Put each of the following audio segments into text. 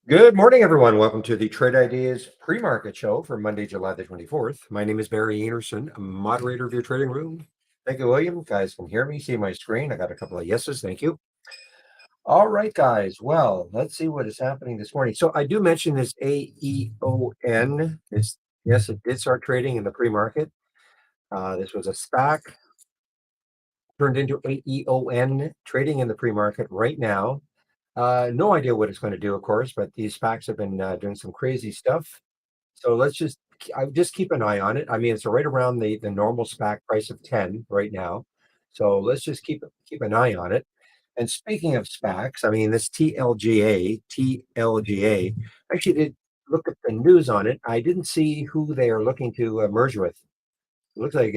Good morning, everyone. Welcome to the Trade Ideas pre-market show for Monday, July the 24th. My name is Barry Anderson, moderator of your trading room. Thank you, William. Guys can hear me, see my screen. I got a couple of yeses. Thank you. All right, guys. Well, let's see what is happening this morning. So I do mention this AEON. Yes, it did start trading in the pre-market. This was a SPAC turned into AEON trading in the pre-market right now. No idea what it's going to do, of course, but these SPACs have been doing some crazy stuff. So I just keep an eye on it. I mean, it's right around the normal SPAC price of 10 right now. So let's just keep an eye on it. And speaking of SPACs, I mean, this TLGA, I actually did look at the news on it. I didn't see who they are looking to merge with. It looks like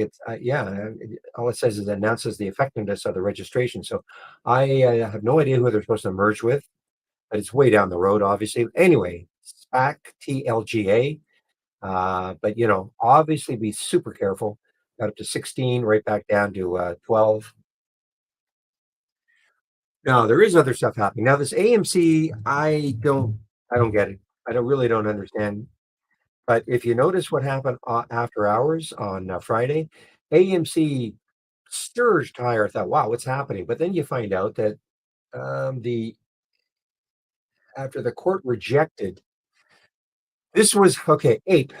all it says is it announces the effectiveness of the registration. So I have no idea who they're supposed to merge with, but it's way down the road, obviously. Anyway, SPAC TLGA. But obviously be super careful. Got up to 16, right back down to 12. Now there is other stuff happening. Now this AMC, I don't get it. I don't understand. But if you notice what happened after hours on Friday, AMC surged higher. I thought, wow, what's happening? But then you find out that the after the court rejected this was okay. Ape,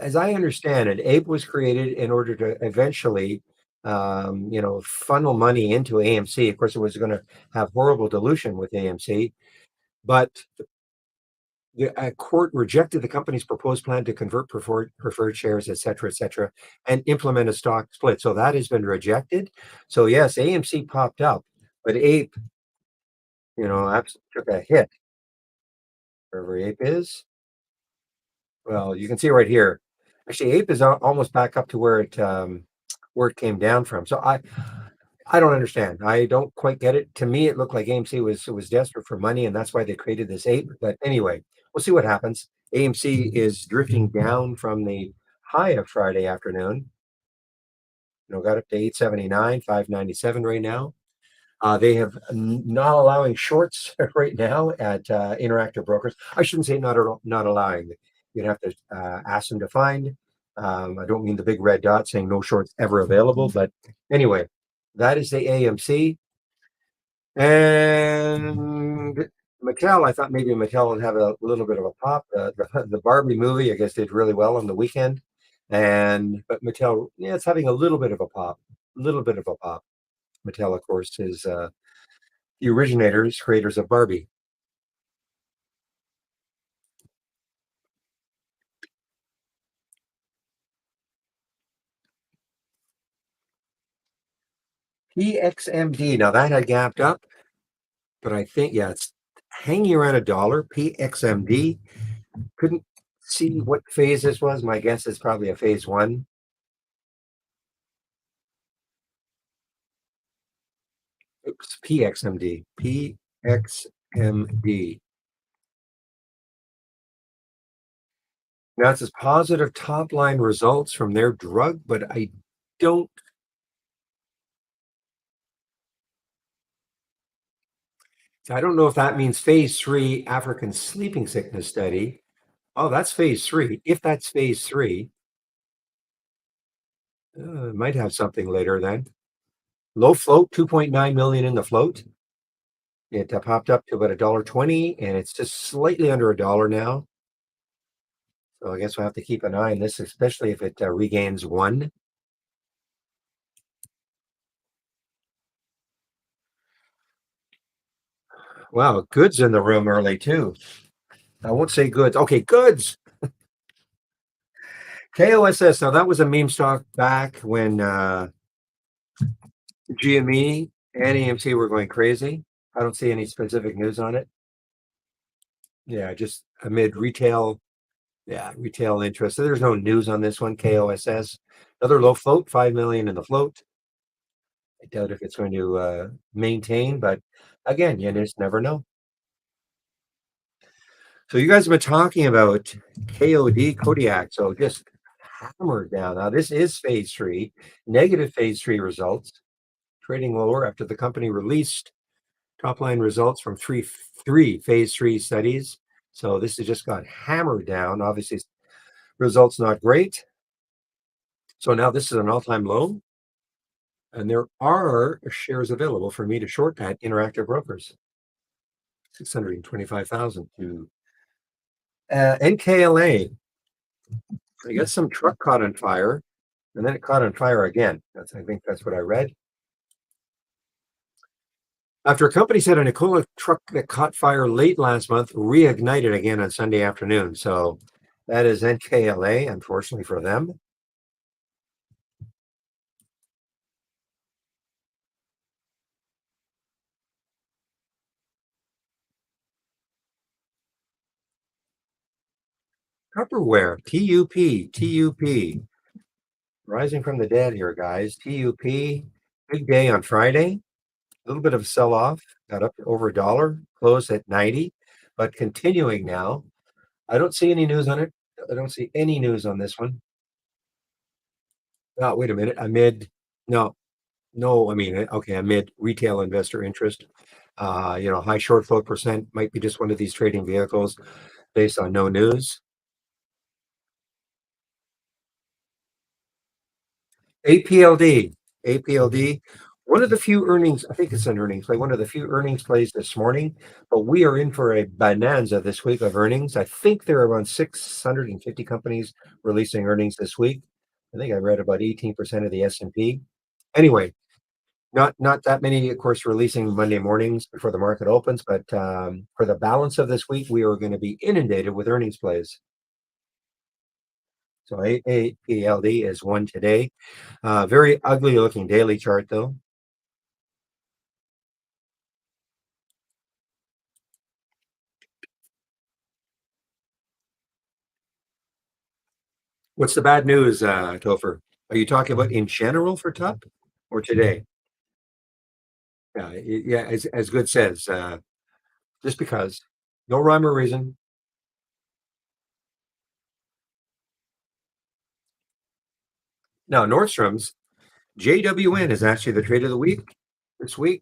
as I understand it, Ape was created in order to eventually, funnel money into AMC. Of course, it was going to have horrible dilution with AMC, but the court rejected the company's proposed plan to convert preferred shares, et cetera, and implement a stock split. So that has been rejected. So yes, AMC popped up, but Ape, took a hit. Wherever Ape is. Well, you can see right here. Actually, Ape is almost back up to where it came down from. So I don't understand. I don't quite get it. To me, it looked like AMC was desperate for money, and that's why they created this Ape. But anyway, we'll see what happens. AMC is drifting down from the high of Friday afternoon. Got up to 879, 597 right now. They have not allowing shorts right now at Interactive Brokers. I shouldn't say not allowing. You'd have to ask them to find. I don't mean the big red dot saying no shorts ever available, but anyway, that is the AMC. And Mattel, I thought maybe Mattel would have a little bit of a pop. The Barbie movie, I guess, did really well on the weekend. But Mattel, yeah, it's having a little bit of a pop. A little bit of a pop. Mattel, of course, is the originators, creators of Barbie. PXMD. Now that had gapped up, but I think, yeah, it's hanging around a dollar. PXMD. Couldn't see what phase this was. My guess is probably a phase one. Oops, PXMD. PXMD. Now it says positive top line results from their drug, but don't I don't know if that means phase three African sleeping sickness study. Oh, that's phase three. If that's phase three, might have something later then. Low float, 2.9 million in the float. It popped up to about $1.20, and it's just slightly under a dollar now. So I guess we'll have to keep an eye on this, especially if it regains one. Wow, goods in the room early too. I won't say goods. Okay, goods. KOSS. Now that was a meme stock back when GME and AMC were going crazy. I don't see any specific news on it. Yeah, just amid retail. Yeah, retail interest. So there's no news on this one. KOSS. Another low float, 5 million in the float. I doubt if it's going to maintain, but again, you just never know. So you guys have been talking about KOD Kodiak, so just hammered down. Now this is phase three, negative phase three results, trading lower after the company released Top line results from three phase three studies. So this has just got hammered down. Obviously, results not great. So now this is an all-time low, and there are shares available for me to short at Interactive Brokers. 625,000 to NKLA. I guess some truck caught on fire, and then it caught on fire again. I think that's what I read. After a company said a Nikola truck that caught fire late last month reignited again on Sunday afternoon. So that is NKLA, unfortunately for them. Tupperware, TUP, rising from the dead here, guys. TUP, big day on Friday. A little bit of a sell off, got up to over $1, closed at 90, but continuing now. I don't see any news on it. I don't see any news on this one. Oh, wait a minute. No, no, I mean, okay, amid retail investor interest. High short float percent might be just one of these trading vehicles based on no news. APLD, APLD, one of the few earnings, I think it's an earnings play, one of the few earnings plays this morning, but we are in for a bonanza this week of earnings. I think there are around 650 companies releasing earnings this week. I think I read about 18% of the S&P. Anyway, not that many, of course, releasing Monday mornings before the market opens, but for the balance of this week, we are going to be inundated with earnings plays. So APLD is one today. Very ugly looking daily chart, though. What's the bad news, Topher? Are you talking about in general for TUP or today? Yeah, as Good says, just because. No rhyme or reason. Now, Nordstrom's JWN is actually the trade of the week this week.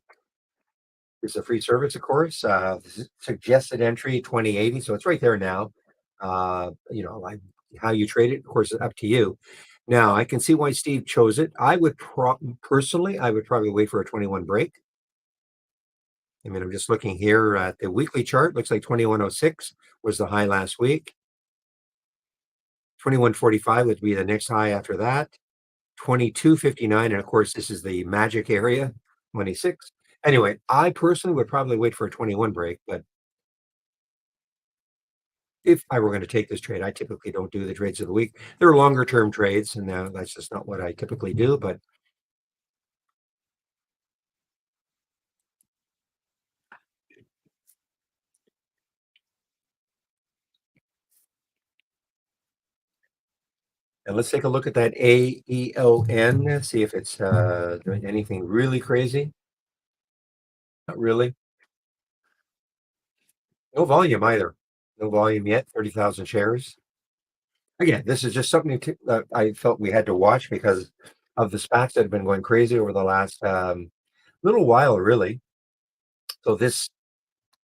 It's a free service, of course. Suggested entry 2080, so it's right there now. Like how you trade it, of course, is up to you. Now, I can see why Steve chose it. Personally, I would probably wait for a 21 break. I mean, I'm just looking here at the weekly chart. Looks like 2106 was the high last week. 2145 would be the next high after that. 2259, and of course, this is the magic area, 26. Anyway, I personally would probably wait for a 21 break, but if I were going to take this trade, I typically don't do the trades of the week. They're longer term trades, and that's just not what I typically do. But and let's take a look at that AEON, see if it's doing anything really crazy. Not really. No volume either. No volume yet. 30,000 shares. Again, this is just something that I felt we had to watch because of the SPACs that have been going crazy over the last little while, really. So this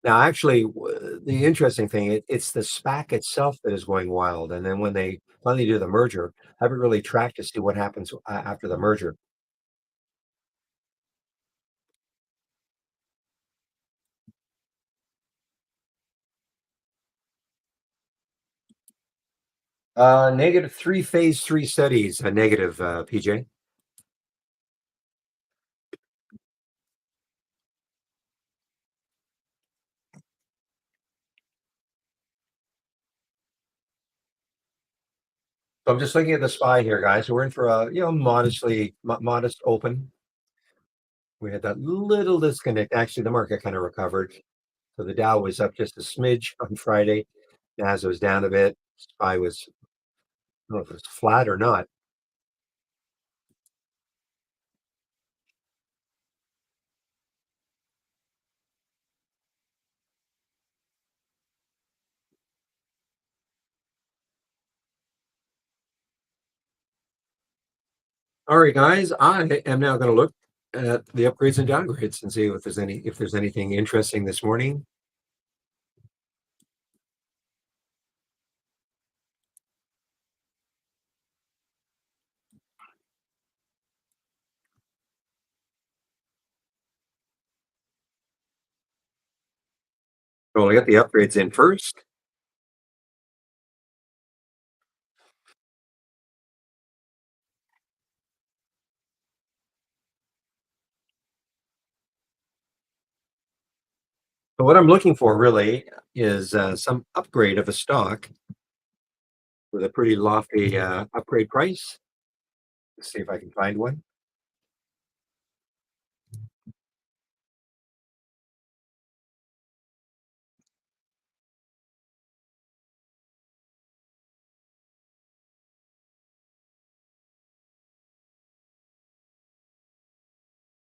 now, actually, the interesting thing, it's the SPAC itself that is going wild. And then when they finally do the merger, I haven't really tracked to see what happens after the merger. Negative three phase three studies, a negative, PJ. So I'm just looking at the SPY here, guys. So we're in for a modest open. We had that little disconnect. Actually, the market kind of recovered. So the Dow was up just a smidge on Friday. Nas was down a bit. SPY was, I don't know if it was flat or not. All right, guys, I am now going to look at the upgrades and downgrades and see if there's anything interesting this morning. Well, we got the upgrades in first. But what I'm looking for really is some upgrade of a stock with a pretty lofty upgrade price. Let's see if I can find one.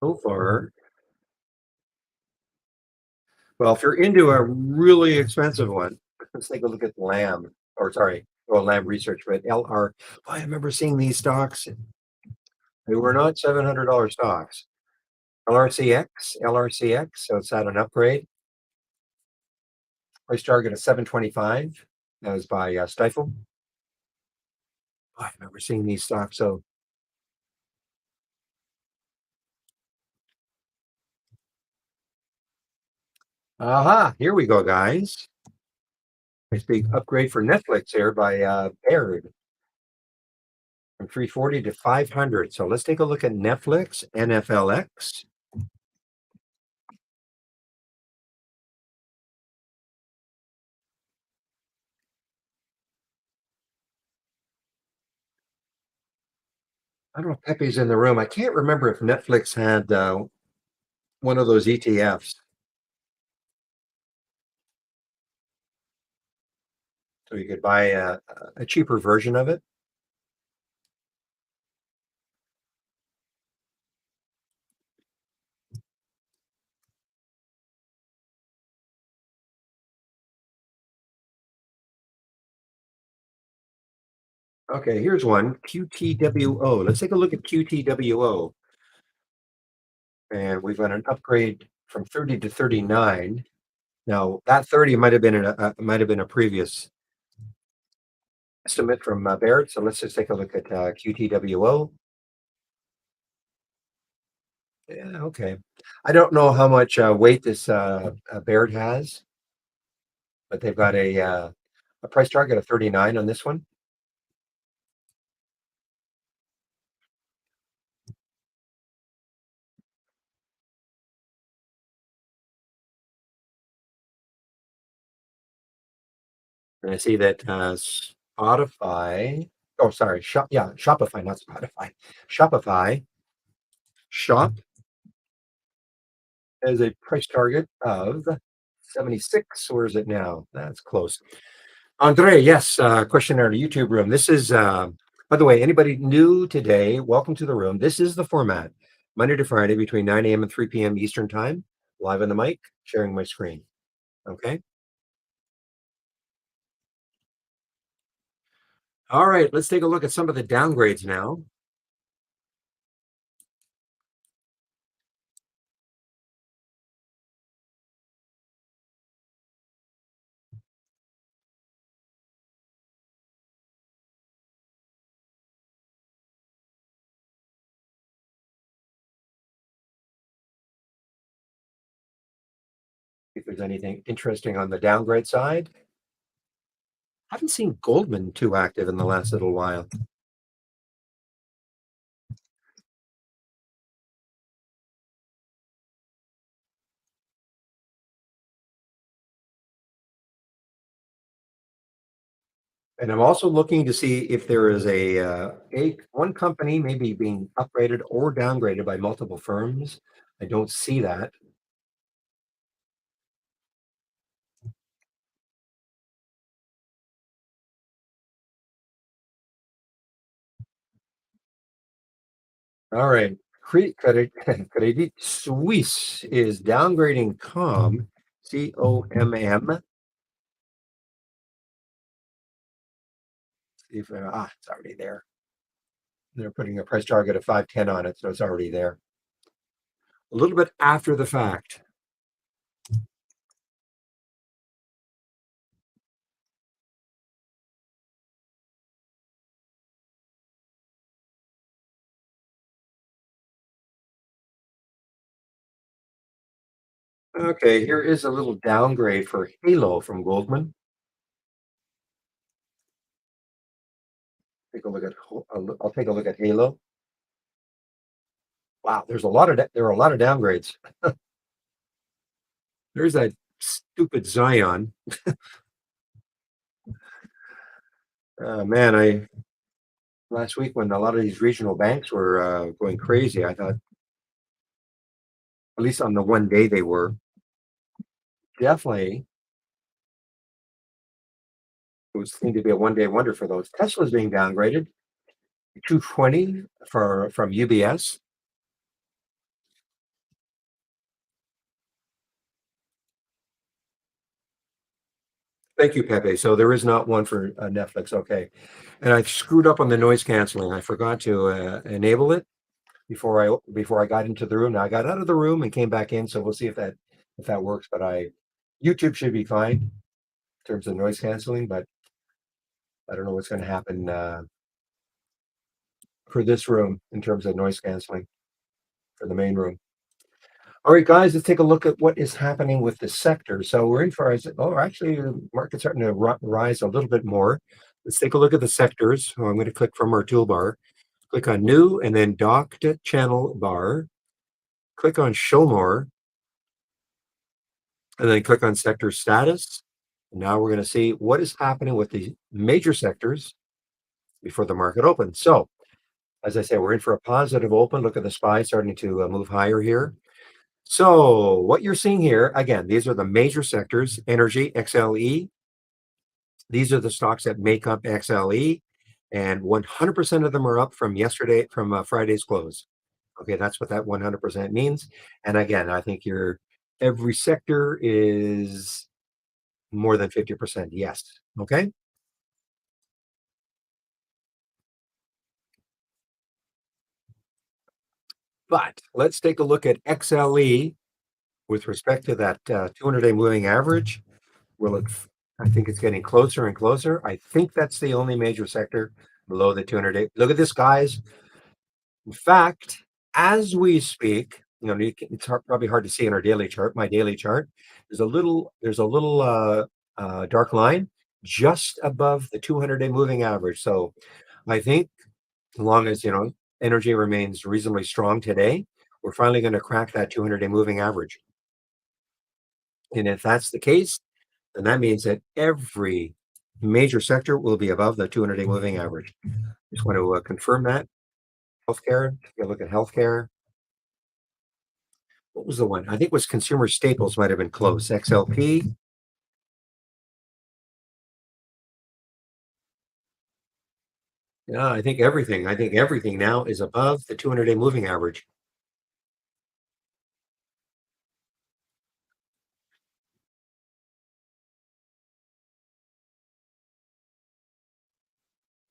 So far, well, if you're into a really expensive one, let's take a look at Lamb, or sorry, well, Lamb Research, but LR. Oh, I remember seeing these stocks. They were not $700 stocks. LRCX, so it's at an upgrade. Price target of 725. That was by Stifel. Oh, I remember seeing these stocks. So, aha, here we go, guys. Nice big upgrade for Netflix here by Baird from 340 to 500. So let's take a look at Netflix, NFLX. I don't know if Pepe's in the room. I can't remember if Netflix had one of those ETFs, so you could buy a cheaper version of it. Okay, here's one, QTWO. Let's take a look at QTWO. And we've got an upgrade from 30 to 39. Now, that 30 might have been a previous estimate from Baird. So let's just take a look at QTWO. Yeah, okay. I don't know how much weight this Baird has, but they've got a price target of 39 on this one. And I see that Spotify, oh, sorry, Shopify, not Spotify. Shopify, Shop has a price target of 76. Where is it now? That's close. Andre, yes, question in our YouTube room. This is, by the way, anybody new today, welcome to the room. This is the format, Monday to Friday between 9 a.m. and 3 p.m. Eastern Time, live on the mic, sharing my screen. Okay. All right, let's take a look at some of the downgrades now. If there's anything interesting on the downgrade side. Haven't seen Goldman too active in the last little while. And I'm also looking to see if there is a one company maybe being upgraded or downgraded by multiple firms. I don't see that. All right. Credit Suisse is downgrading COMM. If it's already there. They're putting a price target of 510 on it, so it's already there. a little bit after the fact. Okay, here is a little downgrade for Halo from Goldman. Take a look at. I'll take a look at Halo. Wow, there are a lot of downgrades. There's that stupid Zion. Man, I last week when a lot of these regional banks were going crazy, I thought at least on the one day they were definitely it was seemed to be a one day wonder for those. Tesla's being downgraded 220 for from UBS. Thank you, Pepe. So there is not one for Netflix. Okay, and I screwed up on the noise canceling. I forgot to enable it before I got into the room. Now I got out of the room and came back in, so we'll see if that works. But I YouTube should be fine in terms of noise canceling, but I don't know what's going to happen for this room in terms of noise canceling for the main room. All right, guys, let's take a look at what is happening with the sector. So we're in for actually, the market's starting to rise a little bit more. Let's take a look at the sectors. So I'm going to click from our toolbar, click on New, and then Docked Channel Bar. Click on Show More, and then click on Sector Status. Now we're going to see what is happening with the major sectors before the market opens. So, as I say, we're in for a positive open. Look at the SPY starting to move higher here. So what you're seeing here, again, these are the major sectors, energy, XLE. These are the stocks that make up XLE, and 100% of them are up from Friday's close. Okay, that's what that 100% means. And again, I think every sector is more than 50% yes. Okay, but let's take a look at XLE with respect to that 200-day moving average. Will it? I think it's getting closer and closer. I think that's the only major sector below the 200-day. Look at this, guys. In fact, as we speak, it's probably hard to see in our daily chart. My daily chart. There's a little dark line just above the 200-day moving average. So I think as long as energy remains reasonably strong today, we're finally going to crack that 200-day moving average. And if that's the case, then that means that every major sector will be above the 200-day moving average. Just want to confirm that. Healthcare, take a look at healthcare. What was the one? I think it was consumer staples might have been close. XLP. Yeah, I think everything. I think everything now is above the 200-day moving average.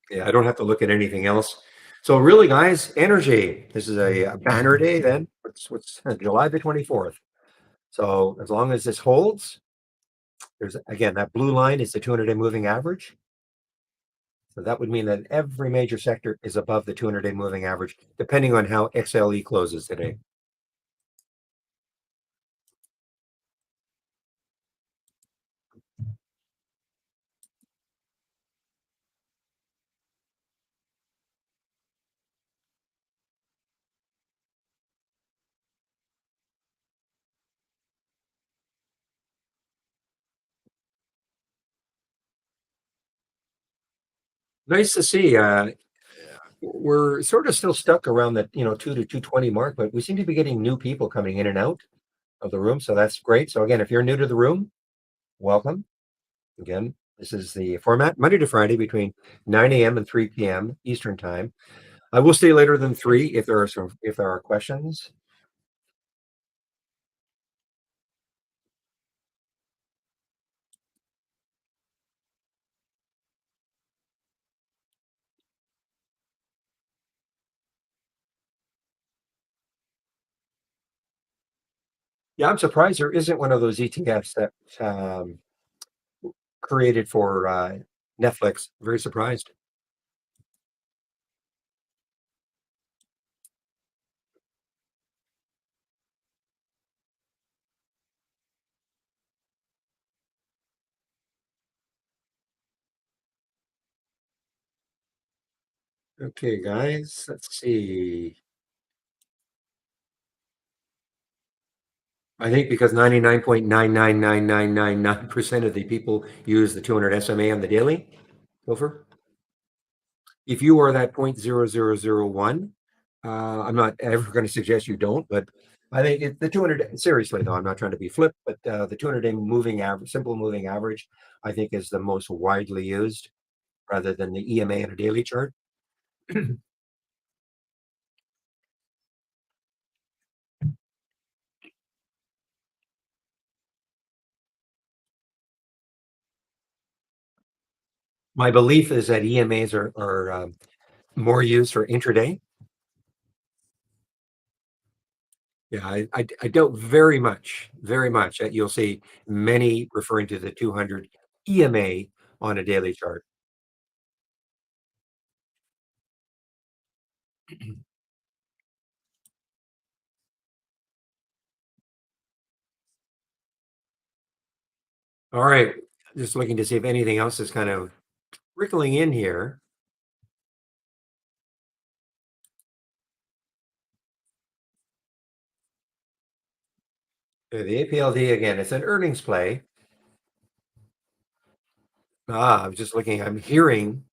Yeah, I don't have to look at anything else. So really, guys, energy. This is a banner day. Then what's July the 24th. So as long as this holds, there's again that blue line is the 200-day moving average. So that would mean that every major sector is above the 200-day moving average, depending on how XLE closes today. Nice to see. We're sort of still stuck around the 2 to 220 mark, but we seem to be getting new people coming in and out of the room, so that's great. So again, if you're new to the room, welcome. Again, this is the format Monday to Friday between 9 a.m. and 3 p.m. Eastern time. I will stay later than 3 if there are questions. Yeah, I'm surprised there isn't one of those ETFs that created for Netflix. Very surprised. Okay, guys, let's see. I think because 99.99999% of the people use the 200 SMA on the daily. Over. If you are that 0.0001, I'm not ever going to suggest you don't, but I think the 200, seriously though, I'm not trying to be flip, but the 200-day moving average, simple moving average, I think is the most widely used rather than the EMA and a daily chart. My belief is that EMAs are more used for intraday. Yeah, I doubt very much that you'll see many referring to the 200 EMA on a daily chart. All right, just looking to see if anything else is kind of trickling in here. The APLD again, it's an earnings play. I was just looking, I'm hearing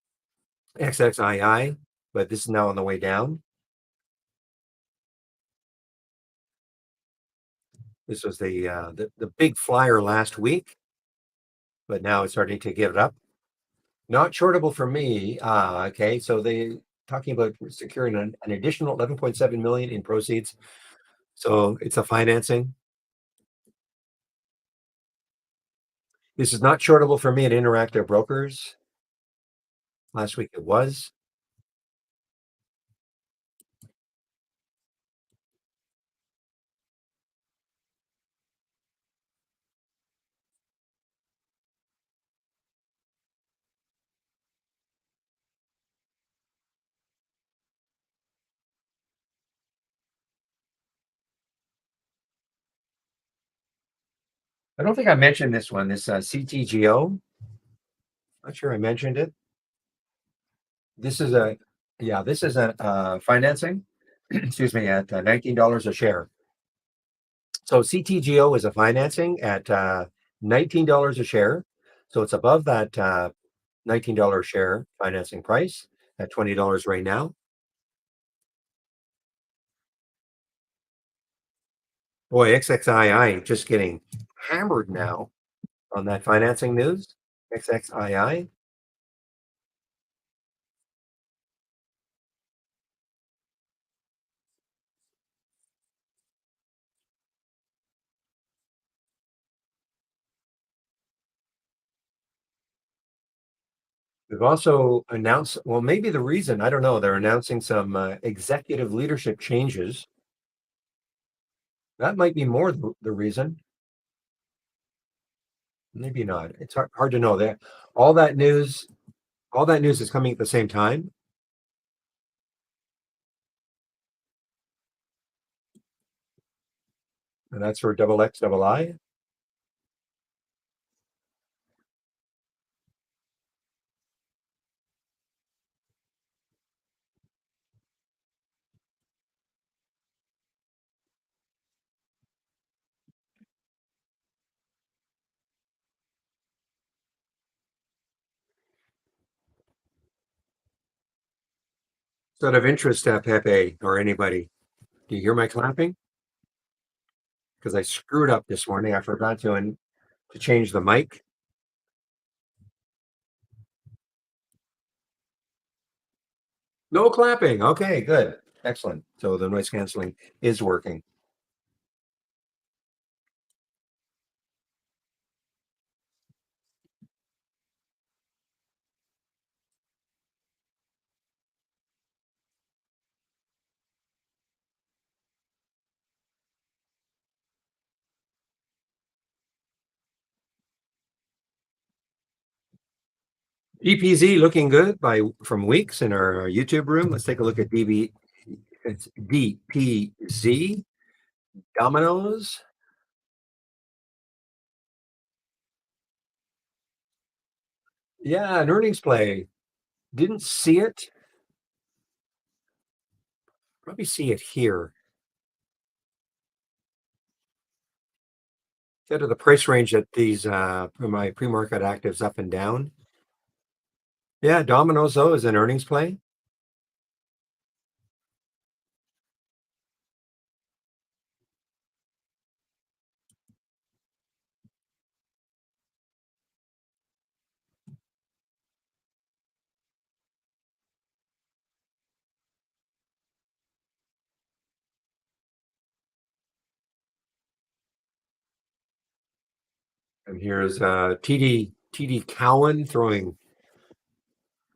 XXII, but this is now on the way down. This was the big flyer last week, but now it's starting to give it up. Not shortable for me. Okay, so they talking about securing an additional 11.7 million in proceeds. So it's a financing. This is not shortable for me at Interactive Brokers. Last week it was. I don't think I mentioned this one, this CTGO. Not sure I mentioned it. This is a, yeah, this is a financing, excuse me, at $19 a share. So CTGO is a financing at $19 a share. So it's above that $19 share financing price at $20 right now. Boy, XXII just getting hammered now on that financing news. XXII. They've also announced, well, maybe the reason, I don't know, they're announcing some executive leadership changes. That might be more the reason. Maybe not. It's hard to know. That all that news, all that news is coming at the same time, and that's for double X double I. Sort of interest, Pepe or anybody. Do you hear my clapping? Because I screwed up this morning. I forgot to change the mic. No clapping. Okay, good. Excellent. So the noise canceling is working. EPZ looking good by from weeks in our YouTube room. Let's take a look at DB. It's DPZ. Dominoes. Yeah, an earnings play. Didn't see it. Probably see it here. Get to the price range that these my pre-market actives up and down. Yeah, Domino's though is an earnings play. And here's TD Cowan throwing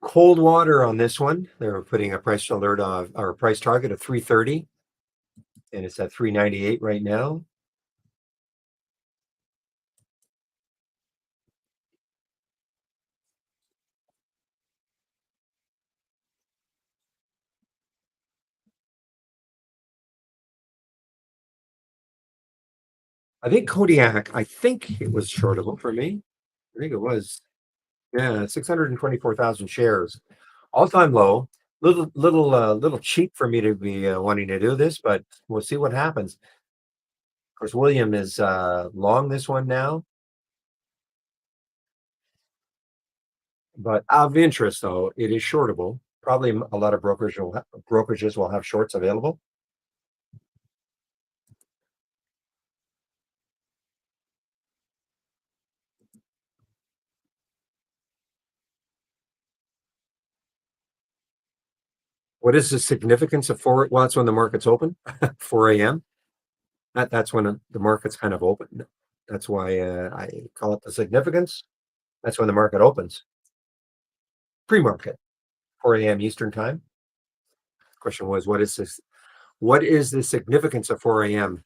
cold water on this one. They're putting a price alert of or a price target of 330, and it's at 398 right now. I think Kodiak, I think it was shortable for me. I think it was. Yeah, 624,000 shares. All-time low. Little cheap for me to be wanting to do this, but we'll see what happens. Of course, William is long this one now, but of interest though, it is shortable. Probably a lot of brokerages will have shorts available. What is the significance of four? Well, that's when the market's open, 4 a.m. That's when the market's kind of open. That's why I call it the significance. That's when the market opens. Pre-market, 4 a.m. Eastern time. Question was, what is this? What is the significance of 4 a.m.?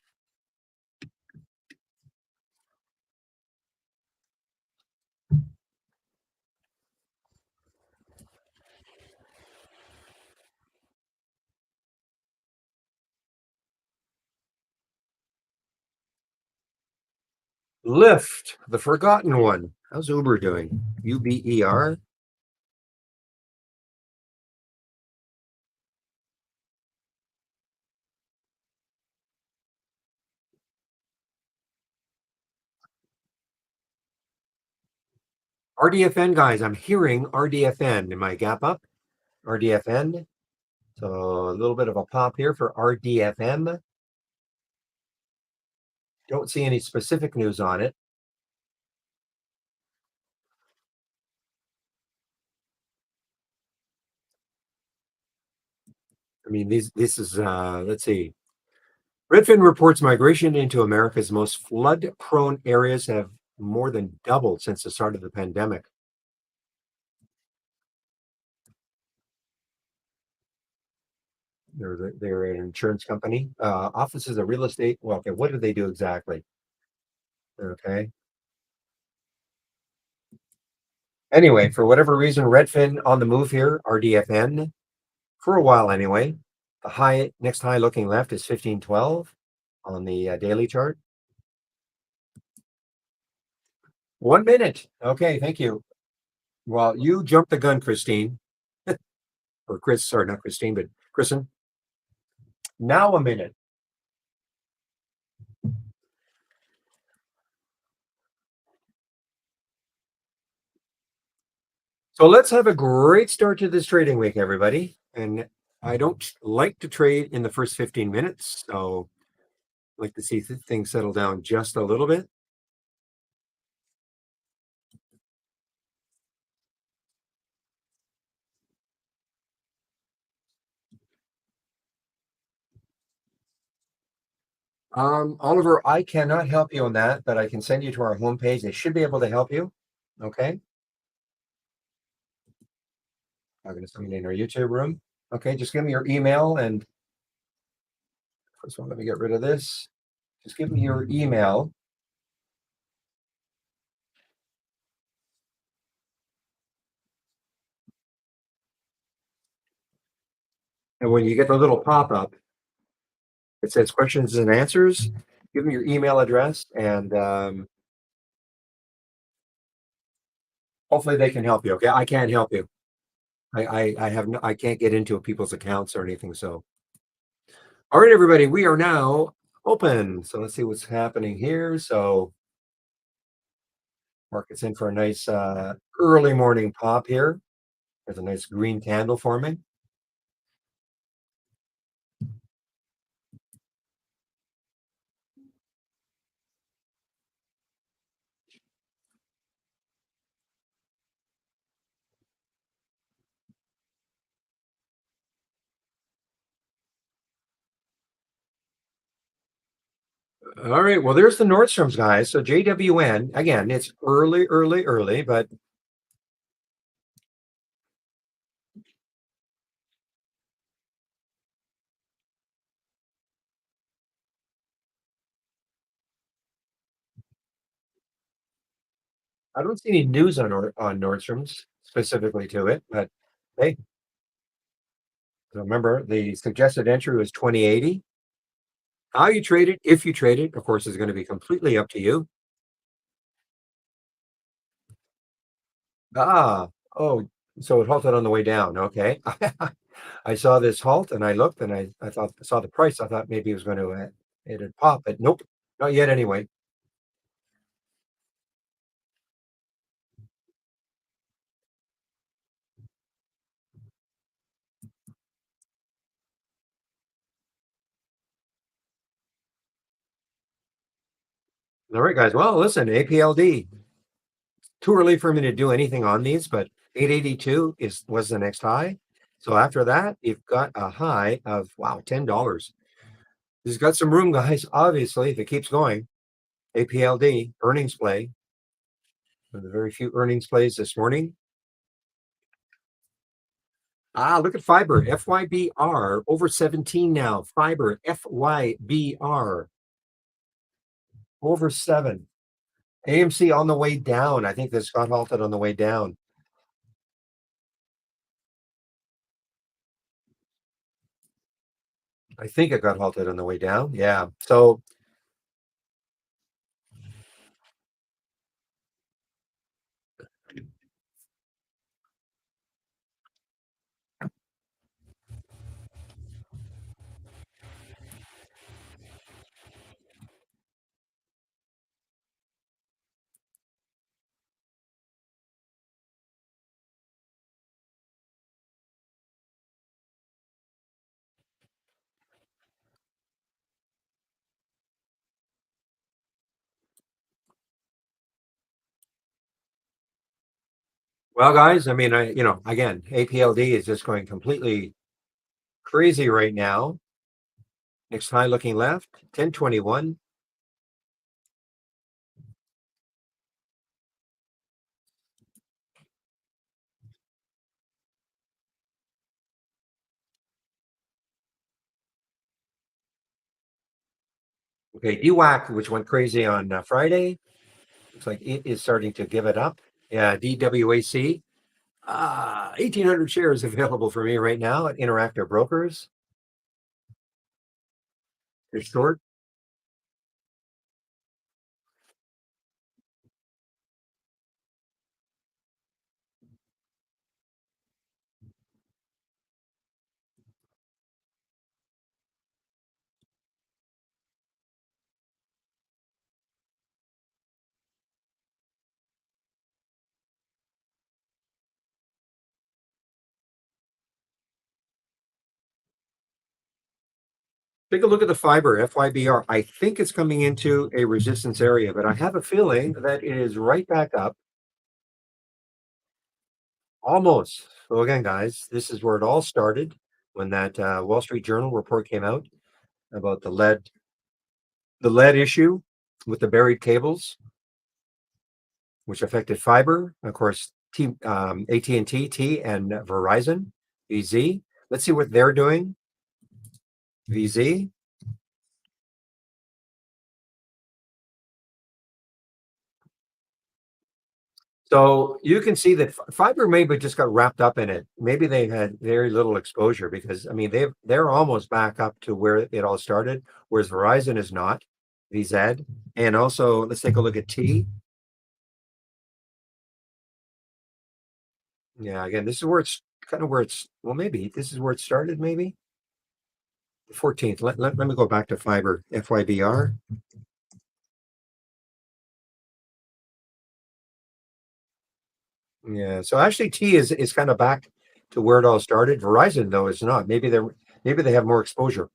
Lyft, the forgotten one. How's Uber doing? Uber. RDFN guys, I'm hearing RDFN. Am I gap up? RDFN. So a little bit of a pop here for RDFM. Don't see any specific news on it. I mean, this is let's see. Redfin reports migration into America's most flood-prone areas have more than doubled since the start of the pandemic. They're an insurance company. Offices of real estate. Well, okay, what do they do exactly? Okay. Anyway, for whatever reason, Redfin on the move here, RDFN, for a while anyway. The next high looking left is 1512 on the daily chart. 1 minute. Okay, thank you. Well, you jumped the gun, Christine, or Chris, sorry, not Christine, but Kristen. Now a minute. So let's have a great start to this trading week, everybody. And I don't like to trade in the first 15 minutes, so I like to see things settle down just a little bit. Oliver, I cannot help you on that, but I can send you to our homepage. They should be able to help you. Okay. I'm going to send you in our YouTube room. Okay, just give me your email and first of all, let me get rid of this. Just give me your email. And when you get the little pop-up, it says questions and answers. Give them your email address, and hopefully they can help you. Okay, I can't help you. I have no, I can't get into people's accounts or anything. So, all right, everybody, we are now open. So let's see what's happening here. So market's in for a nice early morning pop here. There's a nice green candle forming. All right, well, there's the Nordstrom's guys. So JWN again, it's early, early, early, but I don't see any news on on Nordstrom's specifically to it. But hey, remember the suggested entry was 2080. How you trade it, if you trade it, of course, is going to be completely up to you. Ah, oh, so it halted on the way down. Okay. I saw this halt and I looked and I thought, saw the price. I thought maybe it was going to, it'd pop, but nope, not yet anyway. All right, guys. Well, listen, APLD, too early for me to do anything on these, but 882 was the next high. So after that, you've got a high of, wow, $10. This has got some room, guys. Obviously, if it keeps going, APLD earnings play, one of the very few earnings plays this morning. Ah, look at fiber, FYBR over 17 now. Fiber, FYBR over 7. AMC on the way down. I think this got halted on the way down. I think it got halted on the way down. Yeah. So, well, guys, I mean, again, APLD is just going completely crazy right now. Next high looking left, 1021. Okay, DWAC, which went crazy on Friday. Looks like it is starting to give it up. Yeah, DWAC. 1,800 shares available for me right now at Interactive Brokers. It's short. Take a look at the fiber, FYBR. I think it's coming into a resistance area, but I have a feeling that it is right back up almost. So again, guys, this is where it all started when that Wall Street Journal report came out about the lead issue with the buried cables, which affected fiber. Of course, AT&T, T, and Verizon, VZ. Let's see what they're doing. VZ. So you can see that fiber maybe just got wrapped up in it. Maybe they had very little exposure because I mean they're almost back up to where it all started, whereas Verizon is not, VZ. And also let's take a look at T. Yeah, again, this is where it's kind of where it's well, maybe this is where it started, maybe the 14th. Let me go back to fiber FYBR. Yeah, so actually T is kind of back to where it all started. Verizon though is not. Maybe they have more exposure.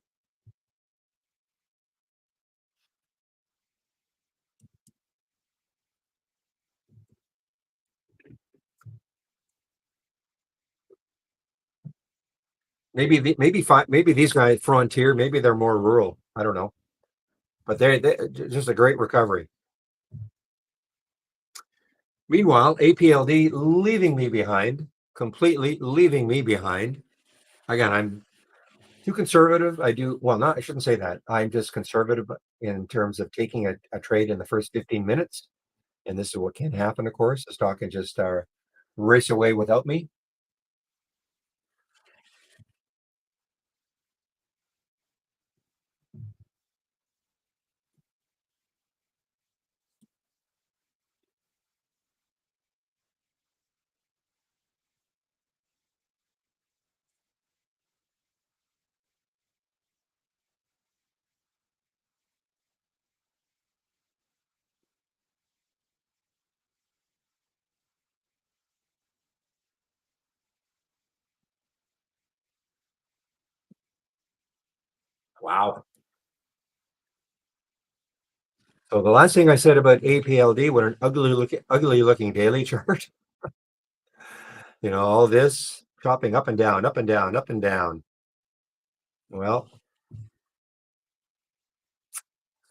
Maybe these guys Frontier, maybe they're more rural. I don't know. But they just a great recovery. Meanwhile, APLD leaving me behind, completely leaving me behind. Again, I'm too conservative. I do well, not I shouldn't say that. I'm just conservative in terms of taking a trade in the first 15 minutes. And this is what can happen, of course. The stock can just race away without me. Wow. So the last thing I said about APLD, what an ugly looking daily chart. All this chopping up and down, up and down, up and down. Well, it's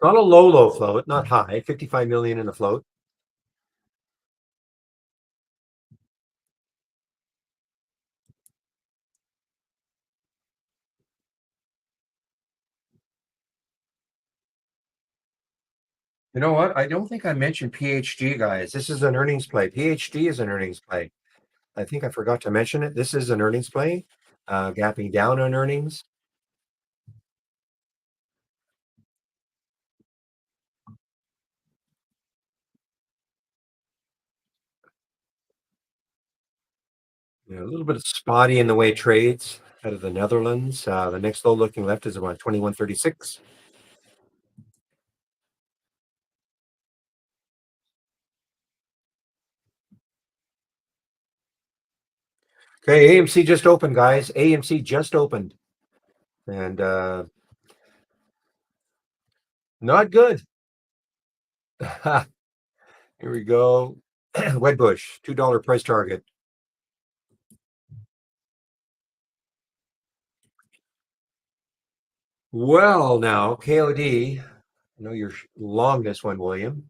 not a low float, not high, 55 million in the float. You know what? I don't think I mentioned PHG, guys. This is an earnings play. PHG is an earnings play. I think I forgot to mention it. This is an earnings play, gapping down on earnings. A little bit of spotty in the way it trades out of the Netherlands. The next low looking left is about 21.36. Okay, AMC just opened, guys. AMC just opened. And not good. Here we go. Wedbush, $2 price target. Well, now, KOD, I know you're long this one, William.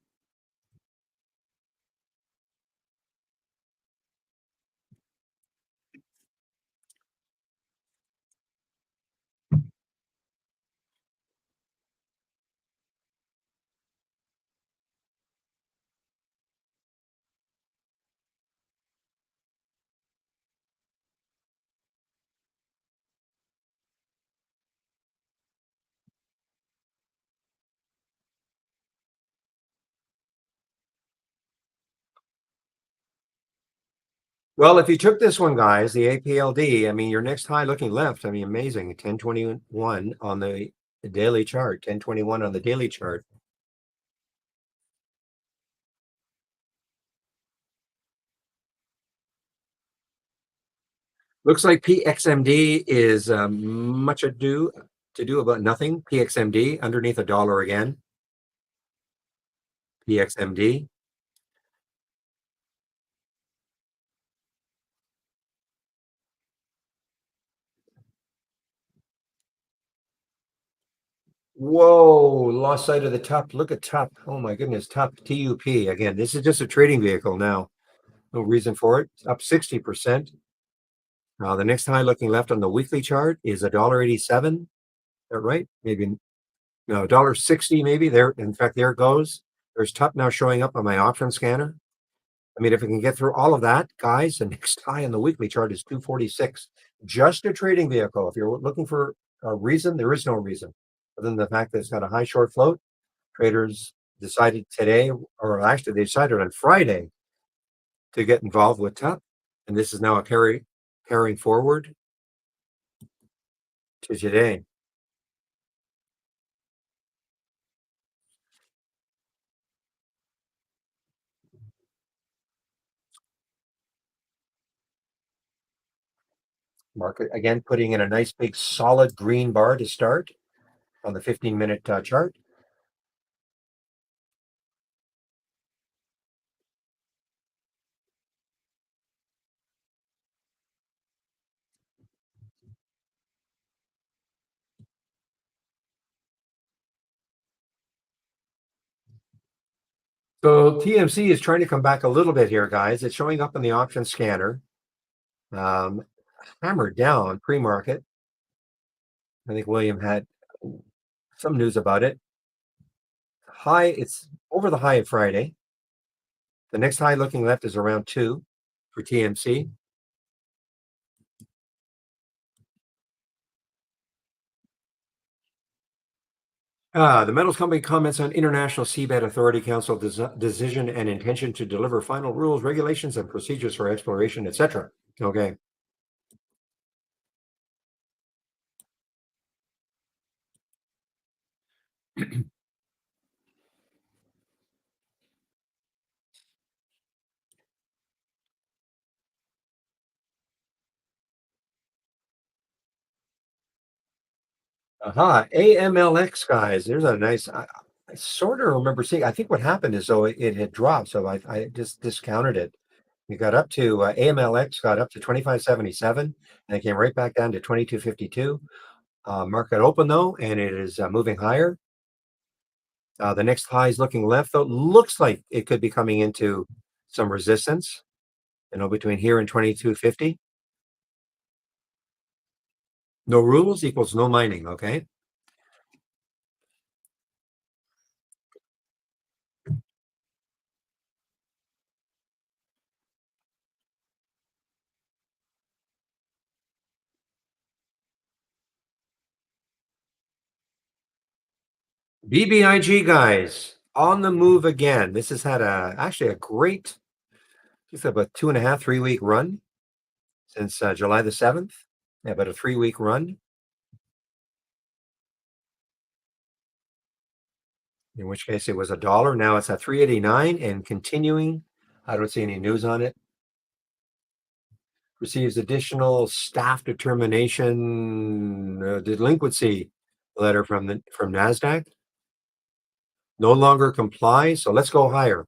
Well, if you took this one, guys, the APLD, I mean, your next high looking left, I mean, amazing. 1021 on the daily chart, 1021 on the daily chart. Looks like PXMD is much ado to do about nothing. PXMD underneath a dollar again. PXMD. Whoa, lost sight of the top. Look at top. Oh my goodness, top TUP. Again, this is just a trading vehicle now. No reason for it. It's up 60%. The next high looking left on the weekly chart is a dollar 87. Is that right? Maybe no, dollar 60 maybe. There, in fact, there it goes. There's top now showing up on my option scanner. I mean, if it can get through all of that, guys, the next high on the weekly chart is 246. Just a trading vehicle. If you're looking for a reason, there is no reason other than the fact that it's got a high short float. Traders decided today, or actually they decided on Friday to get involved with TUP, and this is now a carrying forward to today. Market again putting in a nice big solid green bar to start on the 15-minute chart. So TMC is trying to come back a little bit here, guys. It's showing up in the option scanner. Um, Hammered down pre-market. I think William had some news about it. High, it's over the high of Friday. The next high looking left is around 2 for TMC. The metals company comments on International Seabed Authority Council decision and intention to deliver final rules, regulations, and procedures for exploration, etc. Okay. Aha, AMLX guys. There's a nice. I sort of remember seeing. I think what happened is though it had dropped, so I just discounted it. We got up to AMLX got up to 25.77, and it came right back down to 22.52. Market open though, and it is moving higher. The next high is looking left though. Looks like it could be coming into some resistance. Between here and 22.50. No rules equals no mining. Okay. BBIG guys on the move again. This has had actually a great, just about 2.5, 3 week run since July the 7th. Yeah, about a 3 week run, in which case it was a dollar. Now it's at 389 and continuing. I don't see any news on it. Receives additional staff determination delinquency letter from NASDAQ. No longer comply. So let's go higher.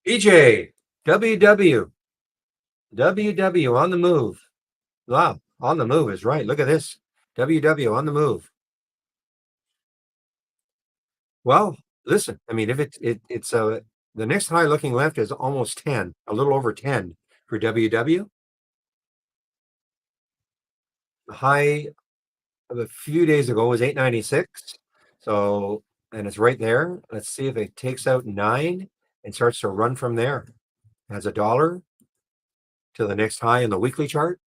BJ, WW, WW on the move. Wow, on the move is right. Look at this. WW on the move. Well, listen, I mean, if it's the next high looking left is almost 10, a little over 10 for WW. The high of a few days ago was 896. So, and it's right there. Let's see if it takes out 9 and starts to run from there. Has a dollar to the next high in the weekly chart.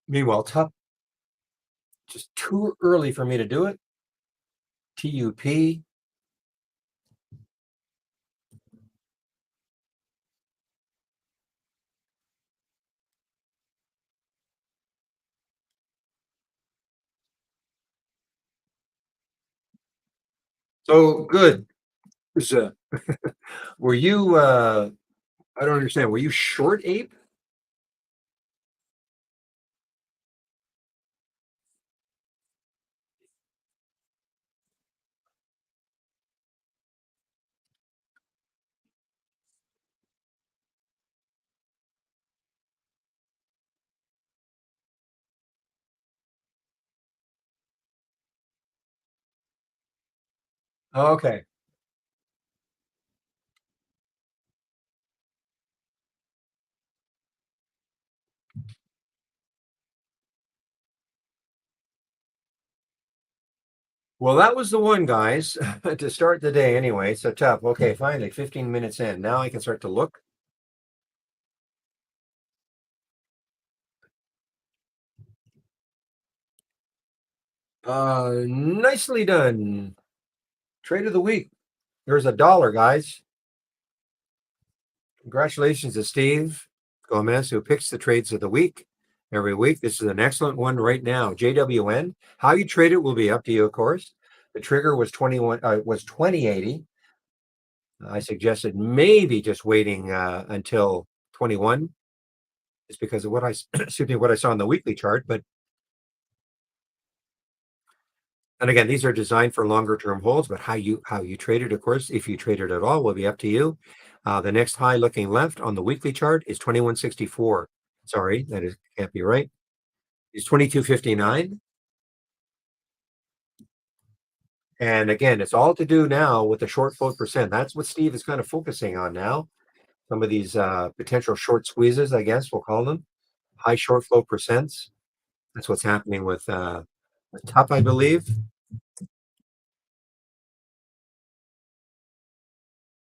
Meanwhile, tough, just too early for me to do it. TUP. So good. Was, were you I don't understand. Were you short ape? Okay. Well, that was the one, guys, to start the day anyway. So tough. Okay, finally, 15 minutes in. Now I can start to look. Nicely done. Trade of the week. There's a dollar, guys. Congratulations to Steve Gomez, who picks the trades of the week every week. This is an excellent one right now. JWN. How you trade it will be up to you, of course. The trigger was 2080. I suggested maybe just waiting until 21, just because of what I excuse me, what I saw on the weekly chart. But and again, these are designed for longer term holds, but how you trade it, of course, if you trade it at all, will be up to you. The next high looking left on the weekly chart is 2164. Sorry, that is can't be right. It's 2259. And again, it's all to do now with the short float percent. That's what Steve is kind of focusing on now. Some of these potential short squeezes, I guess we'll call them high short float percents. That's what's happening with TUP, I believe.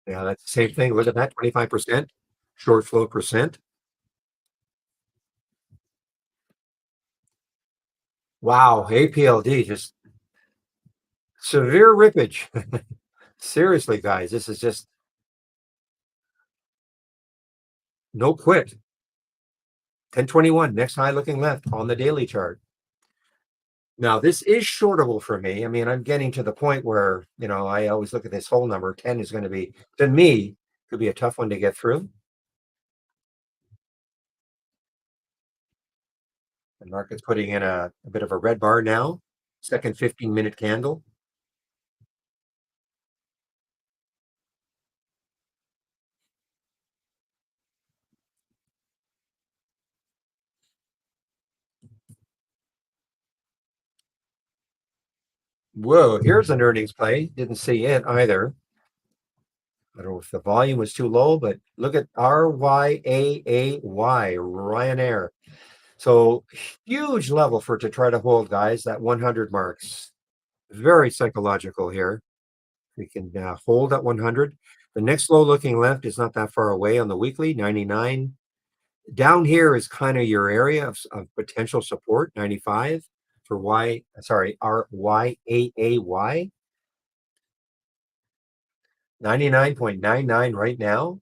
Yeah, that's the same thing. Look at that, 25% short float percent. Wow, APLD, just severe rippage. Seriously, guys, this is just no quit. 1021, next high looking left on the daily chart. Now, this is shortable for me. I mean, I'm getting to the point where, I always look at this whole number. 10 is going to be, to me, could be a tough one to get through. The market's putting in a bit of a red bar now. Second 15-minute candle. Whoa, here's an earnings play. Didn't see it either. I don't know if the volume was too low, but look at RYAAY, Ryanair. So huge level for it to try to hold, guys. That 100 marks. Very psychological here. We can hold at 100. The next low looking left is not that far away on the weekly, 99. Down here is kind of your area of potential support, 95 for RYAAY, 99.99 right now.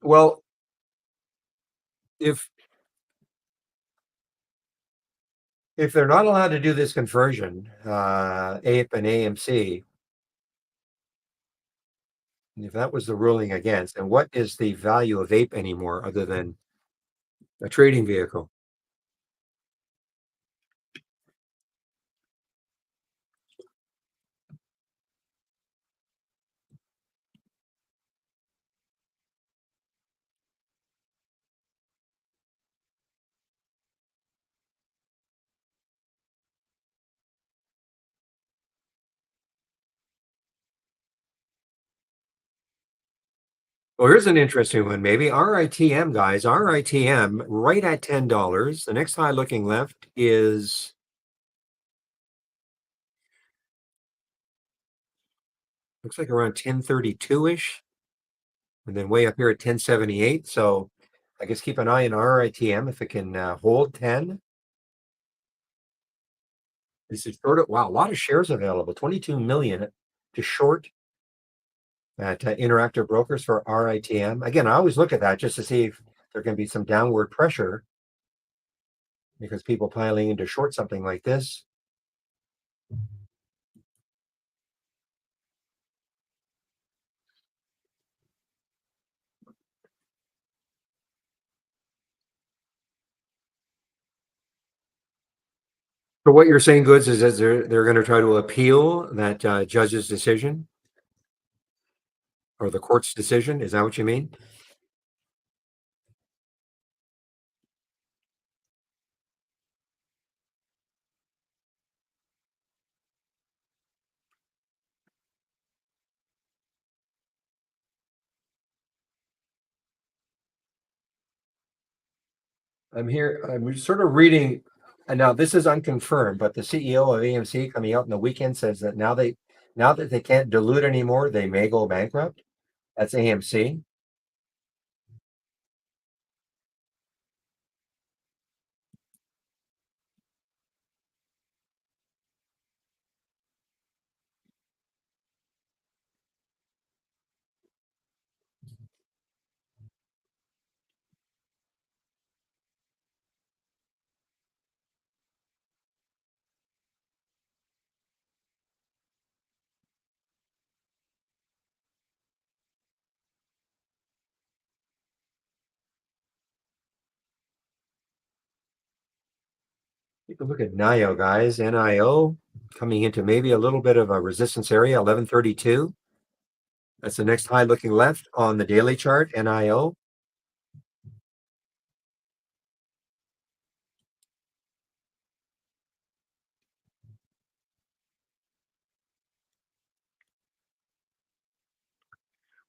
Well, if if they're not allowed to do this conversion, APE and AMC, if that was the ruling against, and what is the value of APE anymore other than a trading vehicle? Well, here's an interesting one, maybe. RITM, guys, RITM right at $10. The next high looking left is looks like around 1032-ish, and then way up here at 1078. So I guess keep an eye on RITM if it can hold 10. This is short. Wow, a lot of shares available. 22 million to short at Interactive Brokers for RITM. Again, I always look at that just to see if there can be some downward pressure because people piling into short something like this. So what you're saying, Goods, is that they're going to try to appeal that judge's decision or the court's decision. Is that what you mean? I'm here. I'm sort of reading, and now this is unconfirmed, but the CEO of AMC coming out in the weekend says that now that they can't dilute anymore, they may go bankrupt. That's AMC. You can look at NIO, guys. NIO coming into maybe a little bit of a resistance area, 1132. That's the next high looking left on the daily chart, NIO.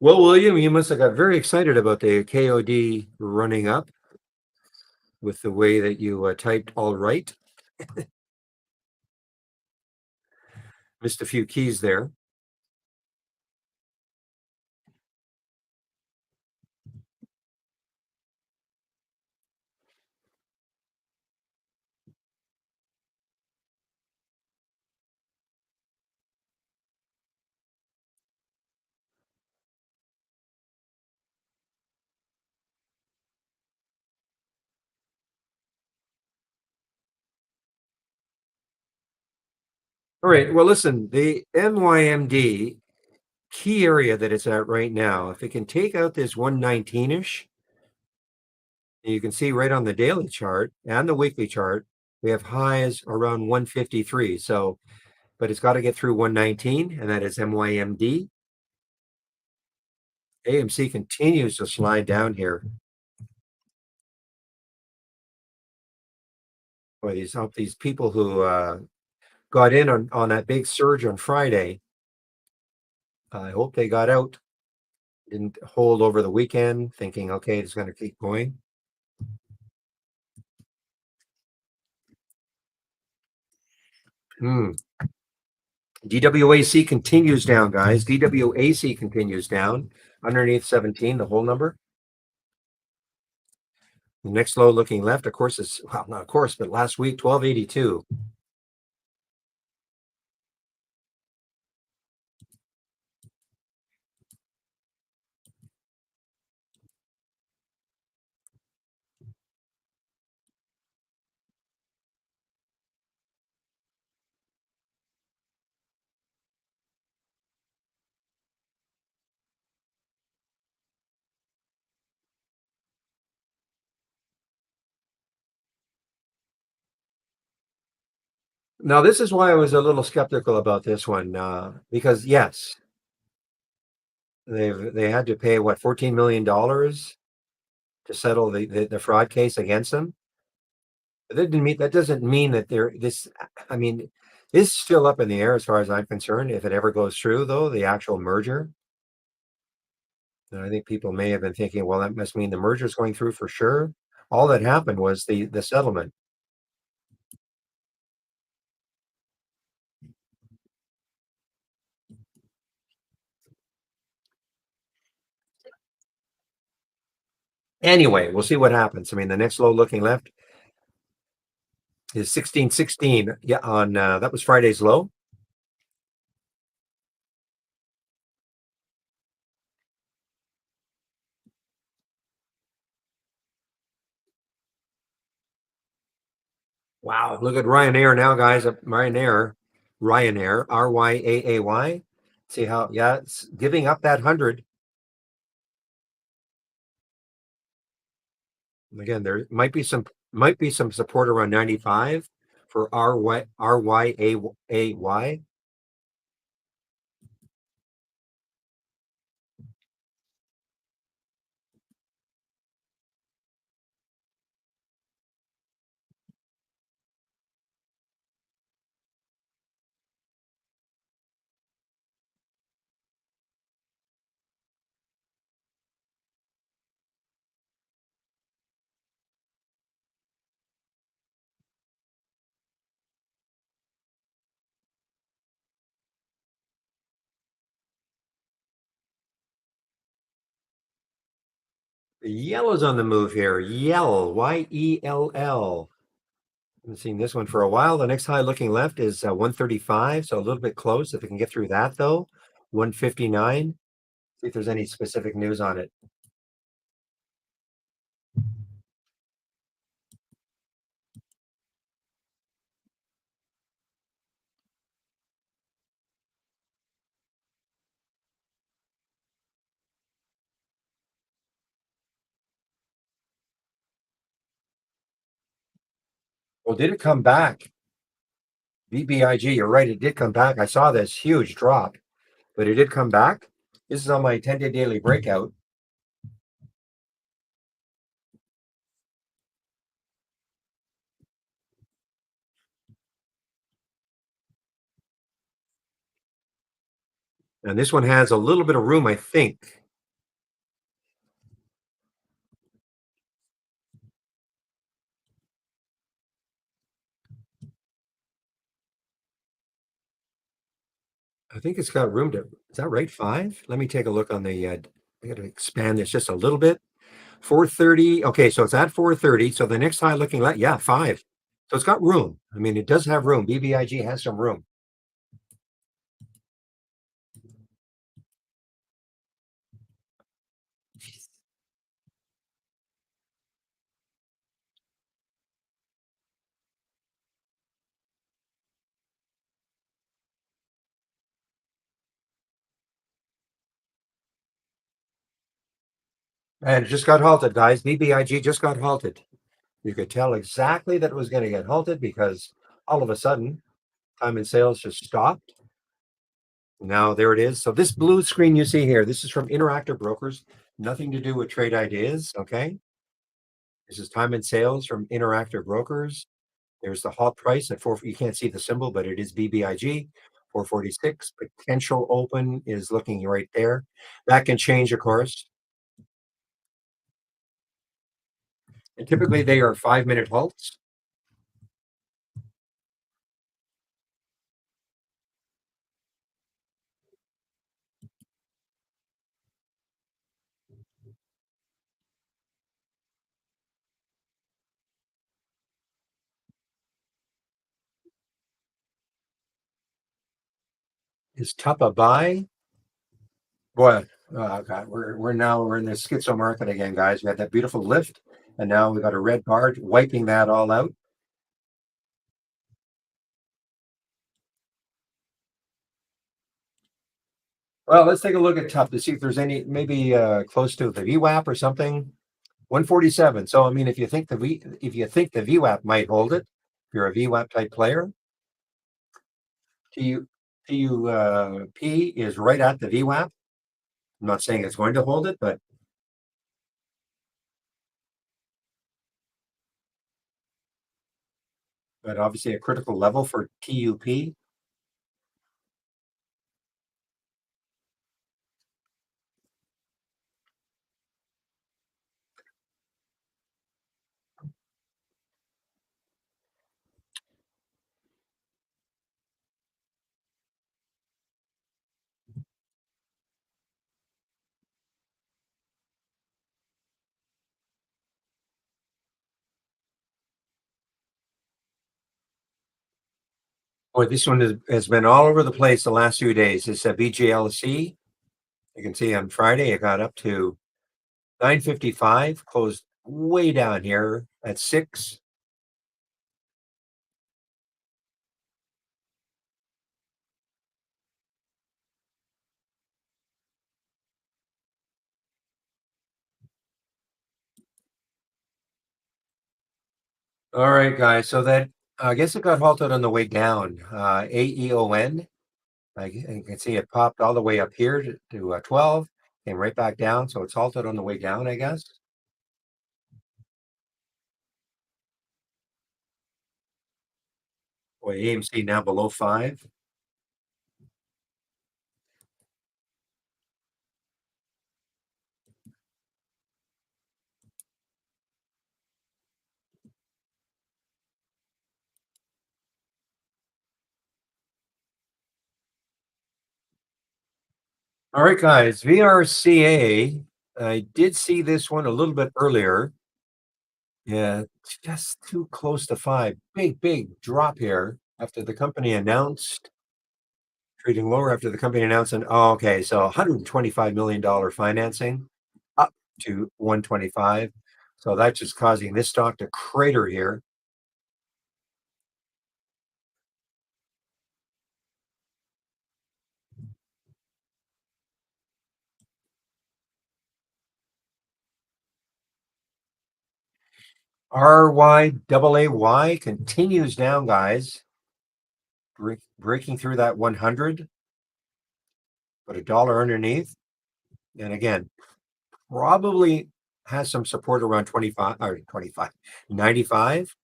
Well, William, you must have got very excited about the KOD running up with the way that you typed all right. Missed a few keys there. All right. Well, listen, the MYMD key area that it's at right now, if it can take out this 119-ish, you can see right on the daily chart and the weekly chart, we have highs around 153. So, but it's got to get through 119, and that is MYMD. AMC continues to slide down here. Boy, these people who got in on that big surge on Friday, I hope they got out, didn't hold over the weekend, thinking, okay, it's going to keep going. Hmm. DWAC continues down, guys. DWAC continues down underneath 17, the whole number. The next low looking left, of course, is, well, not of course, but last week, 1282. Now, this is why I was a little skeptical about this one, because yes, they had to pay what, $14 million to settle the fraud case against them. But that doesn't mean that they're this. I mean, this is still up in the air as far as I'm concerned. If it ever goes through, though, the actual merger, and I think people may have been thinking, well, that must mean the merger is going through for sure. All that happened was the settlement. Anyway, we'll see what happens. I mean, the next low looking left is 1616. Yeah, on that was Friday's low. Wow, look at Ryanair now, guys. Ryanair, RYAAY. See how, yeah, it's giving up that 100. Again, there might be some support around 95 for RYAAY. The yellow's on the move here. Yell, Yell. Haven't seen this one for a while. The next high looking left is 135, so a little bit close. If it can get through that though, 159. See if there's any specific news on it. Well, did it come back? BBIG, you're right. It did come back. I saw this huge drop, but it did come back. This is on my 10-day daily breakout. And this one has a little bit of room, I think. I think it's got room to, is that right? Five? Let me take a look on the, I got to expand this just a little bit. 430. Okay, so it's at 430. So the next high looking left, yeah, five. So it's got room. I mean, it does have room. BBIG has some room. And it just got halted, guys. BBIG just got halted. You could tell exactly that it was going to get halted because all of a sudden, time and sales just stopped. Now there it is. So this blue screen you see here, this is from Interactive Brokers. Nothing to do with trade ideas. Okay. This is time and sales from Interactive Brokers. There's the halt price at four. You can't see the symbol, but it is BBIG 446. Potential open is looking right there. That can change, of course. And typically they are 5-minute halts. Is top a buy? Boy, oh God, we're in the schizo market again, guys. We had that beautiful lift, and now we got a red bar wiping that all out. Well, let's take a look at tough to see if there's any maybe close to the VWAP or something. 147. So I mean, if you think the VWAP might hold it, if you're a VWAP type player, TU P is right at the VWAP. I'm not saying it's going to hold it, but obviously a critical level for TUP. Boy, this one has been all over the place the last few days. It's a BGLC. You can see on Friday it got up to 955, closed way down here at 6. All right, guys. So that I guess it got halted on the way down. AEON. You can see it popped all the way up here to 12, came right back down. So it's halted on the way down, I guess. Boy, AMC now below 5. All right, guys. VRCA. I did see this one a little bit earlier. Yeah, it's just too close to 5. Big, big drop here after the company announced trading lower after the company announced oh, okay, so $125 million financing up to 125. So that's just causing this stock to crater here. RYAAY continues down, guys, breaking through that 100, but a dollar underneath. And again, probably has some support around 25 or 25, 95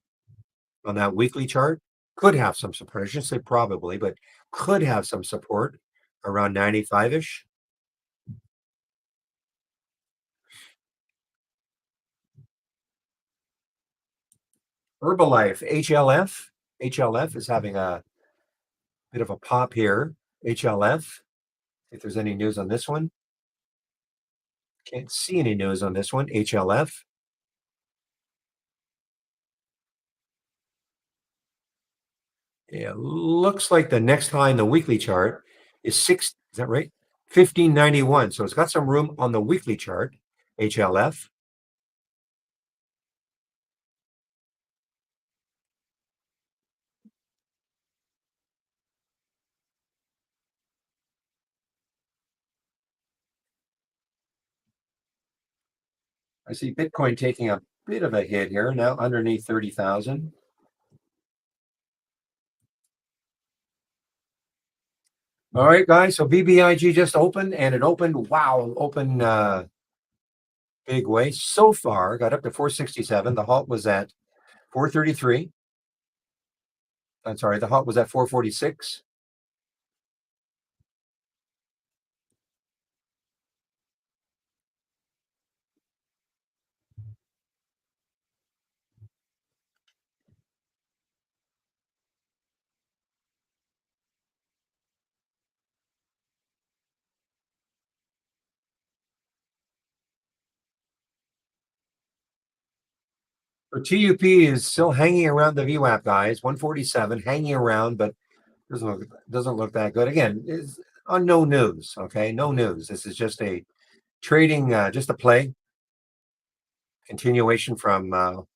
on that weekly chart. Could have some support. I shouldn't say probably, but could have some support around 95-ish. Herbalife, HLF. HLF is having a bit of a pop here. HLF. If there's any news on this one, can't see any news on this one. HLF. Yeah, looks like the next high in the weekly chart is six. Is that right? 1591. So it's got some room on the weekly chart. HLF. I see Bitcoin taking a bit of a hit here now underneath 30,000. All right, guys. So BBIG just opened and it opened. Wow, open big way so far. Got up to 467. The halt was at 433. I'm sorry, the halt was at 446. So TUP is still hanging around the VWAP, guys. 147, hanging around, but doesn't look that good. Again, is on no news. Okay, no news. This is just a trading, just a play continuation from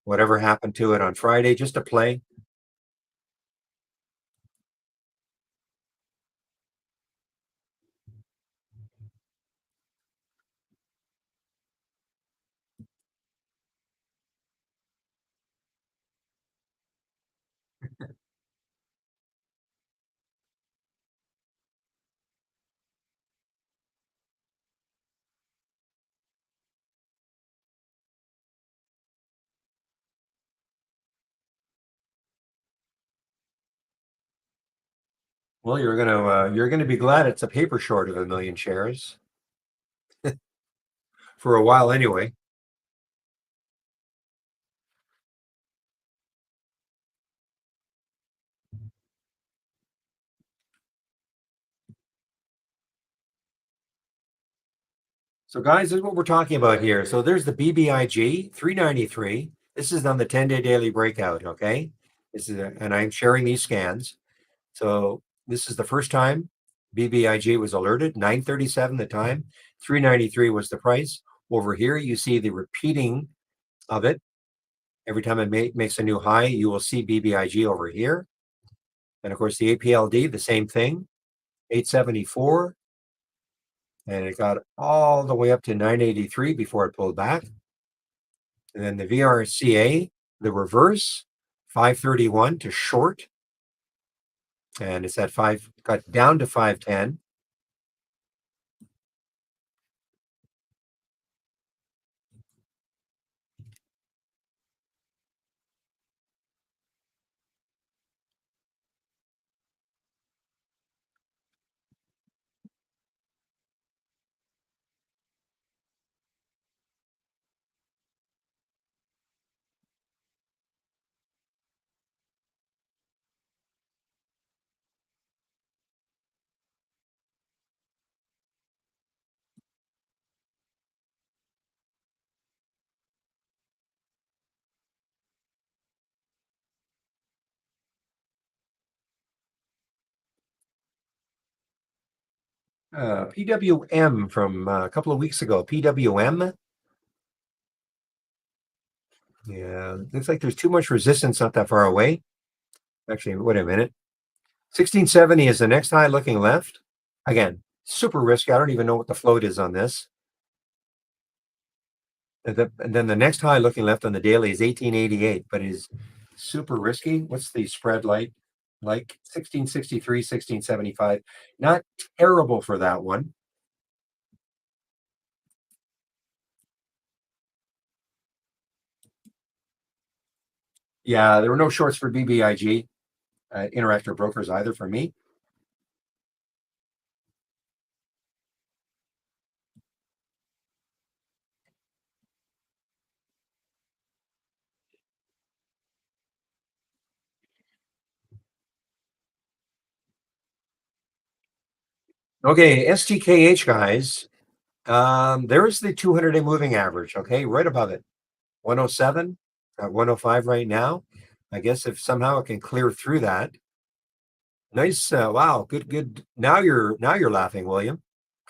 whatever happened to it on Friday. Just a play. Well, you're gonna be glad it's a paper short of 1 million shares for a while anyway. So, guys, this is what we're talking about here. So, there's the BBIG 393. This is on the 10-day daily breakout. Okay, and I'm sharing these scans. So, this is the first time BBIG was alerted. 937 the time. 393 was the price. Over here, you see the repeating of it. Every time it makes a new high, you will see BBIG over here. And of course, the APLD, the same thing. 874. And it got all the way up to 983 before it pulled back. And then the VRCA, the reverse, 531 to short. And it's at got down to 510. PWM from a couple of weeks ago. PWM. Yeah, looks like there's too much resistance not that far away. Actually, wait a minute. 1670 is the next high looking left. Again, super risky. I don't even know what the float is on this. And then the next high looking left on the daily is 1888, but is super risky. What's the spread like 1663, 1675. Not terrible for that one. Yeah, there were no shorts for BBIG, Interactive Brokers either for me. Okay, STKH guys. There is the 200-day moving average. Okay, right above it, 107 at 105 right now. I guess if somehow it can clear through that. Nice. Wow. Good. Good. Now you're laughing, William.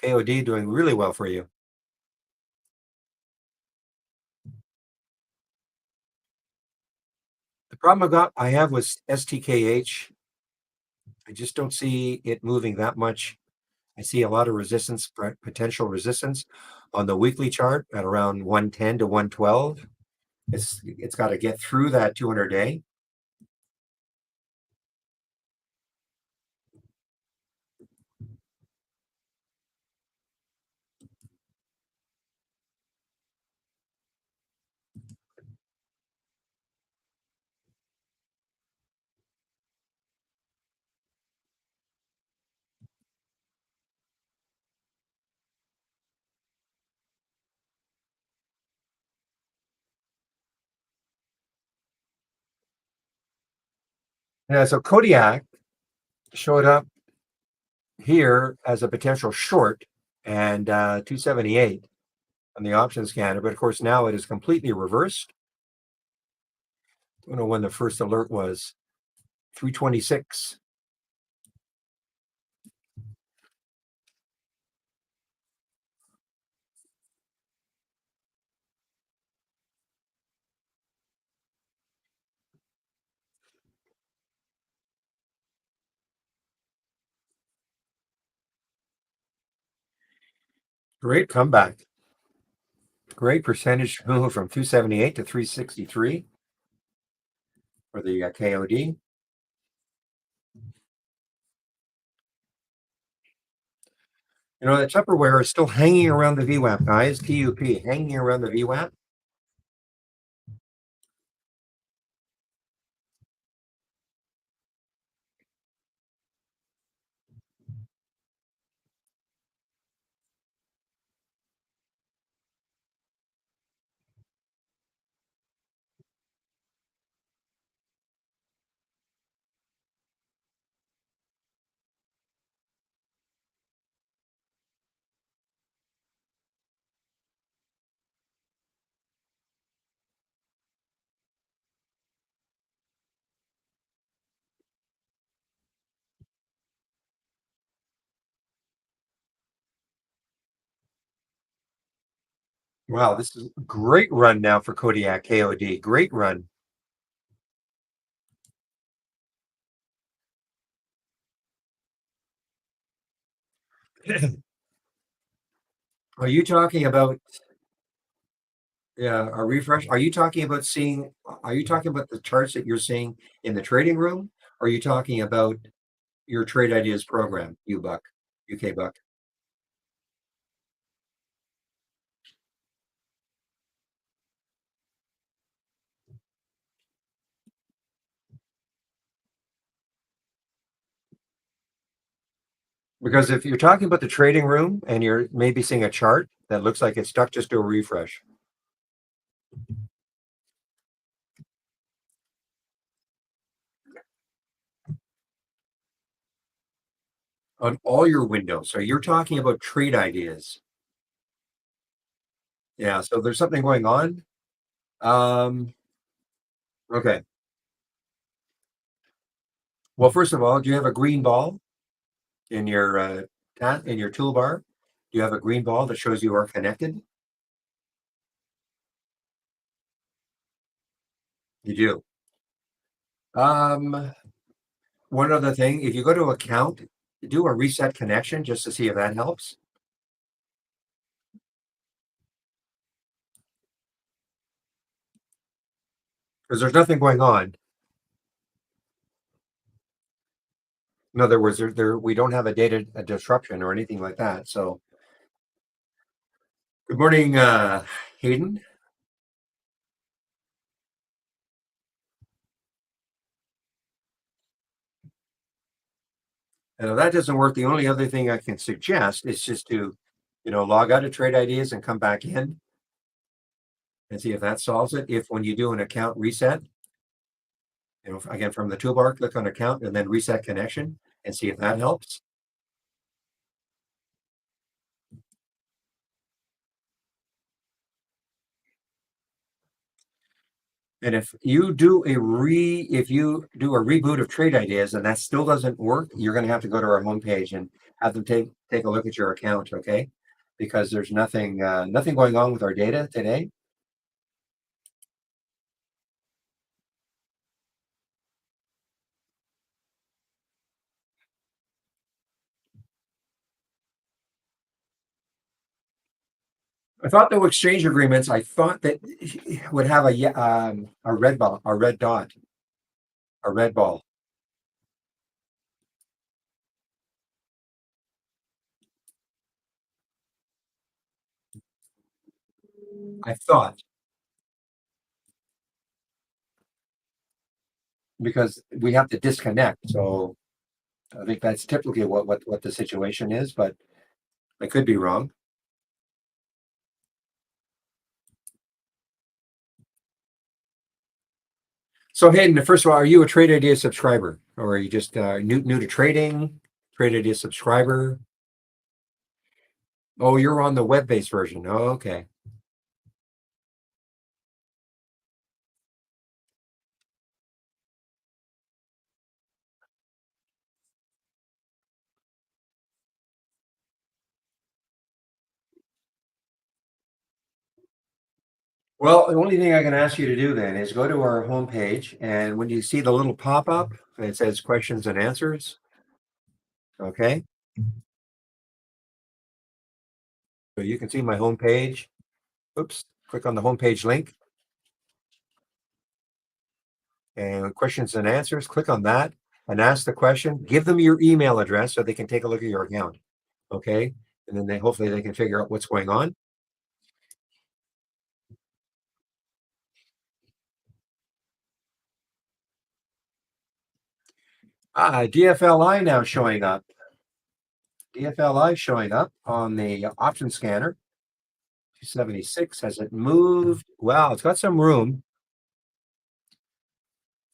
KOD doing really well for you. The problem I have with STKH, I just don't see it moving that much. I see a lot of resistance, potential resistance on the weekly chart at around 110 to 112. It's got to get through that 200 day. Yeah. So Kodiak showed up here as a potential short and 278 on the option scanner, but of course now it is completely reversed. I don't know when the first alert was. 326. Great comeback. Great percentage move from 278 to 363 for the KOD. You know, the Tupperware is still hanging around the VWAP, guys. TUP hanging around the VWAP. Wow, this is a great run now for Kodiak KOD. Great run. Are you talking about, yeah, a refresh? Are you talking about the charts that you're seeing in the trading room? Or are you talking about your trade ideas program, UBuck, UK Buck? Because if you're talking about the trading room and you're maybe seeing a chart that looks like it's stuck, just do a refresh on all your windows. So you're talking about trade ideas. Yeah, so there's something going on. Um, okay. Well, first of all, do you have a green ball in your that in your toolbar? Do you have a green ball that shows you are connected? You do. Um, One other thing, if you go to account, do a reset connection just to see if that helps. Because there's nothing going on. In other words, we don't have a disruption or anything like that. So, good morning, Hayden. And if that doesn't work, the only other thing I can suggest is just to, log out of trade ideas and come back in and see if that solves it. If when you do an account reset, again from the toolbar, click on account and then reset connection and see if that helps. And if you do a reboot of trade ideas and that still doesn't work, you're going to have to go to our homepage and have them take a look at your account, okay? Because there's nothing going on with our data today. I thought the exchange agreements. I thought that would have a red ball, a red dot, a red ball. I thought because we have to disconnect. So I think that's typically what the situation is, but I could be wrong. So Hayden, first of all, are you a Trade Idea subscriber, or are you just new to trading? Trade Idea subscriber? Oh, you're on the web-based version. Oh, okay. Well, the only thing I can ask you to do then is go to our homepage, and when you see the little pop-up, it says questions and answers. Okay, so you can see my homepage. Oops, click on the homepage link and questions and answers. Click on that and ask the question. Give them your email address so they can take a look at your account. Okay, and then hopefully they can figure out what's going on. DFLI now showing up. DFLI showing up on the option scanner. 276 has it moved? Wow, it's got some room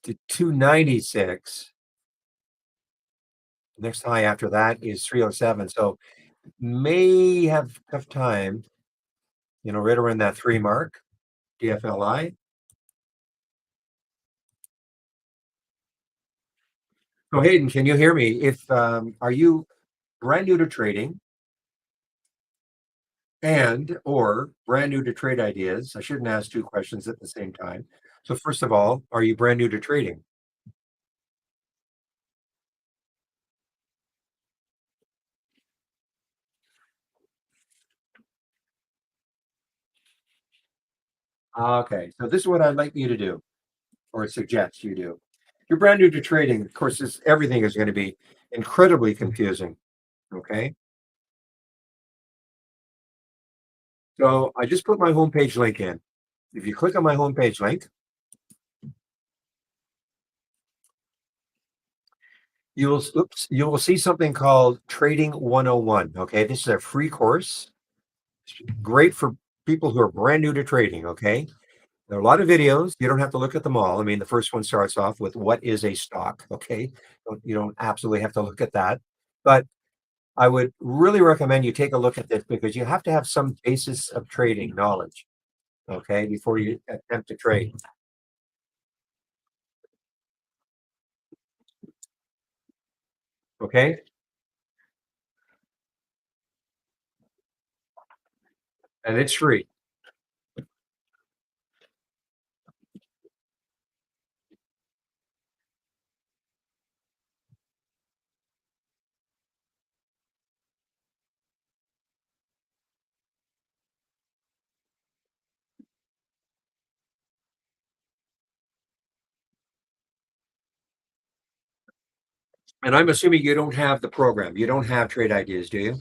to 296. Next high after that is 307. So may have tough time, right around that three mark. DFLI. So Hayden, can you hear me? If Are you brand new to trading and or brand new to trade ideas? I shouldn't ask two questions at the same time. So first of all, are you brand new to trading? Okay, so this is what I'd like you to do, or suggest you do. You're brand new to trading. Of course, everything is going to be incredibly confusing. Okay, so I just put my homepage link in. If you click on my homepage link, you will see something called Trading 101. Okay, this is a free course. It's great for people who are brand new to trading. Okay, there are a lot of videos. You don't have to look at them all. I mean, the first one starts off with what is a stock. Okay, you don't absolutely have to look at that, but I would really recommend you take a look at this because you have to have some basis of trading knowledge, okay, before you attempt to trade. Okay. and it's free. And I'm assuming you don't have the program. You don't have trade ideas, do you?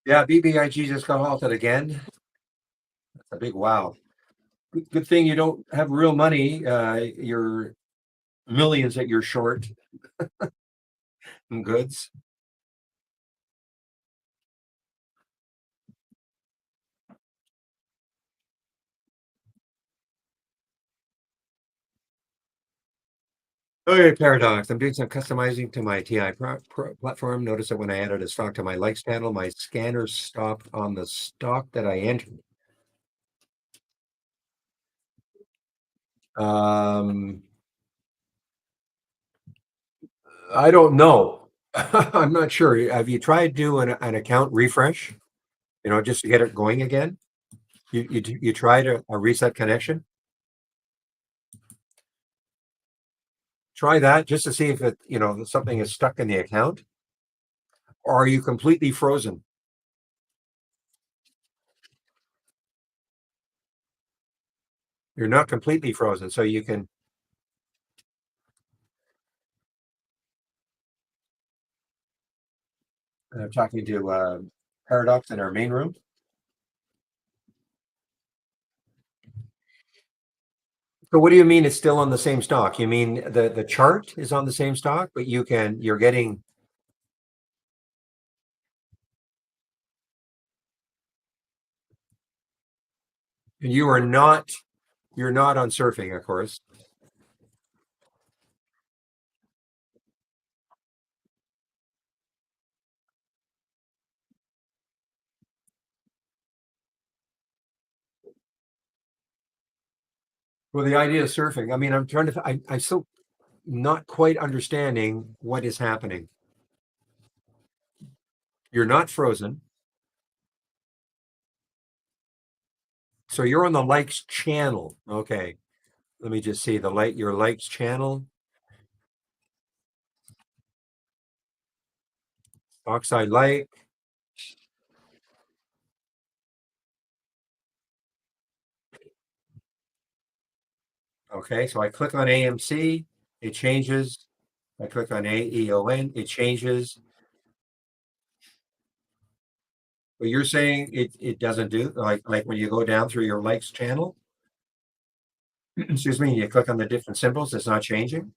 Yeah, BBIG just got halted again. That's a big wow. Good thing you don't have real money. You're millions that you're short in goods. Okay, paradox. I'm doing some customizing to my TI platform. Notice that when I added a stock to my likes panel, my scanner stopped on the stock that I entered. Um, I don't know. I'm not sure. Have you tried doing an account refresh? Just to get it going again. You tried a reset connection. Try that just to see if something is stuck in the account. Or are you completely frozen? You're not completely frozen, so you can talking to Paradox in our main room. So what do you mean it's still on the same stock? You mean the chart is on the same stock, but you're getting you are not you're not on surfing, of course. Well, the idea of surfing. I mean, I'm trying to. I still not quite understanding what is happening. You're not frozen, so you're on the likes channel. Okay, let me just see your likes channel. Oxide like. Okay, so I click on AMC, it changes. I click on AEON, it changes. But you're saying it doesn't do like when you go down through your likes channel, excuse me, you click on the different symbols, it's not changing.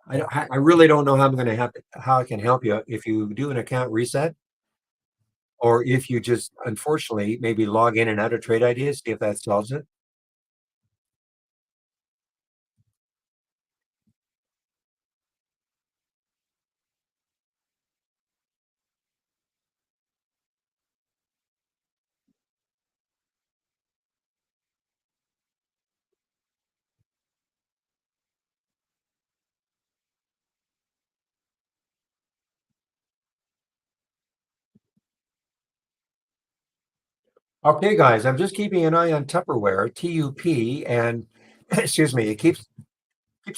I really don't know how I'm going to have how I can help you if you do an account reset, or if you just unfortunately maybe log in and out of trade ideas, see if that solves it. Okay, guys, I'm just keeping an eye on Tupperware, TUP, and excuse me, it keeps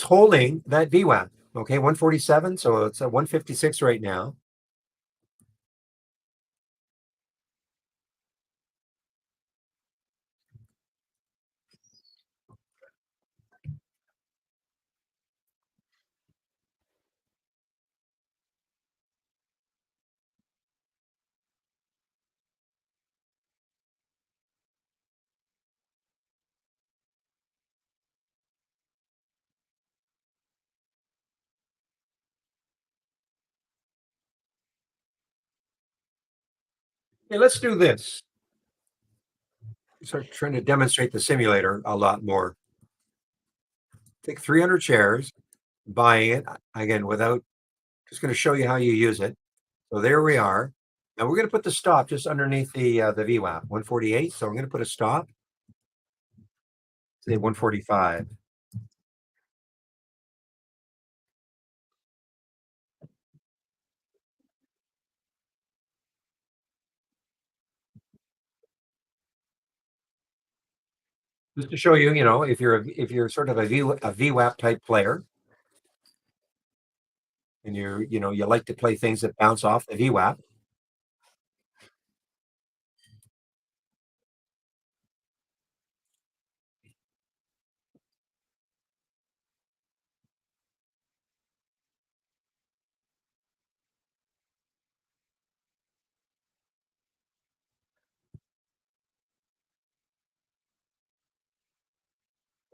holding that VWAP. Okay, 147, so it's at 156 right now. Hey, let's do this. Start trying to demonstrate the simulator a lot more. Take 300 shares, buying it again without, just going to show you how you use it. So there we are. Now we're going to put the stop just underneath the VWAP, 148. So I'm going to put a stop, say 145. Just to show you, if you're sort of a VWAP type player, and you like to play things that bounce off the VWAP.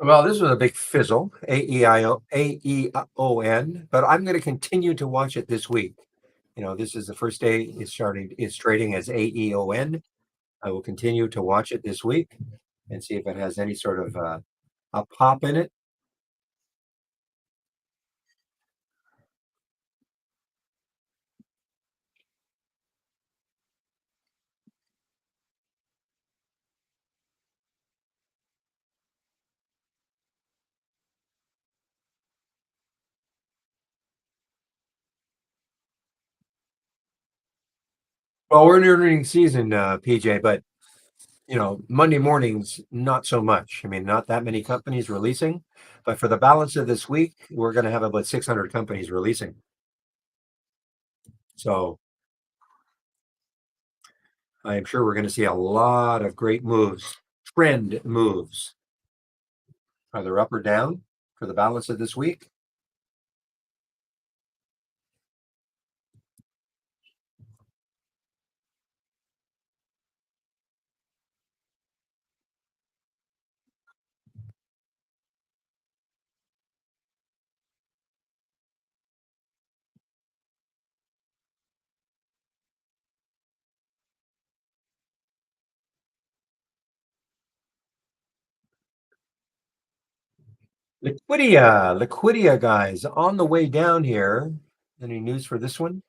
Well, this was a big fizzle, AEIO, but I'm going to continue to watch it this week. This is the first day it's trading as AEON. I will continue to watch it this week and see if it has any sort of a pop in it. Well, we're in earnings season, PJ, but Monday mornings, not so much. I mean, not that many companies releasing, but for the balance of this week, we're going to have about 600 companies releasing. So I am sure we're going to see a lot of great moves, trend moves, either up or down for the balance of this week. Liquidia, guys, on the way down here. Any news for this one?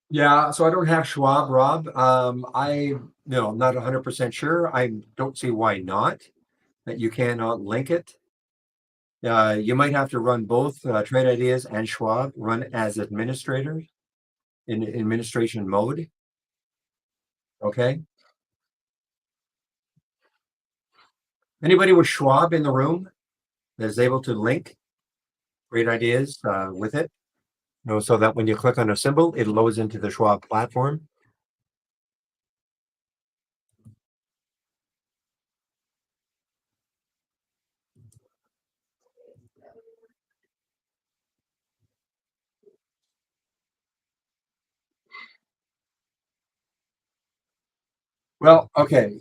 Yeah, so I don't have Schwab, Rob. I no, I'm not 100% sure. I don't see why not. That you cannot link it. You might have to run both Trade Ideas and Schwab run as administrators in administration mode. Okay. Anybody with Schwab in the room that is able to link Trade Ideas with it? So that when you click on a symbol, it loads into the Schwab platform. Well, okay.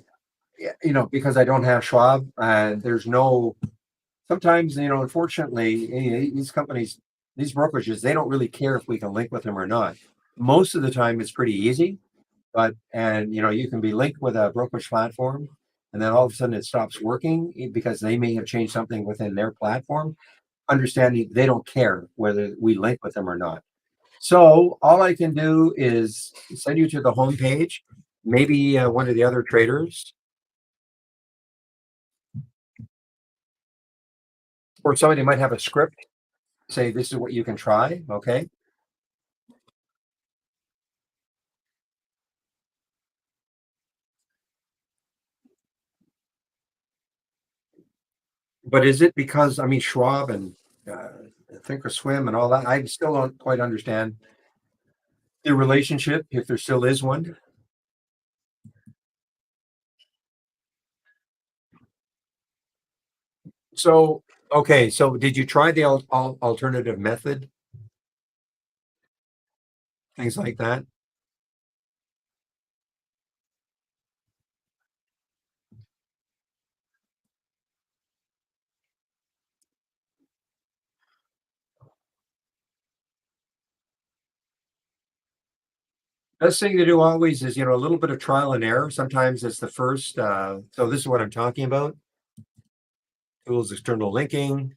Yeah, because I don't have Schwab, there's no. Sometimes, unfortunately, these companies, these brokerages, they don't really care if we can link with them or not. Most of the time, it's pretty easy. And you can be linked with a brokerage platform, and then all of a sudden it stops working because they may have changed something within their platform. Understanding they don't care whether we link with them or not. So all I can do is send you to the home page. Maybe one of the other traders or somebody might have a script. Say this is what you can try. Okay, but is it because I mean Schwab and uh, Thinkorswim and all that? I still don't quite understand the relationship, if there still is one. So, okay, so did you try the alternative method, things like that? Best thing to do always is, a little bit of trial and error. Sometimes it's the first. So this is what I'm talking about. Tools, external linking.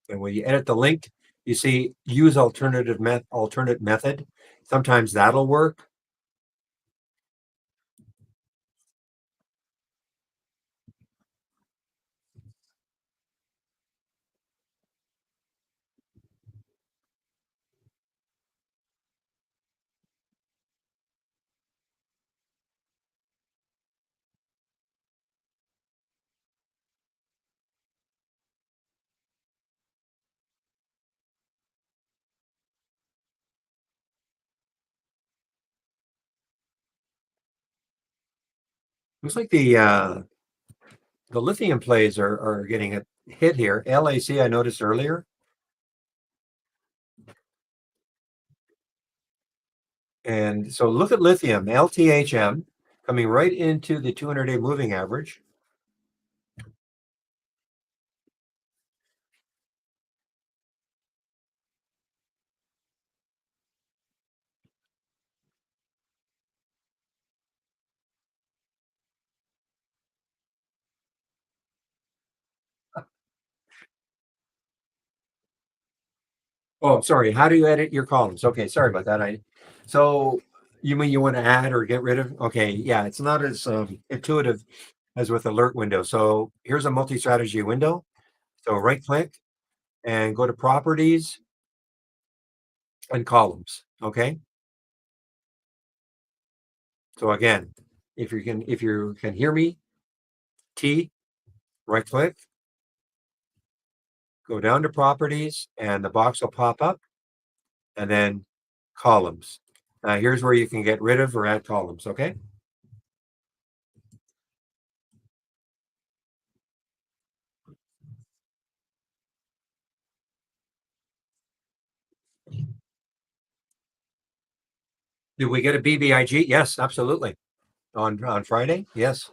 And when you edit the link, you see use alternate method. Sometimes that'll work. Looks like the lithium plays are getting a hit here. LAC I noticed earlier. And so look at lithium, LTHM, coming right into the 200-day moving average. Oh, sorry. How do you edit your columns? Okay, sorry about that. So you mean you want to add or get rid of? Okay, yeah, it's not as intuitive as with alert window. So here's a multi-strategy window. So right click and go to properties and columns. Okay. So again, if you can hear me, T, right click, go down to properties, and the box will pop up, and then columns. Now here's where you can get rid of or add columns. Okay. Did we get a BBIG? Yes, absolutely. On Friday? Yes,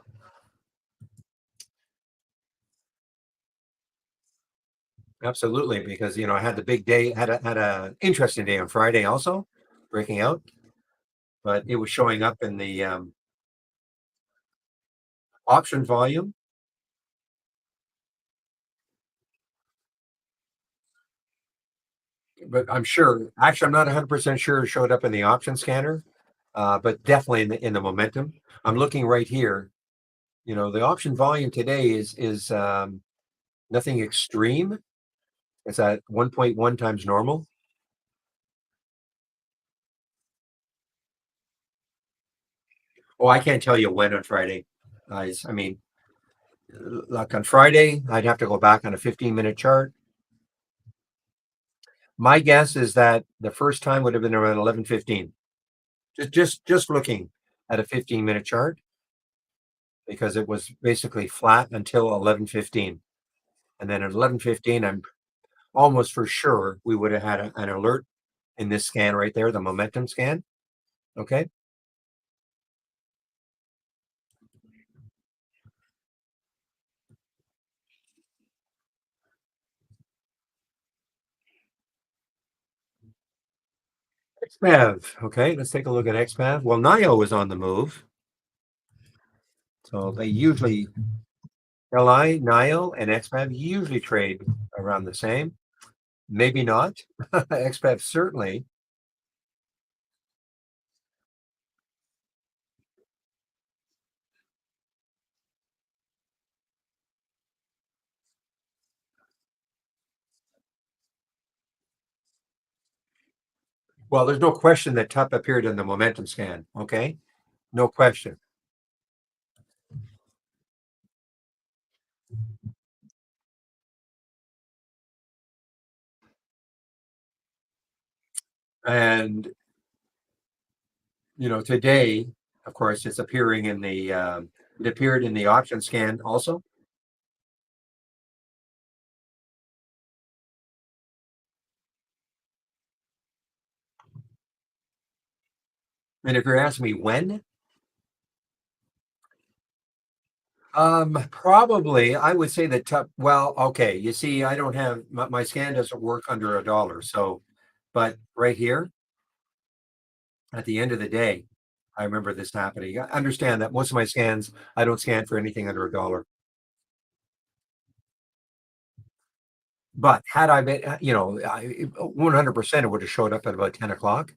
absolutely. Because I had the big day, had a interesting day on Friday also, breaking out, but it was showing up in the option volume. But I'm sure, actually, I'm not 100% sure it showed up in the option scanner, but definitely in the momentum. I'm looking right here. The option volume today is nothing extreme. It's at 1.1 times normal. Oh, I can't tell you when on Friday. I mean, like on Friday, I'd have to go back on a 15-minute chart. My guess is that the first time would have been around 11:15. Just looking at a 15-minute chart because it was basically flat until 11:15. And then at 11:15, I'm almost for sure we would have had an alert in this scan right there, the momentum scan. Okay. XPAV. Okay, let's take a look at XPAV. Well, NIO was on the move. So they usually, LI, NIO, and XPAV usually trade around the same. Maybe not. XPAV certainly. Well, there's no question that TUP appeared in the momentum scan. Okay, no question. And today, of course, it's appearing in the. It appeared in the option scan also. And if you're asking me when, probably I would say that TUP. Well, okay, you see, I don't have my scan doesn't work under a dollar. So, but right here at the end of the day, I remember this happening. I understand that most of my scans, I don't scan for anything under a dollar. But had I been, 100% it would have showed up at about 10 o'clock.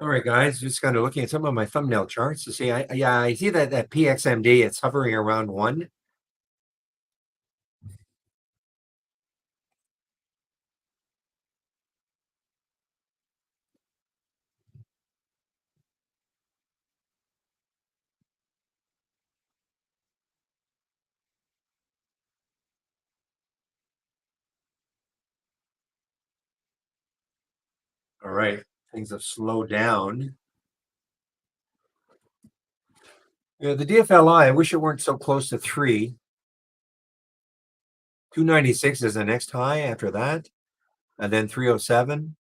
All right, guys, just kind of looking at some of my thumbnail charts to see. I see that PXMD, it's hovering around one. All right, things have slowed down. Yeah, the DFLI, I wish it weren't so close to three. 296 is the next high after that, and then 307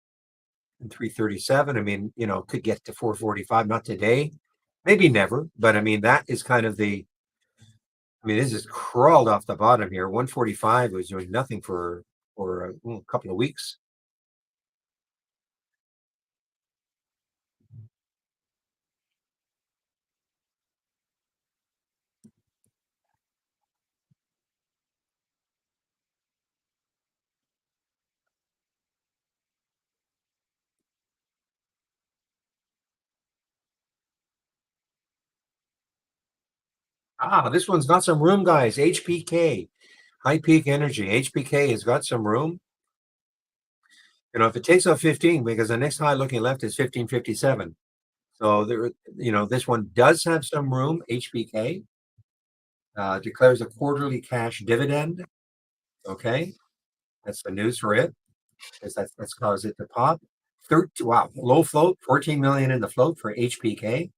and 337. I mean, could get to 445, not today, maybe never, but I mean, that is kind of this has crawled off the bottom here. 145 was doing nothing for a couple of weeks. This one's got some room, guys. HPK, High Peak Energy. HPK has got some room. If it takes off 15, because the next high looking left is 1557. So this one does have some room. HBK declares a quarterly cash dividend. Okay, that's the news for it, because that's caused it to pop. Wow, low float, 14 million in the float for HPK.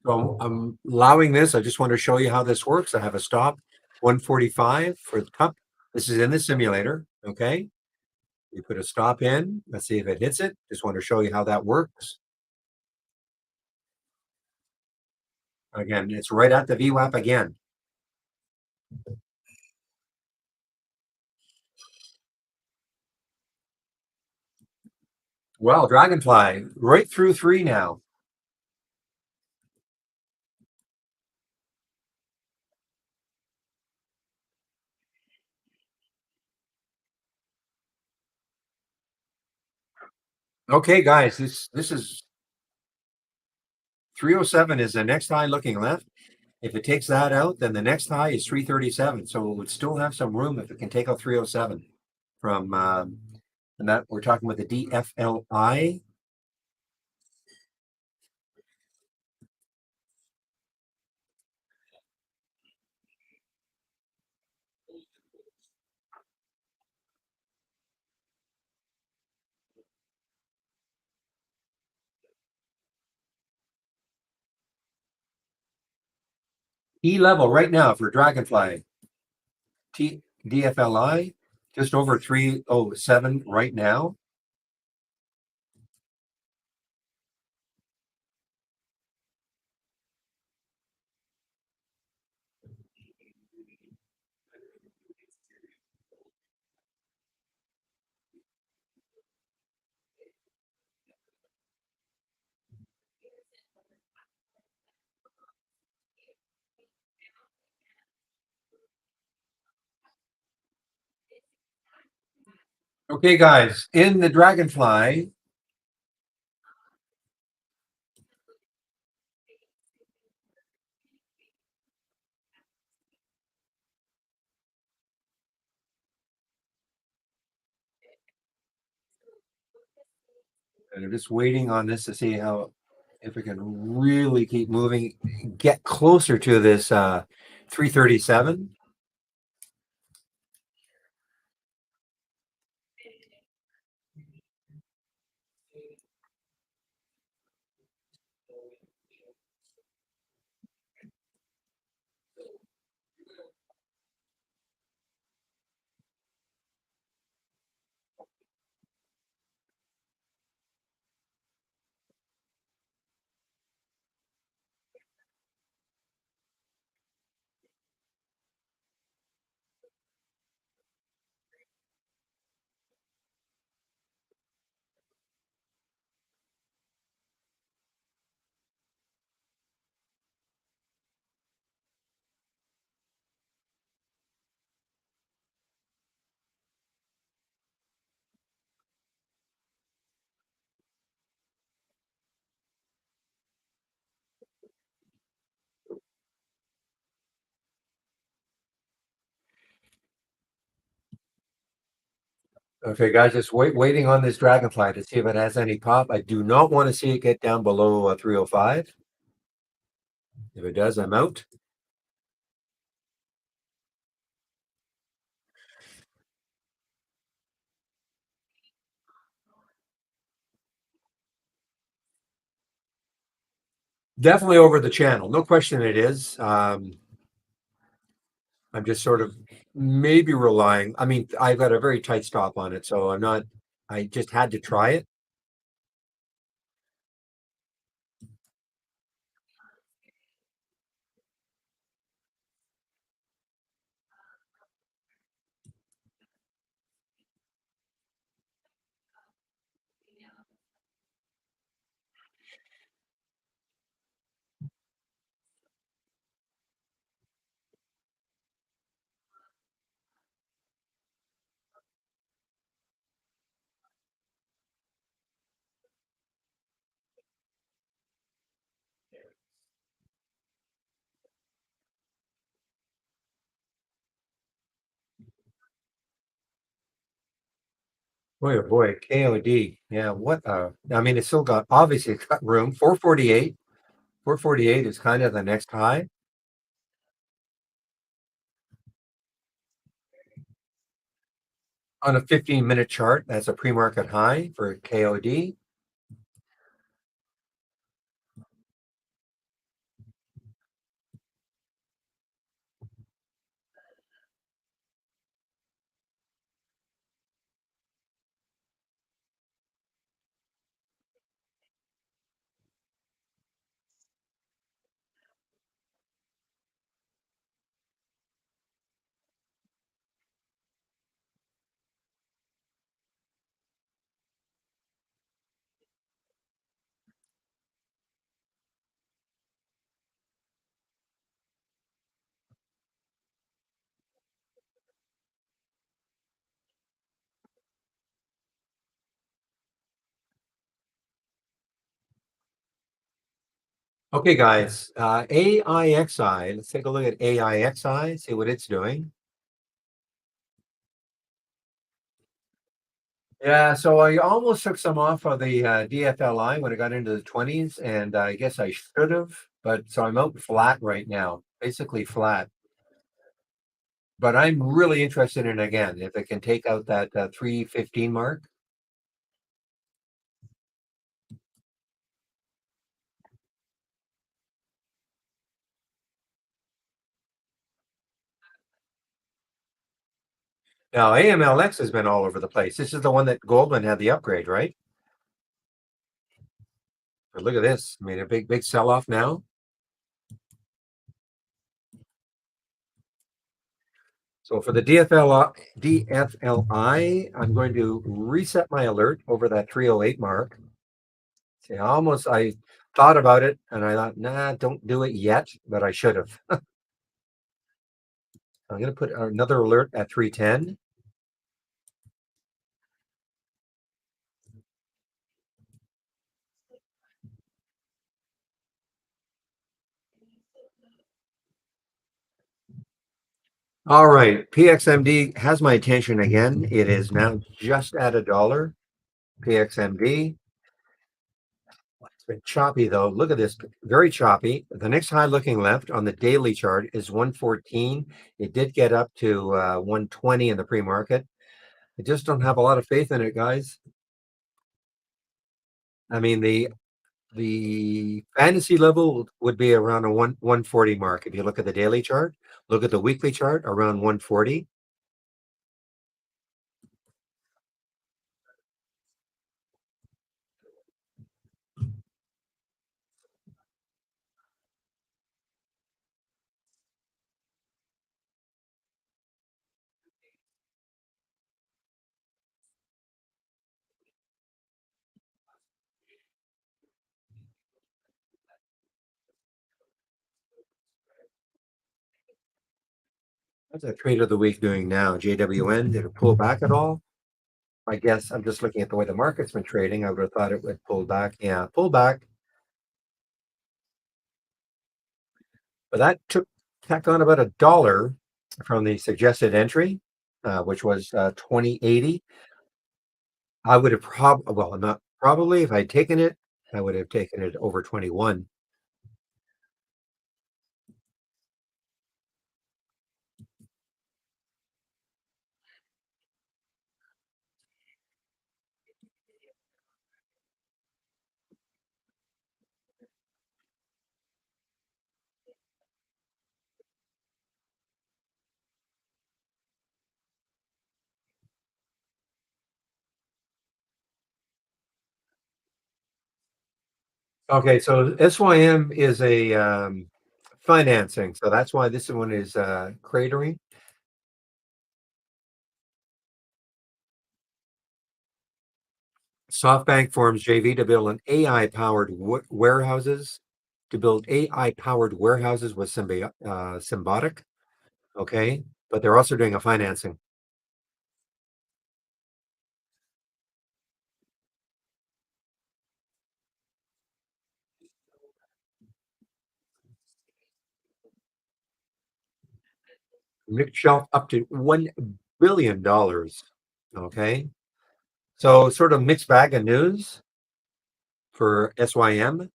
So I'm allowing this. I just want to show you how this works. I have a stop 145 for the cup. This is in the simulator. Okay, you put a stop in. Let's see if it hits it. Just want to show you how that works. Again, it's right at the VWAP again. Well, Dragonfly right through three now. Okay, guys, this is 307 is the next high looking left. If it takes that out, then the next high is 337. So it would still have some room if it can take out 307 from and that we're talking about the DFLI. E level right now for Dragonfly. DFLI just over 307 right now. Okay, guys, in the Dragonfly, And I'm just waiting on this to see how if we can really keep moving, get closer to this 337. Okay, guys, just waiting on this dragonfly to see if it has any pop. I do not want to see it get down below 305. If it does, I'm out. Definitely over the channel. No question it is. I'm just sort of maybe relying. I mean, I've got a very tight stop on it, so I'm not. I just had to try it. Boy, oh boy, KOD. Yeah, what? I mean, it's still got obviously it's got room. 448. 448 is kind of the next high on a 15-minute chart. That's a pre-market high for KOD. Okay, guys, AIXI. Let's take a look at AIXI. See what it's doing. Yeah, so I almost took some off of the DFLI when it got into the 20s, and I guess I should have, but so I'm out flat right now, basically flat. But I'm really interested in again if it can take out that 315 mark. Now AMLX has been all over the place. This is the one that Goldman had the upgrade, right? But look at this. I mean, a big sell off now. So for the DFLI, I'm going to reset my alert over that 308 mark. See, I thought about it and I thought, nah, don't do it yet, but I should have. I'm going to put another alert at 310. All right, PXMD has my attention again. It is now just at $1. PXMD. It's been choppy though. Look at this, very choppy. The next high looking left on the daily chart is 114. It did get up to 120 in the pre-market. I just don't have a lot of faith in it, guys. I mean, the fantasy level would be around a 140 mark. If you look at the daily chart, look at the weekly chart around 140. What's that trade of the week doing now? JWN, did it pull back at all? I guess I'm just looking at the way the market's been trading. I would have thought it would pull back. Yeah, pull back. But that tacked on about $1 from the suggested entry, which was 2080. I would have well, not probably, if I'd taken it, I would have taken it over 21. Okay, so SYM is a financing, so that's why this one is cratering. SoftBank forms JV to build an AI powered warehouses to build AI powered warehouses with Symbiotic. Okay, but they're also doing a financing. Mixed shelf up to $1 billion. Okay, so sort of mixed bag of news for SYM.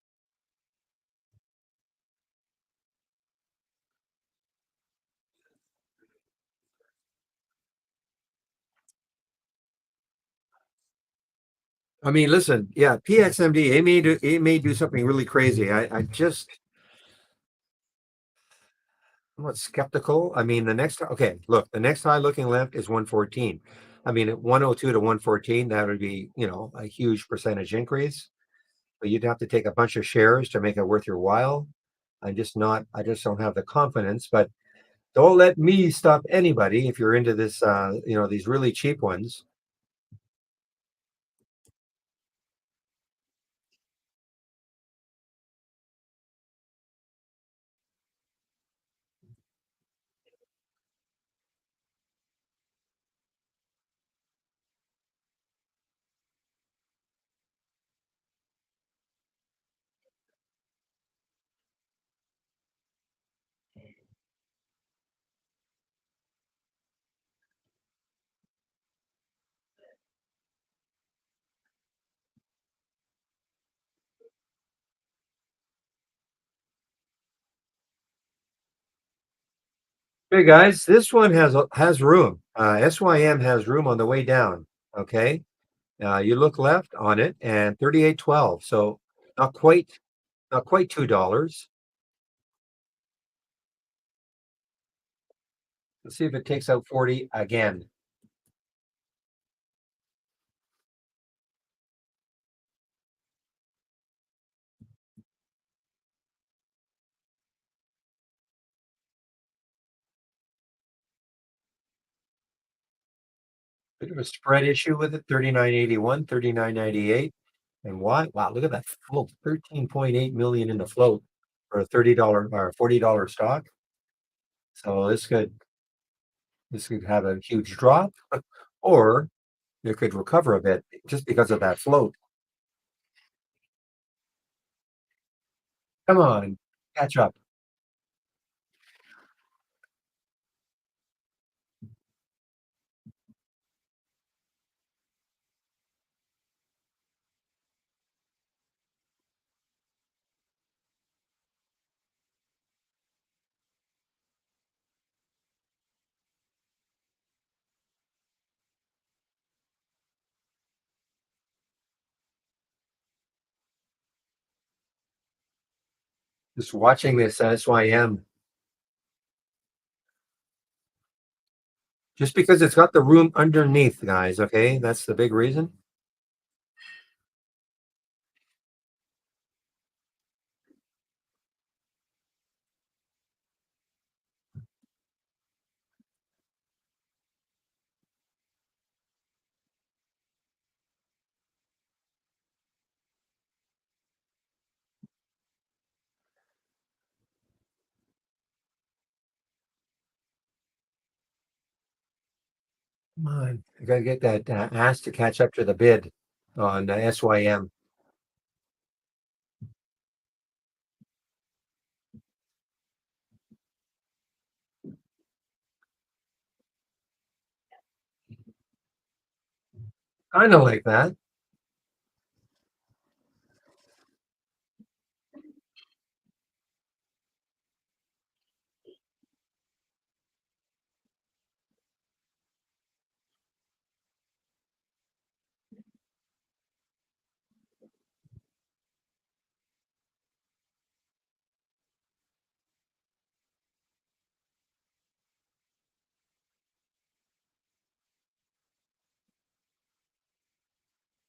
I mean, listen, yeah, PXMD, it may do something really crazy. I just somewhat skeptical. I mean, okay, look, the next high looking left is 114. I mean, at 102 to 114, that would be, a huge percentage increase. But you'd have to take a bunch of shares to make it worth your while. I just don't have the confidence, but don't let me stop anybody if you're into this, these really cheap ones. Hey guys, this one has room. SYM has room on the way down. Okay. You look left on it and 38.12. So not quite, not quite $2. Let's see if it takes out 40 again. Bit of a spread issue with it, 39.81, 39.98. And why? Wow, look at that float, 13.8 million in the float for a $30 or $40 stock. So this could have a huge drop, or it could recover a bit just because of that float. Come on, catch up. Just watching this SYM, just because it's got the room underneath, guys. Okay, that's the big reason. Come on, I gotta get that ask to catch up to the bid on SYM. Kind of like that.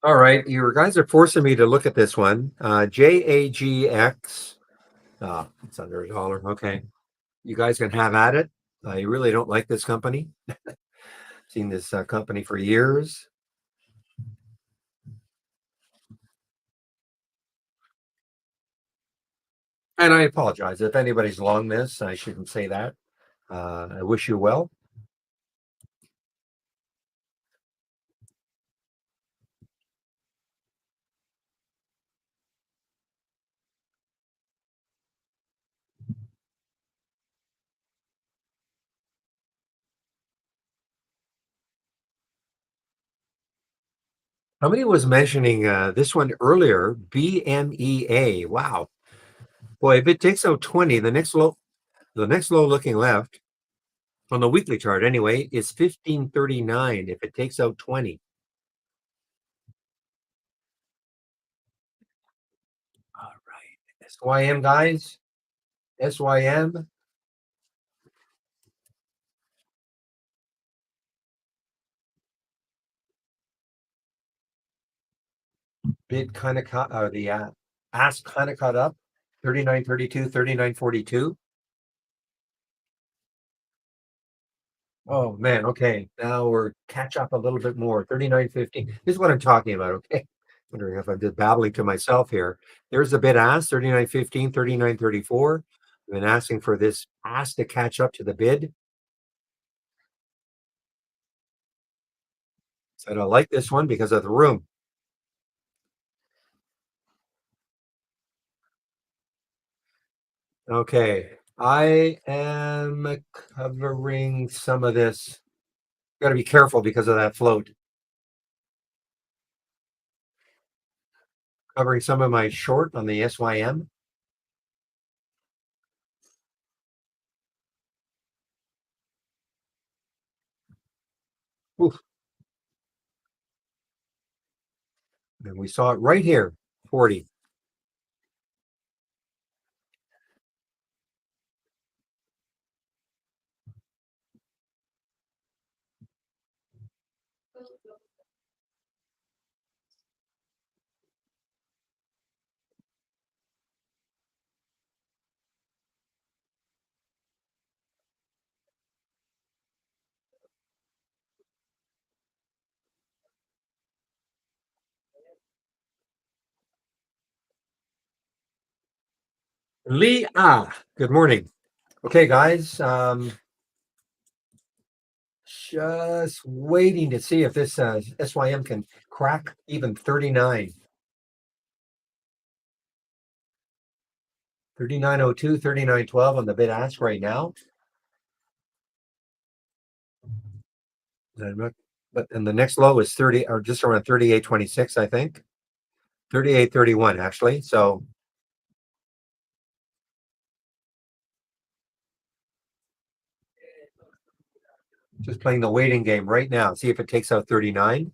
All right, you guys are forcing me to look at this one. JAGX. It's under $1. Okay, you guys can have at it. I really don't like this company. Seen this company for years. And I apologize if anybody's long this. I shouldn't say that. I wish you well. Somebody was mentioning this one earlier, BMEA. Wow, boy, if it takes out 20, the next low looking left on the weekly chart anyway is 1539. If it takes out 20, all right, SYM guys, SYM bid kind of caught, the ask kind of caught up, 39.32, 39.42. Oh man, okay. Now we're catch up a little bit more. 39.50. This is what I'm talking about. Okay. Wondering if I'm just babbling to myself here. There's the bid ask, 39.15, 39.34. I've been asking for this ask to catch up to the bid. Said I like this one because of the room. Okay. I am covering some of this. Got to be careful because of that float. Covering some of my short on the SYM. Oof. And we saw it right here, 40. Lee, good morning. Okay, guys, just waiting to see if this SYM can crack even 39. 39.02, 39.12 on the bid ask right now. And the next low is 30 or just around 38.26, I think. 38.31 actually. So just playing the waiting game right now. See if it takes out 39.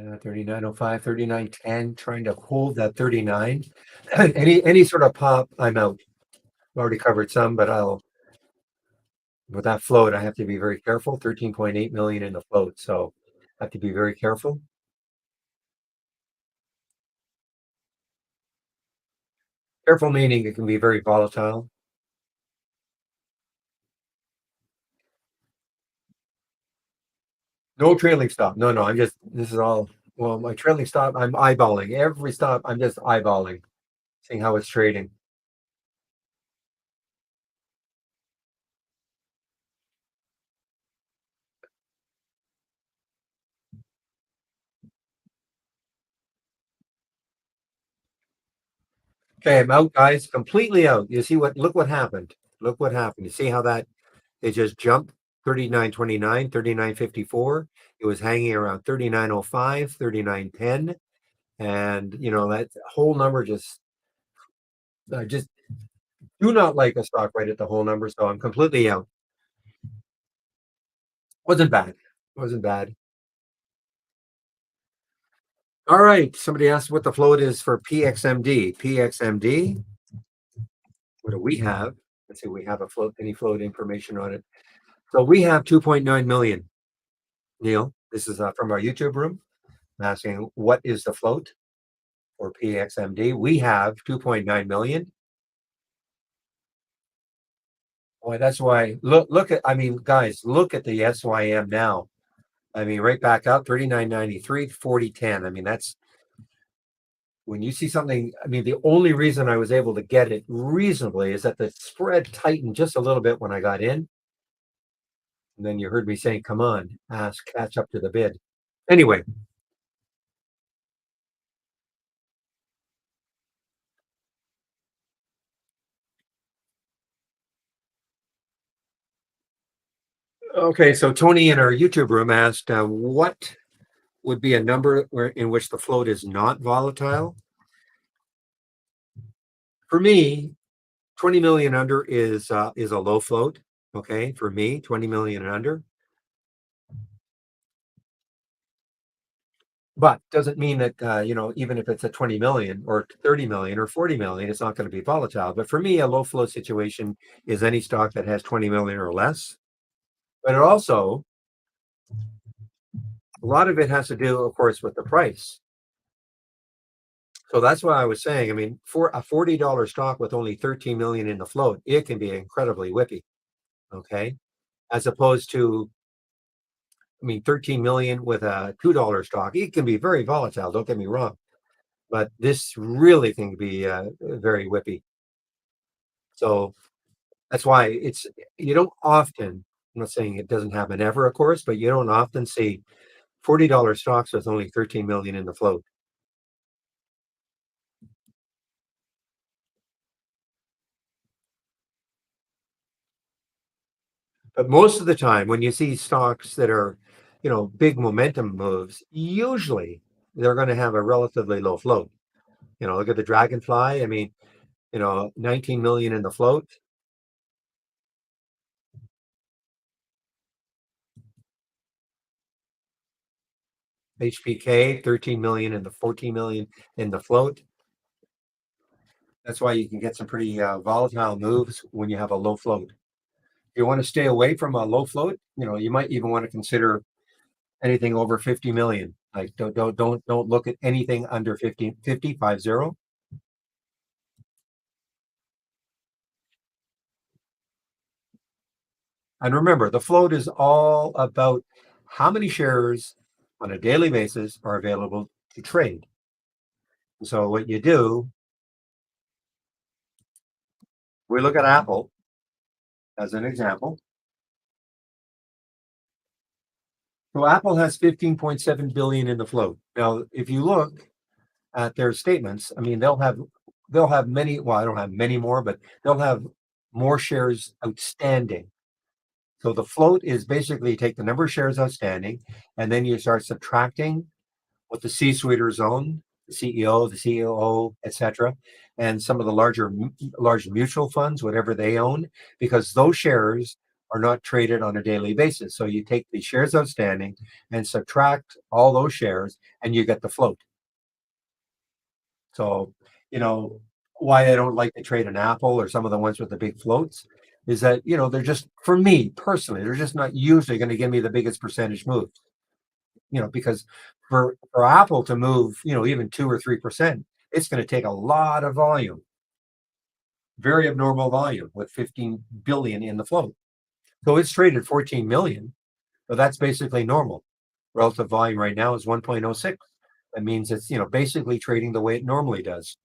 39.05, 39.10, trying to hold that 39. Any sort of pop, I'm out. I've already covered some, but I'll with that float, I have to be very careful. 13.8 million in the float, so I have to be very careful. Careful meaning it can be very volatile. No trailing stop. No, no, I'm just this is all well, my trailing stop, I'm eyeballing. Every stop, I'm just eyeballing, seeing how it's trading. Okay, I'm out, guys, completely out. You see what look what happened. Look what happened. You see how that it just jumped 39.29, 39.54. It was hanging around 39.05, 39.10. And that whole number just do not like a stock right at the whole number. So I'm completely out. Wasn't bad. Wasn't bad. All right. Somebody asked what the float is for PXMD. PXMD, what do we have? Let's see, we have a float, any float information on it. So we have 2.9 million. Neil, this is from our YouTube room. I'm asking what is the float for PXMD? We have 2.9 million. Boy, that's why look at I mean, guys, look at the SYM now. I mean, right back up 39.93, 40.10. I mean, that's when you see something. I mean, the only reason I was able to get it reasonably is that the spread tightened just a little bit when I got in. And then you heard me saying, come on, ask, catch up to the bid. Anyway, okay, so Tony in our YouTube room asked, what would be a number in which the float is not volatile? For me, 20 million under is a low float. Okay, for me, 20 million and under. But doesn't mean that even if it's a 20 million or 30 million or 40 million, it's not going to be volatile. But for me, a low flow situation is any stock that has 20 million or less. But it also a lot of it has to do, of course, with the price. So that's why I was saying, I mean, for a $40 stock with only 13 million in the float, it can be incredibly whippy. Okay. As opposed to, I mean, 13 million with a $2 stock, it can be very volatile. Don't get me wrong. But this really can be very whippy. So that's why you don't often, I'm not saying it doesn't happen ever, of course, but you don't often see $40 stocks with only 13 million in the float. But most of the time, when you see stocks that are, big momentum moves, usually they're going to have a relatively low float. Look at the Dragonfly. I mean, 19 million in the float. HPK, 13 million in the 14 million in the float. That's why you can get some pretty volatile moves when you have a low float. If you want to stay away from a low float, you might even want to consider anything over 50 million. Like don't look at anything under 50. And remember, the float is all about how many shares on a daily basis are available to trade. So what you do, we look at Apple as an example. So Apple has 15.7 billion in the float. Now, if you look at their statements, I mean, they'll have many. Well, I don't have many more, but they'll have more shares outstanding. So the float is basically you take the number of shares outstanding, and then you start subtracting what the C-suiters own, the CEO, the COO, etc., and some of the large mutual funds, whatever they own, because those shares are not traded on a daily basis. So you take the shares outstanding and subtract all those shares, and you get the float. So, you know, why I don't like to trade an Apple or some of the ones with the big floats is that, they're just, for me personally, they're just not usually going to give me the biggest percentage moves, because for Apple to move, even 2 or 3%, it's going to take a lot of volume, very abnormal volume with 15 billion in the float. So it's traded 14 million, but that's basically normal. Relative volume right now is 1.06. That means it's, basically trading the way it normally does.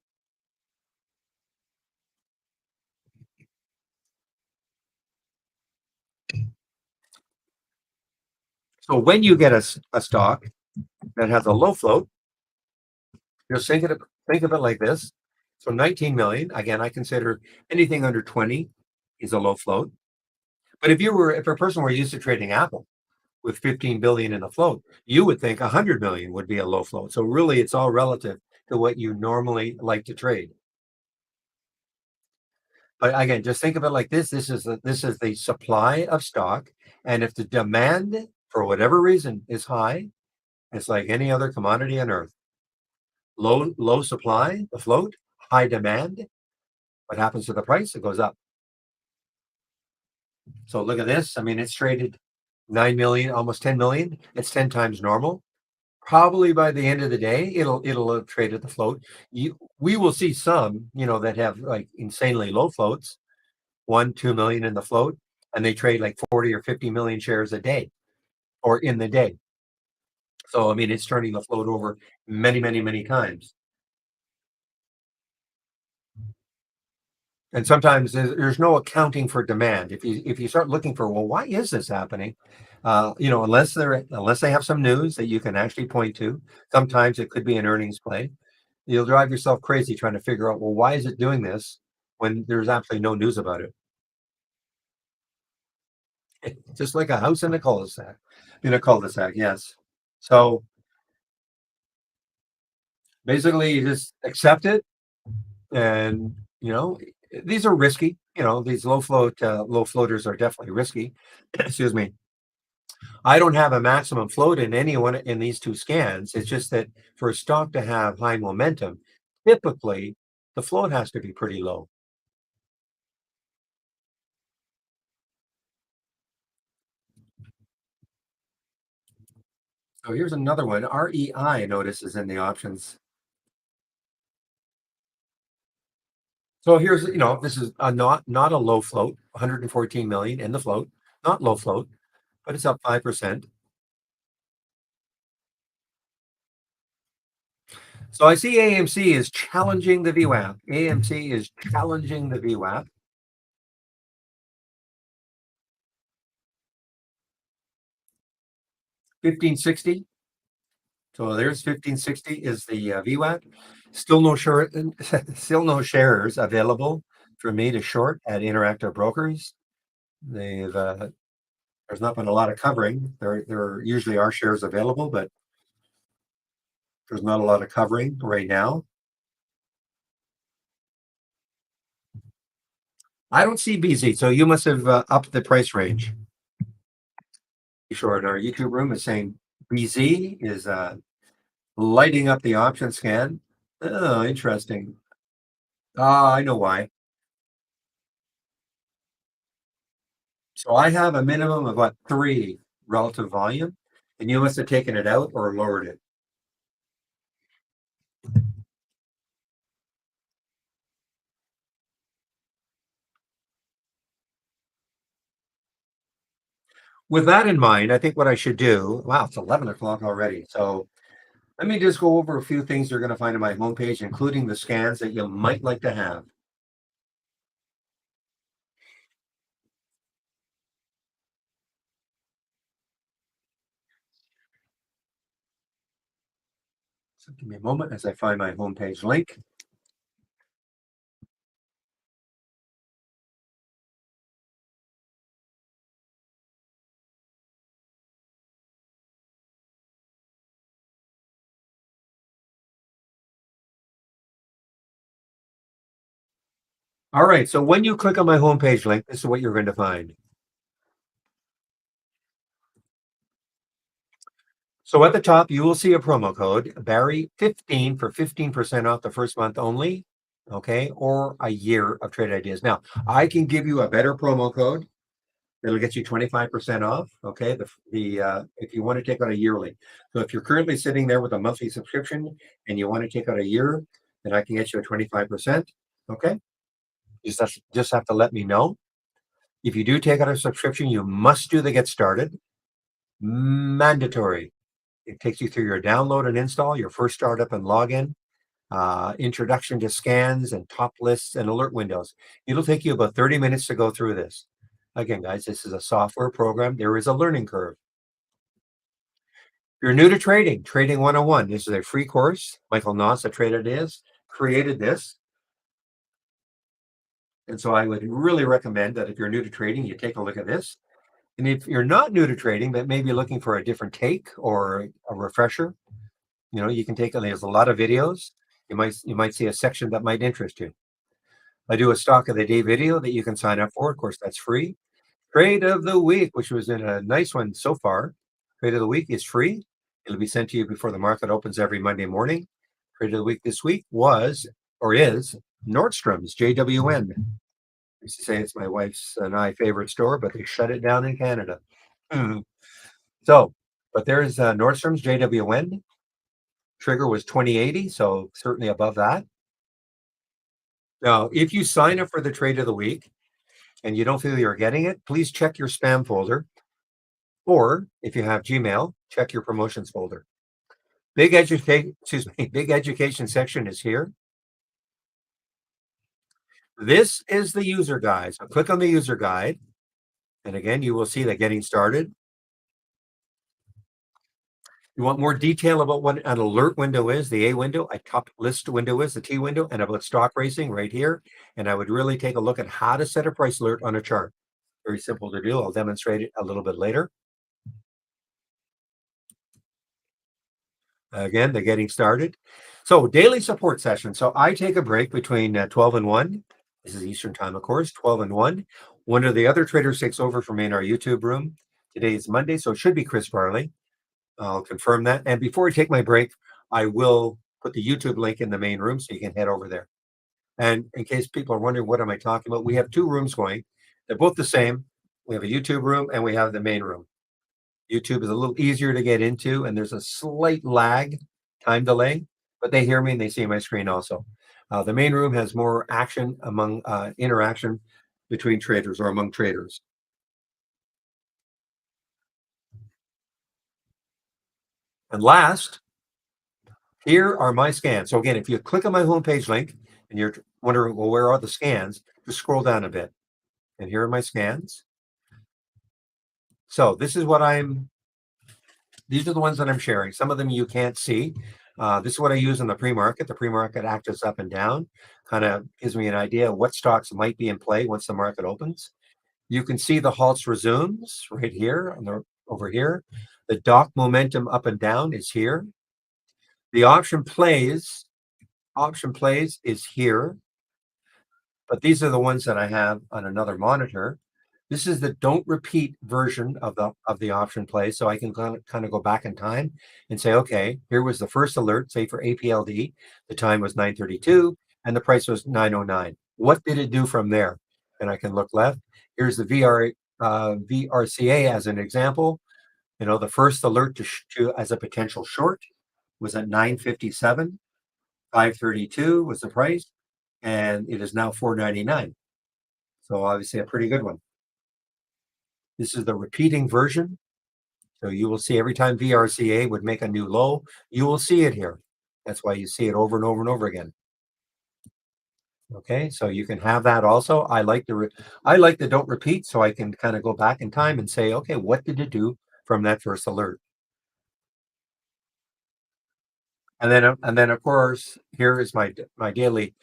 So when you get a stock that has a low float, just think of it like this. So 19 million, again, I consider anything under 20 is a low float. But if a person were used to trading Apple with 15 billion in the float, you would think 100 million would be a low float. So really, it's all relative to what you normally like to trade. But again, just think of it like this. This is the supply of stock. And if the demand, for whatever reason, is high, it's like any other commodity on earth. Low supply, the float, high demand. What happens to the price? It goes up. So look at this. I mean, it's traded 9 million, almost 10 million. It's 10 times normal. Probably by the end of the day, it'll have traded the float. We will see some, that have like insanely low floats, 1, 2 million in the float, and they trade like 40 or 50 million shares a day or in the day. So I mean, it's turning the float over many, many, many times. And sometimes there's no accounting for demand. If you start looking for, well, why is this happening? Unless they have some news that you can actually point to. Sometimes it could be an earnings play. You'll drive yourself crazy trying to figure out, well, why is it doing this when there's absolutely no news about it? Just like a house in a cul-de-sac. In a cul-de-sac, yes. So basically, you just accept it, and these are risky. These low floaters are definitely risky. Excuse me. I don't have a maximum float in any one in these two scans. It's just that for a stock to have high momentum, typically the float has to be pretty low. So here's another one. REI notices in the options. So here's, this is not a low float, 114 million in the float, not low float, but it's up 5%. So I see AMC is challenging the VWAP. AMC is challenging the VWAP. 1560. So there's 1560 is the VWAP. Still no short, still no shares available for me to short at Interactive Brokers. They've There's not been a lot of covering. There usually are shares available, but there's not a lot of covering right now. I don't see BZ, so you must have upped the price range. Sure, in our YouTube room is saying BZ is lighting up the option scan. Oh, interesting. Ah, I know why. So I have a minimum of what, three relative volume, and you must have taken it out or lowered it. With that in mind, I think what I should do, wow, it's 11 o'clock already. So let me just go over a few things you're going to find on my homepage, including the scans that you might like to have. So give me a moment as I find my homepage link. All right. So when you click on my homepage link, this is what you're going to find. So at the top, you will see a promo code, Barry 15 for 15% off the first month only. Okay. Or a year of trade ideas. Now, I can give you a better promo code. It'll get you 25% off. Okay. If you want to take out a yearly. So if you're currently sitting there with a monthly subscription and you want to take out a year, then I can get you a 25%. Okay. Just have to let me know. If you do take out a subscription, you must do the get started. Mandatory. It takes you through your download and install, your first startup and login, introduction to scans and top lists and alert windows. It'll take you about 30 minutes to go through this. Again, guys, this is a software program. There is a learning curve. If you're new to trading, Trading 101, this is a free course. Michael Noss, a trader is, created this. And so I would really recommend that if you're new to trading, you take a look at this. And if you're not new to trading, but maybe looking for a different take or a refresher, you can take, there's a lot of videos. You might see a section that might interest you. I do a stock of the day video that you can sign up for. Of course, that's free. Trade of the week, which was in a nice one so far. Trade of the week is free. It'll be sent to you before the market opens every Monday morning. Trade of the week this week was or is Nordstrom's JWN. I used to say it's my wife's and I favorite store, but they shut it down in Canada. So, but there's Nordstrom's JWN. Trigger was 2080, so certainly above that. Now, if you sign up for the trade of the week and you don't feel you're getting it, please check your spam folder. Or if you have Gmail, check your promotions folder. Big education section is here. This is the user guide. So click on the user guide. And again, you will see that getting started. You want more detail about what an alert window is, the A window, a top list window is, the T window, and about stock racing right here. And I would really take a look at how to set a price alert on a chart. Very simple to do. I'll demonstrate it a little bit later. Again, the getting started. So daily support session. So I take a break between 12 and 1. This is Eastern time, of course, 12 and 1. One of the other traders takes over for me in our YouTube room. Today is Monday, so it should be Chris Farley. I'll confirm that. And before I take my break, I will put the YouTube link in the main room so you can head over there. And in case people are wondering, what am I talking about? We have two rooms going. They're both the same. We have a YouTube room and we have the main room. YouTube is a little easier to get into, and there's a slight lag, time delay, but they hear me and they see my screen also. The main room has more action among interaction between traders or among traders. And last, here are my scans. So again, if you click on my homepage link and you're wondering, well, where are the scans? Just scroll down a bit. And here are my scans. So this is these are the ones that I'm sharing. Some of them you can't see. This is what I use in the pre-market. The pre-market acts up and down, kind of gives me an idea of what stocks might be in play once the market opens. You can see the halts resumes right here over here. The dock momentum up and down is here. The option plays is here, but these are the ones that I have on another monitor. This is the don't repeat version of the option play, so I can kind of go back in time and say, okay, here was the first alert, say for APLD, the time was 9:32 and the price was 9:09. What did it do from there? And I can look left. Here's the VRCA as an example. The first alert to as a potential short was at 9:57. 532 was the price, and it is now 499. So obviously a pretty good one. This is the repeating version. So you will see every time VRCA would make a new low, you will see it here. That's why you see it over and over and over again. Okay, so you can have that also. I like the don't repeat, so I can kind of go back in time and say, okay, what did it do from that first alert? And then of course, here is my daily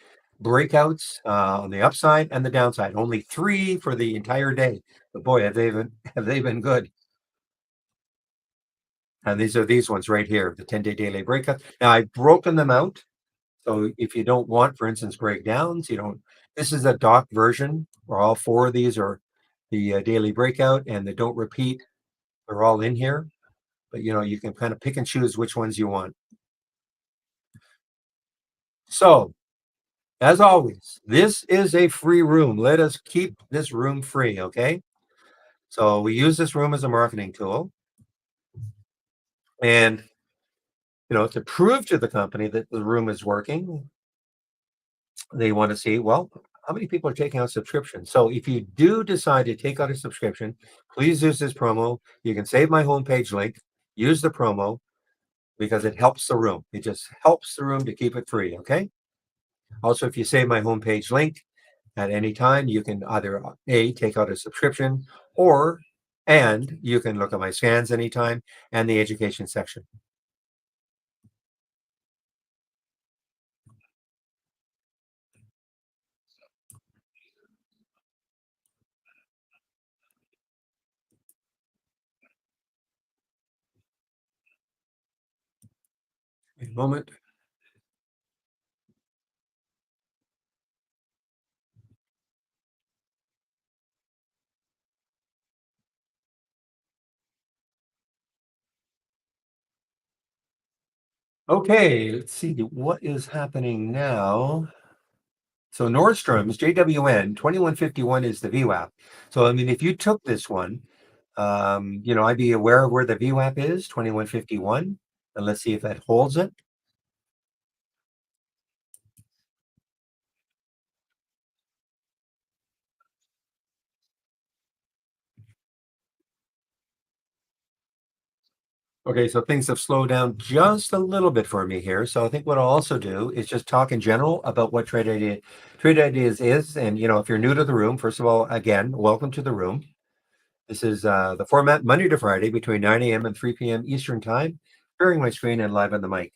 breakouts on the upside and the downside. Only 3 for the entire day, but boy, have they been good. And these are these ones right here, the 10-day daily breakout. Now I've broken them out. So if you don't want, for instance, breakdowns, this is a doc version where all 4 of these are the daily breakout and the don't repeat. They're all in here. but you can kind of pick and choose which ones you want. So, as always, this is a free room. Let us keep this room free, okay? So we use this room as a marketing tool, and to prove to the company that the room is working, they want to see, well, how many people are taking out subscriptions. So if you do decide to take out a subscription, please use this promo. You can save my homepage link, use the promo because it helps the room. It just helps the room to keep it free, okay? Also, if you save my homepage link at any time, you can either A, take out a subscription, or and you can look at my scans anytime and the education section. A moment. Okay, let's see what is happening now. So Nordstrom's JWN 2151 is the VWAP. So I mean, if you took this one, I'd be aware of where the VWAP is, 2151, and let's see if that holds it. Okay, so things have slowed down just a little bit for me here. So I think what I'll also do is just talk in general about what trade ideas is. And if you're new to the room, first of all, again, welcome to the room. This is the format Monday to Friday between 9 a.m. and 3 p.m. Eastern time, sharing my screen and live on the mic.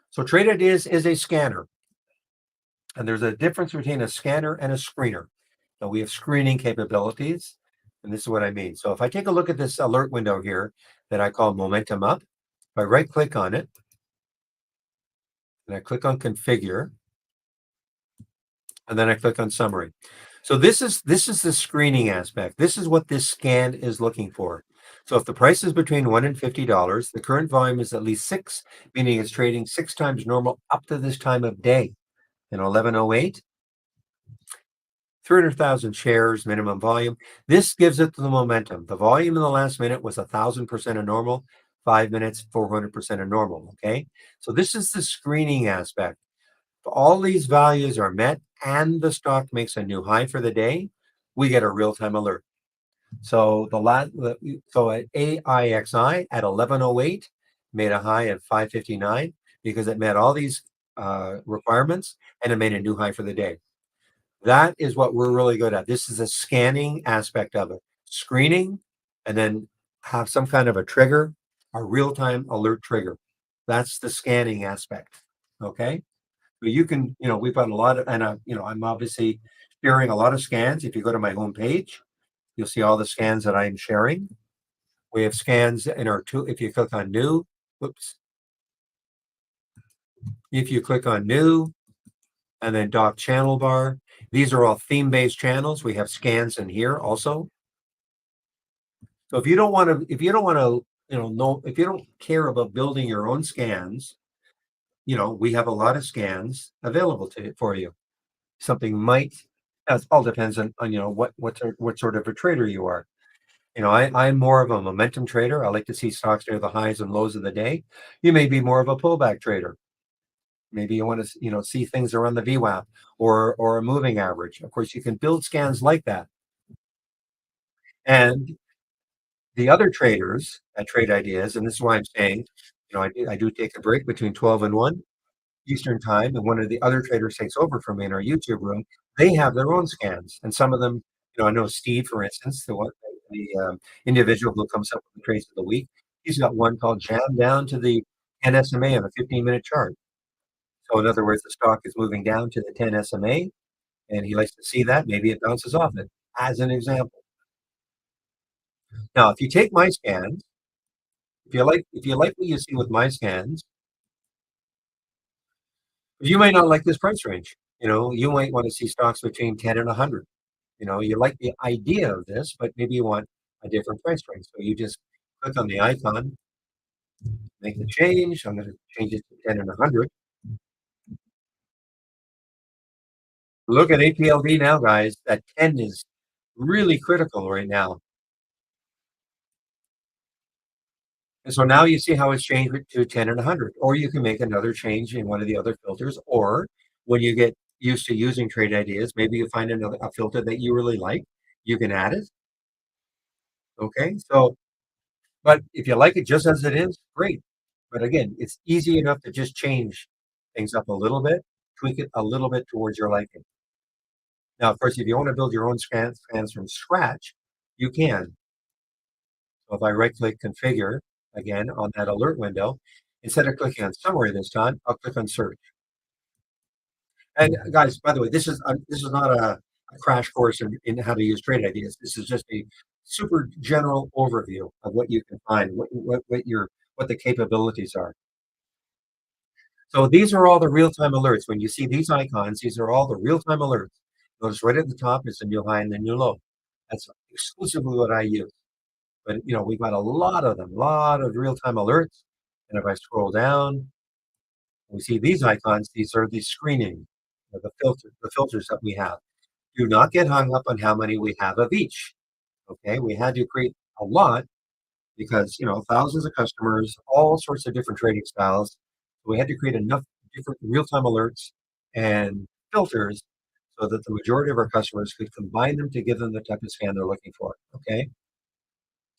So Trade Ideas is a scanner, and there's a difference between a scanner and a screener. So we have screening capabilities, and this is what I mean. So if I take a look at this alert window here that I call Momentum Up, if I right click on it and I click on Configure, and then I click on Summary. So this is the screening aspect. This is what this scan is looking for. So if the price is between $1 and $50, the current volume is at least 6, meaning it's trading 6 times normal up to this time of day. In 1108, 300,000 shares minimum volume. This gives it the momentum. The volume in the last minute was 1,000% of normal, 5 minutes, 400% of normal. Okay. So this is the screening aspect. If all these values are met and the stock makes a new high for the day, we get a real-time alert. So so at AIXI at 1108 made a high at 559 because it met all these requirements and it made a new high for the day. That is what we're really good at. This is a scanning aspect of it. Screening and then have some kind of a trigger, a real-time alert trigger. That's the scanning aspect. Okay. But you can, we've got a lot of, and I'm obviously sharing a lot of scans. If you go to my homepage, you'll see all the scans that I'm sharing. We have scans in our tool. If you click on new, whoops. If you click on new and then dock channel bar, these are all theme-based channels. We have scans in here also. So if you don't want to, if you don't care about building your own scans, we have a lot of scans available for you. Something might, it all depends on what sort of a trader you are. I'm more of a momentum trader. I like to see stocks near the highs and lows of the day. You may be more of a pullback trader. Maybe you want to, see things around the VWAP or a moving average. Of course, you can build scans like that. And the other traders at Trade Ideas, and this is why I'm saying, I do take a break between 12 and 1 Eastern time, and one of the other traders takes over from me in our YouTube room. They have their own scans, and some of them, I know Steve, for instance, the individual who comes up with the trades of the week. He's got one called Jam Down to the 10 SMA on a 15-minute chart. So in other words, the stock is moving down to the 10 SMA, and he likes to see that. Maybe it bounces off it, as an example. Now, if you take my scans, if you like what you see with my scans, you may not like this price range. You might want to see stocks between 10 and 100. You like the idea of this, but maybe you want a different price range. So you just click on the icon, make the change. I'm going to change it to 10 and 100. Look at APLD now, guys. That 10 is really critical right now. And so now you see how it's changed to 10 and 100, or you can make another change in one of the other filters, or when you get used to using trade ideas, maybe you find another a filter that you really like, you can add it. Okay. So, but if you like it just as it is, great. But again, it's easy enough to just change things up a little bit, tweak it a little bit towards your liking. Now, of course, if you want to build your own scans from scratch, you can. So if I right click configure again on that alert window, instead of clicking on summary this time, I'll click on search. And guys, by the way, this is not a crash course in how to use trade ideas. This is just a super general overview of what you can find, what the capabilities are. So these are all the real-time alerts. When you see these icons, these are all the real-time alerts. Notice right at the top is the new high and the new low. That's exclusively what I use. But we've got a lot of them, a lot of real-time alerts. And if I scroll down, we see these icons. These are the screening, the filters that we have. Do not get hung up on how many we have of each. Okay, we had to create a lot because thousands of customers, all sorts of different trading styles. So we had to create enough different real-time alerts and filters so that the majority of our customers could combine them to give them the type of scan they're looking for. Okay,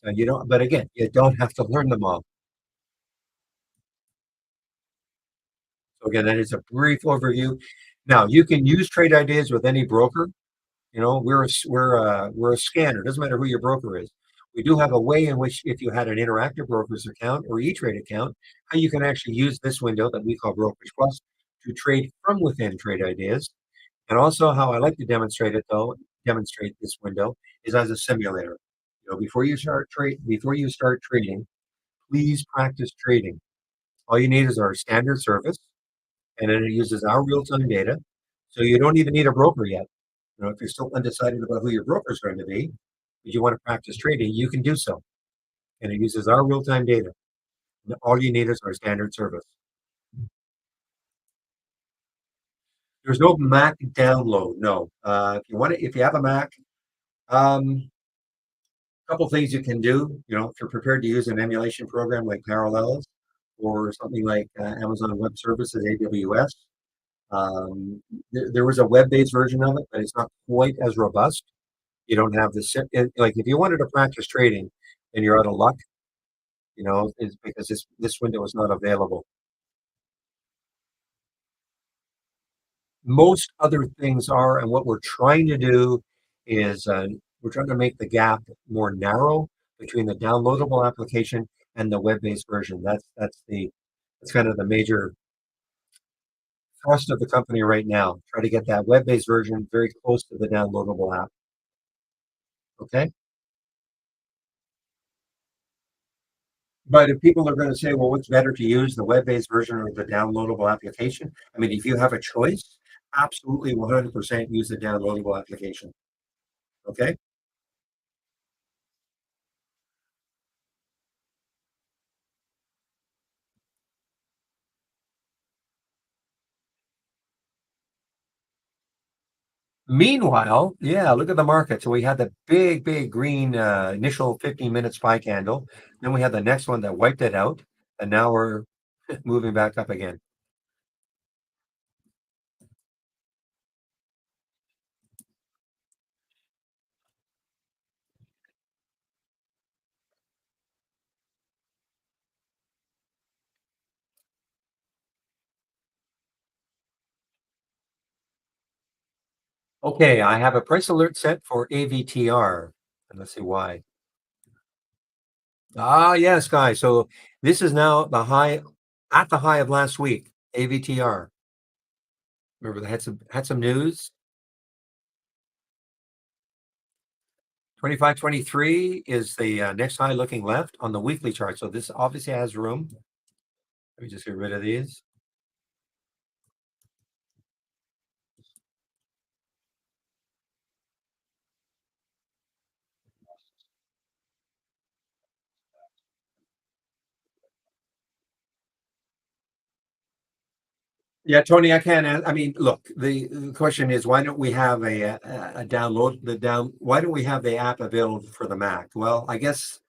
and but again, you don't have to learn them all. So again, that is a brief overview. Now you can use trade ideas with any broker. We're a scanner. It doesn't matter who your broker is. We do have a way in which, if you had an interactive broker's account or E-Trade account, how you can actually use this window that we call Brokerage Plus to trade from within trade ideas. And also, how I like to demonstrate this window is as a simulator. Before you start trading, please practice trading. All you need is our standard service, and then it uses our real-time data. So you don't even need a broker yet. If you're still undecided about who your broker is going to be, but you want to practice trading, you can do so. And it uses our real-time data. And all you need is our standard service. There's no Mac download. No. If you have a Mac, a couple things you can do. If you're prepared to use an emulation program like Parallels or something like Amazon Web Services (AWS), there was a web-based version of it, but it's not quite as robust. You don't have like if you wanted to practice trading and you're out of luck, is because this window is not available. Most other things are, and what we're trying to do is we're trying to make the gap more narrow between the downloadable application and the web-based version. That's kind of the major thrust of the company right now. Try to get that web-based version very close to the downloadable app. Okay. But if people are going to say, well, what's better to use, the web-based version or the downloadable application? I mean, if you have a choice, absolutely 100% use the downloadable application. Okay. Meanwhile, yeah, look at the market. So we had the big, big green initial 15-minute spy candle. Then we had the next one that wiped it out. And now we're moving back up again. Okay, I have a price alert set for AVTR. And let's see why. Ah, yes, guys. So this is now at the high of last week, AVTR. Remember, they had some news. 2523 is the next high looking left on the weekly chart. So this obviously has room. Let me just get rid of these. Yeah, Tony, I can't. I mean, look, the question is, why don't we have a download the down? Why don't we have the app available for the Mac? Well, I guess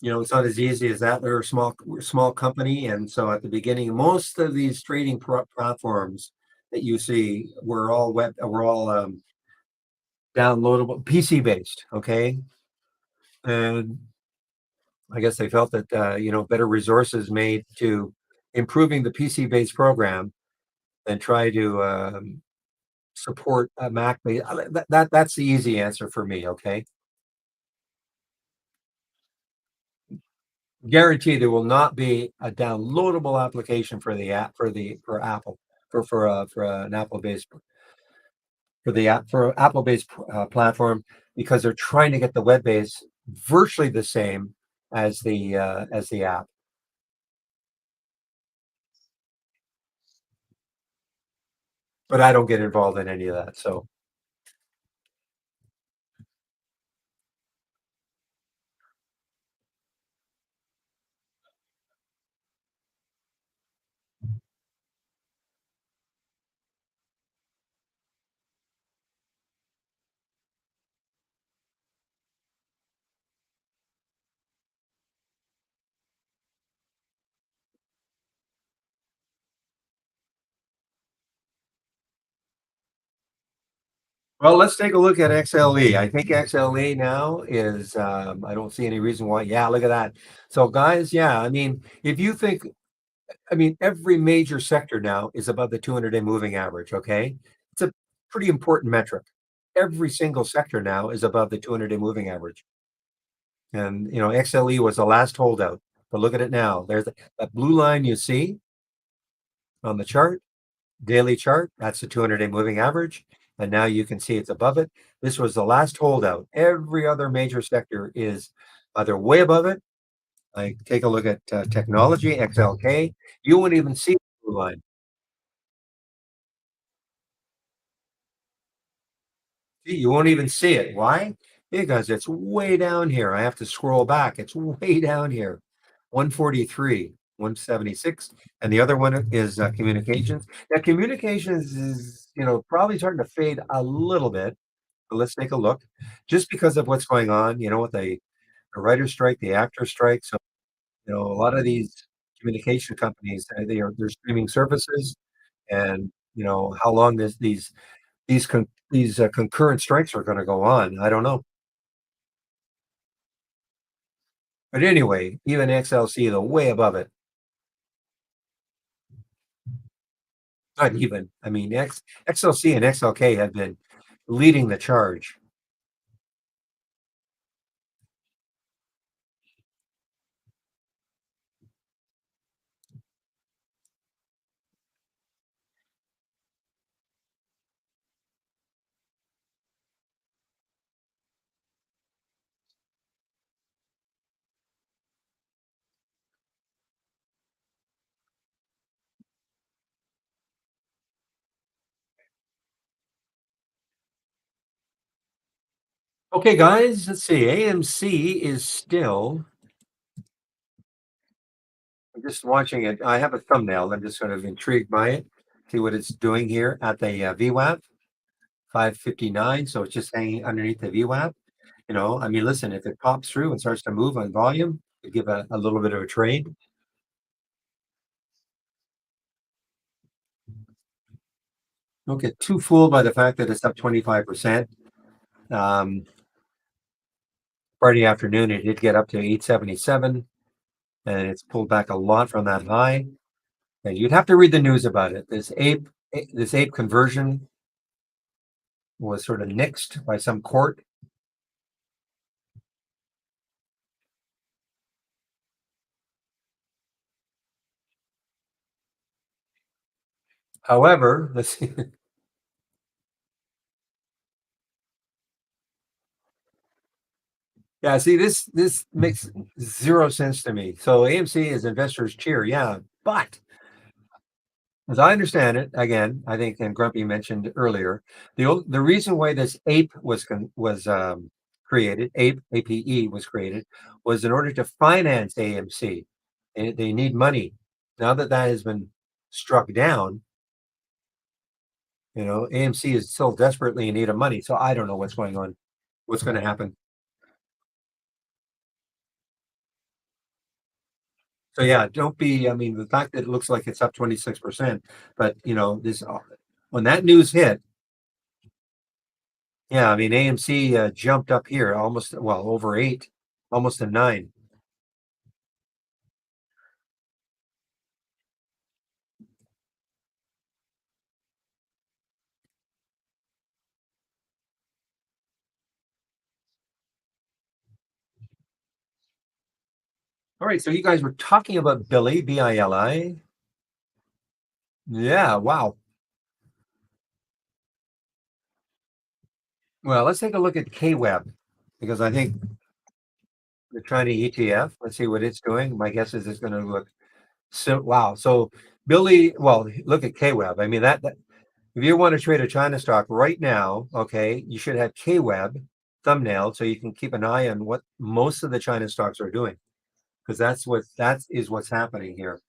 it's not as easy as that. They're a small company, and so at the beginning, most of these trading platforms that you see were all downloadable, PC based. Okay, and I guess they felt that better resources made to improving the PC based program than try to support a Mac based. That's the easy answer for me. Okay, guarantee there will not be a downloadable application for the app for Apple for an Apple based for the app for Apple based platform, because they're trying to get the web base virtually the same as the app. But I don't get involved in any of that. So well, let's take a look at XLE. I think XLE now is, I don't see any reason why. Yeah, look at that. So, guys, yeah, I mean, if you think, I mean, every major sector now is above the 200-day moving average. Okay. It's a pretty important metric. Every single sector now is above the 200-day moving average. And, XLE was the last holdout. But look at it now. There's that blue line you see on the chart. Daily chart, that's the 200-day moving average. And now you can see it's above it. This was the last holdout. Every other major sector is either way above it. Like take a look at technology, XLK. You wouldn't even see the blue line. You won't even see it. Why? Because it's way down here. I have to scroll back. It's way down here. 143, 176. And the other one is communications. Now, communications is, probably starting to fade a little bit. But let's take a look. Just because of what's going on, with the writer strike, the actor strike. So, a lot of these communication companies, they're streaming services, and how long these concurrent strikes are going to go on. I don't know. But anyway, even XLC, they're way above it. Not even. I mean, XLC and XLK have been leading the charge. Okay, guys, let's see. AMC is still. I'm just watching it. I have a thumbnail. I'm just sort of intrigued by it. See what it's doing here at the VWAP 559. So it's just hanging underneath the VWAP. I mean, listen, if it pops through and starts to move on volume, it give a little bit of a trade. Don't get too fooled by the fact that it's up 25%. Um, Friday afternoon, it did get up to 877, and it's pulled back a lot from that high. And you'd have to read the news about it. This ape conversion was sort of nixed by some court. However, let's see. Yeah, see, this makes zero sense to me. So AMC is investors cheer, yeah, but as I understand it, again, I think, and Grumpy mentioned earlier, the reason why this ape was created, APE was created, was in order to finance AMC. They need money. Now that that has been struck down, AMC is still desperately in need of money. So I don't know what's going on, what's going to happen. So yeah, don't be. I mean, the fact that it looks like it's up 26%, but this when that news hit, yeah, I mean AMC jumped up here almost well over 8, almost a 9. All right, so you guys were talking about Billy, Bili. Yeah, wow. Well, let's take a look at KWeb because I think the China ETF. Let's see what it's doing. My guess is it's going to look so. Wow. So Billy, well, look at KWeb. I mean that if you want to trade a China stock right now, okay, you should have KWeb thumbnail so you can keep an eye on what most of the China stocks are doing because that is what's happening here,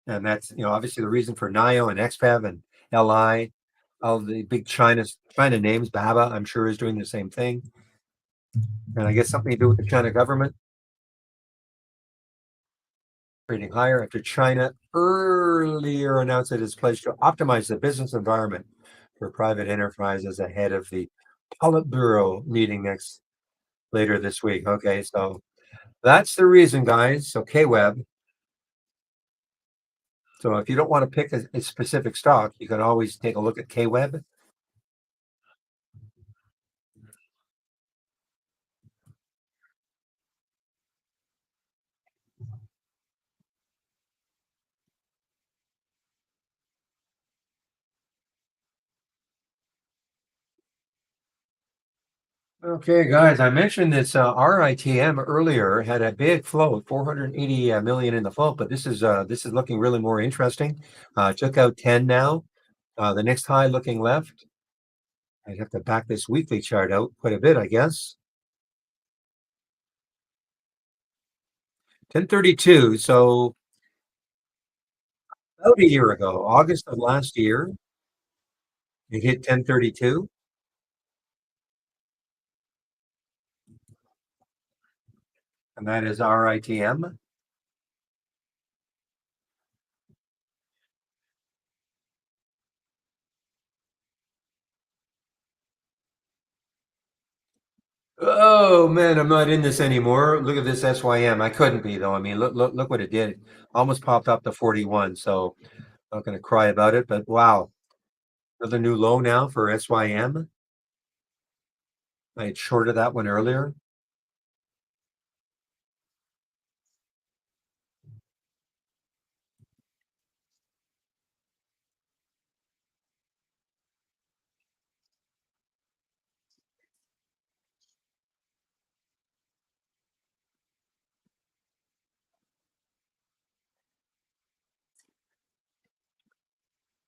and that's obviously the reason for NIO and XPEV and LI, all the big China names. BABA, I'm sure, is doing the same thing, and I guess something to do with the China government trading higher after China earlier announced it has pledged to optimize the business environment for private enterprises ahead of the Politburo meeting later this week. Okay, so that's the reason, guys. So KWeb. So if you don't want to pick a specific stock, you can always take a look at KWeb. Okay, guys, I mentioned this RITM earlier had a big float, 480 million in the float, but this is looking really more interesting. Took out 10 now. The next high looking left. I'd have to back this weekly chart out quite a bit, I guess. 1032. So about a year ago, August of last year, it hit 1032, and that is RITM. Oh man, I'm not in this anymore. Look at this SYM. I couldn't be though. I mean, look what it did. Almost popped up to 41. So not going to cry about it, but wow, another new low now for SYM. I had shorted that one earlier.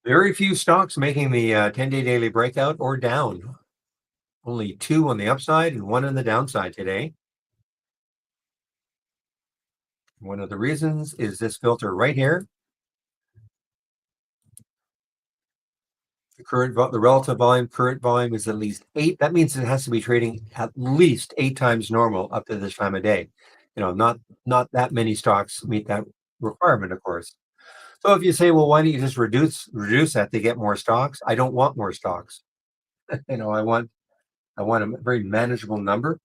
Very few stocks making the 10-day daily breakout or down. Only two on the upside and one on the downside today. One of the reasons is this filter right here. The relative volume, current volume is at least 8. That means it has to be trading at least 8 times normal up to this time of day. Not that many stocks meet that requirement, of course. So if you say, well, why don't you just reduce that to get more stocks? I don't want more stocks. I want a very manageable number.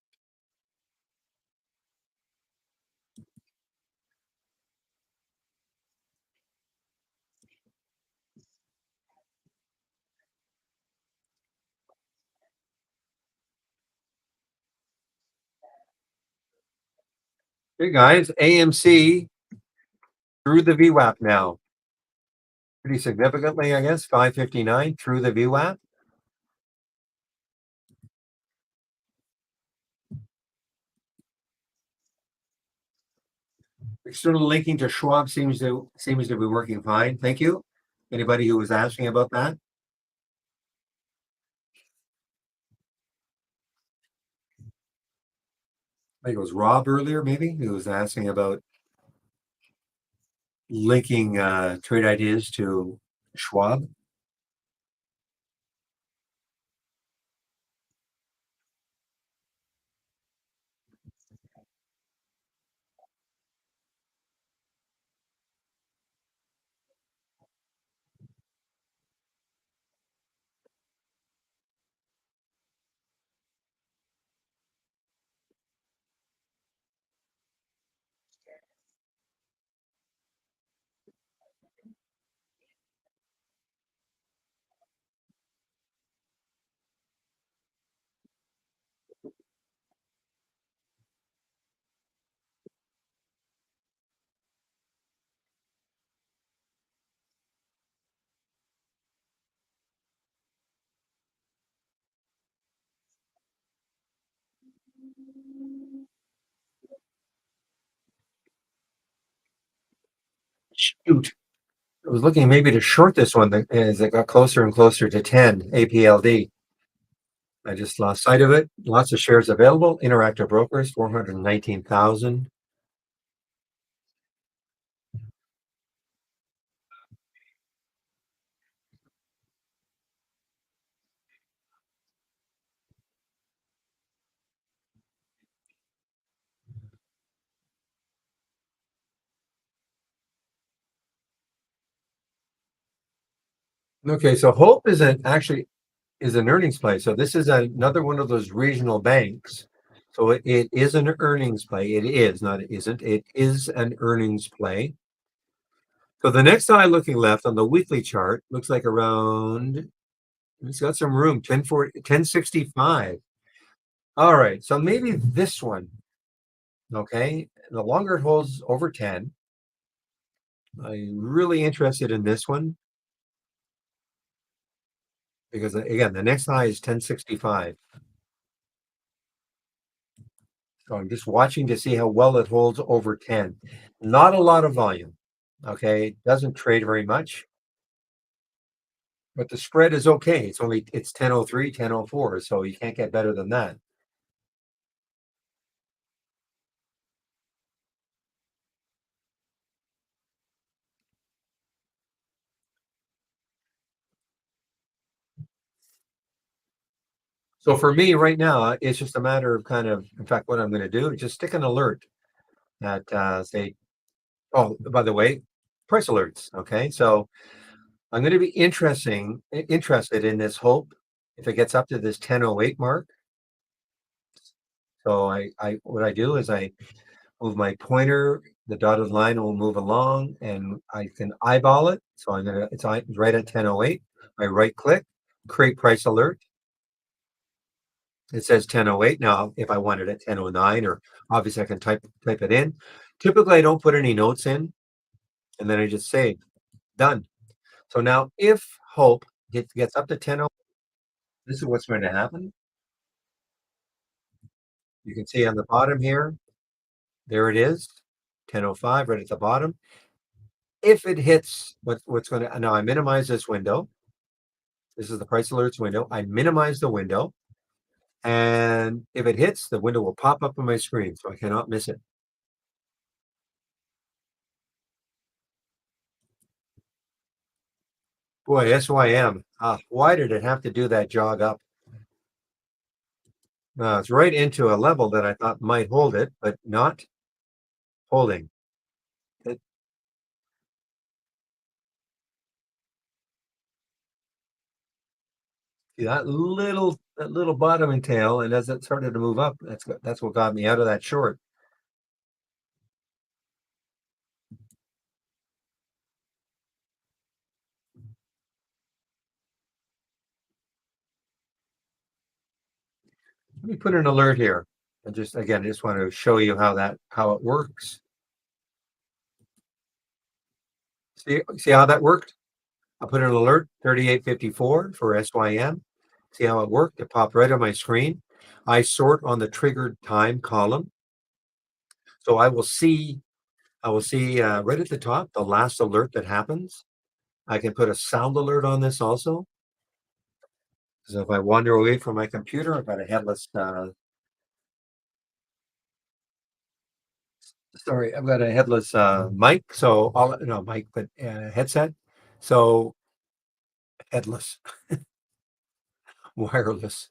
Hey guys, AMC through the VWAP now. Pretty significantly, I guess. 559 through the VWAP. External linking to Schwab seems to be working fine. Thank you. Anybody who was asking about that? I think it was Rob earlier, maybe, who was asking about linking trade ideas to Schwab. Shoot. I was looking maybe to short this one as it got closer and closer to 10 APLD. I just lost sight of it. Lots of shares available. Interactive brokers, 419,000. Okay, so Hope is an earnings play. So this is another one of those regional banks. So it is an earnings play. It is, not it isn't. It is an earnings play. So the next eye looking left on the weekly chart looks like around, it's got some room, 1065. All right, so maybe this one, okay? The longer it holds over 10, I'm really interested in this one because again, the next high is 1065. So I'm just watching to see how well it holds over 10. Not a lot of volume, okay? Doesn't trade very much, but the spread is okay. It's 1003, 1004, so you can't get better than that. So for me right now, it's just a matter of kind of, in fact, what I'm going to do is just stick an alert that say, oh, by the way, price alerts. Okay, so I'm going to be interested in this hope if it gets up to this 1008 mark. So what I do is I move my pointer, the dotted line will move along, and I can eyeball it. So it's right at 1008. I right click, create price alert. It says 1008. Now, if I wanted it 1009, or obviously I can type it in. Typically, I don't put any notes in, and then I just say done. So now, if Hope gets up to 10, this is what's going to happen. You can see on the bottom here, there it is, 1005 right at the bottom. If it hits what's going to now, I minimize this window. This is the price alerts window. I minimize the window, and if it hits, the window will pop up on my screen, so I cannot miss it. Boy, SYM. Why did it have to do that jog up? It's right into a level that I thought might hold it, but not holding. It, See that little bottoming tail, and as it started to move up, that's what got me out of that short. Let me put an alert here. And just again, I just want to show you how it works. See how that worked? I put an alert 3854 for SYM. See how it worked? It popped right on my screen. I sort on the triggered time column. So I will see right at the top the last alert that happens. I can put a sound alert on this also. So if I wander away from my computer, I've got a headless Sorry, I've got a headless mic, so all no mic, but headset. So headless, wireless.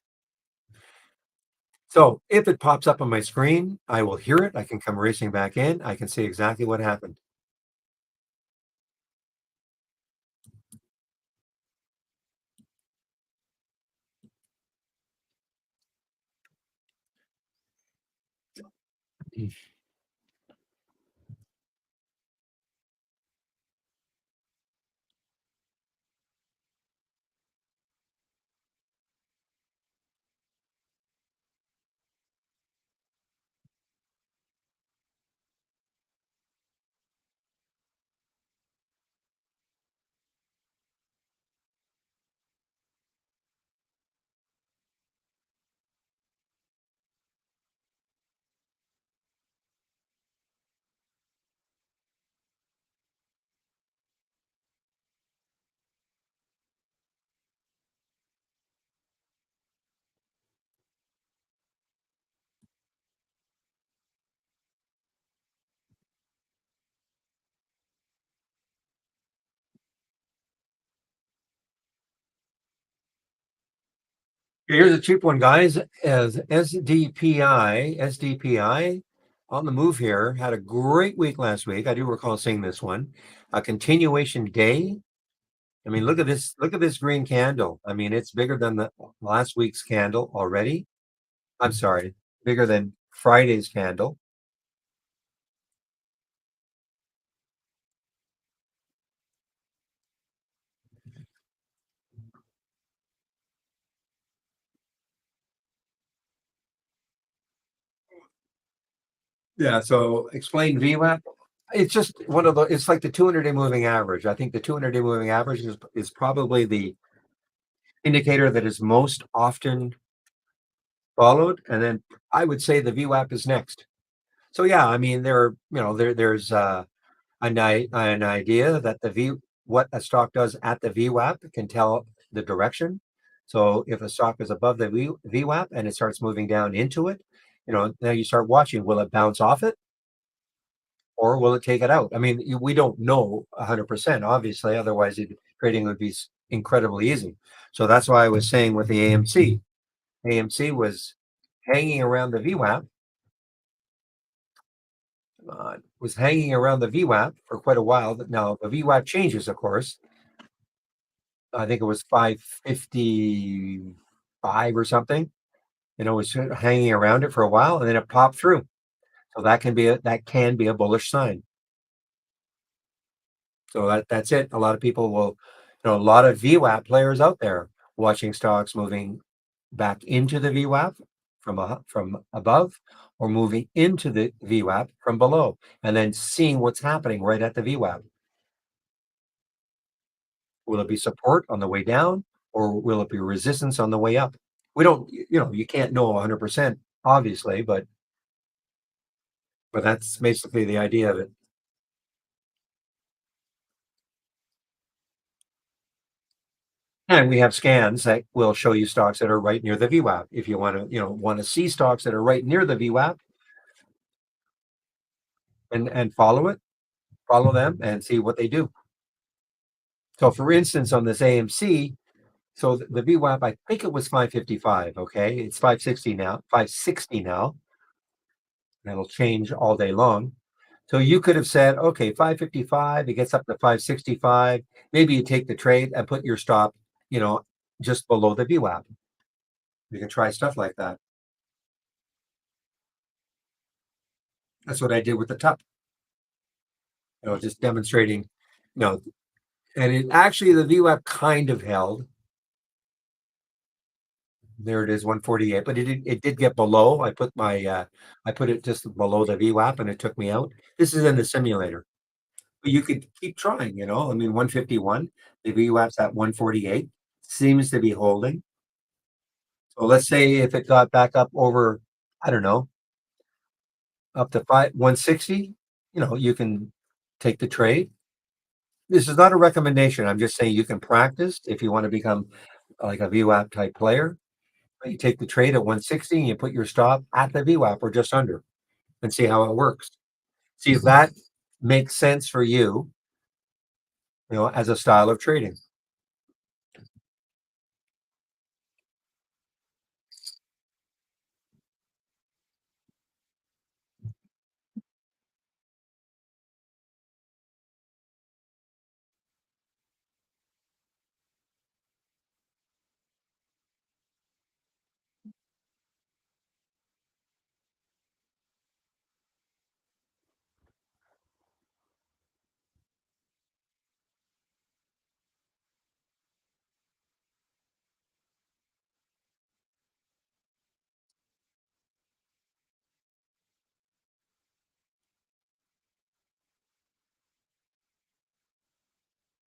So if it pops up on my screen, I will hear it. I can come racing back in. I can see exactly what happened. Here's a cheap one, guys. As SDPI on the move here had a great week last week. I do recall seeing this one. A continuation day. I mean, look at this. Look at this green candle. I mean, it's bigger than the last week's candle already. I'm sorry, bigger than Friday's candle. Yeah. So explain VWAP. It's just one of the. It's like the 200-day moving average. I think the 200-day moving average is probably the indicator that is most often followed, and then I would say the VWAP is next. So yeah, I mean there's an idea that the V what a stock does at the VWAP can tell the direction. So if a stock is above the VWAP and it starts moving down into it, now you start watching, will it bounce off it or will it take it out? I mean, we don't know 100%, obviously, otherwise trading would be incredibly easy. So that's why I was saying with the AMC. AMC was hanging around the VWAP, was hanging around the VWAP for quite a while. Now the VWAP changes, of course. I think it was 555 or something. It was sort of hanging around it for a while, and then it popped through. So that can be a bullish sign. So that's it. A lot of people will, a lot of VWAP players out there watching stocks moving back into the VWAP from above, or moving into the VWAP from below, and then seeing what's happening right at the VWAP. Will it be support on the way down, or will it be resistance on the way up? We don't, you can't know 100%, obviously, but that's basically the idea of it. And we have scans that will show you stocks that are right near the VWAP. If you want to see stocks that are right near the VWAP and follow them and see what they do. So for instance, on this AMC, so the VWAP, I think it was 555. Okay. It's 560 now, 560 now. That'll change all day long. So you could have said, okay, 555, it gets up to 565. Maybe you take the trade and put your stop, you know, just below the VWAP. You can try stuff like that. That's what I did with the top, just demonstrating, you know, and it actually the VWAP kind of held. There it is, 148, but it did get below. I put it just below the VWAP and it took me out. This is in the simulator. But you could keep trying, I mean, 151, the VWAP's at 148, seems to be holding. So let's say if it got back up over, I don't know, up to 160, you can take the trade. This is not a recommendation. I'm just saying you can practice if you want to become like a VWAP type player. You take the trade at 160 and you put your stop at the VWAP or just under and see how it works. See if that makes sense for you, as a style of trading.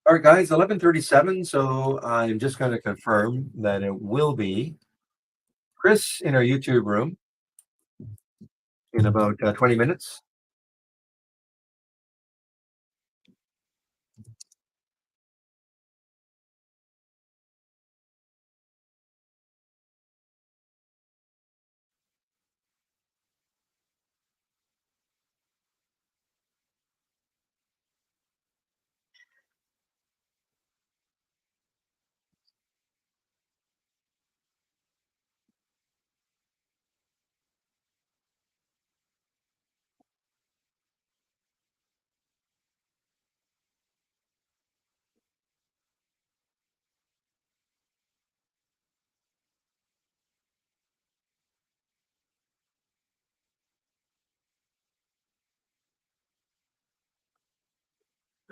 All right, guys, 11:37. So I'm just going to confirm that it will be Chris in our YouTube room in about 20 minutes.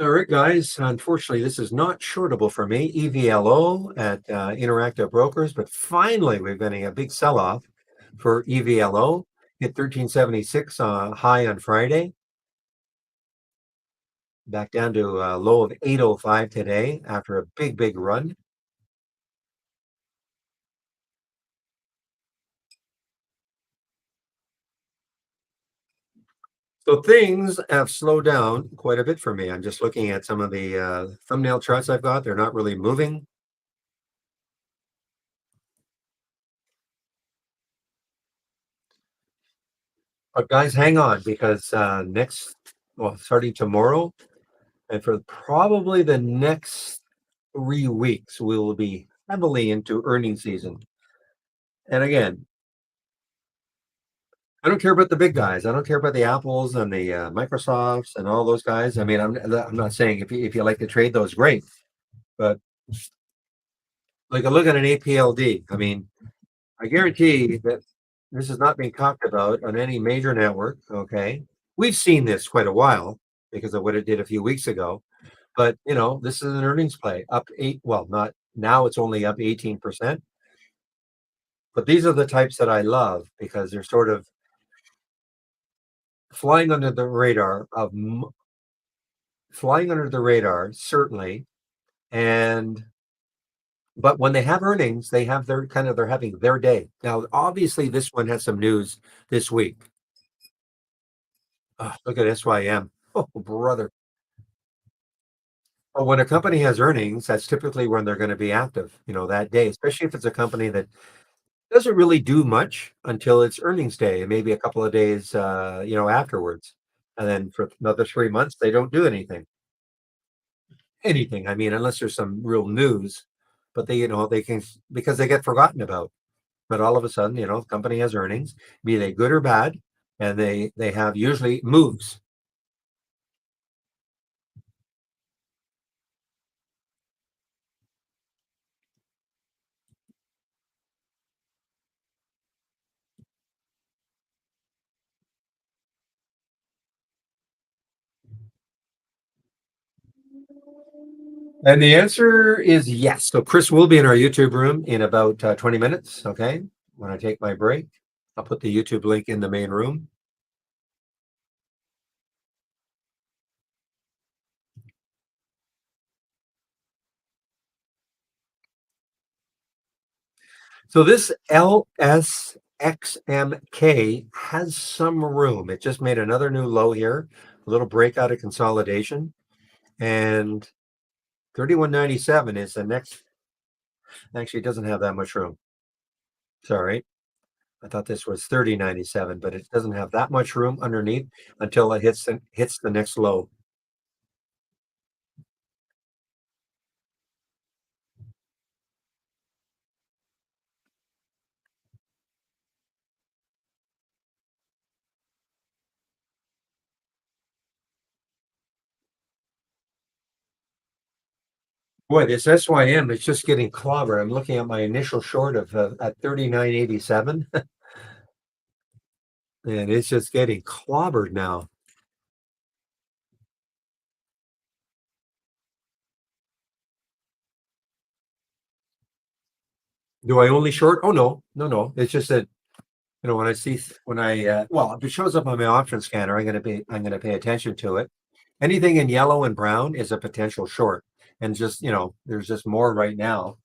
All right, guys. Unfortunately, this is not shortable for me. EVLO at Interactive Brokers, but finally we're getting a big sell-off for EVLO. Hit 1376 high on Friday, back down to a low of 805 today after a big run. So things have slowed down quite a bit for me. I'm just looking at some of the thumbnail charts I've got. They're not really moving. But guys, hang on because well, starting tomorrow and for probably the next 3 weeks, we will be heavily into earnings season. And again, I don't care about the big guys. I don't care about the Apples and the Microsofts and all those guys. I mean, I'm not saying if you like to trade those, great. But like a look at an APLD. I mean, I guarantee that this is not being talked about on any major network. Okay. We've seen this quite a while because of what it did a few weeks ago. But this is an earnings play up eight. Well, not now, it's only up 18%. But these are the types that I love because they're sort of flying under the radar flying under the radar, certainly. And but when they have earnings, they have they're having their day. Now, obviously, this one has some news this week. Oh, look at SYM. Oh, brother. Well, when a company has earnings, that's typically when they're going to be active, that day, especially if it's a company that doesn't really do much until it's earnings day and maybe a couple of days, afterwards. And then for another 3 months, they don't do anything. Anything. I mean, unless there's some real news, but they can because they get forgotten about. But all of a sudden, the company has earnings, be they good or bad, and they have usually moves. And the answer is yes. So Chris will be in our YouTube room in about 20 minutes. Okay. When I take my break, I'll put the YouTube link in the main room. So this LSXMK has some room. It just made another new low here, a little breakout of consolidation. And 3197 is the next. Actually, it doesn't have that much room. Sorry. I thought this was 30.97, but it doesn't have that much room underneath until it hits the next low. Boy, this SYM is just getting clobbered. I'm looking at my initial short of at 39.87, and it's just getting clobbered now. Do I only short? Oh no, no, no. It's just that when I see when I well, if it shows up on my option scanner, I'm gonna pay attention to it. Anything in yellow and brown is a potential short, and just there's just more right now.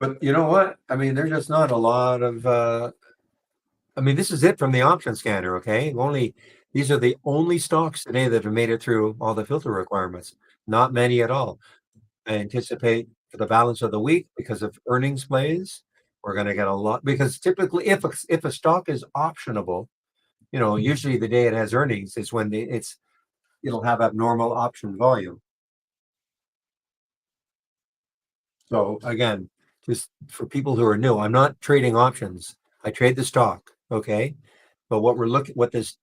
But you know what? I mean, there's just not a lot of. I mean, this is it from the option scanner. Okay, only these are the only stocks today that have made it through all the filter requirements. Not many at all. I anticipate for the balance of the week because of earnings plays, we're going to get a lot because typically if a stock is optionable, usually the day it has earnings is when it'll have abnormal option volume. So again, just for people who are new, I'm not trading options. I trade the stock. Okay. But what this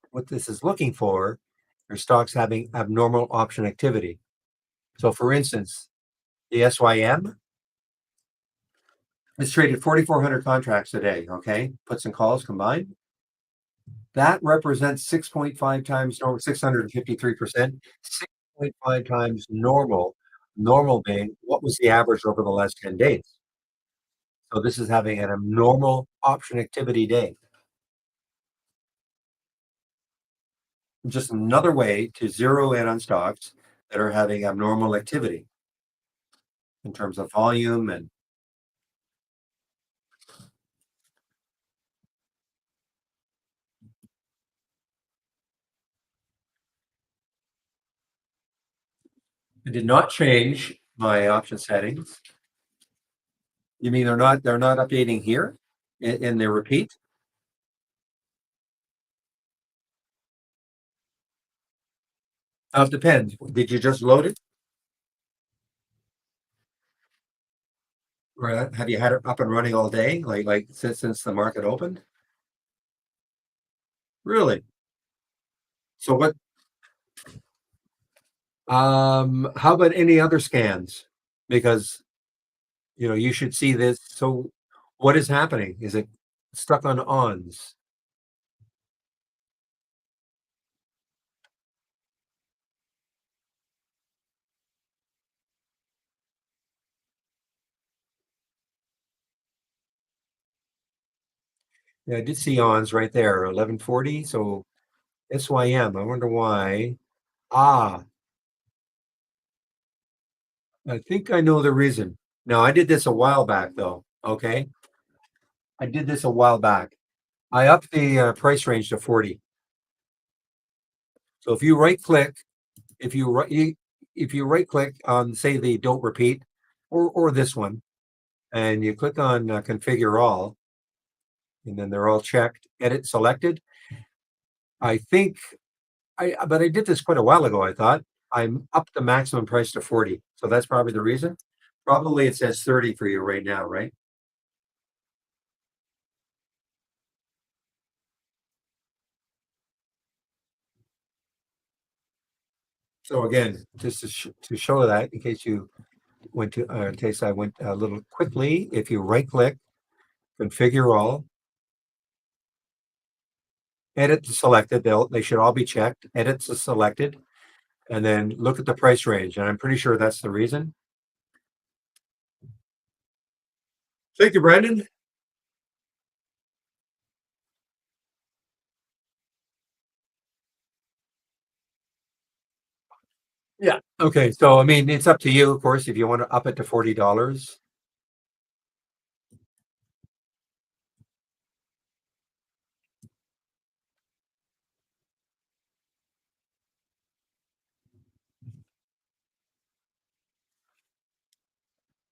is looking for are stocks having abnormal option activity. So for instance, the SYM is traded 4,400 contracts a day. Okay. Puts and calls combined. That represents 6.5 times normal, 653%, 6.5 times normal. Normal being what was the average over the last 10 days. So this is having an abnormal option activity day. Just another way to zero in on stocks that are having abnormal activity in terms of volume, and I did not change my option settings. You mean they're not updating here in their repeat? It depends. Did you just load it, or have you had it up and running all day, like since the market opened? Really? So what? How about any other scans? Because you should see this. So what is happening? Is it stuck on ons? Yeah, I did see ons right there, 1140. So SYM. I wonder why. Ah, I think I know the reason. Now, I did this a while back, though. Okay, I did this a while back. I upped the price range to 40. So if you right click on, say, the don't repeat, or this one, and you click on configure all, and then they're all checked, edit selected. I think but I did this quite a while ago. I thought I'm up the maximum price to 40. So that's probably the reason. Probably it says 30 for you right now, right? So again, just to show that, in case you in case I went a little quickly, if you right click, configure all, edit to selected, they should all be checked, edit to selected, and then look at the price range. And I'm pretty sure that's the reason. Thank you, Brandon. Yeah. Okay, so I mean, it's up to you, of course, if you want to up it to $40.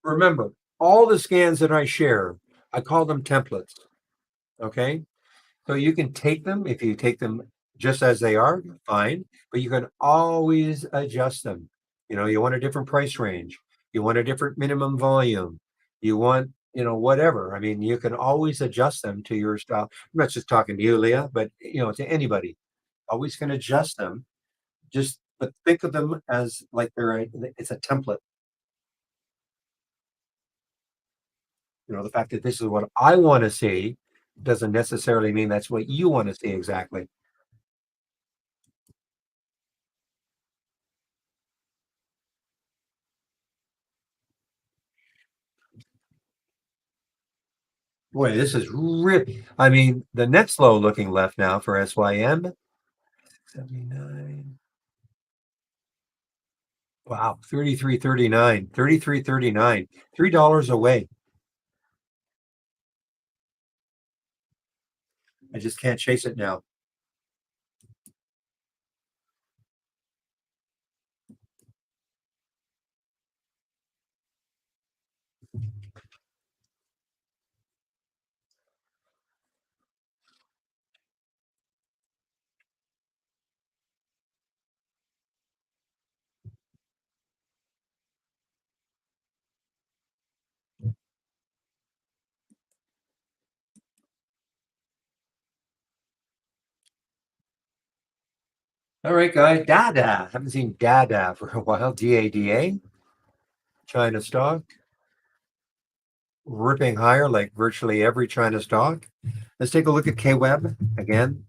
Remember, all the scans that I share, I call them templates. Okay. So you can take them, if you take them just as they are, fine, but you can always adjust them. You want a different price range, you want a different minimum volume, you want, whatever. I mean, you can always adjust them to your style. I'm not just talking to you, Leah, but to anybody. Always can adjust them. Just but think of them as like it's a template. The fact that this is what I want to see doesn't necessarily mean that's what you want to see exactly. Boy, this is really, I mean, the next low looking left now for SYM, 79. Wow, 33.39, 33.39, $3 away. I just can't chase it now. All right, guys. Dada. Haven't seen Dada for a while. DADA, China stock, ripping higher like virtually every China stock. Let's take a look at KWEB again.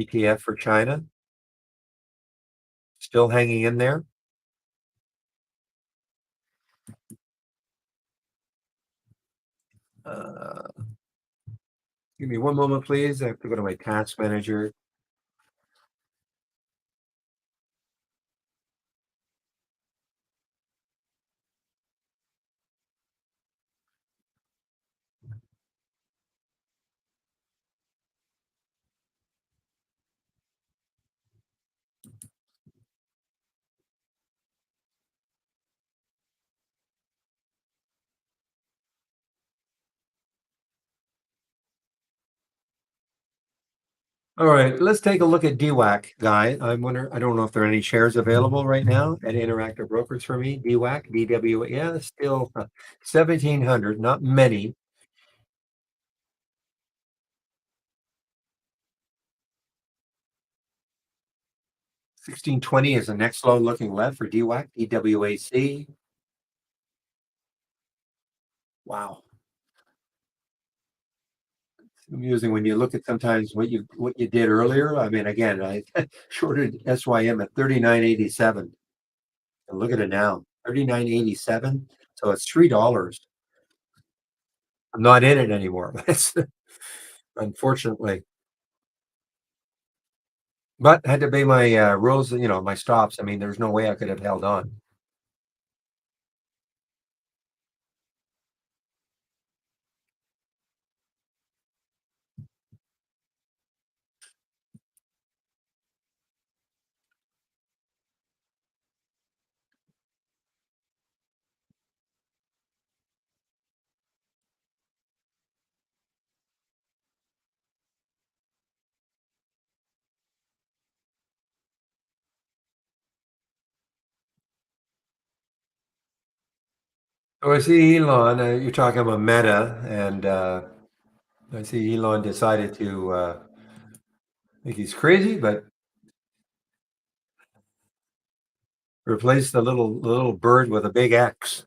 ETF for China, still hanging in there. Uh, Give me one moment, please. I have to go to my task manager. All right, let's take a look at DWAC, guy. I don't know if there are any shares available right now at Interactive Brokers for me. DWAC, BW, yeah, still 1,700, not many. 1620 is the next low looking left for DWAC, DWAC. Wow. It's amusing when you look at sometimes what you did earlier. I mean, again, I shorted SYM at 39.87. And look at it now, 39.87. So it's $3. I'm not in it anymore. That's unfortunately. But had to pay my rules, my stops. I mean, there's no way I could have held on. So I see Elon, you're talking about Meta, and I see Elon decided to, I think he's crazy, but replace the little bird with a big X.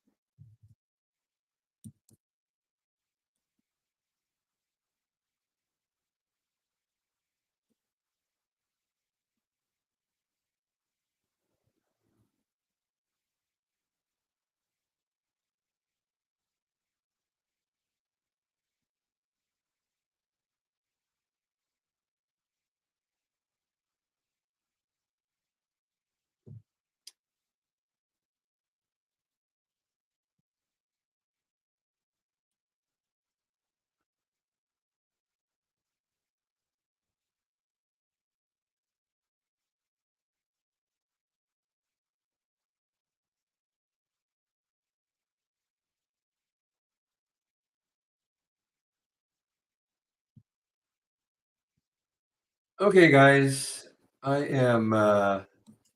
Okay, guys, I am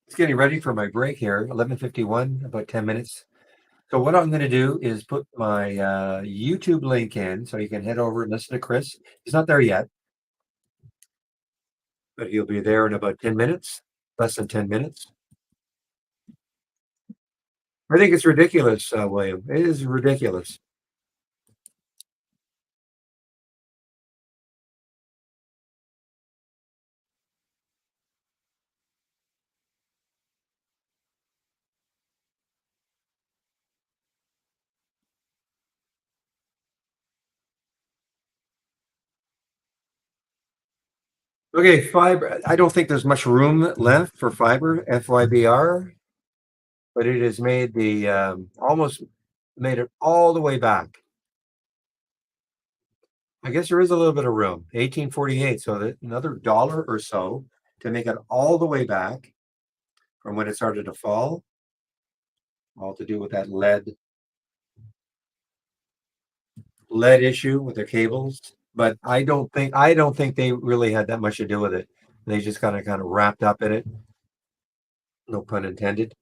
it's getting ready for my break here, 11:51, about 10 minutes. So what I'm going to do is put my YouTube link in so you can head over and listen to Chris. He's not there yet, but he'll be there in about 10 minutes, less than 10 minutes. I think it's ridiculous, William. It is ridiculous. Okay, fiber. I don't think there's much room left for fiber, FYBR, but it has made the almost made it all the way back. I guess there is a little bit of room, 1848, so that another dollar or so to make it all the way back from when it started to fall, all to do with that lead issue with the cables. But I don't think they really had that much to do with it. They just kind of wrapped up in it. No pun intended.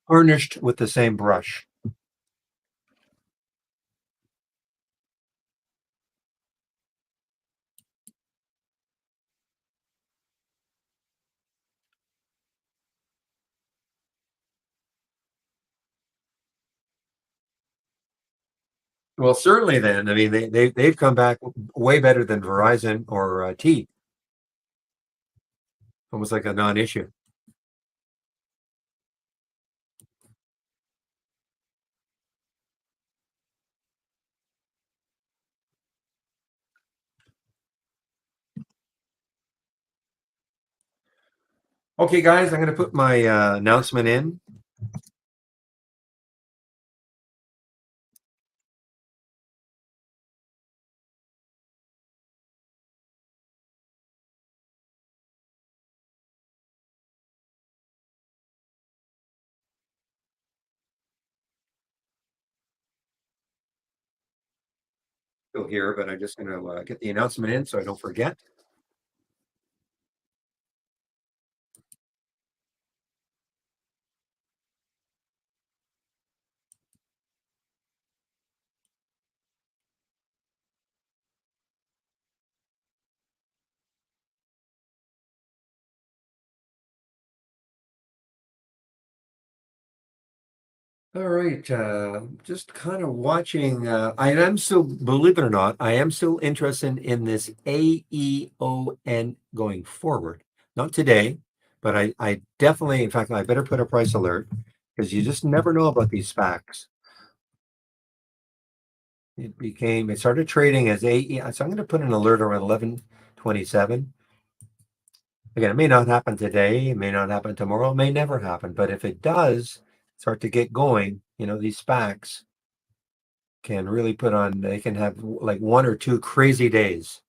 Tarnished with the same brush. Well, certainly then. I mean, they've come back way better than Verizon or T, almost like a non-issue. Okay, guys, I'm going to put my announcement in. Still here, but I'm just going to get the announcement in so I don't forget. All right, just kind of watching. I am still, believe it or not, I am still interested in this AEON going forward. Not today, but I definitely, in fact, I better put a price alert because you just never know about these SPACs. It started trading as AE. So I'm going to put an alert around 11:27. Again, it may not happen today, it may not happen tomorrow, it may never happen. But if it does start to get going, these SPACs can really they can have like one or two crazy days.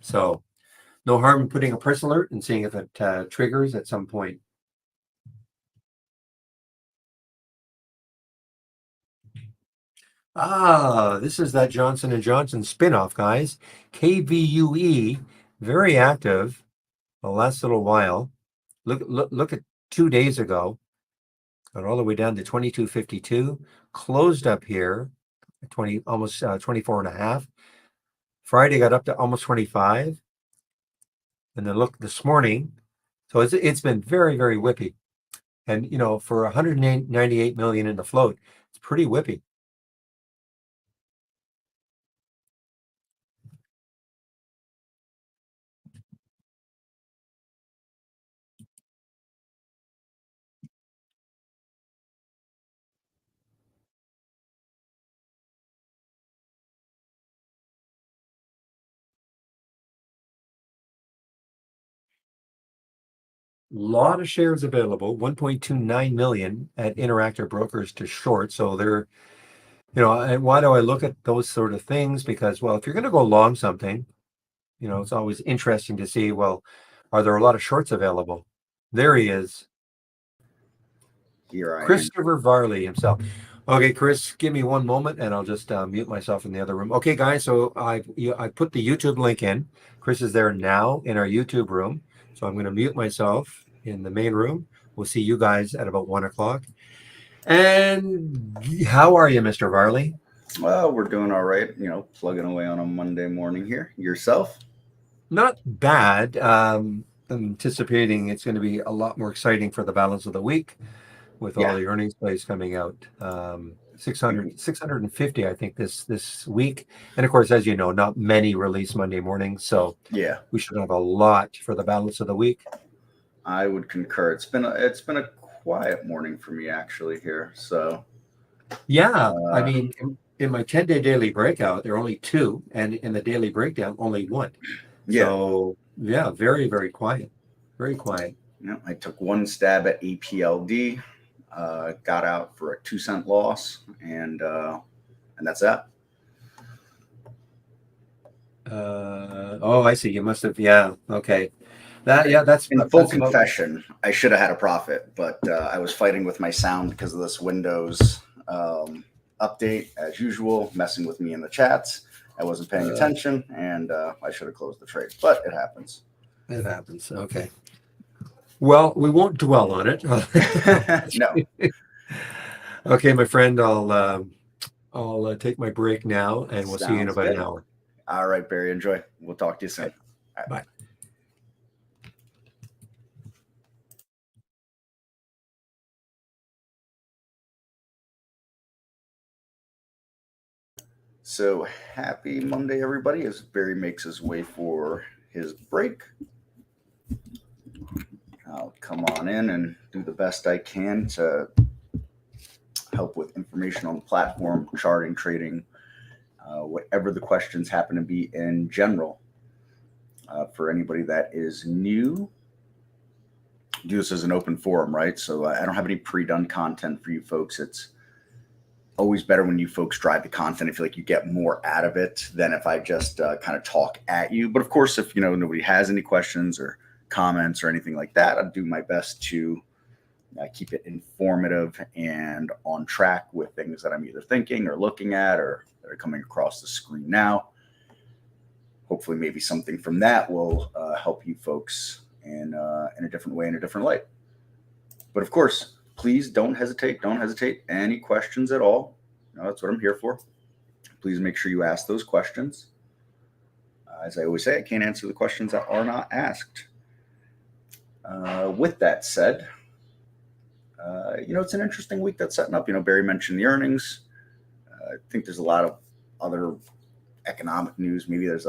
So no harm in putting a press alert and seeing if it triggers at some point. This is that Johnson and Johnson spinoff, guys. KVUE, very active the last little while. Look at 2 days ago, got all the way down to 22.52, closed up here at 20, almost 24 and a half. Friday got up to almost 25. And then look this morning. So it's been very, very whippy. And for 198 million in the float, it's pretty whippy. Lot of shares available, 1.29 million at Interactive Brokers to short. So they're, and why do I look at those sort of things? Because, well, if you're going to go long something, it's always interesting to see, well, are there a lot of shorts available? There he is. Here I am. Christopher Varley himself. Okay, Chris, give me one moment and I'll just mute myself in the other room. Okay, guys, so I put the YouTube link in. Chris is there now in our YouTube room. So I'm going to mute myself in the main room. We'll see you guys at about 1 o'clock. And how are you, Mr. Varley? Well, we're doing all right, plugging away on a Monday morning here. Yourself? Not bad. I'm anticipating it's going to be a lot more exciting for the balance of the week with all Yeah. the earnings plays coming out. 650, I think, this week. And of course, as you know, not many release Monday mornings. So Yeah, we should have a lot for the balance of the week. I would concur. It's been a quiet morning for me actually here. So, Yeah. I uh, mean, in my 10-day daily breakout, there are only two. And in the daily breakdown, only one. yeah, So yeah, very, very quiet. Very quiet. I took one stab at APLD, got out for a 2 cent loss, and that's that. Oh, I see. You must have, yeah. Okay. That's In full that's about confession, I should have had a profit, but I was fighting with my sound because of this Windows update, as usual, messing with me in the chats. I wasn't paying uh, attention, and I should have closed the trade, but it happens. it happens. Okay. Well, we won't dwell on it. No, Okay, my friend, I'll take my break now, and we'll see you in sounds about an good. hour. All right, Barry, enjoy. We'll talk to you soon. Okay, All right. bye. So happy Monday, everybody, as Barry makes his way for his break. I'll come on in and do the best I can to help with information on the platform, charting, trading, whatever the questions happen to be in general. For anybody that is new, do this as an open forum, right? So I don't have any pre-done content for you folks. It's always better when you folks drive the content. I feel like you get more out of it than if I just kind of talk at you. But of course, if nobody has any questions or comments or anything like that, I'll do my best to keep it informative and on track with things that I'm either thinking or looking at or that are coming across the screen now. Hopefully, maybe something from that will help you folks in a different way, in a different light. But of course, please don't hesitate. Don't hesitate. Any questions at all? That's what I'm here for. Please make sure you ask those questions. As I always say, I can't answer the questions that are not asked. With that said, it's an interesting week that's setting up. Barry mentioned the earnings. I think there's a lot of other economic news. Maybe there's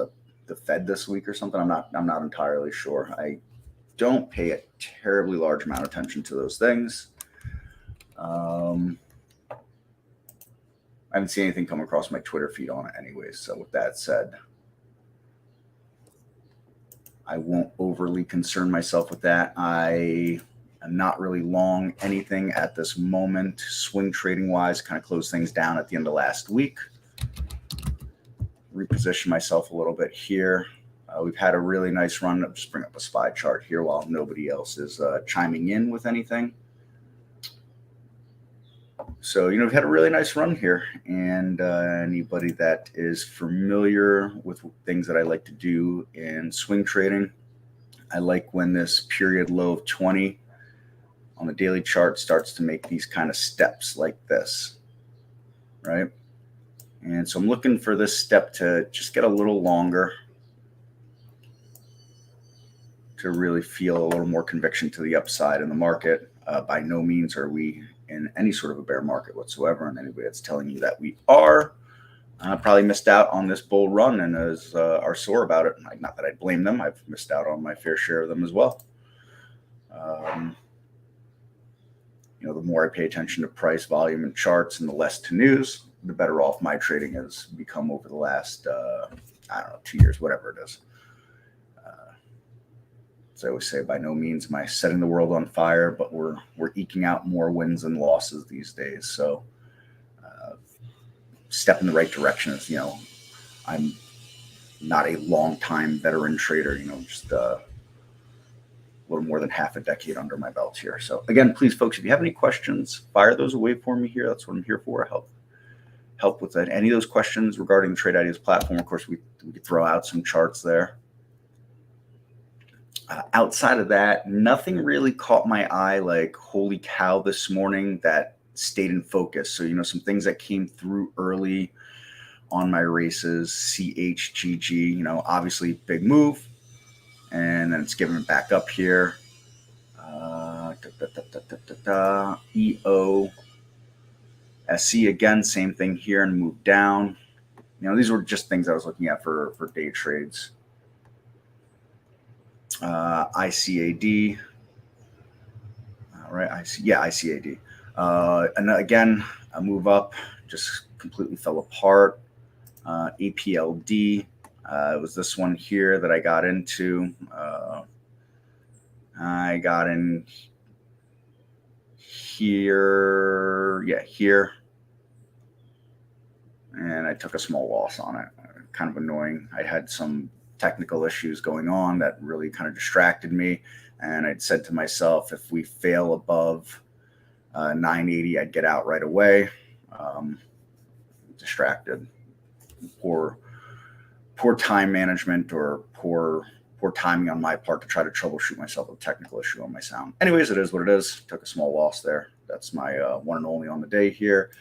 the Fed this week or something. I'm not entirely sure. I don't pay a terribly large amount of attention to those things. I haven't seen anything come across my Twitter feed on it anyways. So with that said, I won't overly concern myself with that. I am not really long anything at this moment. Swing trading wise, kind of closed things down at the end of last week. Reposition myself a little bit here. We've had a really nice run. I'll just bring up a SPY chart here while nobody else is chiming in with anything. So, we've had a really nice run here. And anybody that is familiar with things that I like to do in swing trading, I like when this period low of 20 on the daily chart starts to make these kind of steps like this, right? And so I'm looking for this step to just get a little longer to really feel a little more conviction to the upside in the market. By no means are we in any sort of a bear market whatsoever. And anybody that's telling you that we are probably missed out on this bull run and are sore about it. Not that I blame them. I've missed out on my fair share of them as well. The more I pay attention to price, volume, and charts and the less to news, the better off my trading has become over the last, 2 years, whatever it is. As I always say, by no means am I setting the world on fire, but we're eking out more wins and losses these days. So step in the right direction. As I'm not a long time veteran trader. Just little more than half a decade under my belt here. So again, please, folks, if you have any questions, fire those away for me here. That's what I'm here for. Help with that. Any of those questions regarding the Trade Ideas platform. Of course, we could throw out some charts there. Outside of that, nothing really caught my eye like, holy cow, this morning that stayed in focus. So, some things that came through early on my races, CHGG, obviously big move. And then it's giving it back up here. EO. SC again, same thing here, and move down. These were just things I was looking at for day trades. ICAD. All right, ICAD. And again, a move up, just completely fell apart. APLD. It was this one here that I got into. I got in here, here. And I took a small loss on it. Kind of annoying. I had some technical issues going on that really kind of distracted me. And I'd said to myself, if we fail above 980, I'd get out right away. Distracted. Poor time management or poor timing on my part to try to troubleshoot myself with a technical issue on my sound. Anyways, it is what it is. Took a small loss there. That's my one and only on the day here.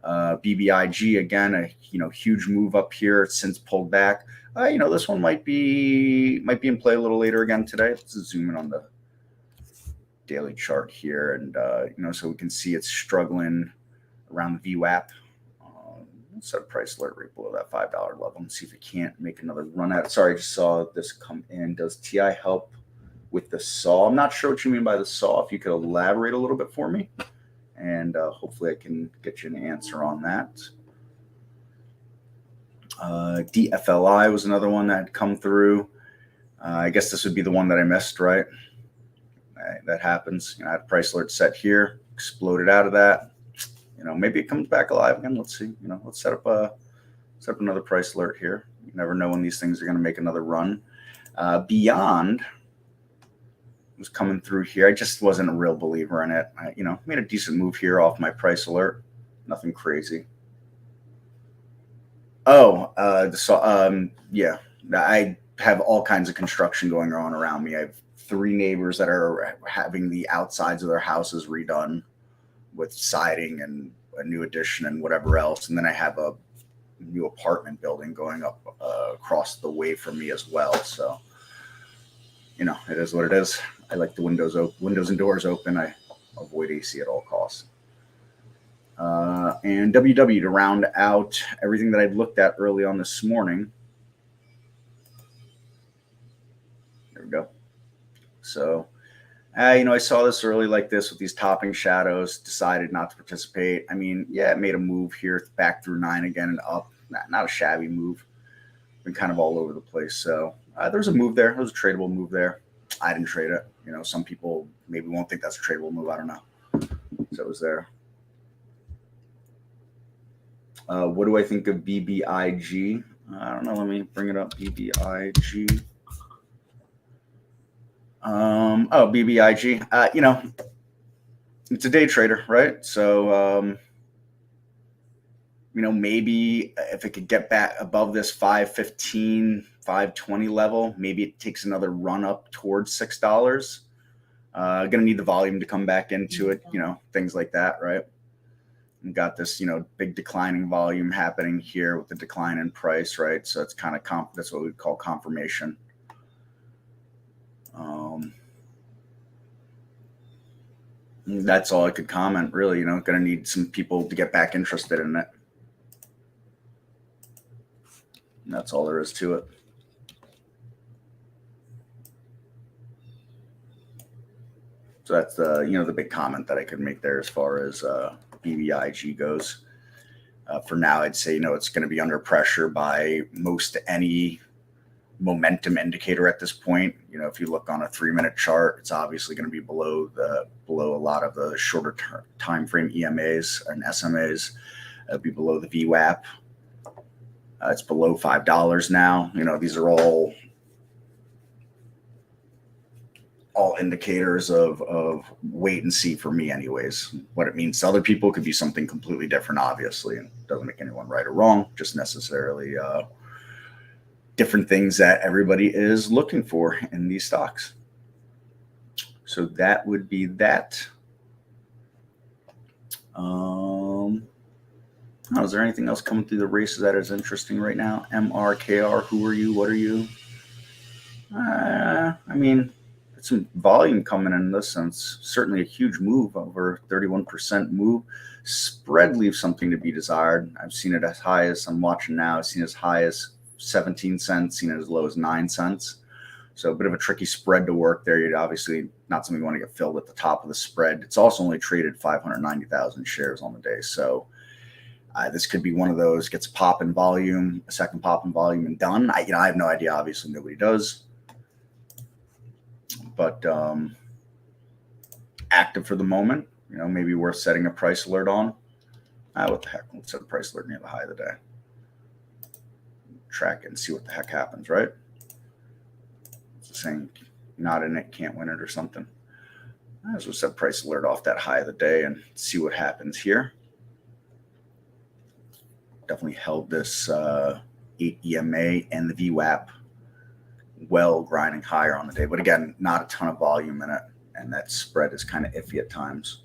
BBIG again, a huge move up here. It's since pulled back. This one might be in play a little later again today. Let's zoom in on the daily chart here, and so we can see it's struggling around the VWAP. Let's set a price alert right below that $5 level and see if it can't make another run at it. Sorry, I just saw this come in. Does TI help with the saw? I'm not sure what you mean by the saw. If you could elaborate a little bit for me, and hopefully I can get you an answer on that. DFLI was another one that had come through. I guess this would be the one that I missed, right? That happens. I had a price alert set here, exploded out of that. Maybe it comes back alive again. Let's see. Let's set up another price alert here. You never know when these things are going to make another run. Beyond was coming through here. I just wasn't a real believer in it. I, made a decent move here off my price alert. Nothing crazy. Yeah. I have all kinds of construction going on around me. I have 3 neighbors that are having the outsides of their houses redone with siding and a new addition and whatever else. And then I have a new apartment building going up across the way from me as well. So, it is what it is. I like the windows and doors open. I avoid AC at all costs. And WW to round out everything that I've looked at early on this morning. There we go. So, I saw this early like this with these topping shadows, decided not to participate. It made a move here back through 9 again and up. Not a shabby move. Been kind of all over the place. So there's a move there. There's a tradable move there. I didn't trade it. Some people maybe won't think that's a tradable move. I don't know. So it was there. What do I think of BBIG? I don't know. Let me bring it up. BBIG. BBIG. It's a day trader, right? So, maybe if it could get back above this 515, 520 level, maybe it takes another run up towards $6. Going to need the volume to come back into it, things like that, right? And got this, big declining volume happening here with the decline in price, right? So it's kind of that's what we call confirmation. That's all I could comment, really. Going to need some people to get back interested in it. And that's all there is to it. So that's the big comment that I could make there as far as BBIG goes. For now, I'd say it's going to be under pressure by most any momentum indicator at this point. If you look on a 3-minute chart, it's obviously going to be below a lot of the shorter time frame EMAs and SMAs. It'll be below the VWAP. It's below $5 now. These are all all indicators of wait and see for me anyways. What it means to other people could be something completely different, obviously, and doesn't make anyone right or wrong, just necessarily different things that everybody is looking for in these stocks. So that would be that. Is there anything else coming through the races that is interesting right now? MRKR, who are you? What are you? I mean, it's some volume coming in this sense. Certainly a huge move, over 31% move. Spread leaves something to be desired. I've seen it as high as, I'm watching now, I've seen it as high as 17 cents, seen it as low as 9 cents. So a bit of a tricky spread to work there. You'd obviously not something you want to get filled at the top of the spread. It's also only traded 590,000 shares on the day. So this could be one of those, gets a pop in volume, a second pop in volume, and done. I have no idea. Obviously, nobody does. But active for the moment. Maybe worth setting a price alert on. What the heck? Let's set a price alert near the high of the day. Track it and see what the heck happens, right? It's saying not in it, can't win it or something. So we'll set price alert off that high of the day and see what happens here. Definitely held this 8 EMA and the VWAP well, grinding higher on the day. But again, not a ton of volume in it. And that spread is kind of iffy at times.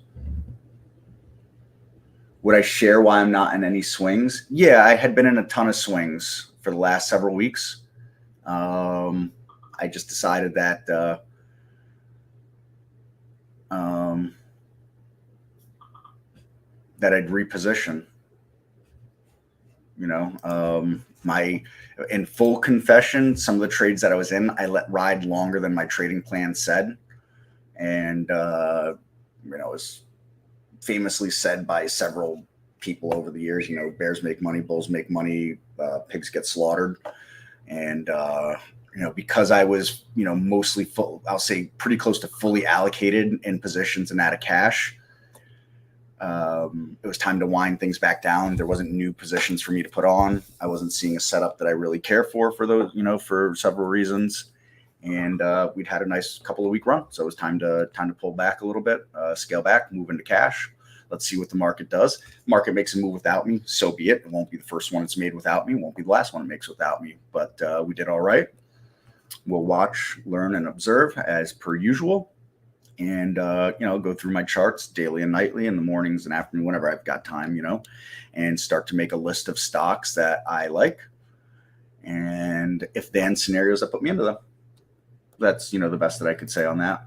Would I share why I'm not in any swings? Yeah, I had been in a ton of swings for the last several weeks. I just decided that that I'd reposition. My in full confession, some of the trades that I was in, I let ride longer than my trading plan said, and it was famously said by several people over the years. Bears make money, bulls make money, pigs get slaughtered, and because I was mostly full, I'll say pretty close to fully allocated in positions and out of cash. It was time to wind things back down. There wasn't new positions for me to put on. I wasn't seeing a setup that I really care for those, for several reasons. And we'd had a nice couple of week run. So it was time to pull back a little bit, scale back, move into cash. Let's see what the market does. Market makes a move without me. So be it. It won't be the first one it's made without me. It won't be the last one it makes without me. But we did all right. We'll watch, learn, and observe as per usual. And, go through my charts daily and nightly in the mornings and afternoon, whenever I've got time, and start to make a list of stocks that I like. And if then scenarios that put me into them, that's, the best that I could say on that.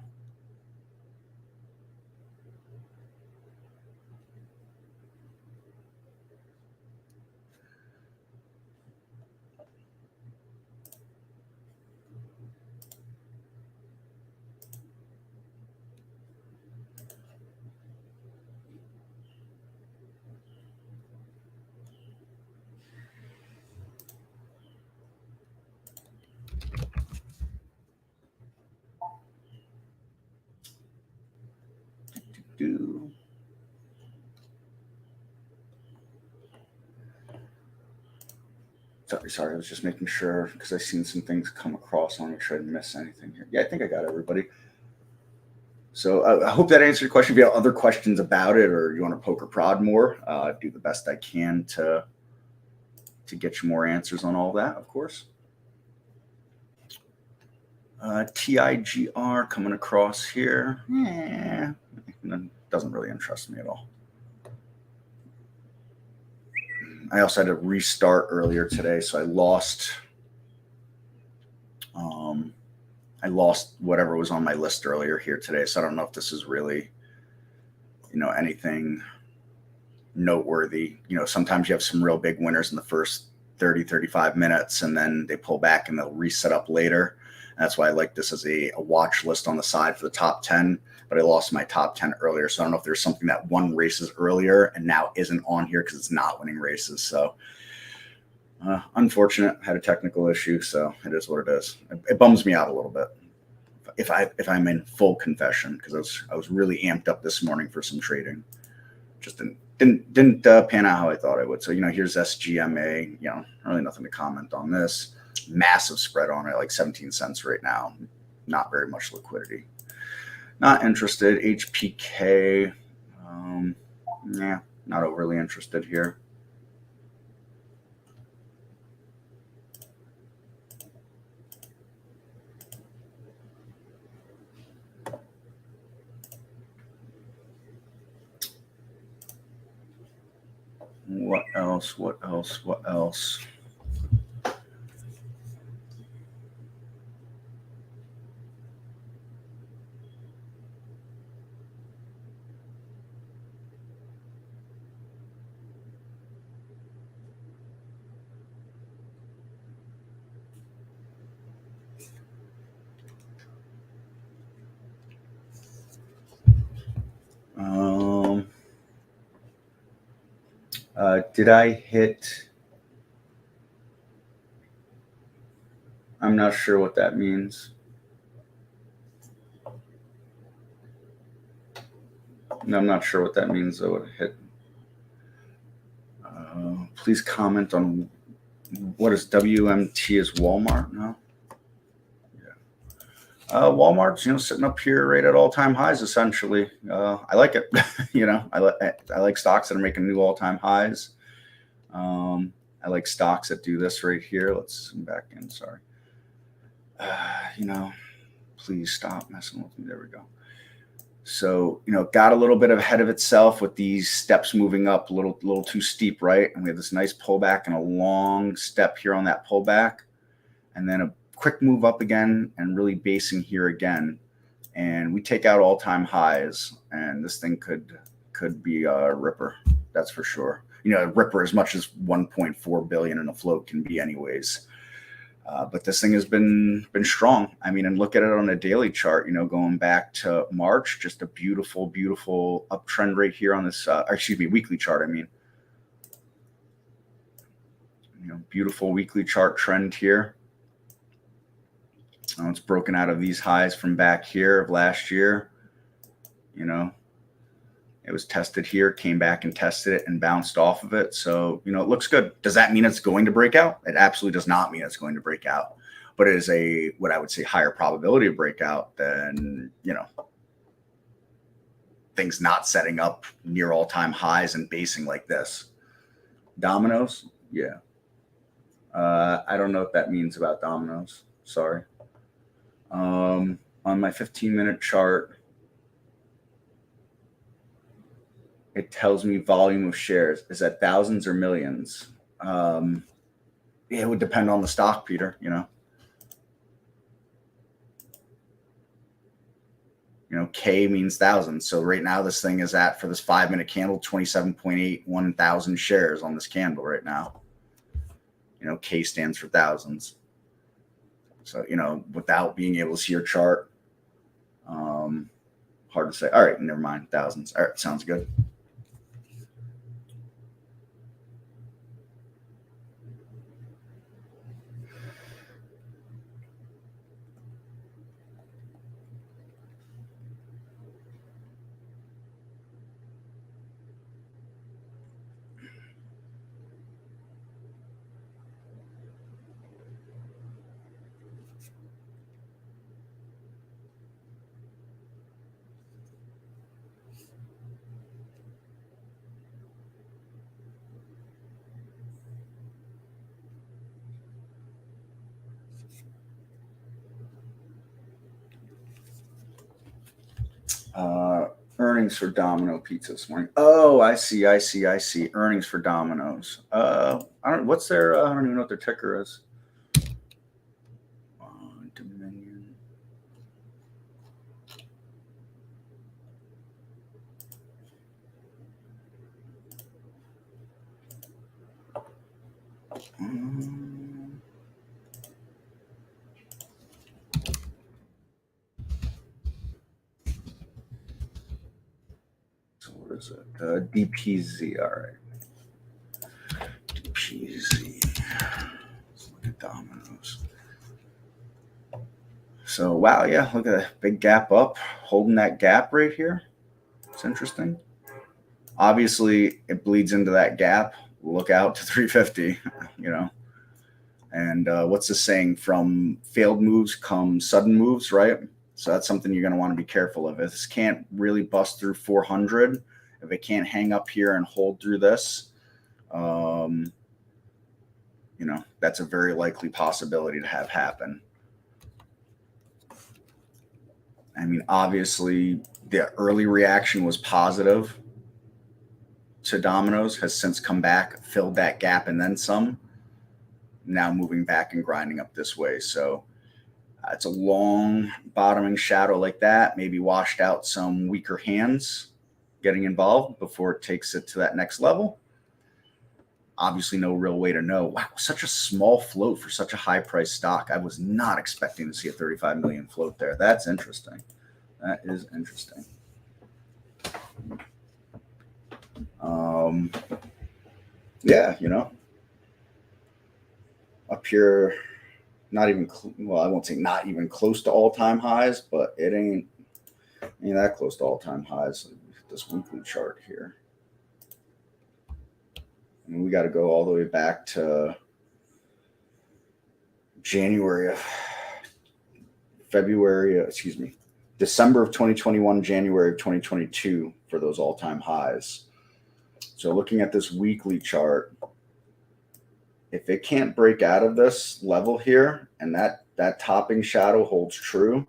Sorry, I was just making sure because I've seen some things come across. I want to make sure I didn't miss anything here. Yeah, I think I got everybody. So I hope that answered your question. If you have other questions about it or you want to poke or prod more, do the best I can to get you more answers on all that, of course. TIGR coming across here. Doesn't really interest me at all. I also had to restart earlier today, so I lost whatever was on my list earlier here today. So I don't know if this is really, anything noteworthy. Sometimes you have some real big winners in the first 30, 35 minutes, and then they pull back and they'll reset up later. And that's why I like this as a watch list on the side for the top 10. But I lost my top 10 earlier. So I don't know if there's something that won races earlier and now isn't on here because it's not winning races. So unfortunate, had a technical issue. So it is what it is. It bums me out a little bit if I'm in full confession, because I was really amped up this morning for some trading. Just didn't pan out how I thought I would. So, here's SGMA, really nothing to comment on this. Massive spread on it, like 17 cents right now. Not very much liquidity. Not interested. HPK. Yeah, not overly interested here. What else? What else? What else? Did I hit? I'm not sure what that means. No, I'm not sure what that means. I would hit. Please comment on what is WMT is Walmart now. Walmart's sitting up here right at all-time highs essentially. I like it. I like stocks that are making new all-time highs. I like stocks that do this right here. Let's zoom back in. Sorry. Please stop messing with me. There we go. So, got a little bit ahead of itself with these steps moving up a little too steep, right? And we have this nice pullback and a long step here on that pullback, and then a quick move up again and really basing here again. And we take out all-time highs, and this thing could be a ripper. That's for sure. A ripper as much as 1.4 billion in a float can be anyways. But this thing has been strong. I mean, and look at it on a daily chart, going back to March, just a beautiful, beautiful uptrend right here on this, weekly chart. I mean, beautiful weekly chart trend here. It's broken out of these highs from back here of last year. It was tested here, came back and tested it and bounced off of it. So, it looks good. Does that mean it's going to break out? It absolutely does not mean it's going to break out. But it is what I would say higher probability of breakout than, things not setting up near all-time highs and basing like this. Dominoes? Yeah. I don't know what that means about dominoes. Sorry. On my 15-minute chart, it tells me volume of shares. Is that thousands or millions? It would depend on the stock, Peter. K means thousands. So right now this thing is at, for this 5-minute candle, 27.81 thousand shares on this candle right now. K stands for thousands. So, without being able to see your chart, hard to say. All right, never mind. Thousands. All right, sounds good. Earnings for Domino Pizza this morning. Oh, I see. Earnings for Domino's. I don't even know what their ticker is. Dominion. So what is it? DPZ. All right. DPZ. Let's look at Domino's. So, wow, yeah, look at that big gap up, holding that gap right here. It's interesting. Obviously, it bleeds into that gap. Look out to 350, And what's the saying? From failed moves come sudden moves, right? So that's something you're going to want to be careful of. If this can't really bust through 400, if it can't hang up here and hold through this, that's a very likely possibility to have happen. I mean, obviously, the early reaction was positive to Domino's, has since come back, filled that gap, and then some. Now moving back and grinding up this way. So it's a long bottoming shadow like that, maybe washed out some weaker hands getting involved before it takes it to that next level. Obviously, no real way to know. Wow, such a small float for such a high price stock. I was not expecting to see a 35 million float there. That's interesting. That is interesting. Yeah, up here, not even, I won't say not even close to all-time highs, but it ain't that close to all-time highs. This weekly chart here. And we got to go all the way back to December of 2021, January of 2022 for those all-time highs. So looking at this weekly chart, if it can't break out of this level here and that topping shadow holds true,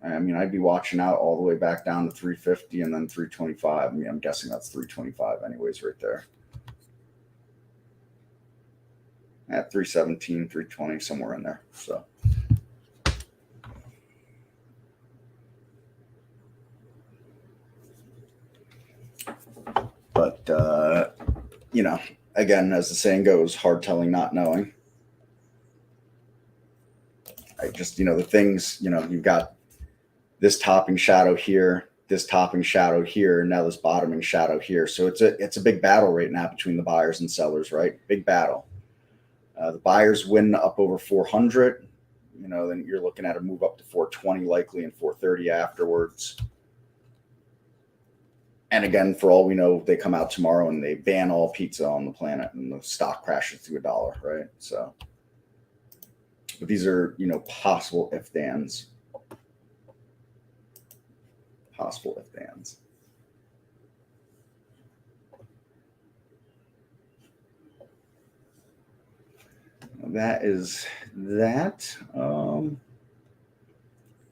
I mean, I'd be watching out all the way back down to 350 and then 325. I mean, I'm guessing that's 325 anyways right there. At 317, 320, somewhere in there. So but again, as the saying goes, hard telling, not knowing. I just, the things, you've got this topping shadow here, this topping shadow here, and now this bottoming shadow here. So it's a big battle right now between the buyers and sellers, right? Big battle. The buyers win up over 400, then you're looking at a move up to 420 likely and 430 afterwards. And again, for all we know, they come out tomorrow and they ban all pizza on the planet and the stock crashes to $1, right? So, but these are, possible if-thans. Possible if-thans. That is that.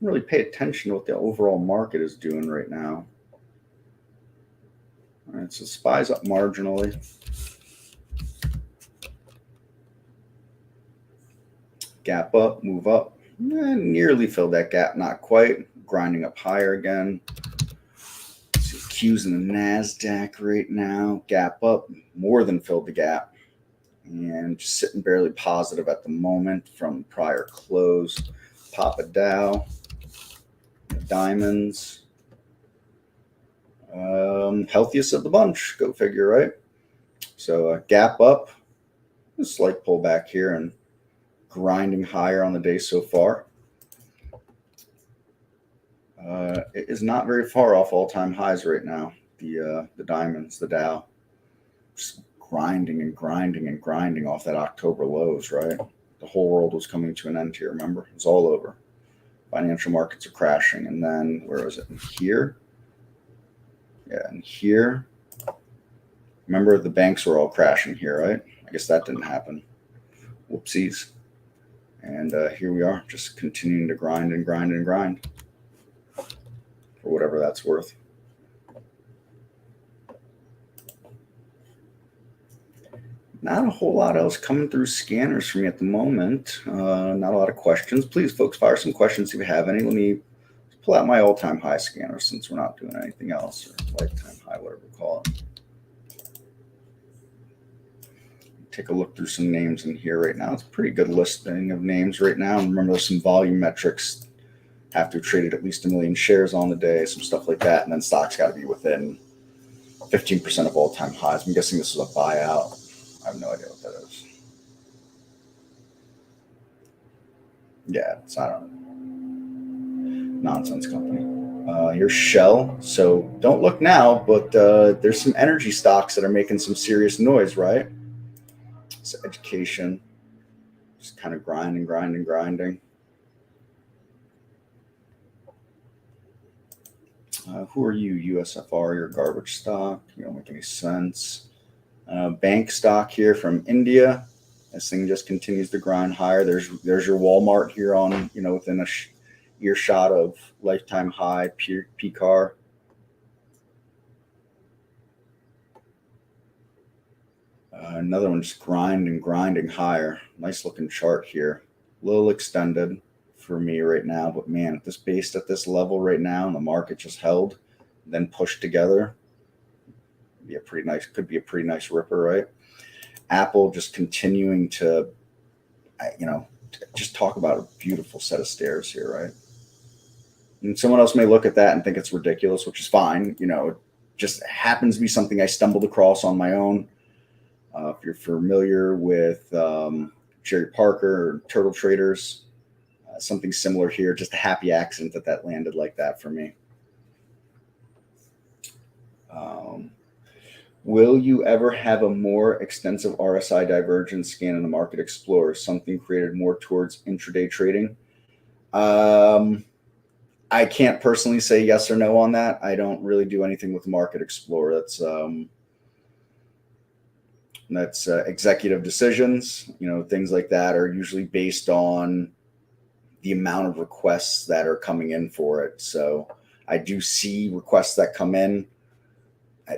Really pay attention to what the overall market is doing right now. All right, so SPY's up marginally. Gap up, move up. Nearly filled that gap, not quite. Grinding up higher again. See Q's in the NASDAQ right now. Gap up, more than filled the gap. And just sitting barely positive at the moment from prior close. Pop a Dow. Diamonds. Healthiest of the bunch, go figure, right? So gap up, a slight pullback here and grinding higher on the day so far. It is not very far off all-time highs right now. The diamonds, the Dow, just grinding and grinding and grinding off that October lows, right? The whole world was coming to an end here, remember? It's all over. Financial markets are crashing. And then, where was it? Here? Yeah, and here. Remember, the banks were all crashing here, right? I guess that didn't happen. Whoopsies. And here we are, just continuing to grind and grind and grind for whatever that's worth. Not a whole lot else coming through scanners for me at the moment. Not a lot of questions. Please, folks, fire some questions if you have any. Let me pull out my all-time high scanner since we're not doing anything else, or lifetime high, whatever we call it. Take a look through some names in here right now. It's a pretty good listing of names right now. And remember, there's some volume metrics. Have to have traded at least 1 million shares on the day, some stuff like that. And then stocks got to be within 15% of all-time highs. I'm guessing this is a buyout. I have no idea what that is. Yeah, it's, I don't know. Nonsense company. Here's Shell. So don't look now, but there's some energy stocks that are making some serious noise, right? So education, just kind of grinding. Who are you? USFR, your garbage stock. You don't make any sense. Bank stock here from India. This thing just continues to grind higher. There's your Walmart here on, within a earshot of lifetime high PCAR. Another one just grinding higher. Nice looking chart here. A little extended for me right now, but man, at this level right now, and the market just held, then pushed together, could be a pretty nice ripper, right? Apple just continuing to, just talk about a beautiful set of stairs here, right? And someone else may look at that and think it's ridiculous, which is fine. It just happens to be something I stumbled across on my own. If you're familiar with Jerry Parker or Turtle Traders, something similar here, just a happy accident that landed like that for me. Will you ever have a more extensive RSI divergence scan in the Market Explorer, something created more towards intraday trading? I can't personally say yes or no on that. I don't really do anything with Market Explorer. That's executive decisions. Things like that are usually based on the amount of requests that are coming in for it. So I do see requests that come in.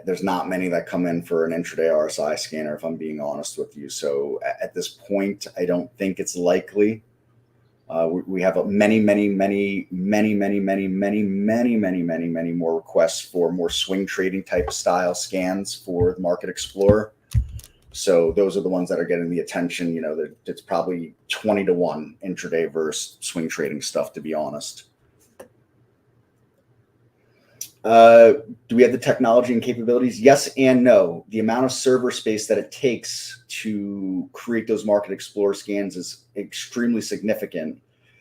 There's not many that come in for an intraday RSI scanner, if I'm being honest with you. So at this point, I don't think it's likely. We have many more requests for more swing trading type style scans for the Market Explorer. So those are the ones that are getting the attention. It's probably 20-1 intraday versus swing trading stuff, to be honest. Do we have the technology and capabilities? Yes and no. The amount of server space that it takes to create those Market Explorer scans is extremely significant.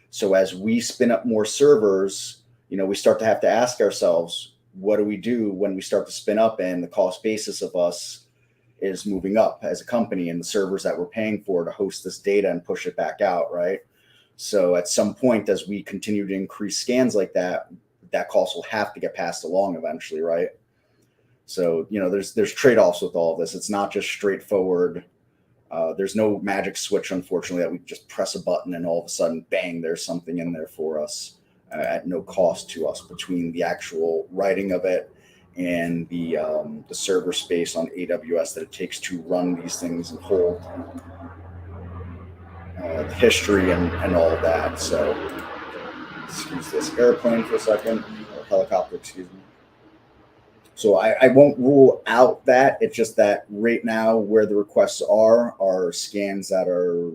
So as we spin up more servers, we start to have to ask ourselves, what do we do when we start to spin up and the cost basis of us is moving up as a company and the servers that we're paying for to host this data and push it back out, right? So at some point, as we continue to increase scans like that, that cost will have to get passed along eventually, right? So, there's trade-offs with all of this. It's not just straightforward. There's no magic switch, unfortunately, that we just press a button and all of a sudden, bang, there's something in there for us at no cost to us between the actual writing of it and the server space on AWS that it takes to run these things and hold the history and all of that. So, excuse this airplane for a second, or helicopter, excuse me. So I won't rule out that. It's just that right now where the requests are scans that are,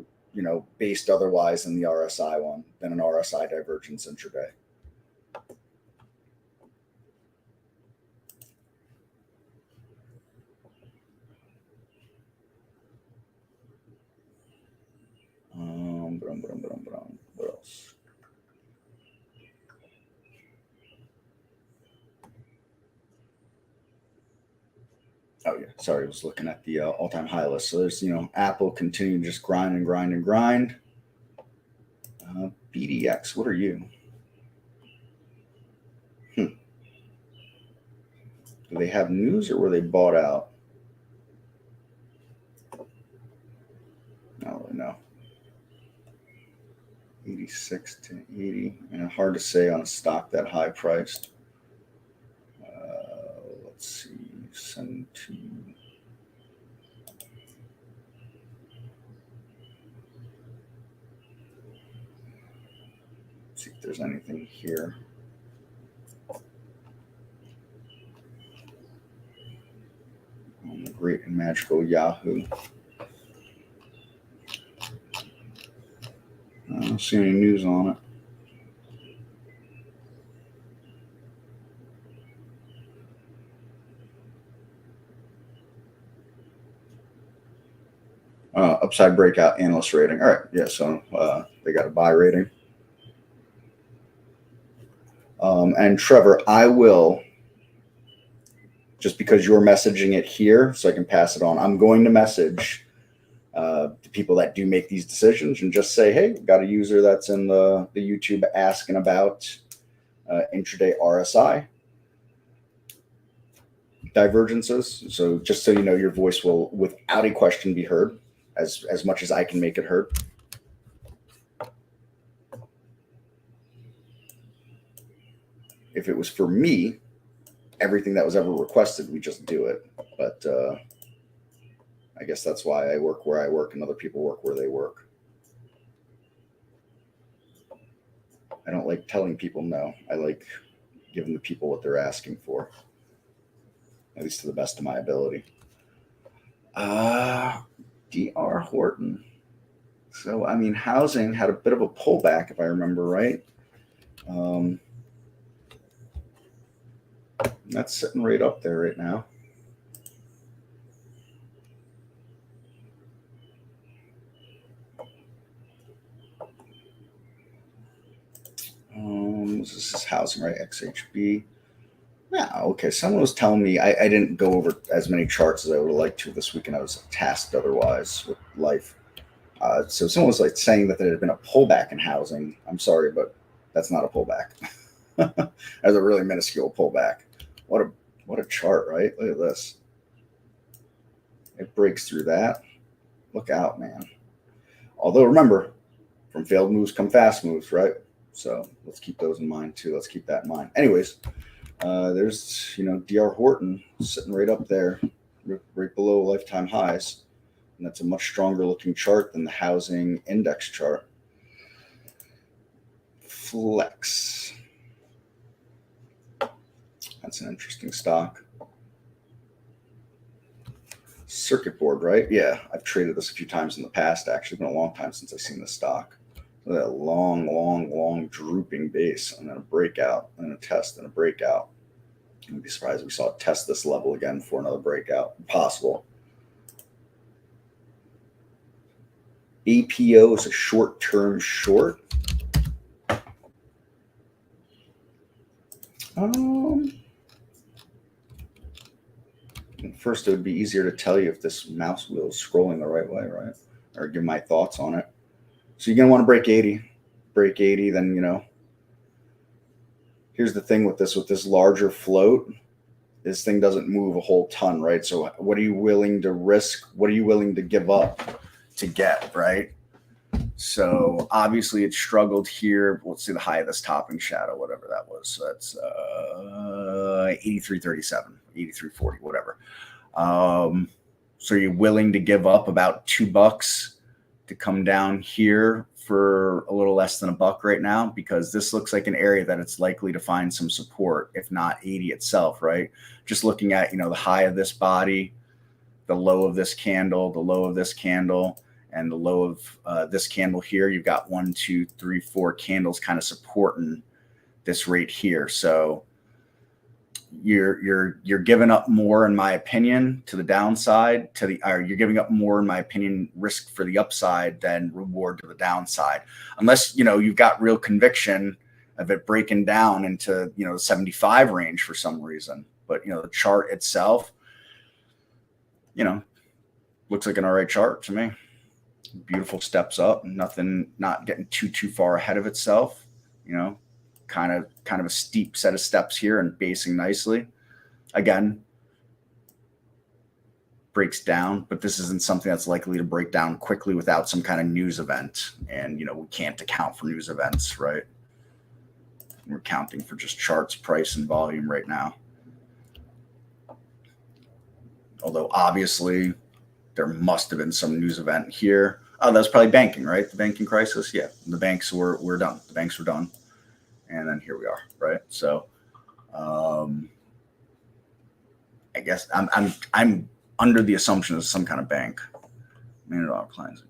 based otherwise than the RSI one, than an RSI divergence intraday. What else? Oh yeah, sorry, I was looking at the all-time high list. So there's, Apple continuing to just grind. BDX, what are you? Do they have news or were they bought out? I don't really know. 86 to 80, and hard to say on a stock that high priced. Let's see, send to. See if there's anything here. On the great and magical Yahoo. I don't see any news on it. Upside breakout analyst rating. All right. Yeah. So they got a buy rating. And Trevor, I will, just because you're messaging it here so I can pass it on, I'm going to message the people that do make these decisions and just say, hey, got a user that's in the YouTube asking about intraday RSI. divergences. So just so you know, your voice will, without a question, be heard as much as I can make it heard. If it was for me, everything that was ever requested, we just do it. But I guess that's why I work where I work and other people work where they work. I don't like telling people no. I like giving the people what they're asking for, at least to the best of my ability. DR Horton. So, I mean, housing had a bit of a pullback, if I remember right. That's sitting right up there right now. This is housing, right? XHB. Yeah, okay. Someone was telling me I didn't go over as many charts as I would have liked to this weekend. I was tasked otherwise with life. So someone was like saying that there had been a pullback in housing. I'm sorry, but that's not a pullback. That's a really minuscule pullback. What a chart, right? Look at this. It breaks through that. Look out, man. Although remember, from failed moves come fast moves, right? So let's keep those in mind too. Let's keep that in mind. Anyways, there's, DR Horton sitting right up there, right below lifetime highs. And that's a much stronger looking chart than the housing index chart. Flex. That's an interesting stock. Circuit board, right? Yeah, I've traded this a few times in the past, actually. It's been a long time since I've seen this stock. Look at that long drooping base, and then a breakout, and a test, and a breakout. I wouldn't be surprised if we saw it test this level again for another breakout. Possible. APO is a short-term short. First, it would be easier to tell you if this mouse wheel is scrolling the right way, right? Or give my thoughts on it. So you're going to want to break 80. Break 80, then, here's the thing with this larger float. This thing doesn't move a whole ton, right? So what are you willing to risk? What are you willing to give up to get, right? So obviously it struggled here. Let's see the high of this topping shadow, whatever that was. So that's 83.37, 83.40, whatever. So you're willing to give up about $2 to come down here for a little less than $1 right now, because this looks like an area that it's likely to find some support, if not 80 itself, right? Just looking at, the high of this body, the low of this candle, the low of this candle, and the low of this candle here, you've got 1, 2, 3, 4 candles kind of supporting this rate here. So you're giving up more, in my opinion, to the downside, or you're giving up more, in my opinion, risk for the upside than reward to the downside, unless you've got real conviction of it breaking down into the 75 range for some reason. But the chart itself, looks like an all right chart to me. Beautiful steps up, nothing, not getting too far ahead of itself, kind of a steep set of steps here and basing nicely. Again, breaks down, but this isn't something that's likely to break down quickly without some kind of news event. And, we can't account for news events, right? We're counting for just charts, price, and volume right now. Although obviously there must have been some news event here. Oh, that's probably banking, right? The banking crisis. Yeah, the banks were done. The banks were done. And then here we are, right? So, I guess I'm under the assumption it's some kind of bank. $1 clients.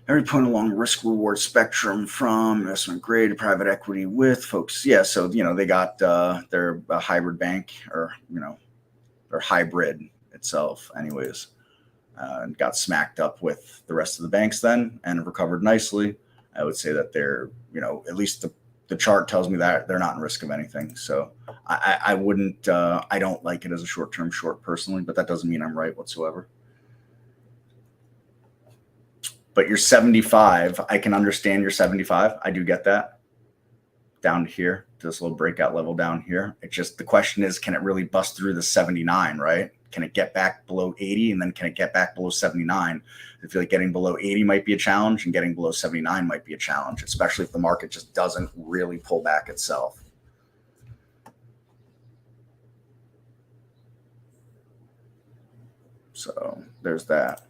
Every point along the risk reward spectrum, from investment grade to private equity, with folks. Yeah, so they got they're a hybrid bank, or they're hybrid itself, anyways. And got smacked up with the rest of the banks then, and have recovered nicely. I would say that they're, at least the chart tells me that they're not in risk of anything. So I wouldn't, I don't like it as a short-term short personally, but that doesn't mean I'm right whatsoever. But your 75, I can understand your 75. I do get that. down here, this little breakout level down here. It's just the question is, can it really bust through the 79, right? Can it get back below 80, and then can it get back below 79? I feel like getting below 80 might be a challenge, and getting below 79 might be a challenge, especially if the market just doesn't really pull back itself. So there's that.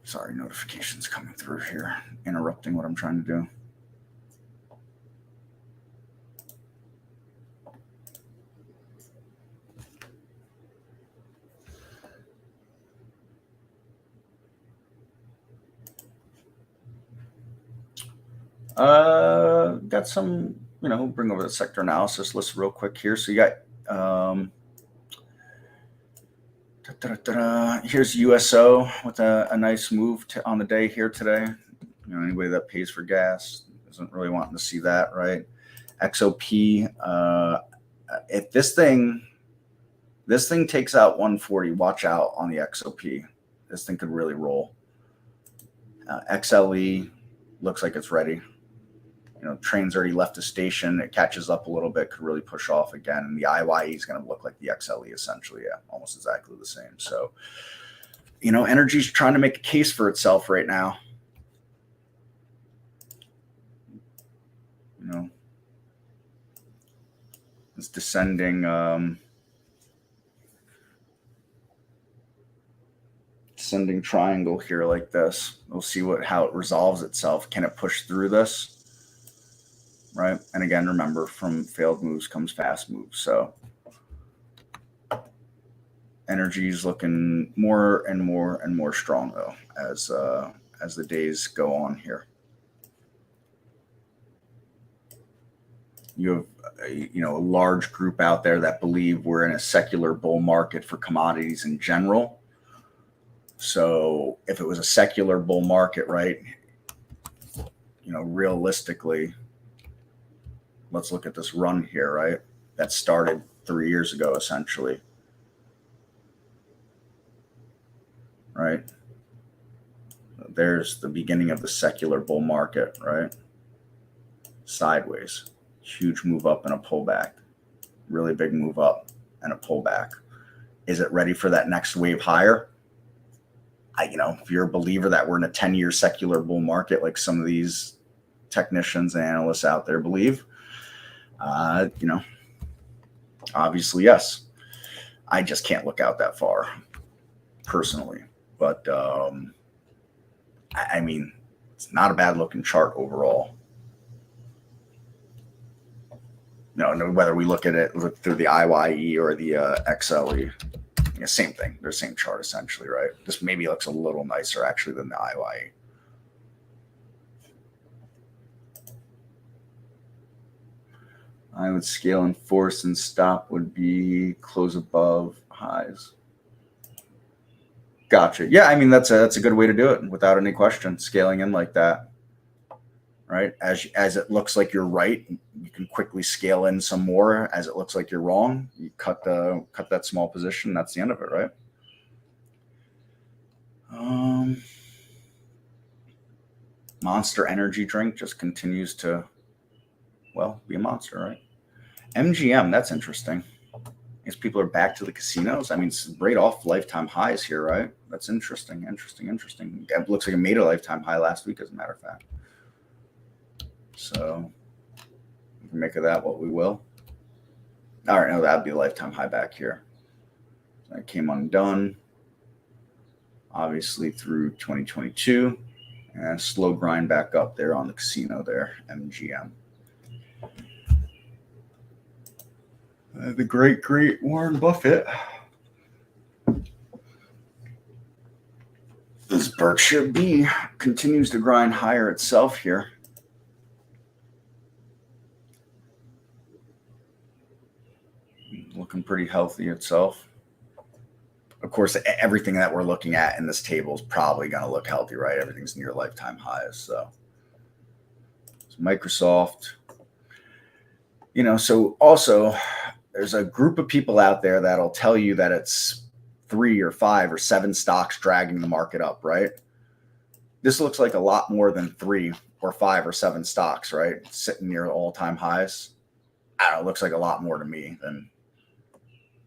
Sorry, notifications coming through here, interrupting what I'm trying to do. Got some, bring over the sector analysis list real quick here. So you got, here's USO with a nice move on the day here today. Anybody that pays for gas isn't really wanting to see that, right? XOP, if this thing takes out 140, watch out on the XOP. This thing could really roll. XLE looks like it's ready. Train's already left the station. It catches up a little bit, could really push off again. And the IYE is going to look like the XLE essentially. Yeah, almost exactly the same. So, energy's trying to make a case for itself right now. It's descending. Descending triangle here like this. We'll see how it resolves itself. Can it push through this? Right. And again, remember, from failed moves comes fast moves. So energy is looking more and more and more strong, though, as the days go on here. You have a large group out there that believe we're in a secular bull market for commodities in general. So if it was a secular bull market, right, realistically, let's look at this run here, right? That started 3 years ago, essentially. Right? There's the beginning of the secular bull market, right? Sideways. Huge move up and a pullback. Really big move up and a pullback. Is it ready for that next wave higher? If you're a believer that we're in a 10-year secular bull market, like some of these technicians and analysts out there believe, obviously, yes. I just can't look out that far personally, but it's not a bad looking chart overall. Whether we look through the IYE or the XLE, same thing. They're the same chart essentially, right? This maybe looks a little nicer actually than the IYE. I would scale and force, and stop would be close above highs. Gotcha. Yeah, that's a good way to do it without any question. Scaling in like that, right? As it looks like you're right, you can quickly scale in some more. As it looks like you're wrong, you cut that small position. That's the end of it, right? Monster Energy drink just continues to, be a monster, right? MGM, that's interesting. These people are back to the casinos. It's right off lifetime highs here, right? That's interesting. It looks like it made a lifetime high last week, as a matter of fact. So we can make of that what we will. All right, no, that'd be a lifetime high back here. That came undone, obviously, through 2022. And slow grind back up there on the casino there, MGM. The great Warren Buffett. This Berkshire B continues to grind higher itself here. Looking pretty healthy itself. Of course, everything that we're looking at in this table is probably going to look healthy, right? Everything's near lifetime highs. So Microsoft, so also there's a group of people out there that'll tell you that it's 3 or 5 or 7 stocks dragging the market up, right? This looks like a lot more than 3 or 5 or 7 stocks, right? Sitting near all-time highs. I don't know, it looks like a lot more to me than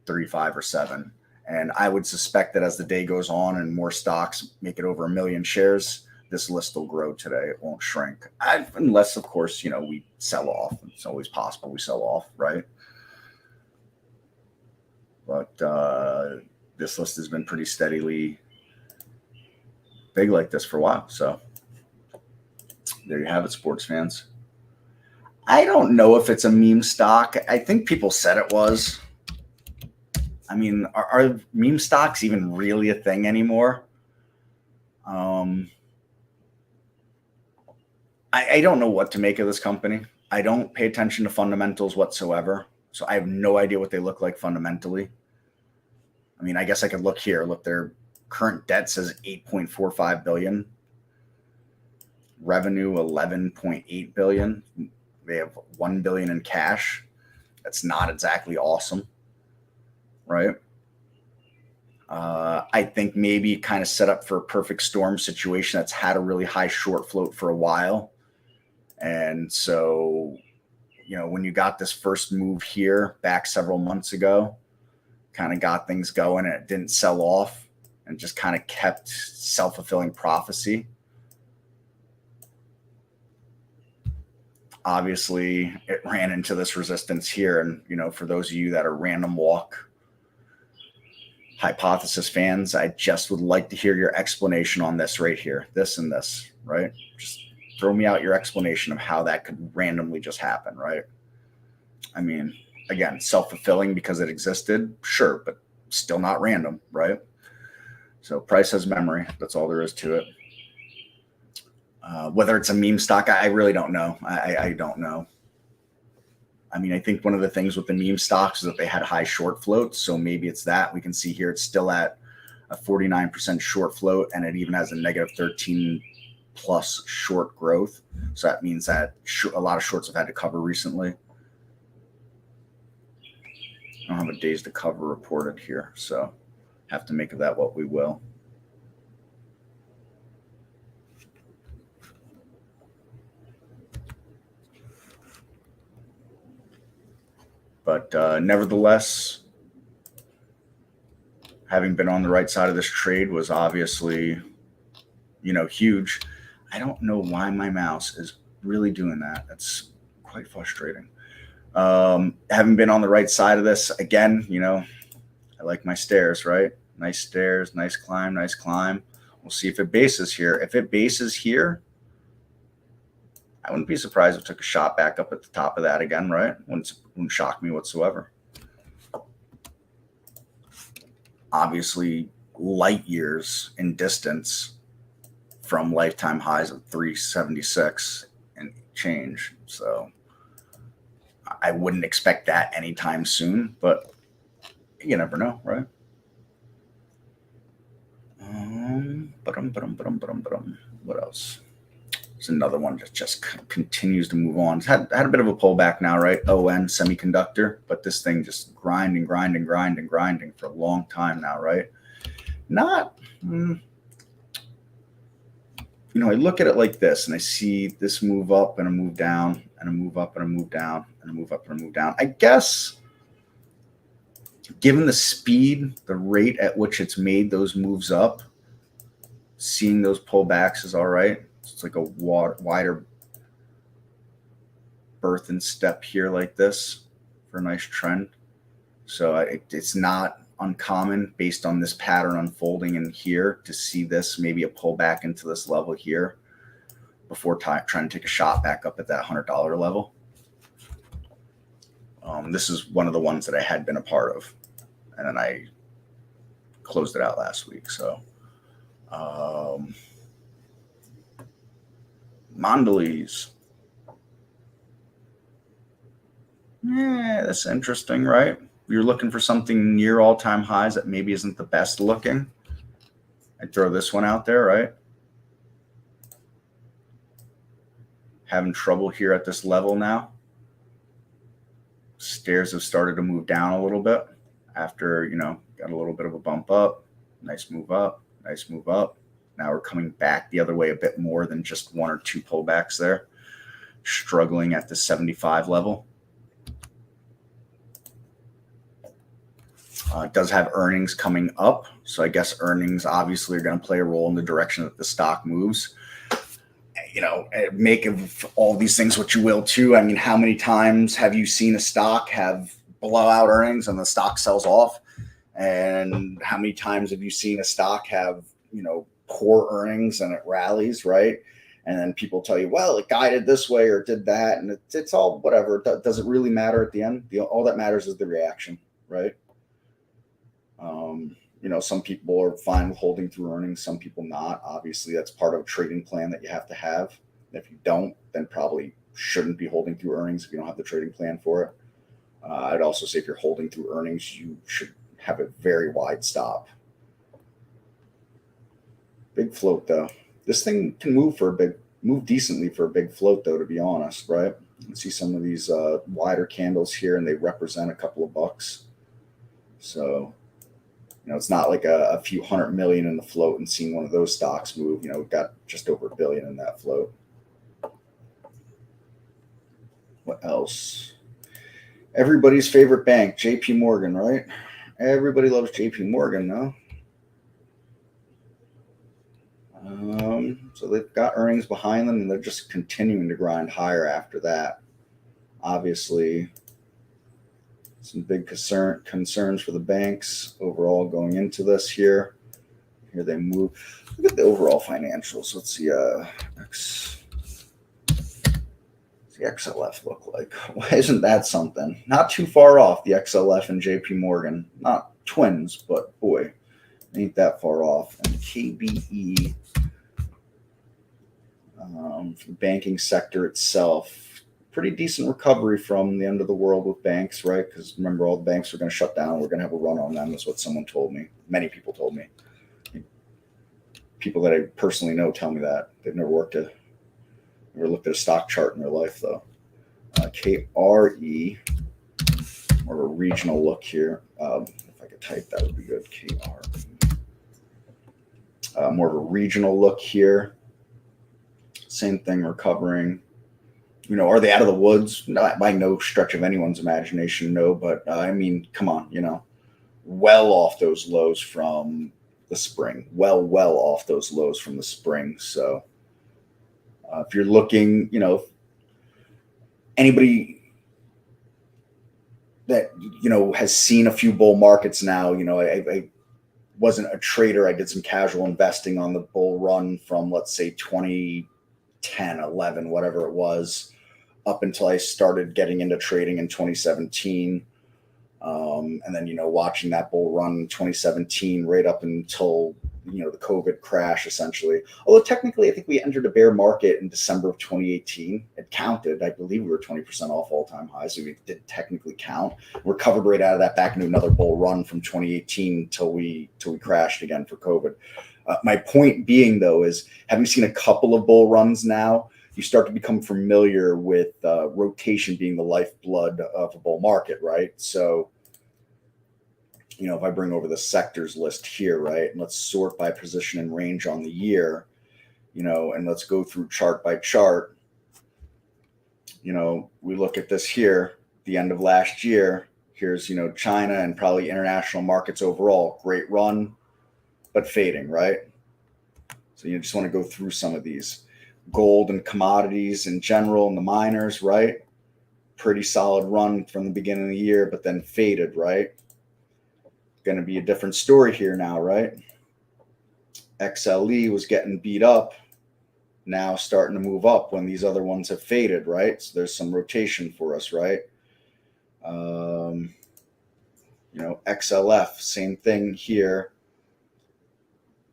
3, 5, or 7. And I would suspect that as the day goes on and more stocks make it over 1 million shares, this list will grow today. It won't shrink. Unless, of course, we sell off. It's always possible we sell off, right? But this list has been pretty steadily big like this for a while. So there you have it, sports fans. I don't know if it's a meme stock. I think people said it was. I mean, are meme stocks even really a thing anymore? I don't know what to make of this company. I don't pay attention to fundamentals whatsoever. So I have no idea what they look like fundamentally. I mean, I guess I could look here. Look, their current debt says $8.45 billion. Revenue, $11.8 billion. They have $1 billion in cash. That's not exactly awesome, right? I think maybe kind of set up for a perfect storm situation that's had a really high short float for a while. And so, when you got this first move here back several months ago, kind of got things going and it didn't sell off and just kind of kept self-fulfilling prophecy. Obviously, it ran into this resistance here. And, for those of you that are random walk hypothesis fans, I just would like to hear your explanation on this right here, this and this, right? Just throw me out your explanation of how that could randomly just happen, right? I mean, again, self-fulfilling because it existed, sure, but still not random, right? So price has memory. That's all there is to it. Whether it's a meme stock, I really don't know. I don't know. I mean, I think one of the things with the meme stocks is that they had high short floats. So maybe it's that. We can see here it's still at a 49% short float, and it even has a negative 13 plus short growth. So that means that a lot of shorts have had to cover recently. I don't have a days to cover reported here, so have to make of that what we will. But nevertheless, having been on the right side of this trade was obviously, huge. I don't know why my mouse is really doing that. That's quite frustrating. Having been on the right side of this, again, I like my stairs, right? Nice stairs, nice climb, nice climb. We'll see if it bases here. If it bases here, I wouldn't be surprised if it took a shot back up at the top of that again, right? Wouldn't shock me whatsoever. Obviously, light years in distance from lifetime highs of 376 and change. So I wouldn't expect that anytime soon, but you never know, right? What else? It's another one that just continues to move on. It's had a bit of a pullback now, right? ON semiconductor, but this thing just grinding for a long time now, right? I look at it like this and I see this move up and a move down and a move up and a move down and a move up and a move down. I guess given the speed, the rate at which it's made those moves up, seeing those pullbacks is all right. It's like a wider berth and step here like this for a nice trend. So it's not uncommon based on this pattern unfolding in here to see this, maybe a pullback into this level here before trying to take a shot back up at that $100 level. This is one of the ones that I had been a part of, and then I closed it out last week. So Mondelez. Yeah, that's interesting, right? You're looking for something near all-time highs that maybe isn't the best looking. I'd throw this one out there, right? Having trouble here at this level now. Stairs have started to move down a little bit after, got a little bit of a bump up, nice move up, nice move up. Now we're coming back the other way a bit more than just one or two pullbacks there. Struggling at the 75 level. It does have earnings coming up. So I guess earnings obviously are going to play a role in the direction that the stock moves. You know, make of all these things what you will too. I mean, how many times have you seen a stock have blowout earnings and the stock sells off? And how many times have you seen a stock have, you know, poor earnings and it rallies, right? And then people tell you, well, it guided this way or did that. And it's all whatever. Does it really matter at the end? All that matters is the reaction, right? You know, some people are fine with holding through earnings, some people not. Obviously, that's part of a trading plan that you have to have. If you don't, then probably shouldn't be holding through earnings if you don't have the trading plan for it. I'd also say if you're holding through earnings, you should have a very wide stop. Big float, though. This thing can move decently for a big float, though, to be honest, right? You can see some of these wider candles here, and they represent a couple of bucks. So, you know, it's not like a few $100 million in the float and seeing one of those stocks move. You know, we've got just over $1 billion in that float. What else? Everybody's favorite bank, JP Morgan, right? Everybody loves JP Morgan, no? So they've got earnings behind them, and they're just continuing to grind higher after that. Obviously, some big concerns for the banks overall going into this here. Here they move. Look at the overall financials. Let's see. What's the XLF look like? Why isn't that something? Not too far off, the XLF and JP Morgan. Not twins, but boy, ain't that far off. And KBE, for the banking sector itself, pretty decent recovery from the end of the world with banks, right? Because remember, all the banks are going to shut down. We're going to have a run on them, is what someone told me. Many people told me. People that I personally know tell me that. They've never looked at a stock chart in their life, though. KRE, more of a regional look here. If I could type, that would be good. KRE. More of a regional look here. Same thing, recovering. You know, are they out of the woods? Not by no stretch of anyone's imagination, no. But I mean, come on, you know, well off those lows from the spring. Well off those lows from the spring. So if you're looking, you know, anybody that, you know, has seen a few bull markets now, you know, I wasn't a trader. I did some casual investing on the bull run from, let's say, 2010, 11, whatever it was, up until I started getting into trading in 2017. And then, you know, watching that bull run in 2017 right up until, you know, the COVID crash, essentially. Although technically, I think we entered a bear market in December of 2018. It counted. I believe we were 20% off all-time highs, so we did technically count. Recovered right out of that back into another bull run from 2018 till we crashed again for COVID. My point being, though, is having seen a couple of bull runs now, you start to become familiar with rotation being the lifeblood of a bull market, right? So, you know, if I bring over the sectors list here, right, and let's sort by position and range on the year, you know, and let's go through chart by chart. You know, we look at this here, the end of last year. Here's, you know, China and probably international markets overall. Great run, but fading, right? So you just want to go through some of these. Gold and commodities in general and the miners, right? Pretty solid run from the beginning of the year, but then faded, right? Going to be a different story here now, right? XLE was getting beat up, now starting to move up when these other ones have faded, right? So there's some rotation for us, right? You know, XLF, same thing here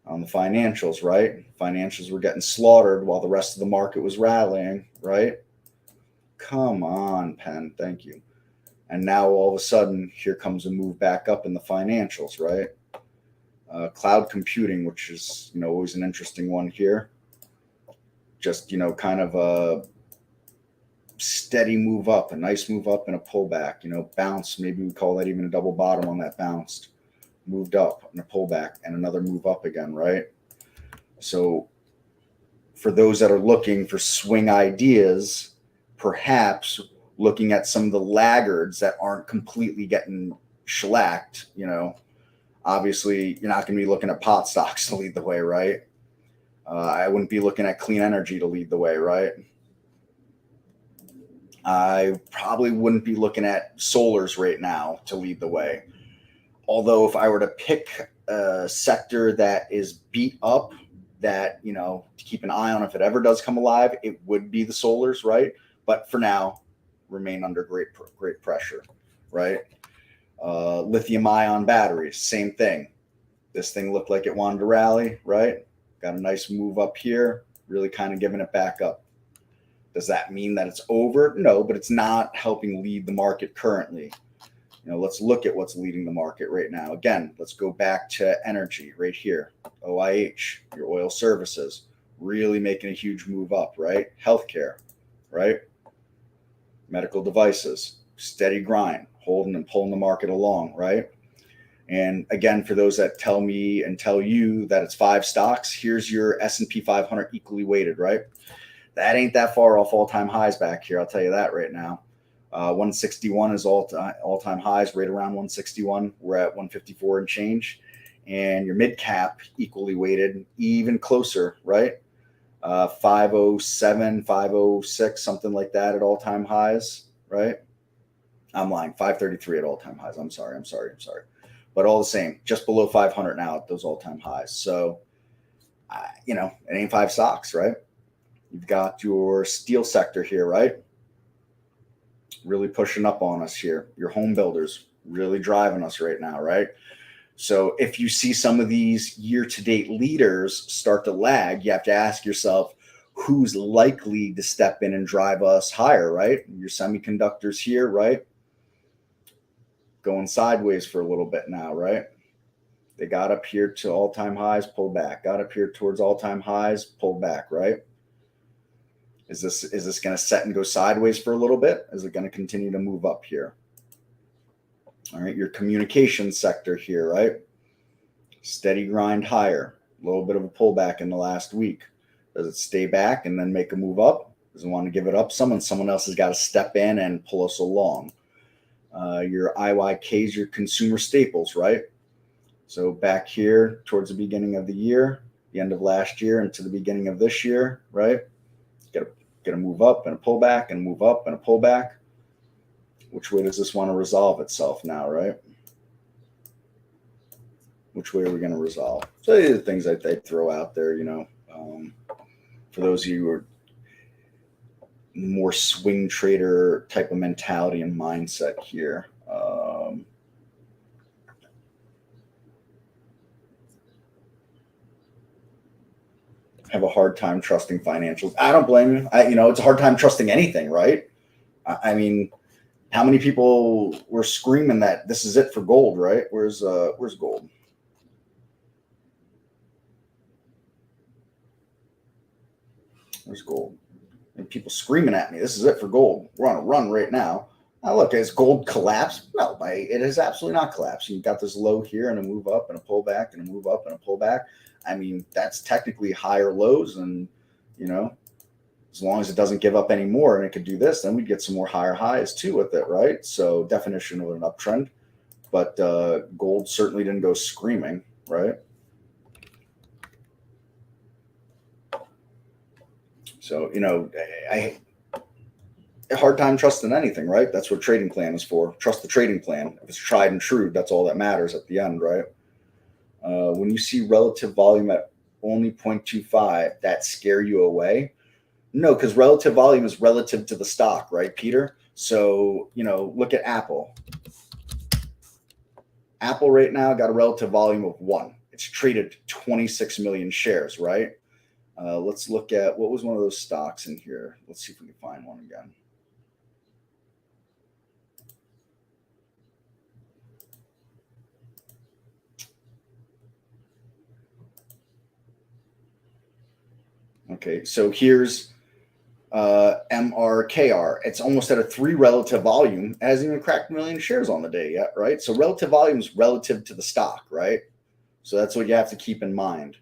on the financials, right? Financials were getting slaughtered while the rest of the market was rallying, right? Come on, Penn, thank you. And now all of a sudden, here comes a move back up in the financials, right? Cloud computing, which is, you know, always an interesting one here. Just, you know, kind of a steady move up, a nice move up and a pullback, you know, bounce. Maybe we call that even a double bottom on that bounced. moved up and a pullback and another move up again, right? So for those that are looking for swing ideas, perhaps looking at some of the laggards that aren't completely getting shellacked, obviously you're not going to be looking at pot stocks to lead the way, right? I wouldn't be looking at clean energy to lead the way, right? I probably wouldn't be looking at solars right now to lead the way. Although if I were to pick a sector that is beat up, that, to keep an eye on if it ever does come alive, it would be the solars, right? But for now, remain under great pressure, right? Lithium ion batteries, same thing. This thing looked like it wanted to rally, right? Got a nice move up here, really kind of giving it back up. Does that mean that it's over? No, but it's not helping lead the market currently. Let's look at what's leading the market right now. Again, let's go back to energy right here. OIH, your oil services, really making a huge move up, right? Healthcare, right? Medical devices, steady grind, holding and pulling the market along, right? And again, for those that tell me and tell you that it's 5 stocks, here's your S&P 500 equally weighted, right? That ain't that far off all-time highs back here. I'll tell you that right now. 161 is all-time highs, right around 161. We're at 154 and change. And your mid-cap equally weighted, even closer, right? 507, 506, something like that at all-time highs, right? I'm lying, 533 at all-time highs. I'm sorry. But all the same, just below 500 now at those all-time highs. So, it ain't 5 stocks, right? You've got your steel sector here, right? Really pushing up on us here. Your home builders really driving us right now, right? So if you see some of these year-to-date leaders start to lag, you have to ask yourself, who's likely to step in and drive us higher, right? Your semiconductors here, right? Going sideways for a little bit now, right? They got up here to all-time highs, pulled back. Got up here towards all-time highs, pulled back, right? Is this going to set and go sideways for a little bit? Is it going to continue to move up here? All right, your communication sector here, right? Steady grind higher. A little bit of a pullback in the last week. Does it stay back and then make a move up? Does it want to give it up? Someone else has got to step in and pull us along. Your IYKs, your consumer staples, right? So back here towards the beginning of the year, the end of last year into the beginning of this year, right? Get a move up and a pullback and move up and a pullback. Which way does this want to resolve itself now, right? Which way are we going to resolve? So these are the things that they throw out there, for those of you who are more swing trader type of mentality and mindset here. Have a hard time trusting financials. I don't blame you. It's a hard time trusting anything, right? I mean, how many people were screaming that this is it for gold, right? Where's gold? Where's gold? And people screaming at me, this is it for gold. We're on a run right now. Now look, has gold collapsed? No, it has absolutely not collapsed. You've got this low here and a move up and a pullback and a move up and a pullback. I mean, that's technically higher lows, and as long as it doesn't give up anymore and it could do this, then we'd get some more higher highs too with it, right? So definition of an uptrend. But gold certainly didn't go screaming, right? So, I a hard time trusting anything, right? That's what trading plan is for. Trust the trading plan. If it's tried and true, that's all that matters at the end, right? When you see relative volume at only 0.25, that scare you away? No, because relative volume is relative to the stock, right, Peter? So, look at Apple. Apple right now got a relative volume of 1. It's traded 26 million shares, right? Let's look at what was one of those stocks in here. Let's see if we can find one again. Okay, so here's MRKR. It's almost at a 3 relative volume. It hasn't even cracked a million shares on the day yet, right? So relative volume is relative to the stock, right? So that's what you have to keep in mind.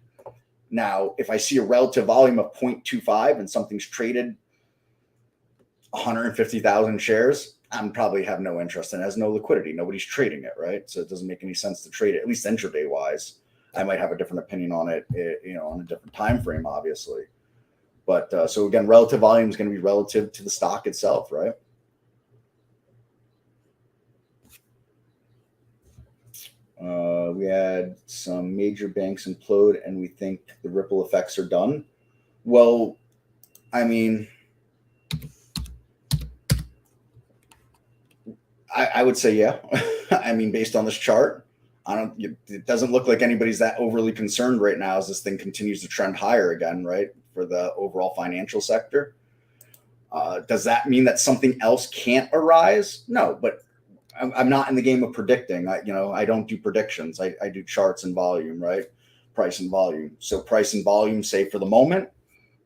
Now, if I see a relative volume of 0.25 and something's traded 150,000 shares, I'm probably have no interest in it. It has no liquidity. Nobody's trading it, right? So it doesn't make any sense to trade it, at least intraday wise. I might have a different opinion on it, on a different time frame, obviously. But so again, relative volume is going to be relative to the stock itself, right? We had some major banks implode, and we think the ripple effects are done. Well, I mean, I would say, yeah. I mean, based on this chart, it doesn't look like anybody's that overly concerned right now as this thing continues to trend higher again, right? For the overall financial sector. Does that mean that something else can't arise? No, but I'm not in the game of predicting. I don't do predictions. I do charts and volume, right? Price and volume. So price and volume, say for the moment,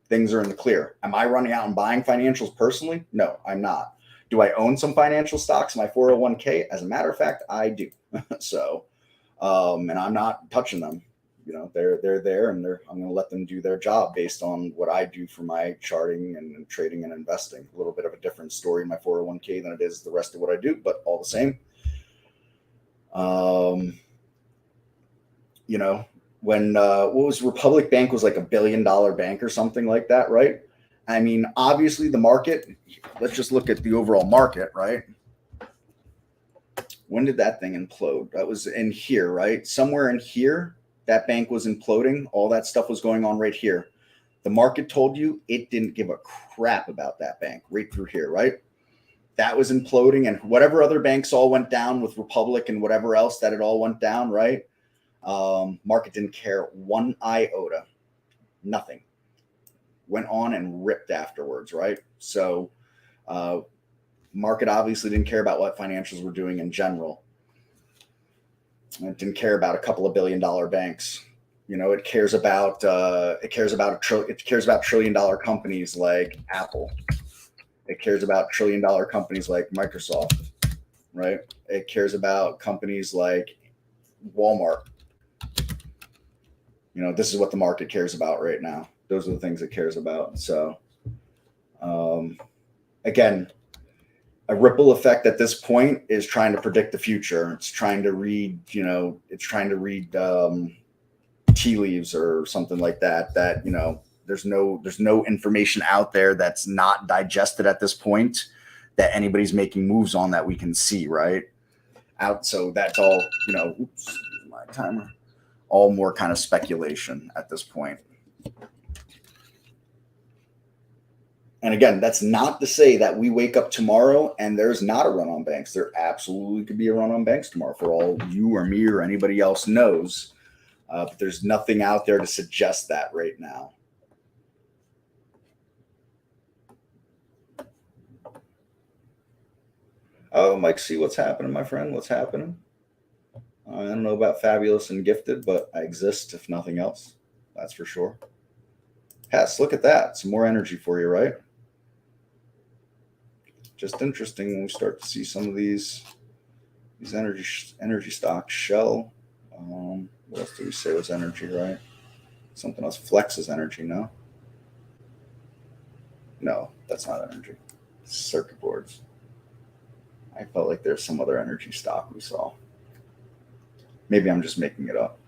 things are in the clear. Am I running out and buying financials personally? No, I'm not. Do I own some financial stocks in my 401k? As a matter of fact, I do. So, and I'm not touching them. They're there, and I'm going to let them do their job based on what I do for my charting and trading and investing. A little bit of a different story in my 401k than it is the rest of what I do, but all the same. When what was Republic Bank was like $1 billion bank or something like that, right? I mean, obviously the market, let's just look at the overall market, right? When did that thing implode? That was in here, right? Somewhere in here, that bank was imploding. All that stuff was going on right here. The market told you it didn't give a crap about that bank right through here, right? That was imploding, and whatever other banks all went down with Republic and whatever else that it all went down, right? Market didn't care one iota, nothing. Went on and ripped afterwards, right? So market obviously didn't care about what financials were doing in general. It didn't care about a couple of $1 billion banks. It cares about $1 trillion companies like Apple. It cares about $1 trillion companies like Microsoft, right? It cares about companies like Walmart. This is what the market cares about right now. Those are the things it cares about. So, again, a ripple effect at this point is trying to predict the future. It's trying to read, tea leaves or something like that. There's no information out there that's not digested at this point that anybody's making moves on that we can see, right? So that's all, oops, my timer. All more kind of speculation at this point. And again, that's not to say that we wake up tomorrow and there's not a run on banks. There absolutely could be a run on banks tomorrow for all you or me or anybody else knows. But there's nothing out there to suggest that right now. Oh, Mike, see what's happening, my friend? What's happening? I don't know about fabulous and gifted, but I exist, if nothing else. That's for sure. Hess, look at that. Some more energy for you, right? Just interesting when we start to see some of these energy stocks. Shell. What else did we say was energy, right? Something else. Flex is energy, no? No, that's not energy. Circuit boards. I felt like there's some other energy stock we saw. Maybe I'm just making it up.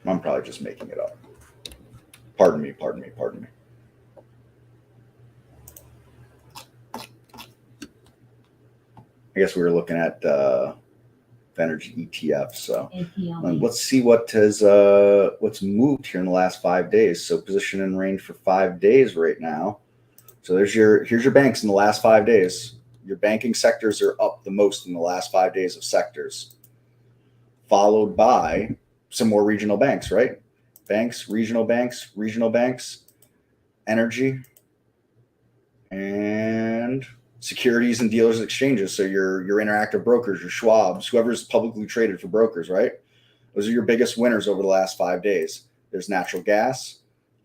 I'm probably just making it up. Pardon me. I guess we were looking at the energy ETF. So let's see what's moved here in the last 5 days. So position in range for 5 days right now. So here's your banks in the last 5 days. Your banking sectors are up the most in the last 5 days of sectors, followed by some more regional banks, right? Regional banks, energy, and securities and dealers exchanges. So your interactive brokers, your Schwabs, whoever's publicly traded for brokers, right? Those are your biggest winners over the last 5 days. There's natural gas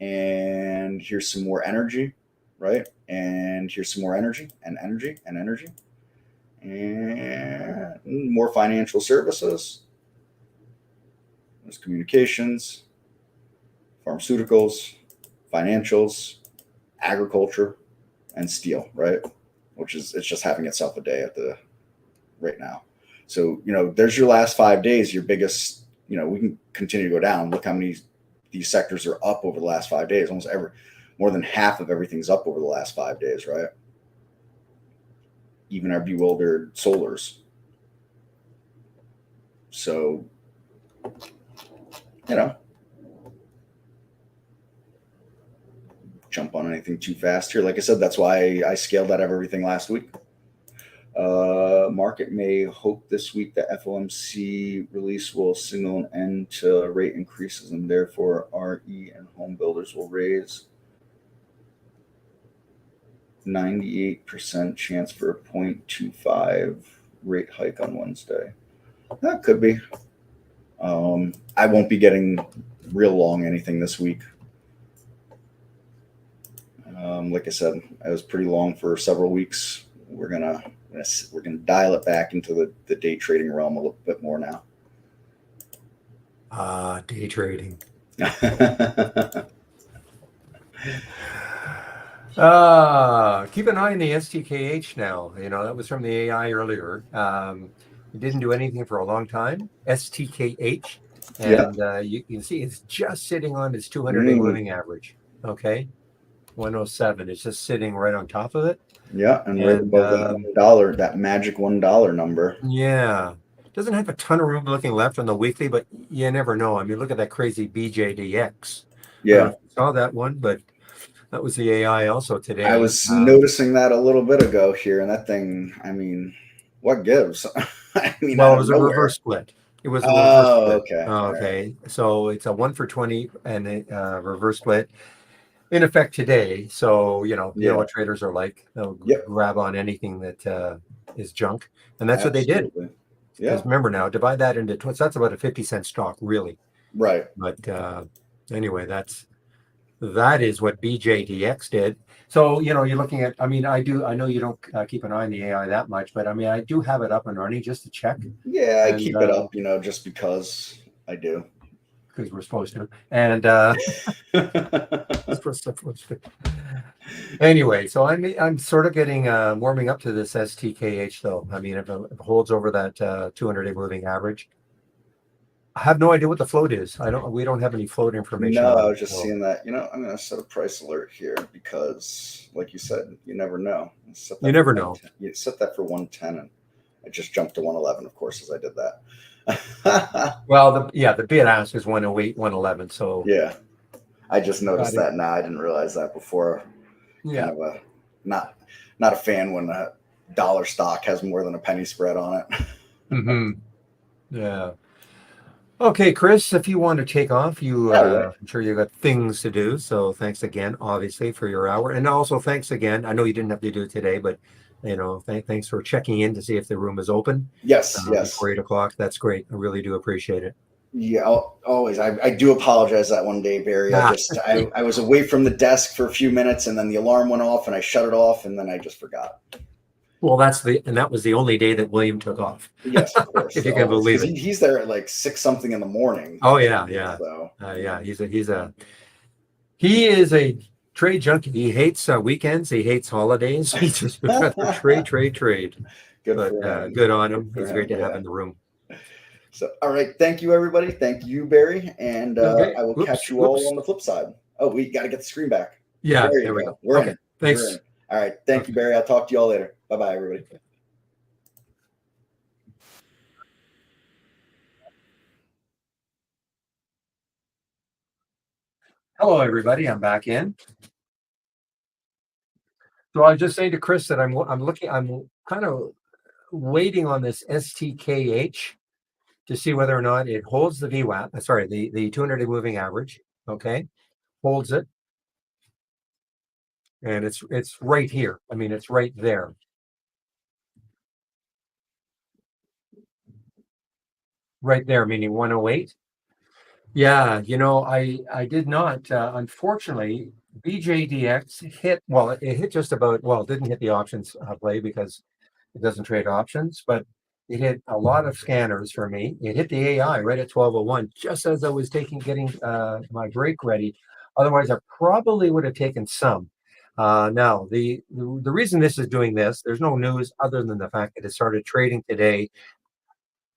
And here's some more energy, right? And here's some more energy and energy and energy. And more financial services. There's communications, pharmaceuticals, financials, agriculture, and steel, right? Which is, it's just having itself a day at the right now. So, there's your last 5 days, your biggest, we can continue to go down. Look how many these sectors are up over the last 5 days. Almost more than half of everything's up over the last 5 days, right? Even our bewildered solars. So, jump on anything too fast here. Like I said, that's why I scaled out of everything last week. Market may hope this week that FOMC release will signal an end to rate increases, and therefore RE and home builders will raise. 98% chance for a 0.25 rate hike on Wednesday. That could be. I won't be getting real long anything this week. Like I said, I was pretty long for several weeks. We're gonna dial it back into the day trading realm a little bit more now. Day trading. Keep an eye on the STKH now. That was from the AI earlier. It didn't do anything for a long time. STKH, and you can see it's just sitting on its 200-day moving average. Okay, 107. It's just sitting right on top of it. Yeah, and right above that $1, that magic $1 number. Yeah. Doesn't have a ton of room looking left on the weekly, but you never know. I mean, look at that crazy BJDX. Yeah. I don't know if you saw that one, but that was the AI also today. I was noticing that a little bit ago here, and that thing, I mean, what gives? I mean, well, it was a reverse split. It was a reverse split. Okay. Okay. Right. So it's a 1 for 20 and a reverse split in effect today. So, you know what traders are like. They'll grab on anything that is junk. And that's what they did. Yeah. Because remember now, divide that into that's about a 50-cent stock, really. Right. But anyway, that is what BJDX did. So, you're looking at, I know you don't keep an eye on the AI that much, but I do have it up and running just to check. Yeah, I keep it up, just because I do. Because we're supposed to. And anyway, so I'm sort of getting warming up to this STKH though. I mean, if it holds over that 200-day moving average, I have no idea what the float is. We don't have any float information. No, I was just seeing that. I'm going to set a price alert here because, like you said, you never know. You never know. You set that for 110, and I just jumped to 111, of course, as I did that. Well, the bid ask is 108, 111. So yeah, I just noticed that now. I didn't realize that before. Yeah, kind of not a fan when a dollar stock has more than a penny spread on it. Mm-hmm. Yeah. Okay, Chris, if you want to take off, I'm sure you got things to do. So thanks again, obviously, for your hour. And also thanks again. I know you didn't have to do it today, but, thanks for checking in to see if the room is open. Yes. Before 8 o'clock. That's great. I really do appreciate it. Yeah, always. I do apologize that one day, Barry. I was away from the desk for a few minutes, and then the alarm went off, and I shut it off, and then I just forgot. Well, that was the only day that William took off. Yes, of course. If you can believe it. He's there at like 6 something in the morning. Oh yeah. So. He is a trade junkie. He hates weekends. He hates holidays. He just trade. Good on him. He's great to have in the room. So, all right. Thank you, everybody. Thank you, Barry. And I will catch you all on the flip side. Oh, we got to get the screen back. Yeah, there we go. We're in. Thanks. We're in. All right. Thank you, Barry. I'll talk to you all later. Bye-bye, everybody. Hello, everybody. I'm back in. So I was just saying to Chris that I'm kind of waiting on this STKH to see whether or not it holds the VWAP. Sorry, the 200-day moving average. Okay, holds it, and it's right here. I mean, it's right there. Right there, meaning 108. Yeah, I did not. Unfortunately, BJDX hit. Well, it hit just about. Well, it didn't hit the options play because it doesn't trade options, but it hit a lot of scanners for me. It hit the AI right at 12:01, just as I was getting my break ready. Otherwise, I probably would have taken some. Now, the reason this is doing this, there's no news other than the fact that it started trading today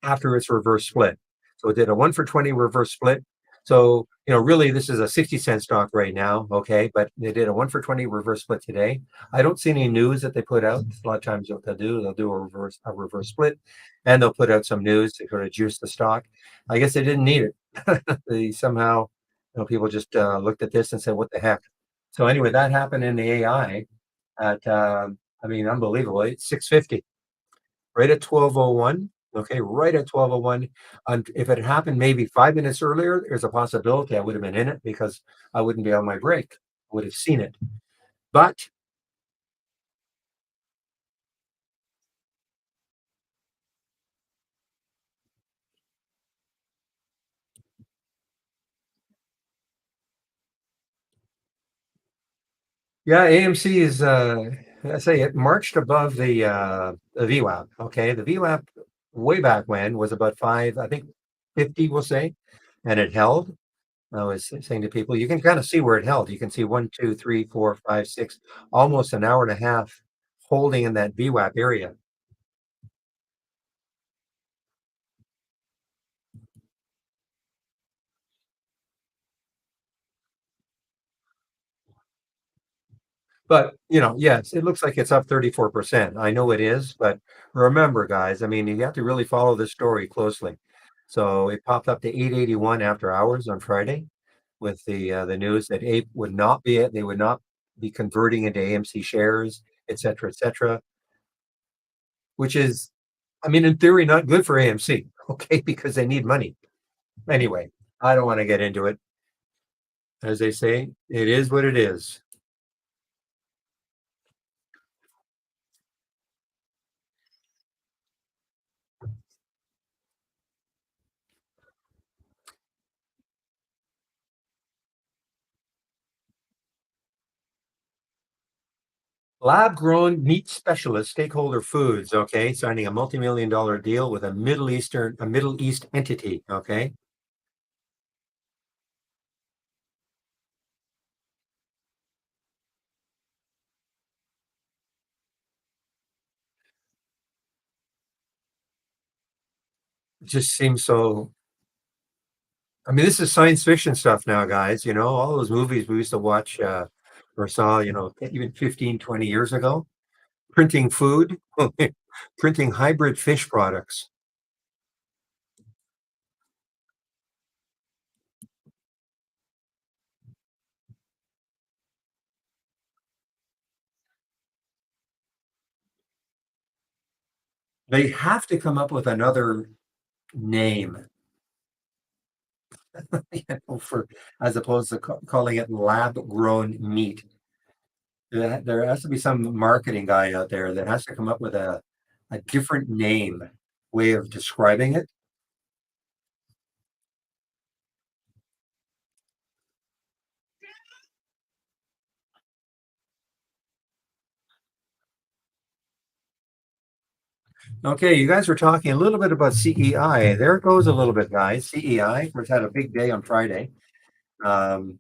after its reverse split. So it did a 1 for 20 reverse split. So, really, this is a 60-cent stock right now. Okay. But they did a 1 for 20 reverse split today. I don't see any news that they put out. A lot of times what they'll do a reverse split, and they'll put out some news to sort of juice the stock. I guess they didn't need it. They somehow, people just looked at this and said, what the heck? So anyway, that happened in the AI at, unbelievable. It's 650 right at 12:01. Okay, right at 12:01. And if it happened maybe 5 minutes earlier, there's a possibility I would have been in it because I wouldn't be on my break. I would have seen it. But yeah, AMC is I say it marched above the VWAP. Okay. The VWAP way back when was about five, I think 50, we'll say, and it held. I was saying to people, you can kind of see where it held. You can see 1, 2, 3, 4, 5, 6, almost an hour and a half holding in that VWAP area. But, yes, it looks like it's up 34%. I know it is, but remember, guys, you have to really follow this story closely. So it popped up to 881 after hours on Friday with the news that they would not be converting into AMC shares, et cetera, which is, in theory, not good for AMC, okay, because they need money. Anyway, I don't want to get into it. As they say, it is what it is. Lab grown meat specialist Stakeholder Foods, okay, signing a multi-million dollar deal with a Middle East entity, okay? It just seems so. This is science fiction stuff now, guys. All those movies we used to watch or saw, even 15, 20 years ago, printing food, printing hybrid fish products. They have to come up with another name, for as opposed to calling it lab grown meat. There has to be some marketing guy out there that has to come up with a different name, way of describing it. Okay, you guys were talking a little bit about CEI. There it goes a little bit, guys. CEI, which had a big day on Friday. Um,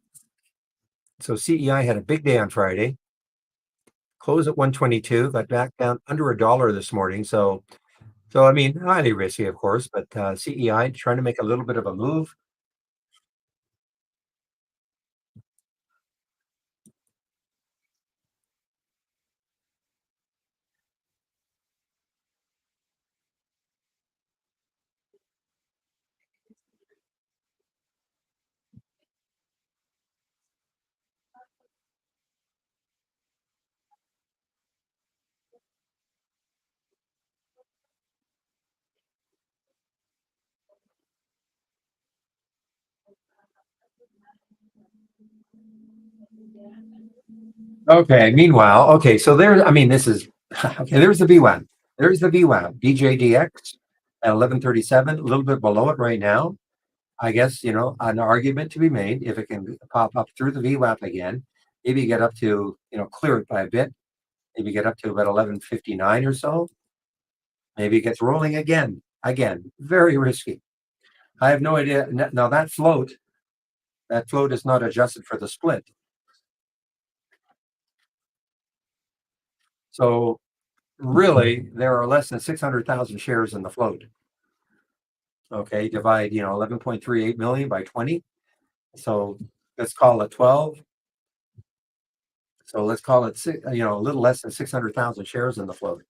so CEI had a big day on Friday, closed at 122, got back down under a dollar this morning. So highly risky, of course, but CEI trying to make a little bit of a move. Okay. Meanwhile, okay, so this is okay. There's the VWAP. There's the VWAP. BJDX at 1137, a little bit below it right now. I guess, an argument to be made, if it can pop up through the VWAP again, maybe get up to, clear it by a bit, maybe get up to about 1159 or so, maybe it gets rolling again, very risky. I have no idea. Now that float is not adjusted for the split. So really, there are less than 600,000 shares in the float. Okay, divide 11.38 million by 20. So let's call it 12. So let's call it a little less than 600,000 shares in the float.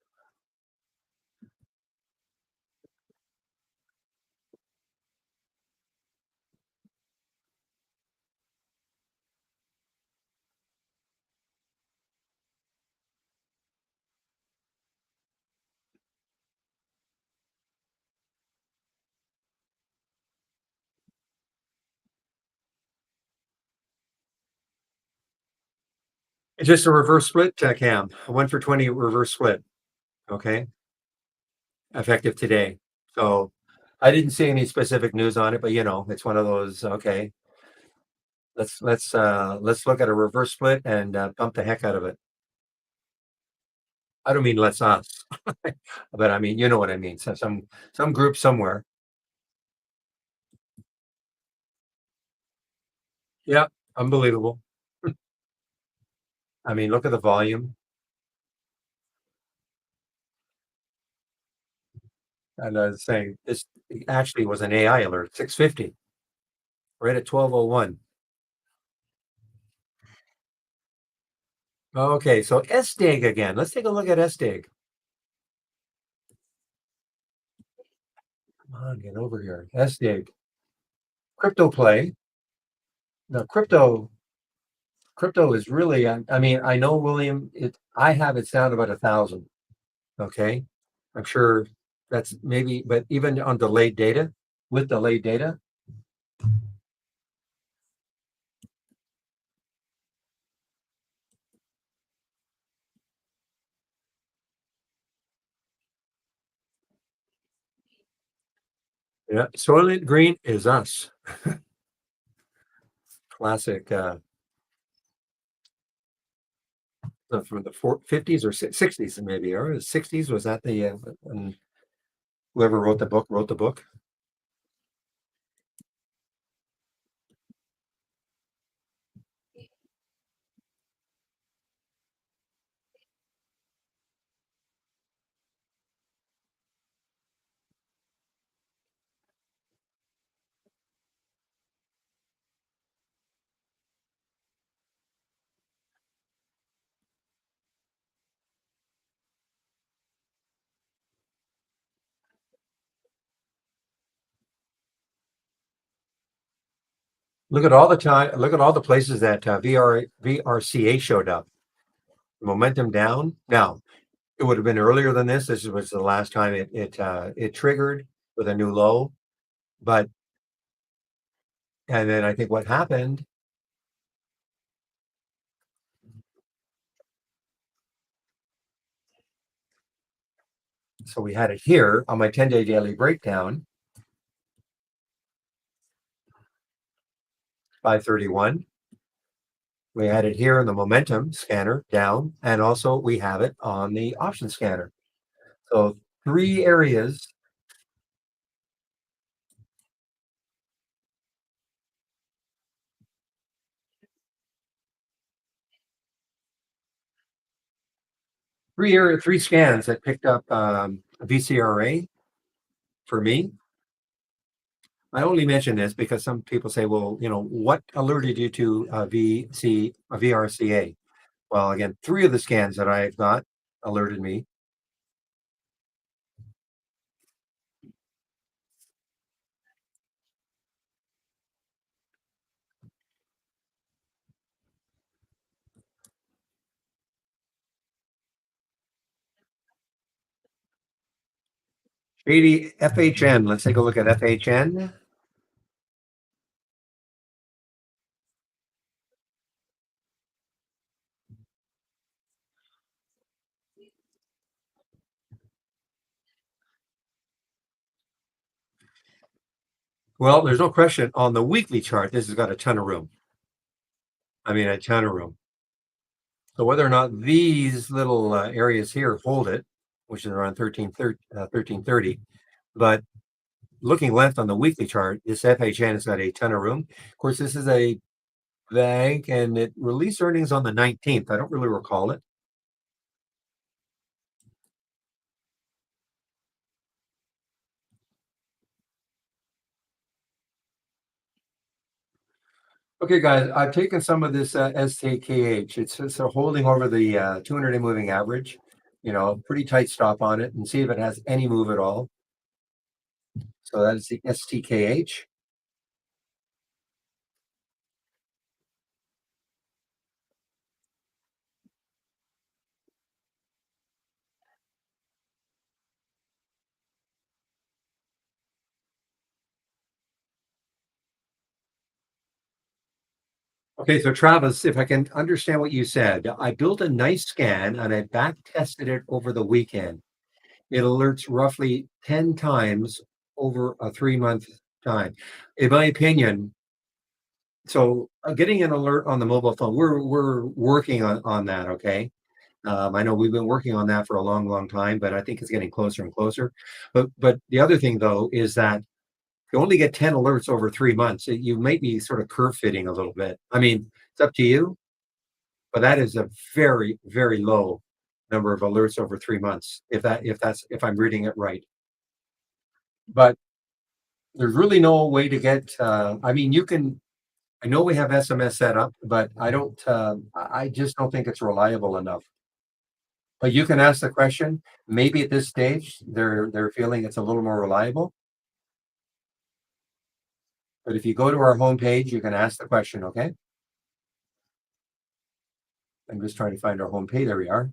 It's just a reverse split, Cam. A 1-for-20 reverse split. Okay, effective today. So I didn't see any specific news on it, but it's one of those. Okay, let's look at a reverse split and bump the heck out of it. I don't mean let's us, but I mean, you know what I mean. So some group somewhere. Yeah, unbelievable. I mean, look at the volume. And I was saying this actually was an AI alert, 650, right at 1201. Okay, so SDIG again. Let's take a look at SDIG. Come on, get over here. SDIG. Crypto play. Now, crypto is really, I mean, I know, William, I have it down about 1,000. Okay. I'm sure that's maybe, but even on delayed data, with delayed data, yeah, Soylent Green is us. Classic, from the 50s or 60s, maybe, or the 60s. Was that when whoever wrote the book? Look at all the places that VRCA showed up. Momentum down. Now, it would have been earlier than this. This was the last time it triggered with a new low. But and then I think what happened. So we had it here on my 10-day daily breakdown, 531. We had it here in the momentum scanner down, and also we have it on the option scanner. So three scans that picked up VCRA for me. I only mention this because some people say, well, what alerted you to VRCA? Well, again, three of the scans that I've got alerted me. Shady FHN. Let's take a look at FHN. Well, there's no question on the weekly chart, this has got a ton of room. I mean, a ton of room. So whether or not these little areas here hold it, which is around 1330, but looking left on the weekly chart, this FHN has got a ton of room. Of course, this is a bank and it released earnings on the 19th. I don't really recall it. Okay, guys, I've taken some of this STKH. It's holding over the 200-day moving average, pretty tight stop on it and see if it has any move at all. So that is the STKH. Okay, so Travis, if I can understand what you said, I built a nice scan and I back tested it over the weekend. It alerts roughly 10 times over a 3-month time. In my opinion, so getting an alert on the mobile phone, we're working on that, okay? I know we've been working on that for a long, long time, but I think it's getting closer and closer. But the other thing though is that you only get 10 alerts over 3 months. You might be sort of curve fitting a little bit. I mean, it's up to you, but that is a very, very low number of alerts over 3 months, if I'm reading it right. But there's really no way to get I mean, I know we have SMS set up, but I just don't think it's reliable enough. But you can ask the question. Maybe at this stage they're feeling it's a little more reliable. But if you go to our homepage, you can ask the question, okay? I'm just trying to find our homepage. There we are.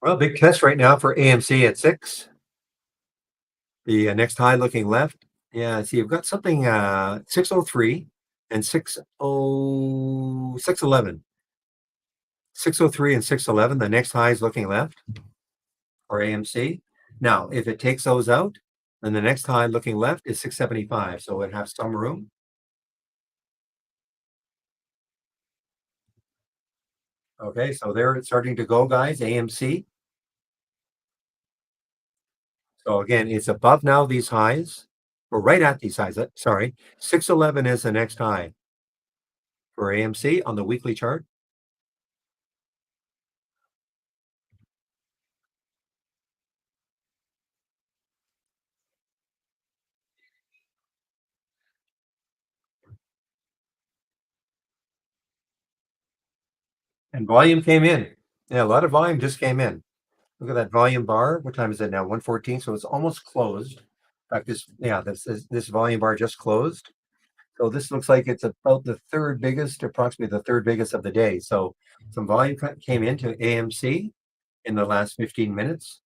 Well, big test right now for AMC at 6. The next high looking left. Yeah, see, you've got something 603 and 60611. 603 and 611. The next high is looking left for AMC. Now, if it takes those out, then the next high looking left is 675. So it has some room. Okay, so there it's starting to go, guys. AMC. So again, it's above now these highs. We're right at these highs. Sorry. 611 is the next high for AMC on the weekly chart. And volume came in. Yeah, a lot of volume just came in. Look at that volume bar. What time is it now? 114. So it's almost closed. In fact, this volume bar just closed. So this looks like it's about the third biggest, approximately the third biggest of the day. So some volume came into AMC in the last 15 minutes.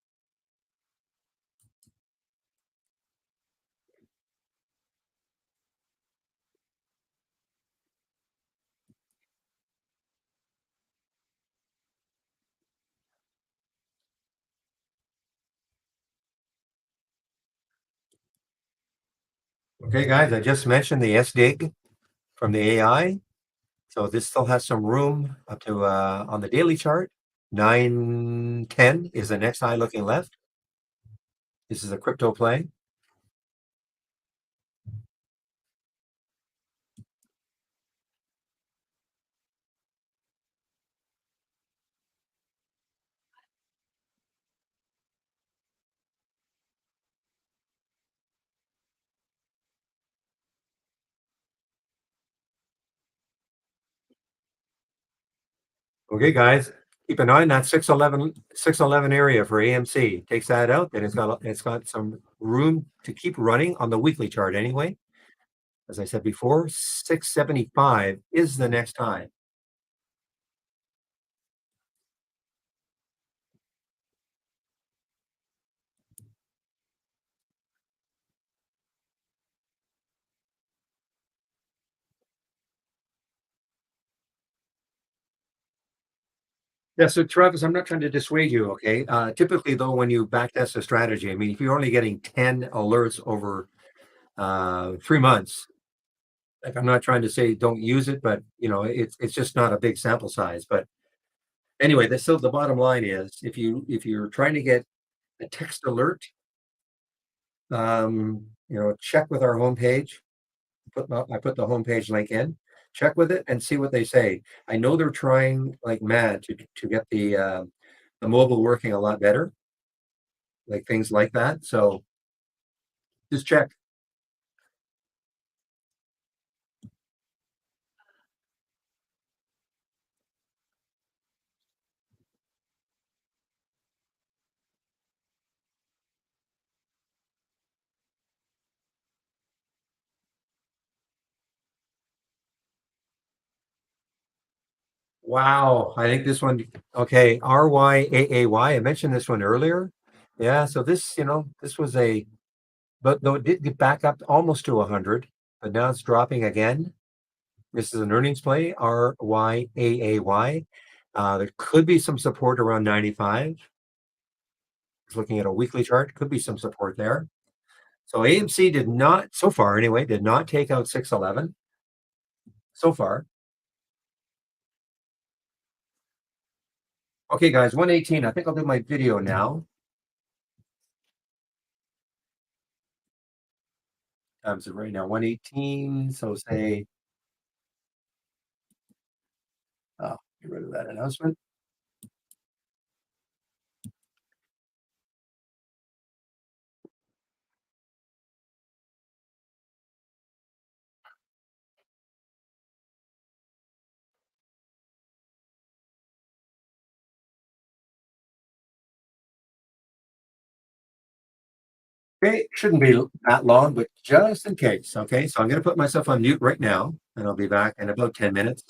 Okay, guys, I just mentioned the SDIG from the AI. So this still has some room up to on the daily chart. 910 is the next high looking left. This is a crypto play. Okay, guys, keep an eye on that 611 area for AMC. Takes that out, then it's got some room to keep running on the weekly chart anyway. As I said before, 675 is the next high. Yeah, so Travis, I'm not trying to dissuade you, okay? Typically, though, when you backtest a strategy, I mean, if you're only getting 10 alerts over 3 months, like I'm not trying to say don't use it, but it's just not a big sample size. But anyway, so the bottom line is if you're trying to get a text alert, check with our homepage. I put the homepage link in. Check with it and see what they say. I know they're trying like mad to get the mobile working a lot better, like things like that. So just check. Wow, I think this one, okay, RYAAY. I mentioned this one earlier. Yeah, so this was but though it did get back up almost to 100, but now it's dropping again. This is an earnings play, RYAAY. There could be some support around 95. Just looking at a weekly chart, could be some support there. So AMC did not, so far anyway, did not take out 611 so far. Okay, guys, 118. I think I'll do my video now. So right now, 118. So say, get rid of that announcement. Okay, shouldn't be that long, but just in case. Okay, so I'm going to put myself on mute right now, and I'll be back in about 10 minutes.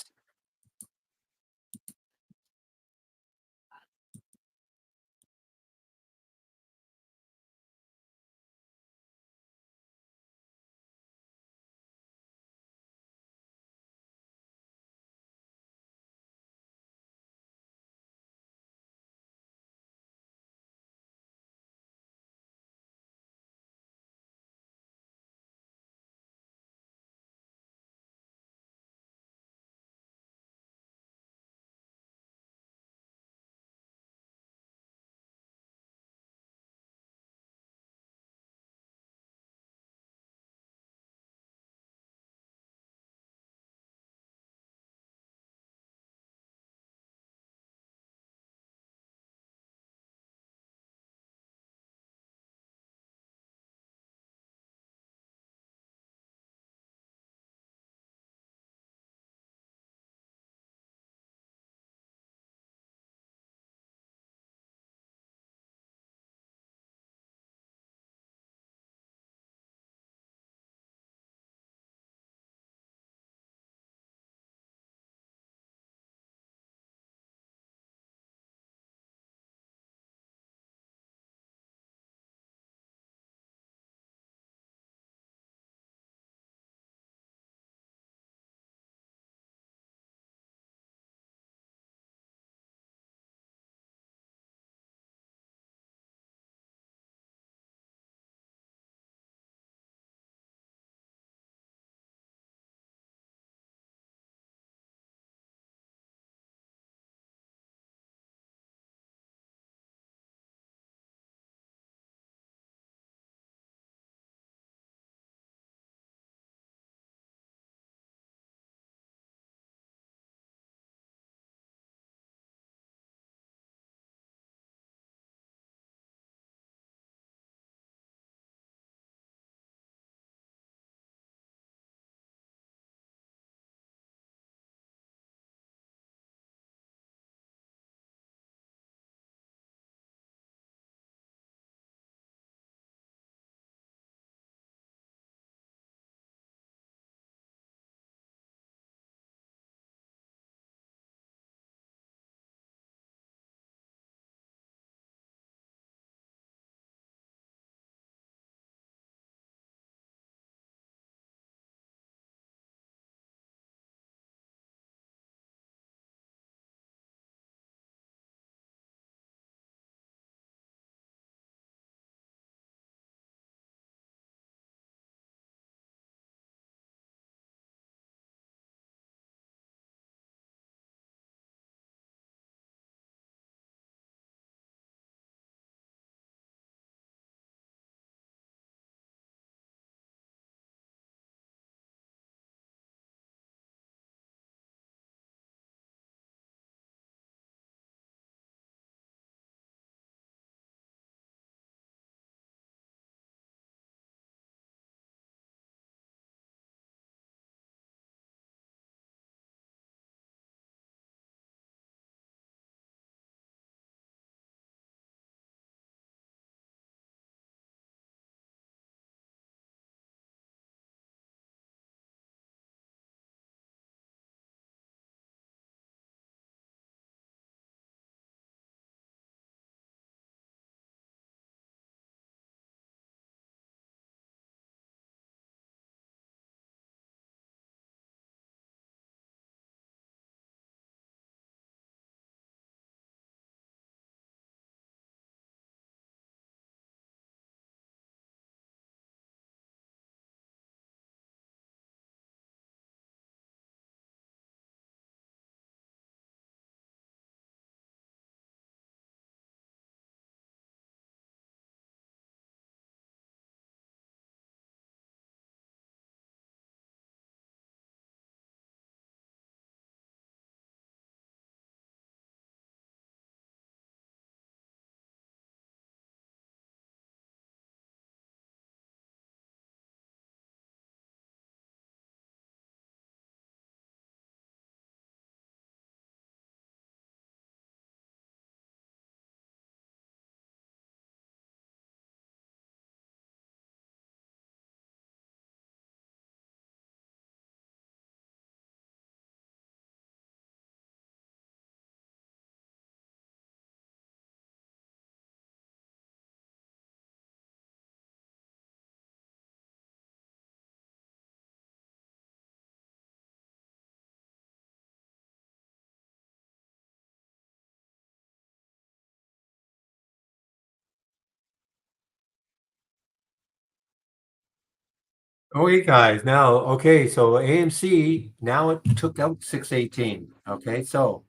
Okay, guys. Now, okay, so AMC now it took out 618. Okay, so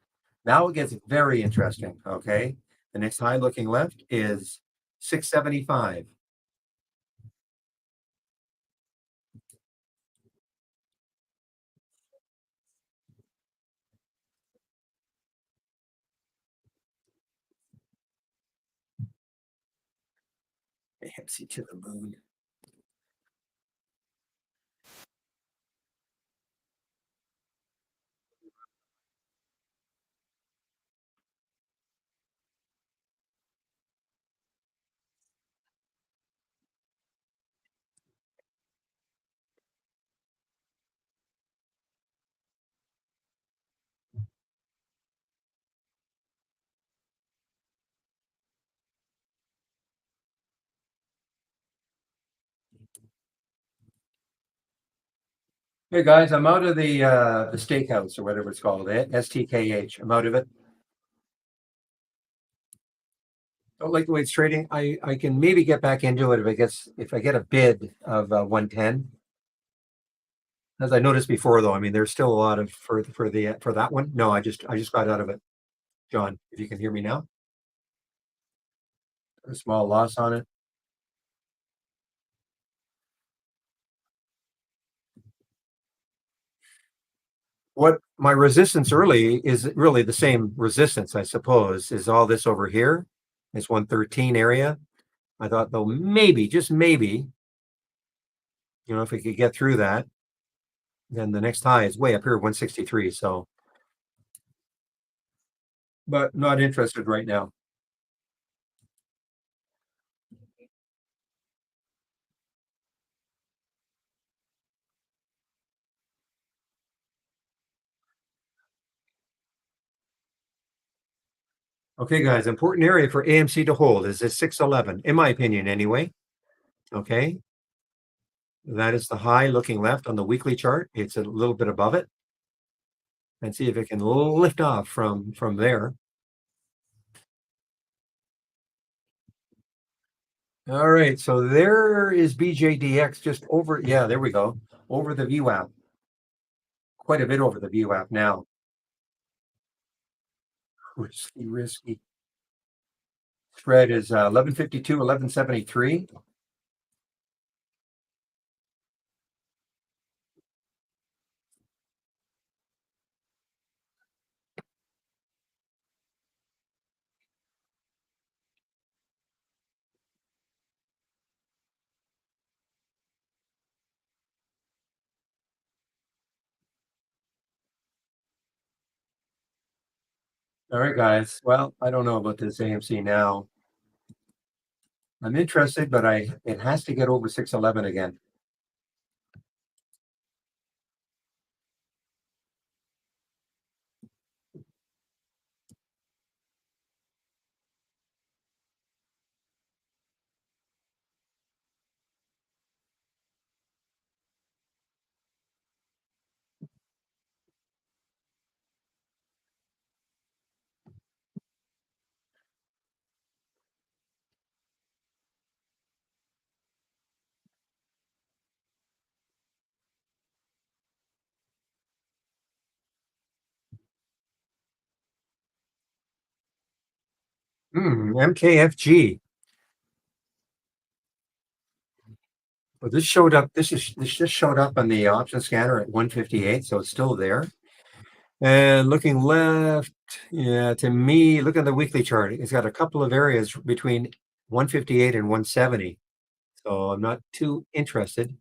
now it gets very interesting. Okay, the next high looking left is 675. AMC to the moon. Hey guys, I'm out of the steakhouse or whatever it's called, STKH. I'm out of it. Don't like the way it's trading. I can maybe get back into it if I get a bid of 110. As I noticed before, though, I mean, there's still a lot of for that one. No, I just got out of it. John, if you can hear me now, a small loss on it. What my resistance early is really the same resistance, I suppose, is all this over here. It's 113 area. I thought, though, maybe, just maybe, if we could get through that, then the next high is way up here, 163. So, but not interested right now. Okay, guys, important area for AMC to hold is this 611, in my opinion, anyway. Okay, that is the high looking left on the weekly chart. It's a little bit above it, and see if it can lift off from there. All right, so there is BJDX just over. Yeah, there we go. Over the VWAP, quite a bit over the VWAP now. Risky, risky. Spread is 1152, 1173. All right, guys. Well, I don't know about this AMC now. I'm interested, but it has to get over 611 again. MKFG. Well, this showed up. This just showed up on the option scanner at 158, so it's still there. And looking left, yeah, to me, look at the weekly chart. It's got a couple of areas between 158 and 170. So I'm not too interested.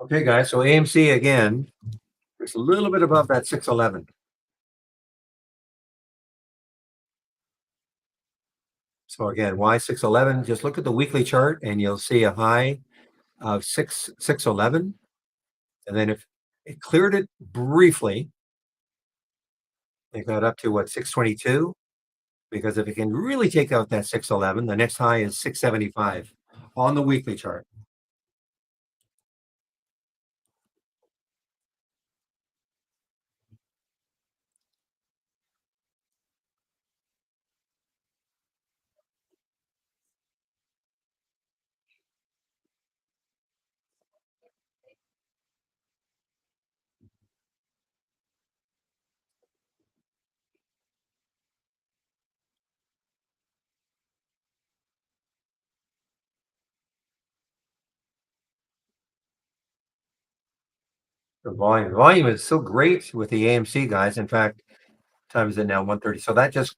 Okay, guys. So AMC again, it's a little bit above that 611. So again, why 611? Just look at the weekly chart and you'll see a high of 611. And then if it cleared it briefly, it got up to what, 622? Because if it can really take out that 611, the next high is 675 on the weekly chart. The volume is so great with the AMC guys. In fact, time is it now 1:30. So that just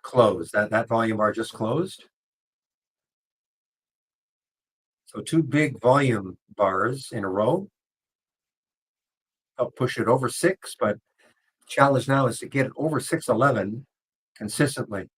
closed. That volume bar just closed. So two big volume bars in a row help push it over six, but challenge now is to get it over 611 consistently.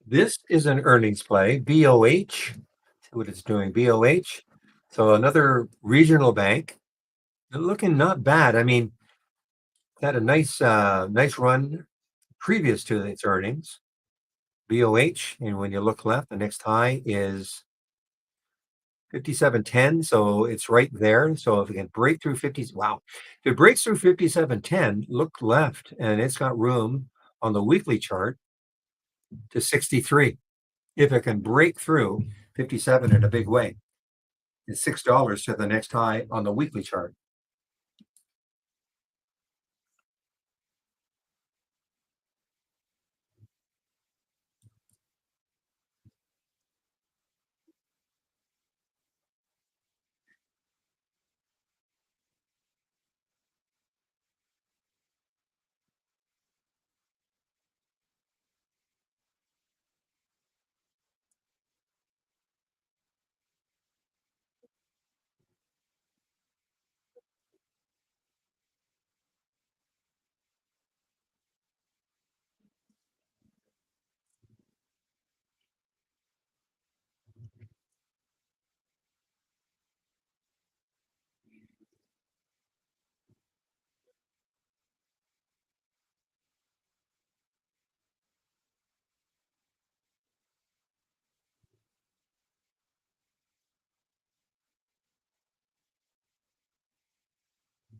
This is an earnings play, BOH. See what it's doing, BOH. So another regional bank. They're looking not bad. I mean, had a nice run previous to its earnings. BOH, and when you look left, the next high is 5710. So it's right there. So if it can break through 50, wow. If it breaks through 5710, look left, and it's got room on the weekly chart to 63. If it can break through 57 in a big way, it's $6 to the next high on the weekly chart.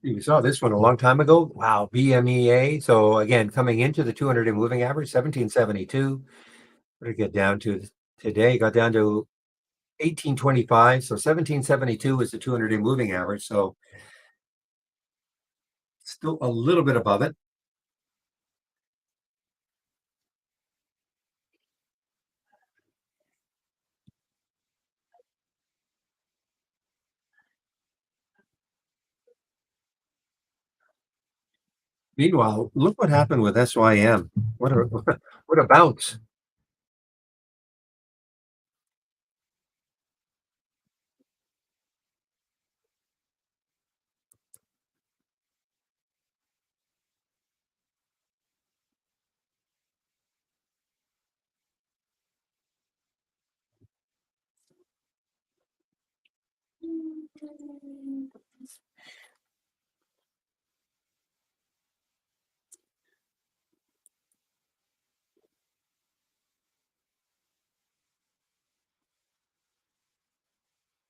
You saw this one a long time ago. Wow, BMEA. So again, coming into the 200 day moving average, 1772. What did it get down to today? Got down to 1825. So 1772 is the 200 day moving average. So still a little bit above it. Meanwhile, look what happened with SYM. What a what a bounce.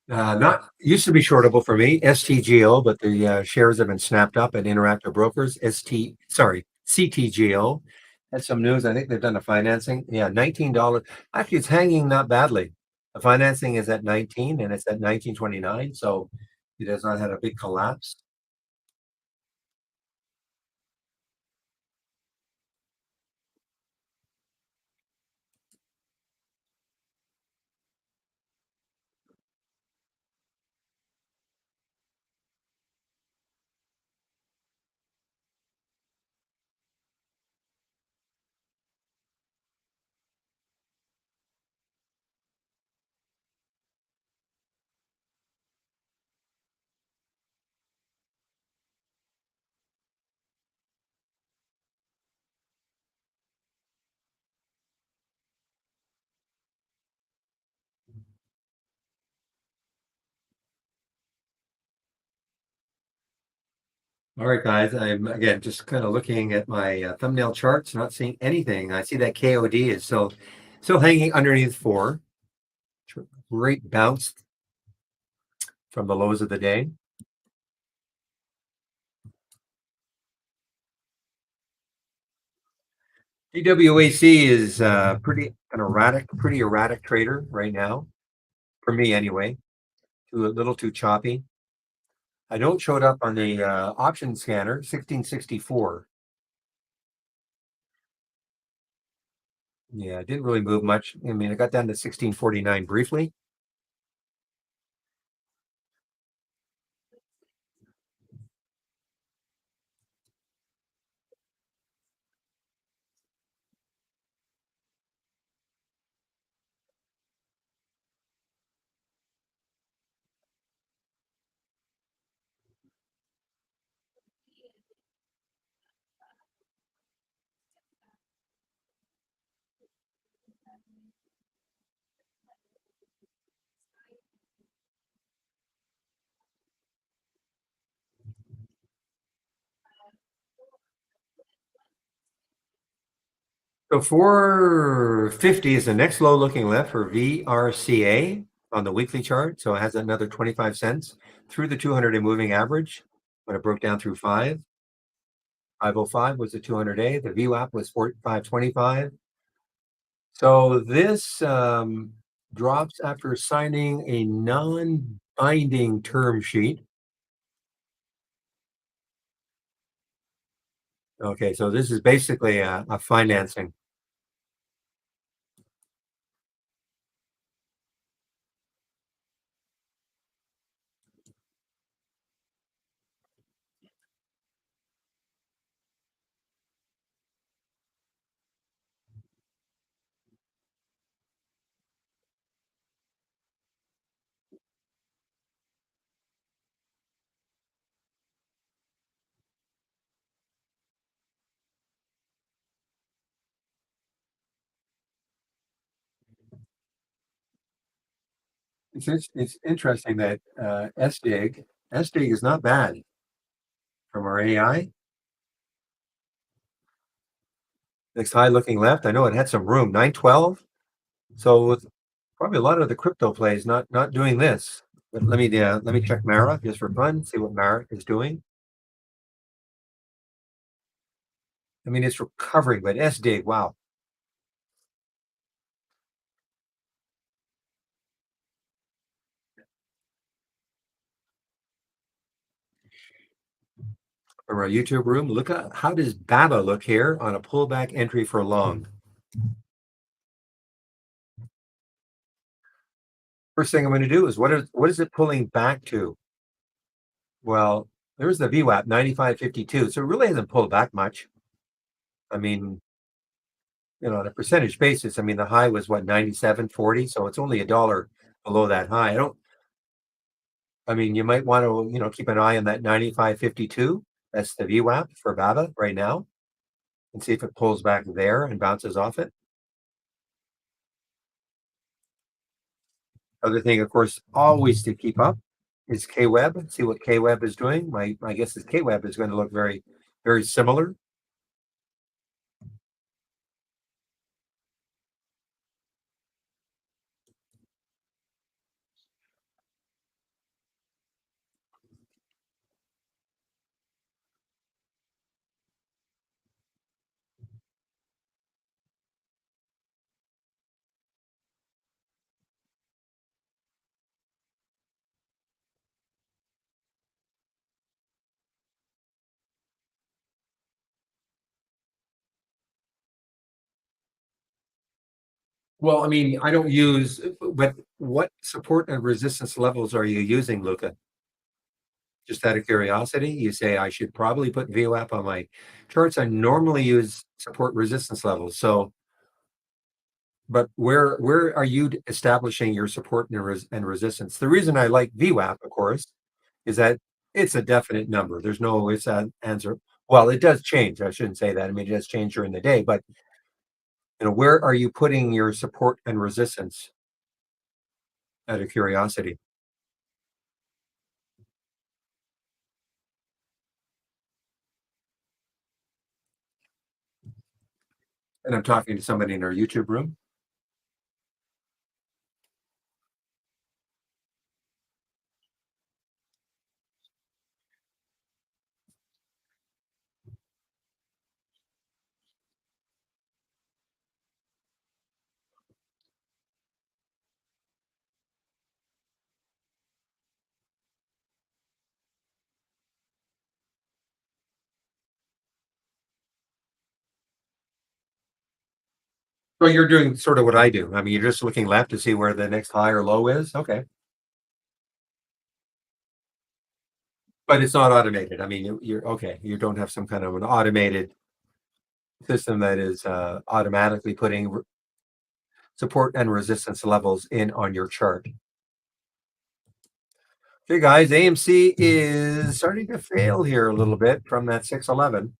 Not used to be shortable for me, STGO, but the shares have been snapped up at Interactive Brokers. CTGO. Had some news. I think they've done a financing. Yeah, $19. Actually, it's hanging not badly. The financing is at 19 and it's at 19.29, so it has not had a big collapse. All right, guys. I'm again just kind of looking at my thumbnail charts, not seeing anything. I see that KOD is still hanging underneath four. Great bounce from the lows of the day. DWAC is pretty erratic trader right now, for me anyway. A little too choppy. I know it showed up on the option scanner, 1664. Yeah, it didn't really move much. I mean, it got down to 1649 briefly. So 450 is the next low looking left for VRCA on the weekly chart. So it has another 25 cents through the 200-day moving average when it broke down through 505 was the 200-day. The VWAP was 525. So this drops after signing a non-binding term sheet. Okay, so this is basically a financing. It's interesting that SDIG is not bad from our AI. Next high looking left. I know it had some room, 912. So with probably a lot of the crypto plays not doing this. But let me check Mara just for fun, see what Mara is doing. I mean, it's recovering, but SDIG, wow. From our YouTube room, look at how does BABA look here on a pullback entry for long. First thing I'm going to do is what is it pulling back to? Well, there's the VWAP 95.52, so it really hasn't pulled back much. I mean, on a percentage basis, I mean the high was what 97.40, so it's only a dollar below that high. I mean, you might want to keep an eye on that 95.52. That's the VWAP for BABA right now, and see if it pulls back there and bounces off it. Other thing, of course, always to keep up is KWeb. See what KWeb is doing. My guess is KWeb is going to look very, very similar. Well, I mean, I don't use, but what support and resistance levels are you using, Luca? Just out of curiosity, you say I should probably put VWAP on my charts. I normally use support resistance levels. So, but where are you establishing your support and, and resistance? The reason I like VWAP, of course, is that it's a definite number. There's no it's an answer. Well, it does change. I shouldn't say that. I mean, it does change during the day, but where are you putting your support and resistance out of curiosity? And I'm talking to somebody in our YouTube room. So you're doing sort of what I do. I mean, you're just looking left to see where the next high or low is. Okay. But it's not automated. I mean, you're okay. You don't have some kind of an automated system that is automatically putting support and resistance levels in on your chart. Okay, guys, AMC is starting to fail here a little bit from that 611.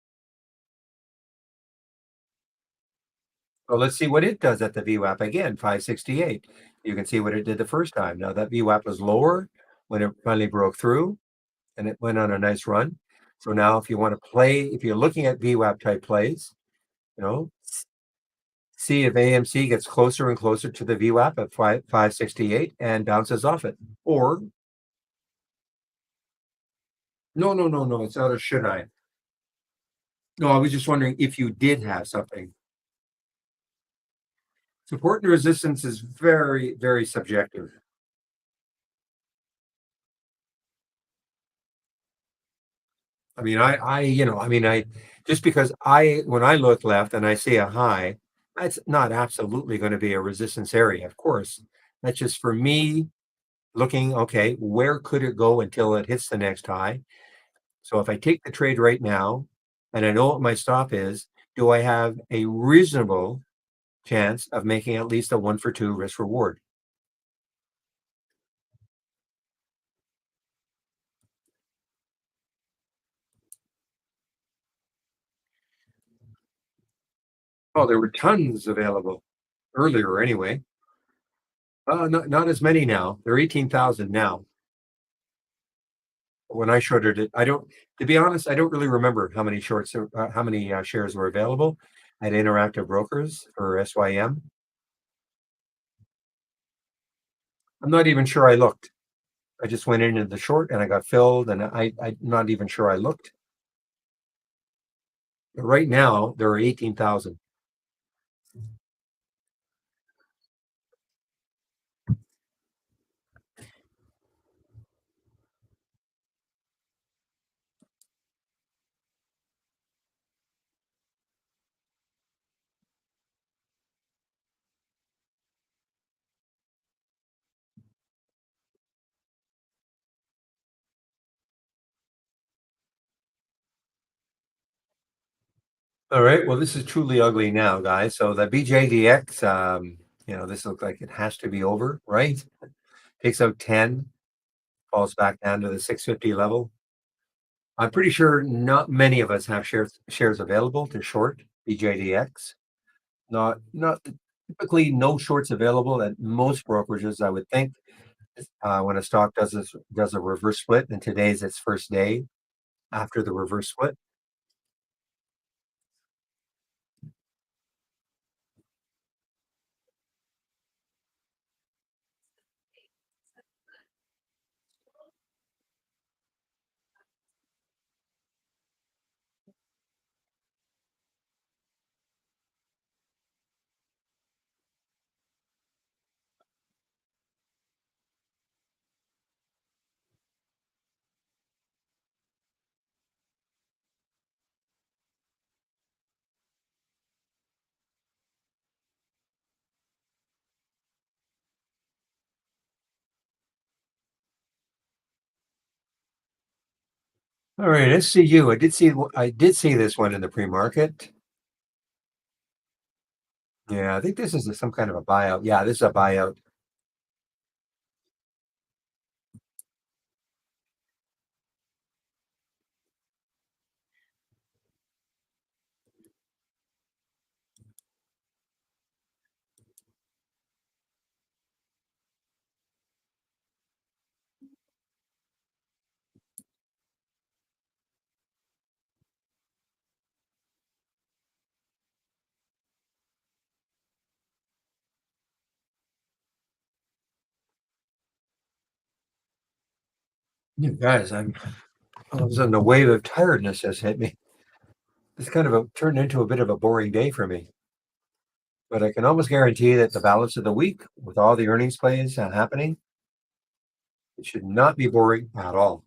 So let's see what it does at the VWAP again, 568. You can see what it did the first time. Now that VWAP was lower when it finally broke through and it went on a nice run. So now if you want to play, if you're looking at VWAP type plays, you know, see if AMC gets closer and closer to the VWAP at 568 and bounces off it. Or no, no, no, no, it's not a should I. No, I was just wondering if you did have something. Support and resistance is very, very subjective. I mean, I mean, just because when I look left and I see a high, that's not absolutely going to be a resistance area, of course. That's just for me looking, okay, where could it go until it hits the next high? So if I take the trade right now and I know what my stop is, do I have a reasonable chance of making at least a 1 for 2 risk reward? Oh, there were tons available earlier anyway. Not as many now. They're 18,000 now. When I shorted it, I don't, to be honest, I don't really remember how many how many shares were available at Interactive Brokers or SYM. I'm not even sure I looked. I just went into the short and I got filled, and I'm not even sure I looked. But right now, there are 18,000. All right. Well, this is truly ugly now, guys. So the BJDX, this looks like it has to be over, right? Takes out 10, falls back down to the 650 level. I'm pretty sure not many of us have shares available to short BJDX. Not typically no shorts available at most brokerages, I would think. When a stock does a reverse split, and today's its first day after the reverse split. All right, SCU. I did see this one in the pre-market. Yeah, I think this is some kind of a buyout. Yeah, this is a buyout. You guys, I'm all of a sudden a wave of tiredness has hit me. It's kind of turned into a bit of a boring day for me. But I can almost guarantee that the balance of the week, with all the earnings plays happening, it should not be boring at all.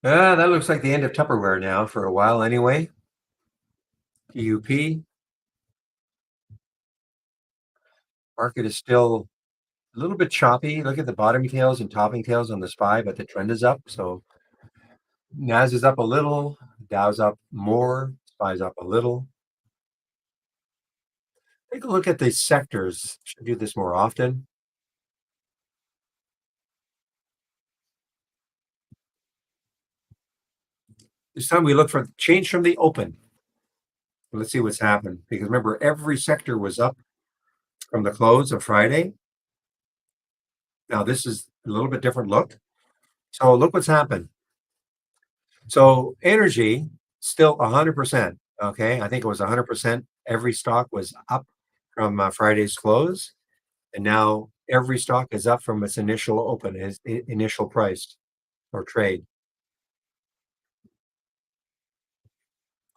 That looks like the end of Tupperware now for a while anyway. PUP market is still a little bit choppy. Look at the bottom tails and topping tails on the SPY, but the trend is up. So NAS is up a little, Dow's up more, SPY's up a little. Take a look at the sectors. Should do this more often. This time we look for change from the open. Let's see what's happened. Because remember, every sector was up from the close of Friday. Now this is a little bit different look. So look what's happened. So energy still 100%. Okay, I think it was 100%. Every stock was up from Friday's close, and now every stock is up from its initial open, its initial price or trade.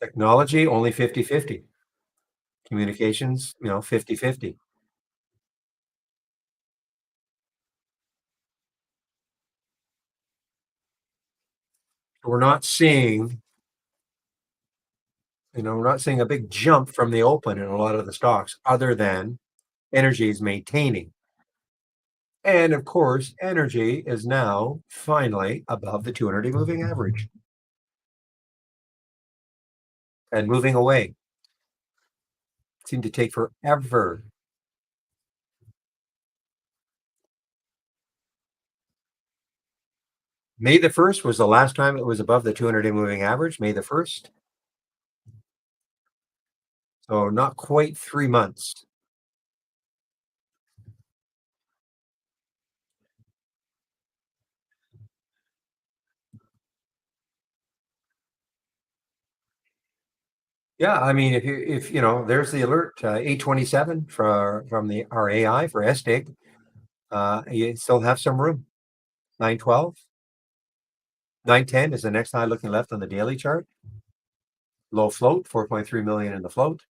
Technology only 50-50. Communications, 50-50. We're not seeing, we're not seeing a big jump from the open in a lot of the stocks, other than energy is maintaining. And of course, energy is now finally above the 200-day moving average and moving away. It seemed to take forever. May the 1st was the last time it was above the 200-day moving average, May the 1st. So not quite 3 months. Yeah, I mean, if there's the alert, 827 from the RAI for SDIG, you still have some room. 912, 910 is the next high looking left on the daily chart. Low float, 4.3 million in the float.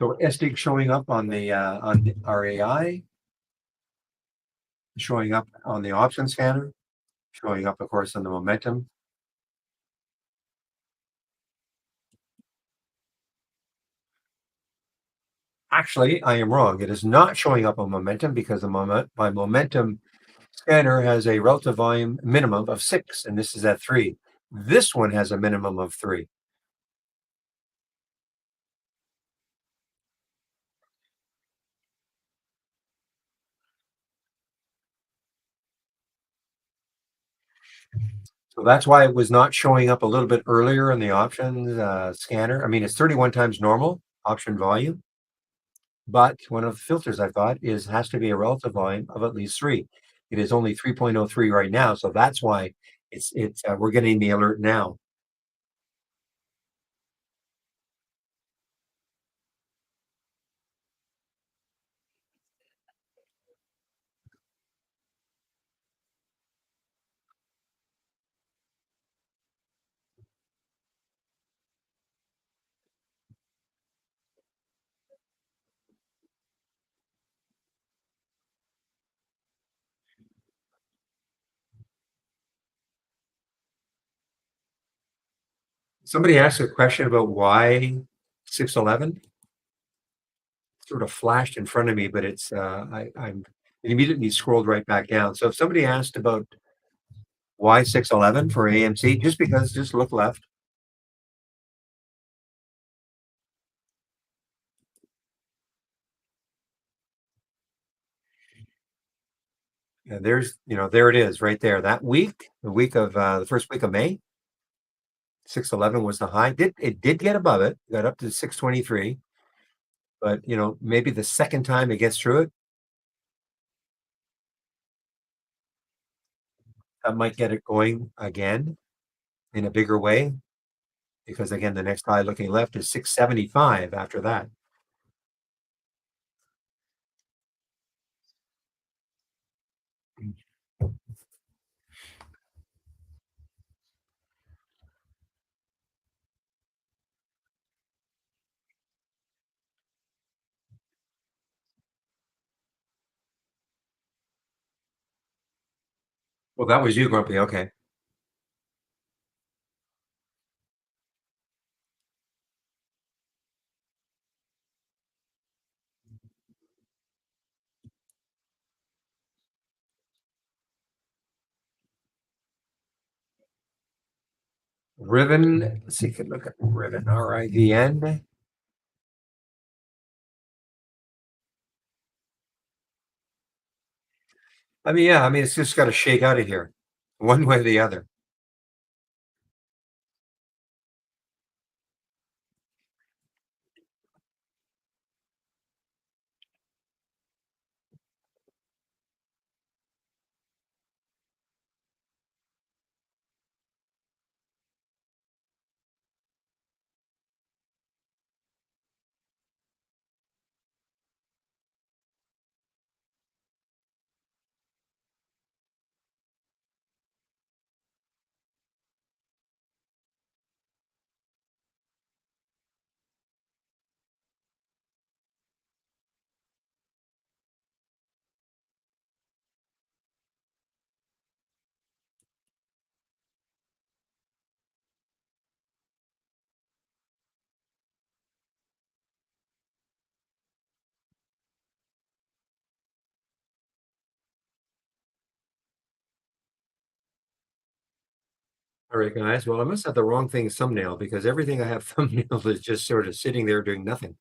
So SDIG showing up on the RAI, showing up on the option scanner, showing up, of course, on the momentum. Actually, I am wrong. It is not showing up on momentum because my momentum scanner has a relative volume minimum of 6, and this is at 3. This one has a minimum of 3. So that's why it was not showing up a little bit earlier in the options scanner. I mean, it's 31 times normal option volume, but one of the filters I've got is has to be a relative volume of at least 3. It is only 3.03 right now, so that's why it's we're getting the alert now. Somebody asked a question about why 611 sort of flashed in front of me, but I'm it immediately scrolled right back down. So if somebody asked about why 611 for AMC, just look left. And there it is right there. That week, the first week of May, 611 was the high. It did get above it, got up to 623, but maybe the second time it gets through it, that might get it going again in a bigger way. Because again, the next high looking left is 675 after that. Well, that was you, Grumpy. Okay. Riven. Let's see, can look at Riven. RIVN. I mean, yeah, I mean, it's just got to shake out of here, one way or the other. All right, guys. Well, I must have the wrong thing thumbnail because everything I have thumbnailed is just sort of sitting there doing nothing.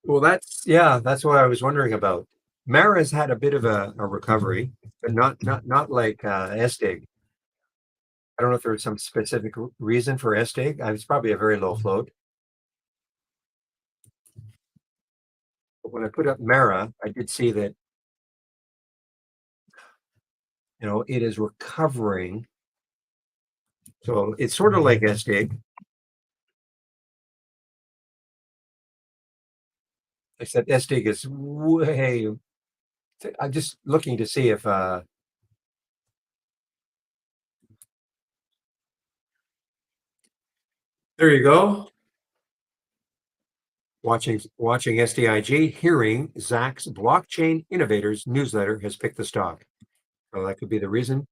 Well, that's what I was wondering about. Mara's had a bit of a recovery, but not like Estig. I don't know if there was some specific reason for Estig. It's probably a very low float. But when I put up Mara, I did see that it is recovering. So it's sort of like Estig, except Estig is way. I'm just looking to see if there you go. Watching SDIG, hearing Zach's Blockchain Innovators newsletter has picked the stock. Well, that could be the reason.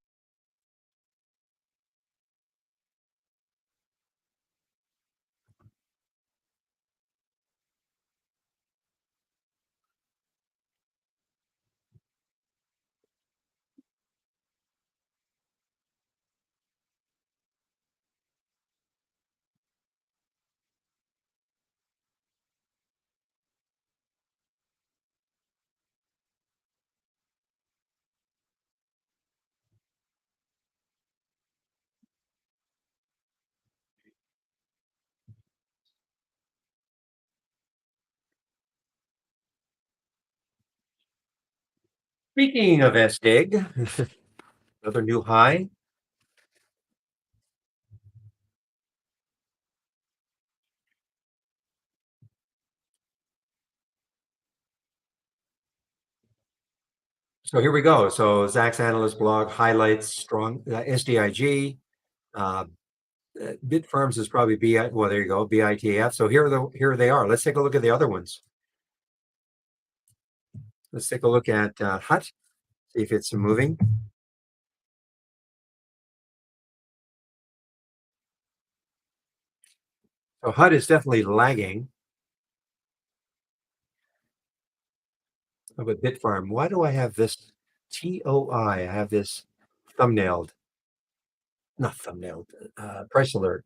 Speaking of SDIG, another new high. So here we go. So Zach's Analyst blog highlights strong SDIG. Uh, Bitfarms is probably BI. Well, there you go, BITF. So here they are. Let's take a look at the other ones. Let's take a look at HUT. See if it's moving. So HUT is definitely lagging. How about Bitfarm? Why do I have this TOI? I have this thumbnailed, not thumbnailed, price alert.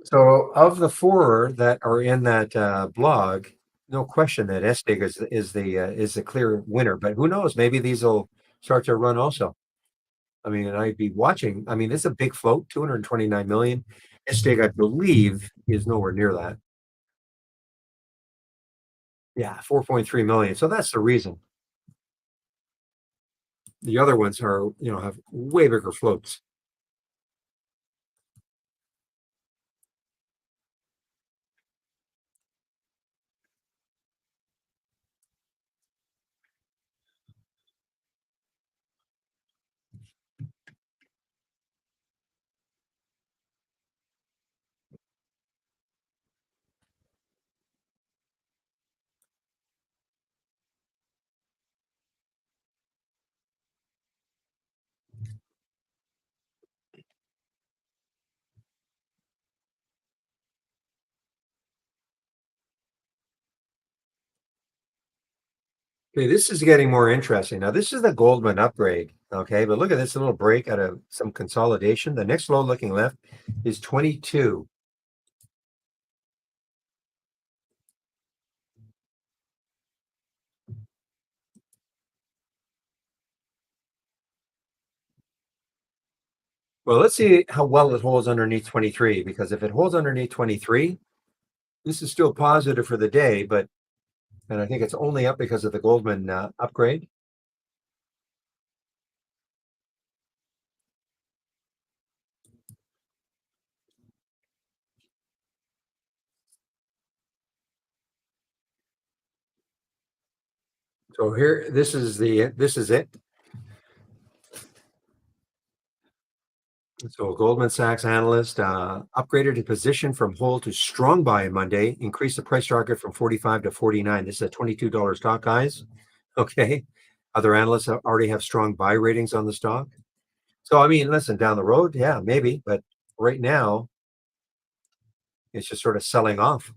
So of the four that are in that blog, no question that SDIG is the clear winner. But who knows? Maybe these will start to run also. I mean, and I'd be watching. I mean, this is a big float, 229 million. SDIG, I believe, is nowhere near that. Yeah, 4.3 million. So that's the reason. The other ones are, have way bigger floats. Okay, this is getting more interesting. Now, this is the Goldman upgrade. Okay, but look at this little break out of some consolidation. The next low looking left is 22. Well, let's see how well it holds underneath 23, because if it holds underneath 23, this is still positive for the day, and I think it's only up because of the Goldman upgrade. So here, this is it. So Goldman Sachs analyst upgraded his position from hold to strong buy on Monday, increased the price target from 45 to 49. This is a $22 stock, guys. Okay. Other analysts already have strong buy ratings on the stock. So, I mean, listen, down the road, yeah, maybe, but right now, it's just sort of selling off.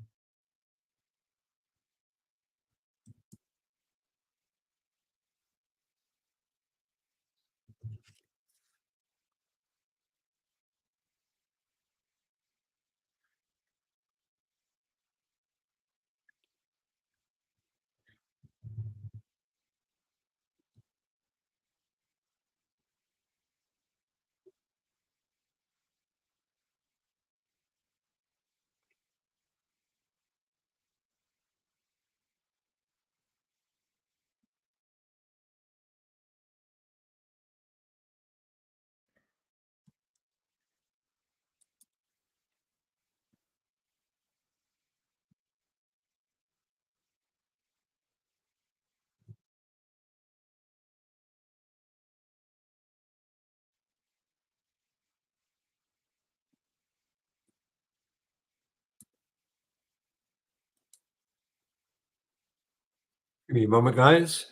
Give me a moment, guys.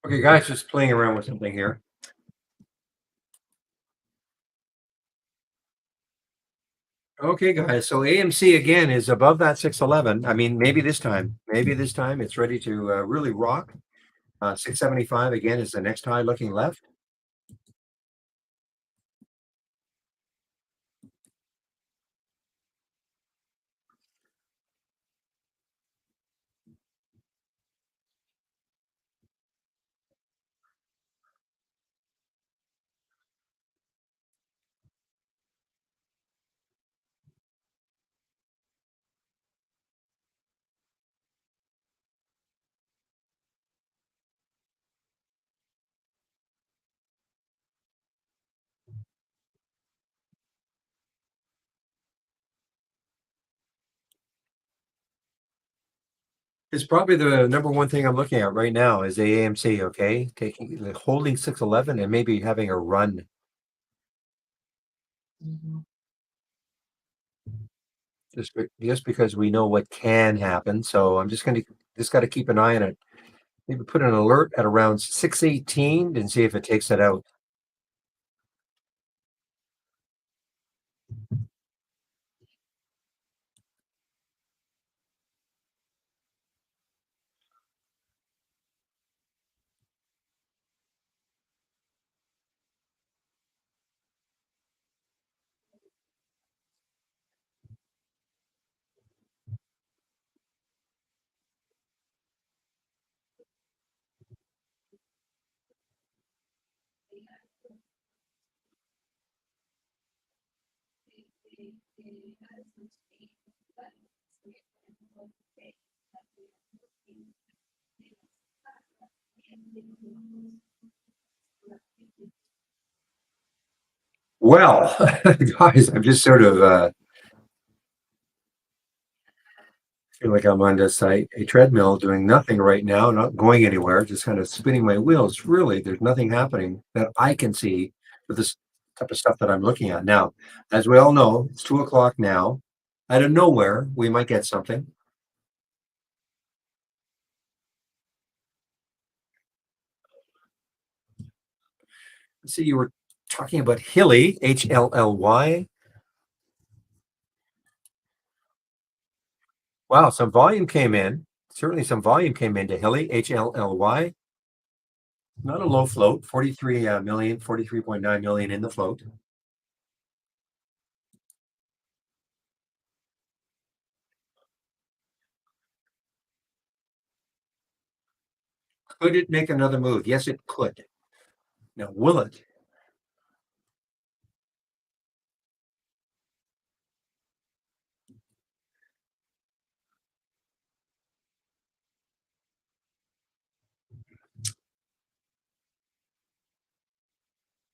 Okay, guys, just playing around with something here. Okay, guys, so AMC again is above that 611. I mean, maybe this time it's ready to really rock. 675 again is the next high looking left. It's probably the number one thing I'm looking at right now is the AMC, okay? Holding 611 and maybe having a run. Just because we know what can happen. So I'm just got to keep an eye on it. Maybe put an alert at around 618 and see if it takes it out. Well, guys, I'm just sort of feel like I'm on just a treadmill doing nothing right now, not going anywhere, just kind of spinning my wheels. Really, there's nothing happening that I can see with this type of stuff that I'm looking at. Now, as we all know, it's 2 o'clock now. Out of nowhere, we might get something. Let's see, you were talking about Hilly, HLLY. Wow, some volume came in. Certainly some volume came into Hilly, HLLY. Not a low float, 43 million, 43.9 million in the float. Could it make another move? Yes, it could. Now, will it?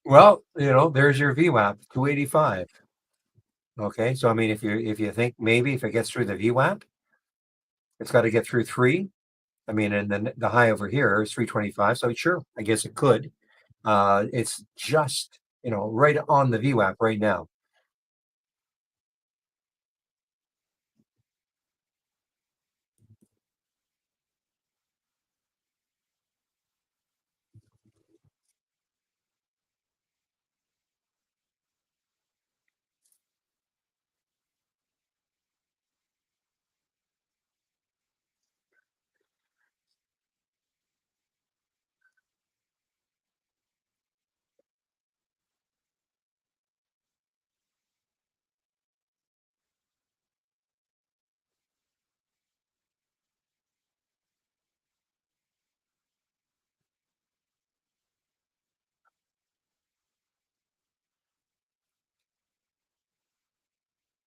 Well, there's your VWAP, 285. Okay, so I mean, if you think maybe if it gets through the VWAP, it's got to get through three. I mean, and then the high over here is 325. So sure, I guess it could. It's just right on the VWAP right now.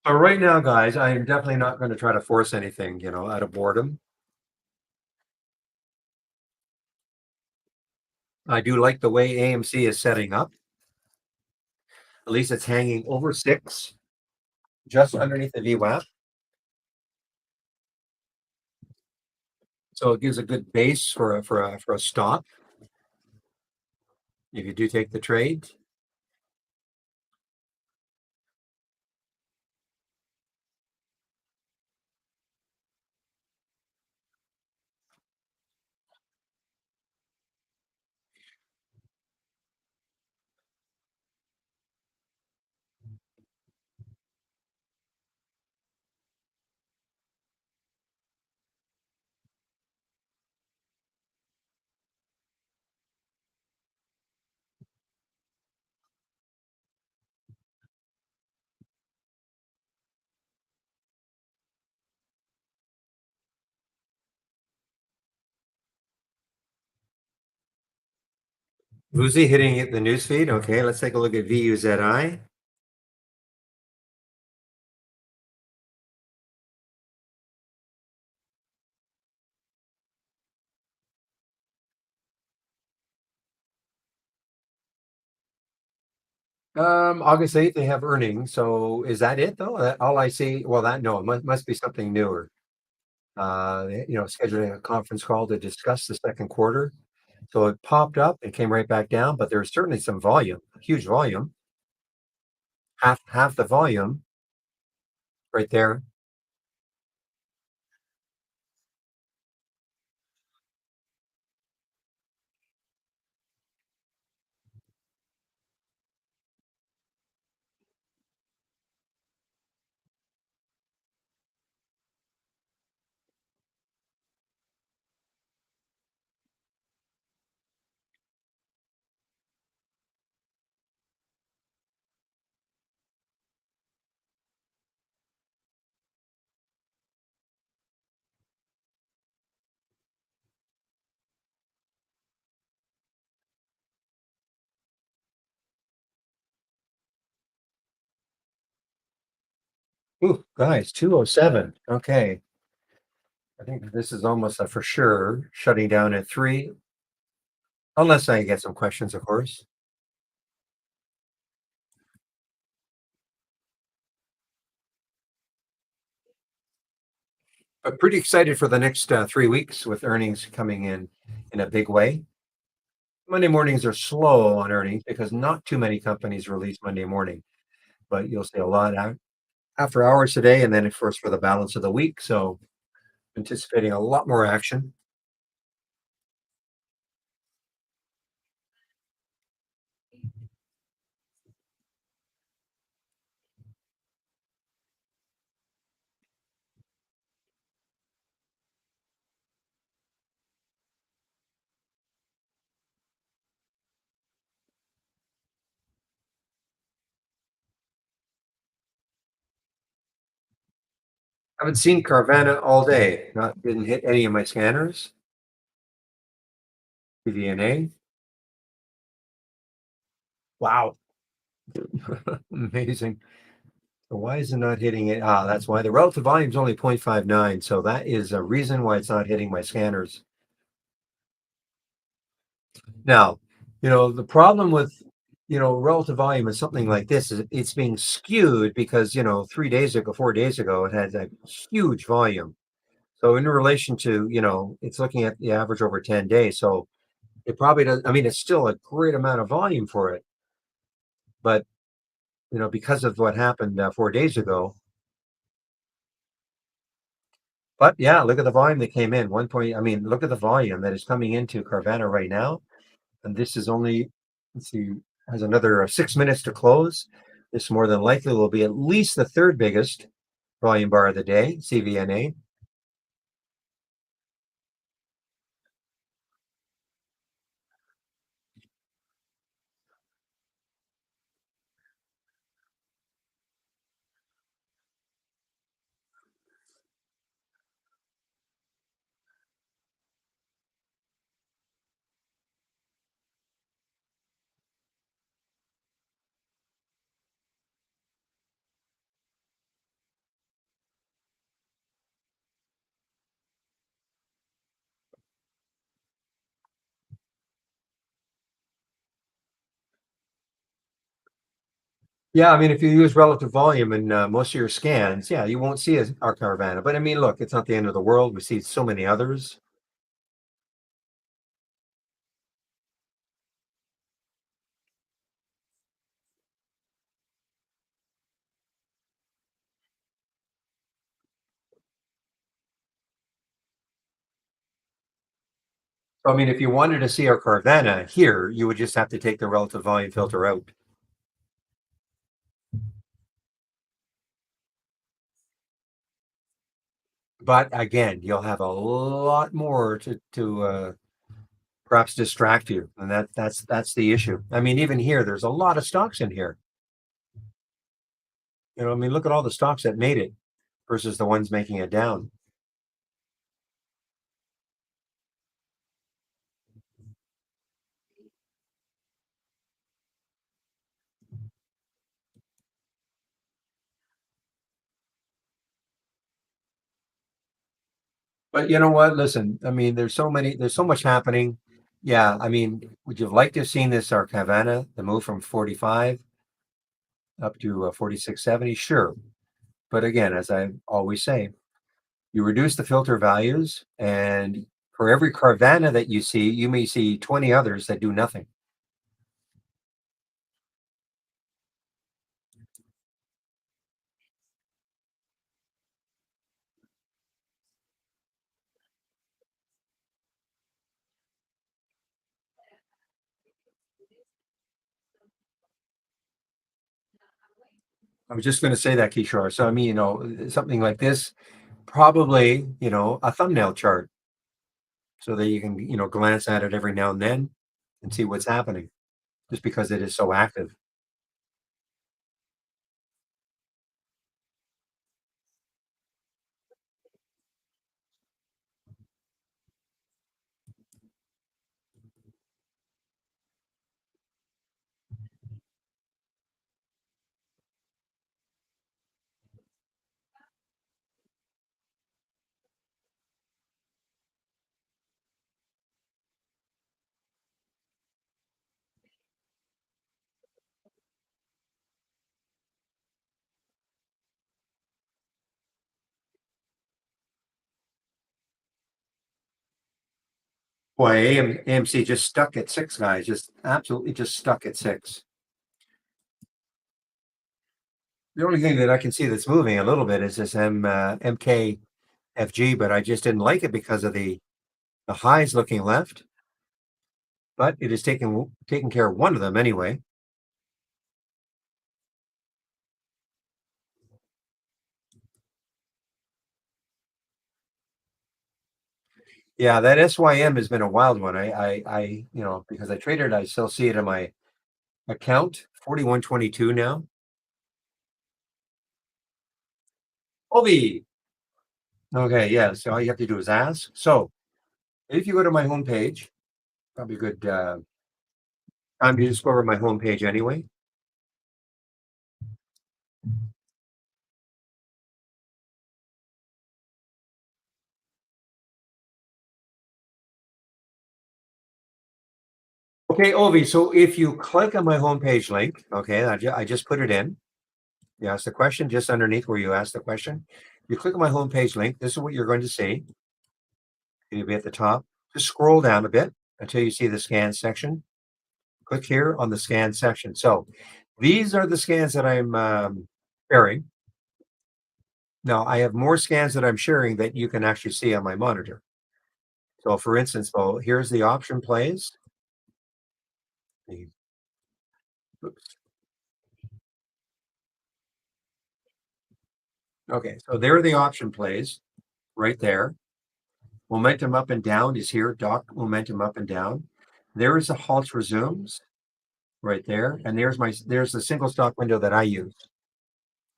So right now, guys, I am definitely not going to try to force anything, out of boredom. I do like the way AMC is setting up. At least it's hanging over six, just underneath the VWAP. So it gives a good base for a stop if you do take the trade. Woozy hitting it in the news feed. Okay, let's take a look at VUZI. August 8th, they have earnings. So is that it though? All I see, well, that no, it must be something newer. Scheduling a conference call to discuss the second quarter. So it popped up and came right back down, but there's certainly some volume, huge volume, half the volume right there. Ooh, guys, 207. Okay. I think this is almost a for sure shutting down at 3, unless I get some questions, of course. But pretty excited for the next 3 weeks with earnings coming in a big way. Monday mornings are slow on earnings because not too many companies release Monday morning, but you'll see a lot after hours today, and then of course for the balance of the week. So anticipating a lot more action. Haven't seen Carvana all day. Not didn't hit any of my scanners. PVNA. Wow, amazing. So why is it not hitting it? Ah, that's why the relative volume is only 0.59. So that is a reason why it's not hitting my scanners. Now, the problem with, relative volume is something like this is it's being skewed because, 3 days ago, 4 days ago, it had a huge volume. So in relation to, it's looking at the average over 10 days. So it probably does. I mean, it's still a great amount of volume for it, but, because of what happened 4 days ago. But yeah, look at the volume that came in. I mean, look at the volume that is coming into Carvana right now. And this is only, let's see, has another 6 minutes to close. This more than likely will be at least the third biggest volume bar of the day, CVNA. Yeah, I mean, if you use relative volume in most of your scans, yeah, you won't see our Carvana. But I mean, look, it's not the end of the world. We see so many others. So, I mean, if you wanted to see our Carvana here, you would just have to take the relative volume filter out. But again, you'll have a lot more to perhaps distract you, and that's the issue. I mean, even here, there's a lot of stocks in here. I mean, look at all the stocks that made it versus the ones making it down. But you know what? Listen, I mean, there's so much happening. Yeah, I mean, would you have liked to have seen this Arcavana, the move from 45 up to 46.70? Sure. But again, as I always say, you reduce the filter values, and for every Carvana that you see, you may see 20 others that do nothing. I was just going to say that, Kishore. So, I mean, something like this, probably, a thumbnail chart so that you can, glance at it every now and then and see what's happening just because it is so active. Boy, AMC just stuck at six, guys. Just absolutely just stuck at six. The only thing that I can see that's moving a little bit is this MKFG, but I just didn't like it because of the highs looking left. But it is taking care of one of them anyway. Yeah, that SYM has been a wild one. Because I traded, I still see it in my account. 41.22 now. Ovi. Okay, yeah. So all you have to do is ask. So if you go to my homepage, probably a good time to just go over my homepage anyway. Okay, Ovi. So if you click on my homepage link, okay, I just put it in. You ask the question just underneath where you ask the question. You click on my homepage link. This is what you're going to see. You'll be at the top. Just scroll down a bit until you see the scan section. Click here on the scan section. So these are the scans that I'm sharing. Now I have more scans that I'm sharing that you can actually see on my monitor. So for instance, here's the option plays. Oops. Okay, so there are the option plays right there. Momentum up and down is here. Dock momentum up and down. There is the halts resumes right there, and there's the single stock window that I use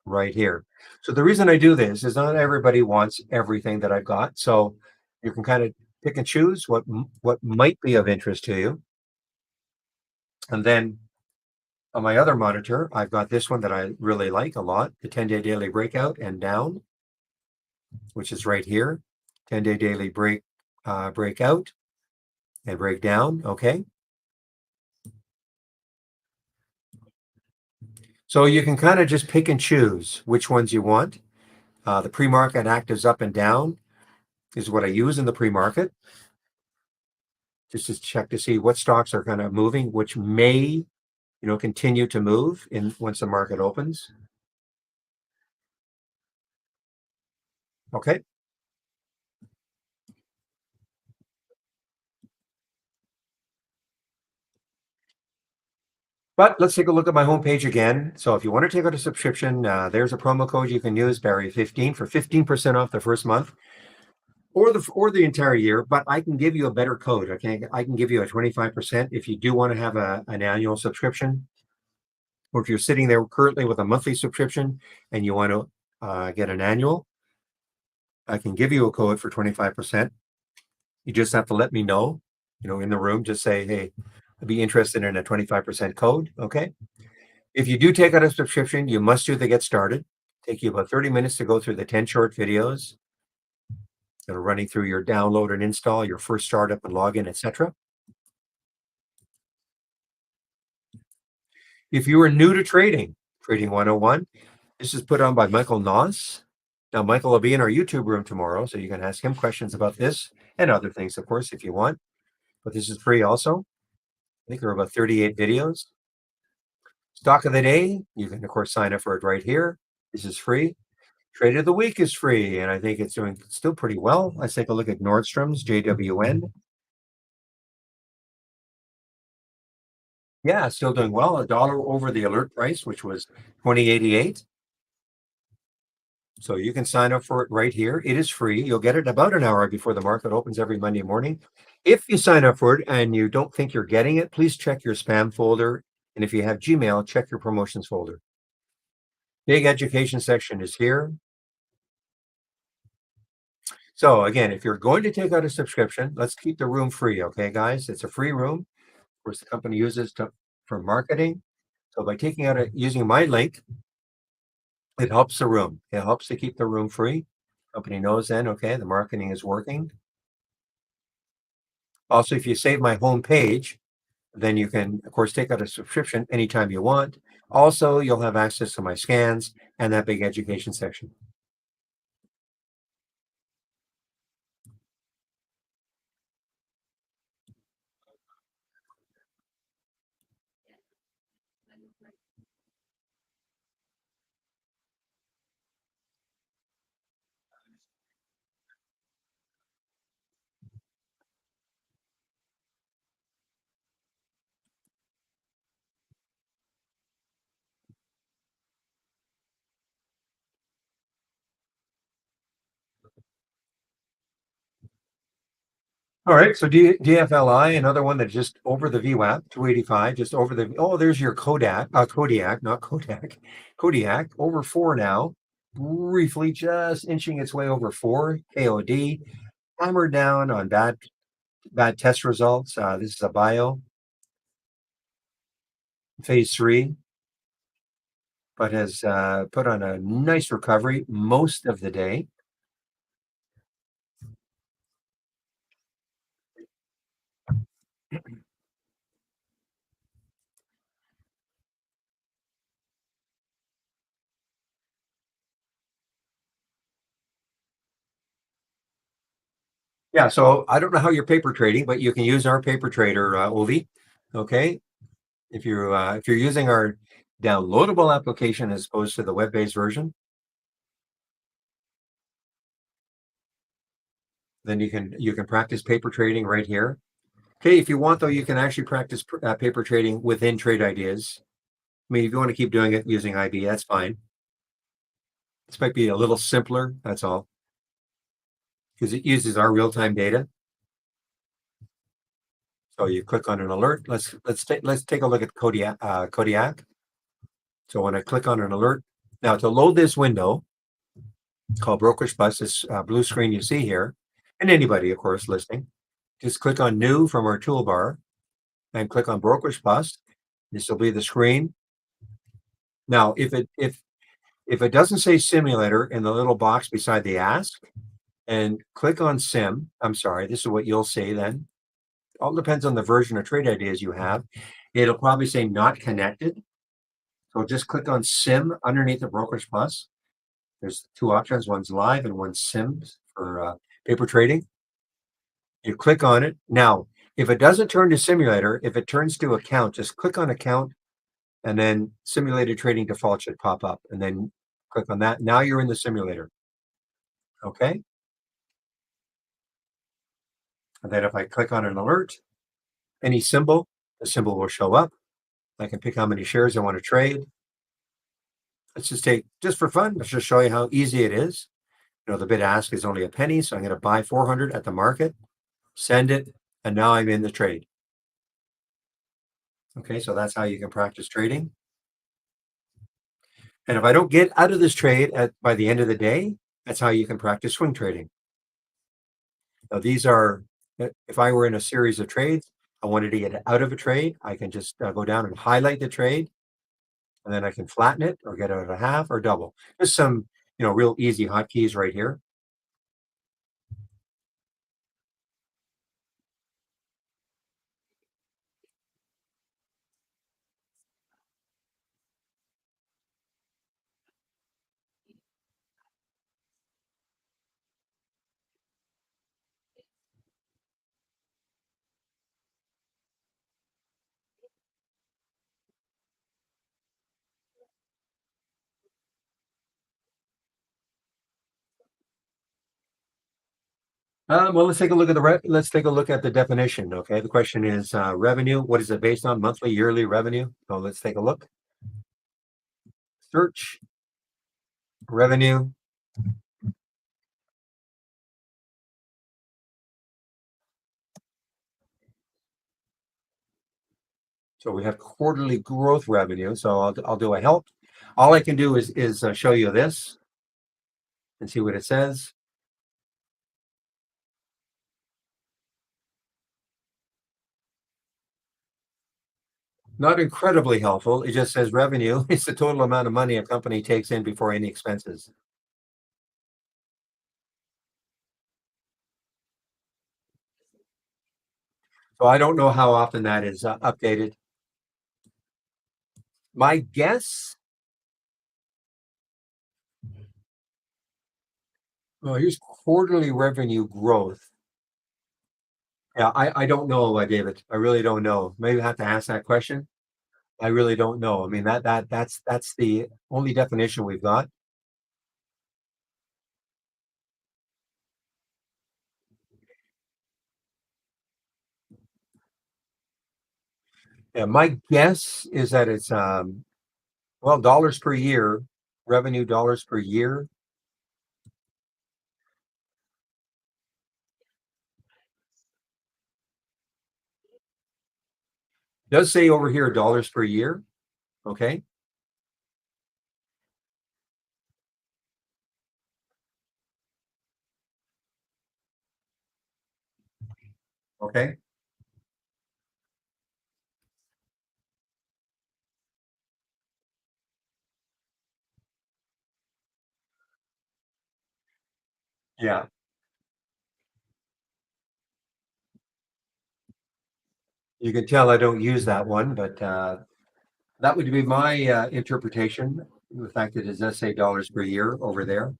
right here. So the reason I do this is not everybody wants everything that I've got, so you can kind of pick and choose what might be of interest to you. And then on my other monitor, I've got this one that I really like a lot, the 10-day daily breakout and down, which is right here. 10-day daily breakout and break down. Okay. So you can kind of just pick and choose which ones you want. The pre-market actives up and down is what I use in the pre-market, just to check to see what stocks are kind of moving, which may, continue to move in once the market opens. Okay. But let's take a look at my homepage again. So if you want to take out a subscription, there's a promo code you can use, Barry15, for 15% off the first month or the entire year. But I can give you a better code. Okay, I can give you a 25% if you do want to have an annual subscription, or if you're sitting there currently with a monthly subscription and you want to get an annual. I can give you a code for 25%. You just have to let me know, in the room. Just say, hey, I'd be interested in a 25% code. Okay. If you do take out a subscription, you must do the get started. Take you about 30 minutes to go through the 10 short videos. and running through your download and install, your first startup and login, etc. If you are new to trading, Trading 101, this is put on by Michael Noss. Now, Michael will be in our YouTube room tomorrow, so you can ask him questions about this and other things, of course, if you want. But this is free also. I think there are about 38 videos. Stock of the day, you can, of course, sign up for it right here. This is free. Trade of the week is free, and I think it's doing still pretty well. Let's take a look at Nordstrom's, JWN. Yeah, still doing well. $1 over the alert price, which was 20.88. So you can sign up for it right here. It is free. You'll get it about an hour before the market opens every Monday morning. If you sign up for it and you don't think you're getting it, please check your spam folder. And if you have Gmail, check your promotions folder. Big education section is here. So again, if you're going to take out a subscription, let's keep the room free, okay, guys? It's a free room. Of course, the company uses for marketing. So by taking out using my link, it helps the room. It helps to keep the room free. Company knows then, okay, the marketing is working. Also, if you save my home page, then you can, of course, take out a subscription anytime you want. Also, you'll have access to my scans and that big education section. All right, so DFLI, another one that just over the VWAP, 285, just over the, oh, there's your Kodiak, not Kodak, Kodiak, over 4 now, briefly just inching its way over 4, KOD, hammered down on bad test results. This is a bio, phase 3, but has put on a nice recovery most of the day. Yeah, so I don't know how you're paper trading, but you can use our paper trader, Ovi. Okay, if you're using our downloadable application as opposed to the web-based version, then you can practice paper trading right here. Okay, if you want though, you can actually practice paper trading within Trade Ideas. I mean, if you want to keep doing it using IB, that's fine. This might be a little simpler. That's all, because it uses our real-time data. So you click on an alert. Let's take a look at Kodiak. So when I click on an alert, now to load this window called Brokerage Plus, this blue screen you see here, and anybody, of course, listening, just click on New from our toolbar and click on Brokerage Plus. This will be the screen. Now, if it doesn't say simulator in the little box beside the ask, and click on sim, I'm sorry, this is what you'll see then. All depends on the version of Trade Ideas you have. It'll probably say not connected. So just click on sim underneath the Brokerage Plus. There's 2 options. One's live and one's sims for paper trading. You click on it. Now, if it doesn't turn to simulator, if it turns to account, just click on account and then simulated trading default should pop up and then click on that. Now you're in the simulator. Okay. And then if I click on an alert, any symbol, the symbol will show up. I can pick how many shares I want to trade. Let's just for fun, let's just show you how easy it is. The bid ask is only a penny, so I'm going to buy 400 at the market, send it, and now I'm in the trade. Okay, so that's how you can practice trading. And if I don't get out of this trade by the end of the day, that's how you can practice swing trading. Now, if I were in a series of trades, I wanted to get out of a trade, I can just go down and highlight the trade, and then I can flatten it or get out of a half or double. Just some, real easy hotkeys right here. Well, let's take a look at let's take a look at the definition. Okay, the question is revenue. What is it based on? Monthly, yearly revenue. So let's take a look. Search revenue. So we have quarterly growth revenue. So I'll do a help. All I can do is show you this and see what it says. Not incredibly helpful. It just says revenue is the total amount of money a company takes in before any expenses. So I don't know how often that is updated. My guess. Oh, here's quarterly revenue growth. Yeah, I don't know, David. I really don't know. Maybe I have to ask that question. I really don't know. I mean that's the only definition we've got. Yeah, my guess is that it's well, dollars per year, revenue dollars per year. Does say over here dollars per year. Okay. Okay. Yeah. You can tell I don't use that one, but that would be my interpretation. The fact that it does say dollars per year over there.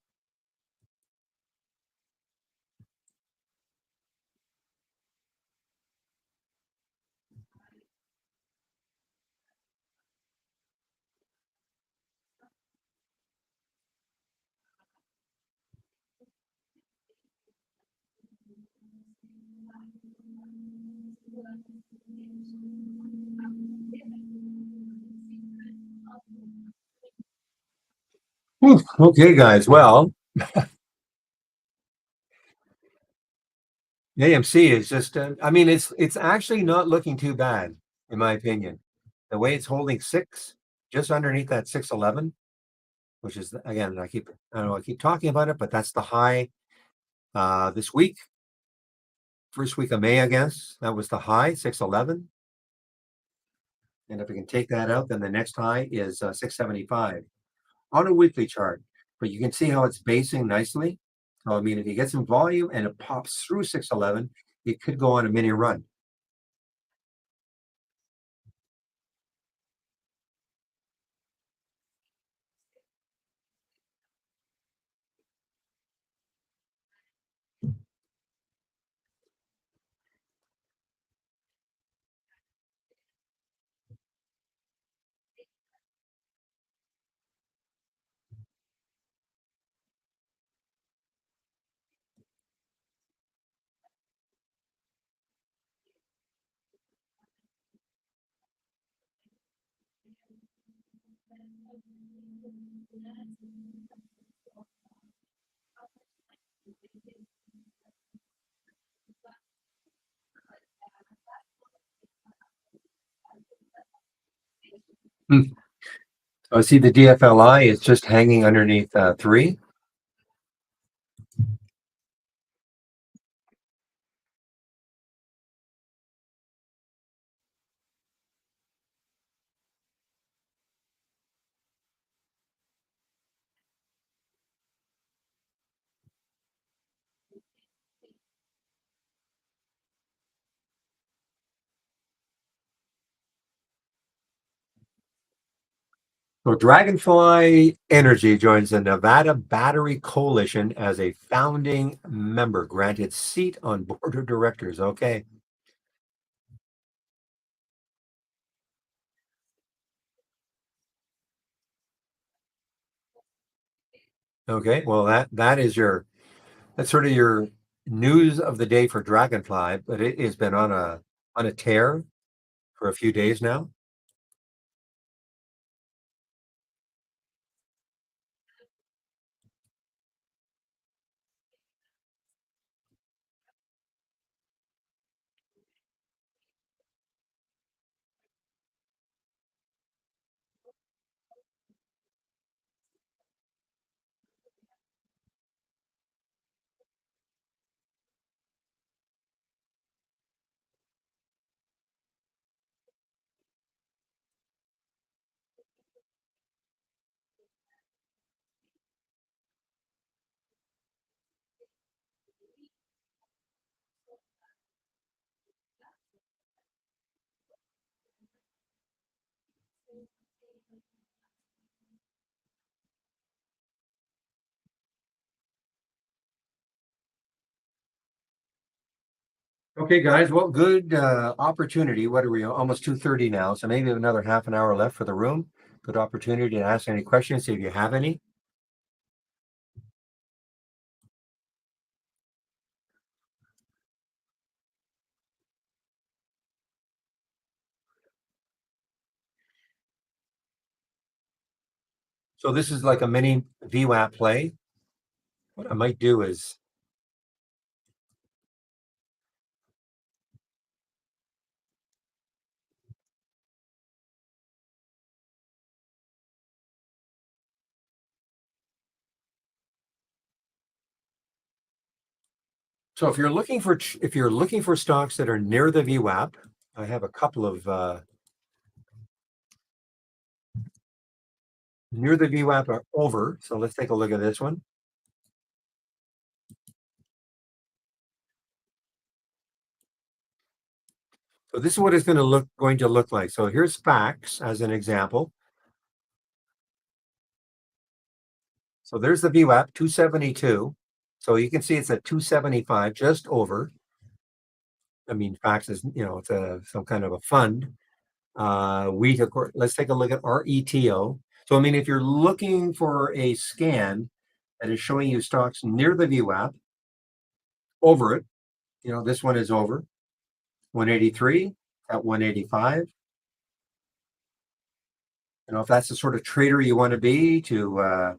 Whew. Okay, guys. Well, AMC is just. I mean, it's actually not looking too bad, in my opinion. The way it's holding six, just underneath that 611, which is again, I don't know, I keep talking about it, but that's the high this week, first week of May, I guess. That was the high, 611. And if we can take that out, then the next high is 675 on a weekly chart. But you can see how it's basing nicely. So, I mean, if you get some volume and it pops through 611, it could go on a mini run. Hmm. I see the DFLI is just hanging underneath three. So Dragonfly Energy joins the Nevada Battery Coalition as a founding member, granted seat on board of directors. Okay. Okay. Well, that's sort of your news of the day for Dragonfly, but it has been on a tear for a few days now. Okay, guys. Well, good opportunity. What are we? Almost 2:30 now, so maybe another half an hour left for the room. Good opportunity to ask any questions if you have any. So this is like a mini VWAP play. What I might do is, so if you're looking for stocks that are near the VWAP, I have a couple of near the VWAP are over. So let's take a look at this one. So this is what it's going to look like. So here's facts as an example. So there's the VWAP 272. So you can see it's at 275, just over. I mean, facts is, it's some kind of a fund. Wheat, of course. Let's take a look at RETO. So I mean, if you're looking for a scan that is showing you stocks near the VWAP, over it, this one is over 183 at 185. If that's the sort of trader you want to be, to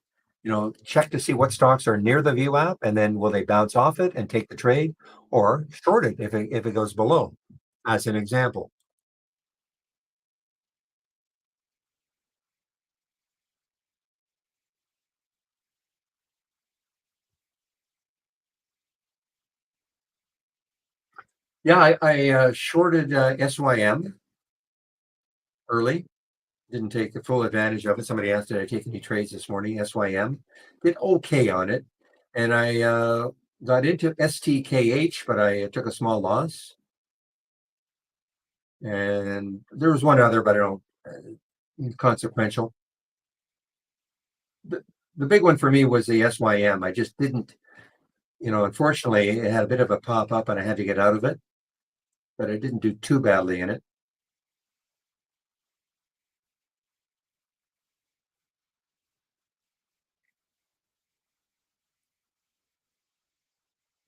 check to see what stocks are near the VWAP, and then will they bounce off it and take the trade, or short it if it goes below, as an example. Yeah, I shorted SYM early. Didn't take the full advantage of it. Somebody asked, did I take any trades this morning? SYM did okay on it, and I got into STKH, but I took a small loss. And there was one other, but I don't consequential. The big one for me was the SYM. I just didn't, unfortunately, it had a bit of a pop up, and I had to get out of it, but I didn't do too badly in it.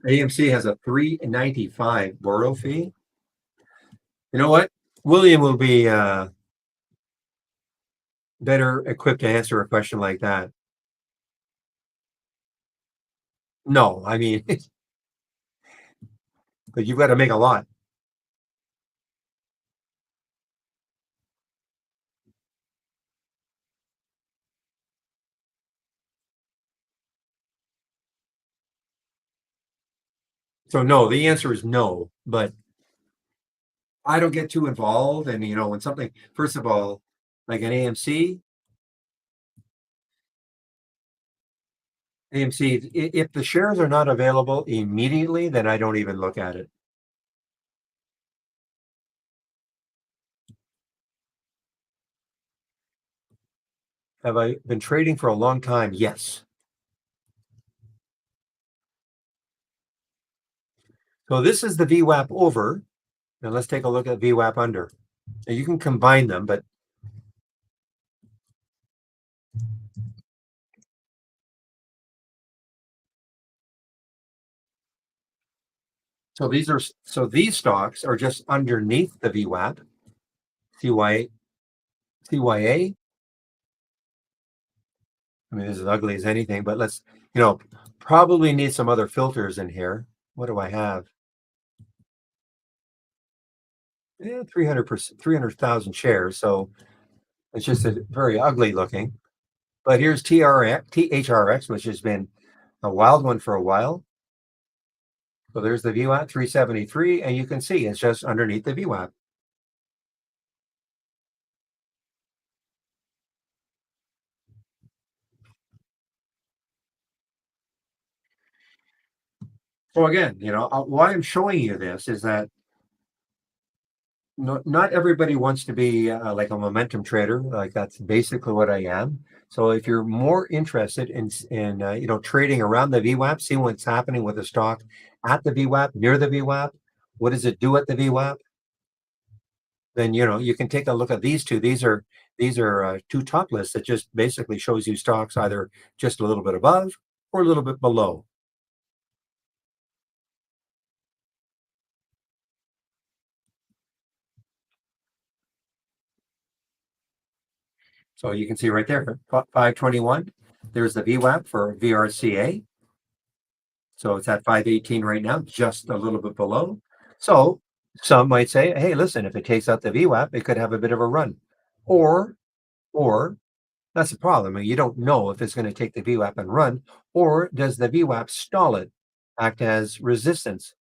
AMC has a 395 borrow fee. You know what? William will be better equipped to answer a question like that. No, I mean, but you've got to make a lot. So no, the answer is no, but I don't get too involved. And when something, first of all, like an AMC, if the shares are not available immediately, then I don't even look at it. Have I been trading for a long time? Yes. So this is the VWAP over. Now let's take a look at VWAP under. Now you can combine them, but So these stocks are just underneath the VWAP, CY, CYA. I mean, this is ugly as anything, but let's, you know, probably need some other filters in here. What do I have? Yeah, 300%, 300,000 shares. So it's just a very ugly looking. But here's THRX, which has been a wild one for a while. So there's the VWAP 373, and you can see it's just underneath the VWAP. So again, why I'm showing you this is that not everybody wants to be like a momentum trader. Like that's basically what I am. So if you're more interested in trading around the VWAP, seeing what's happening with the stock at the VWAP, near the VWAP, what does it do at the VWAP? Then you can take a look at these two. These are two top lists that just basically shows you stocks either just a little bit above or a little bit below. So you can see right there, 521. There's the VWAP for VRCA. So it's at 518 right now, just a little bit below. So some might say, hey, listen, if it takes out the VWAP, it could have a bit of a run. Or, or that's the problem. I mean, you don't know if it's going to take the VWAP and run, or does the VWAP stall it, act as resistance?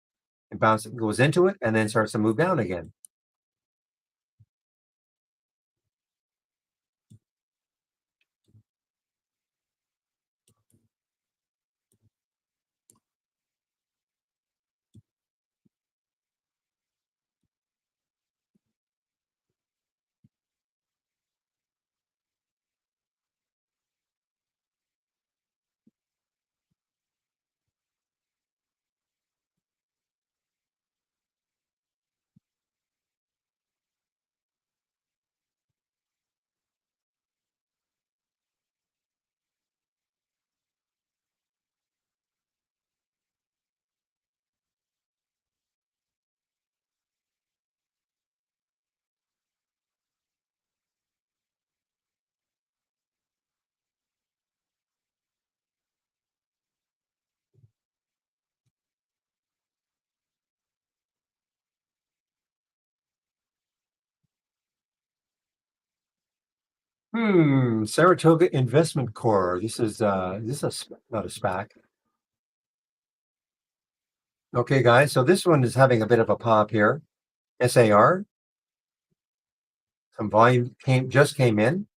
It bounces, goes into it, and then starts to move down again. Saratoga Investment Corps. This is not a SPAC. Okay, guys. So this one is having a bit of a pop here. SAR. Some volume just came in.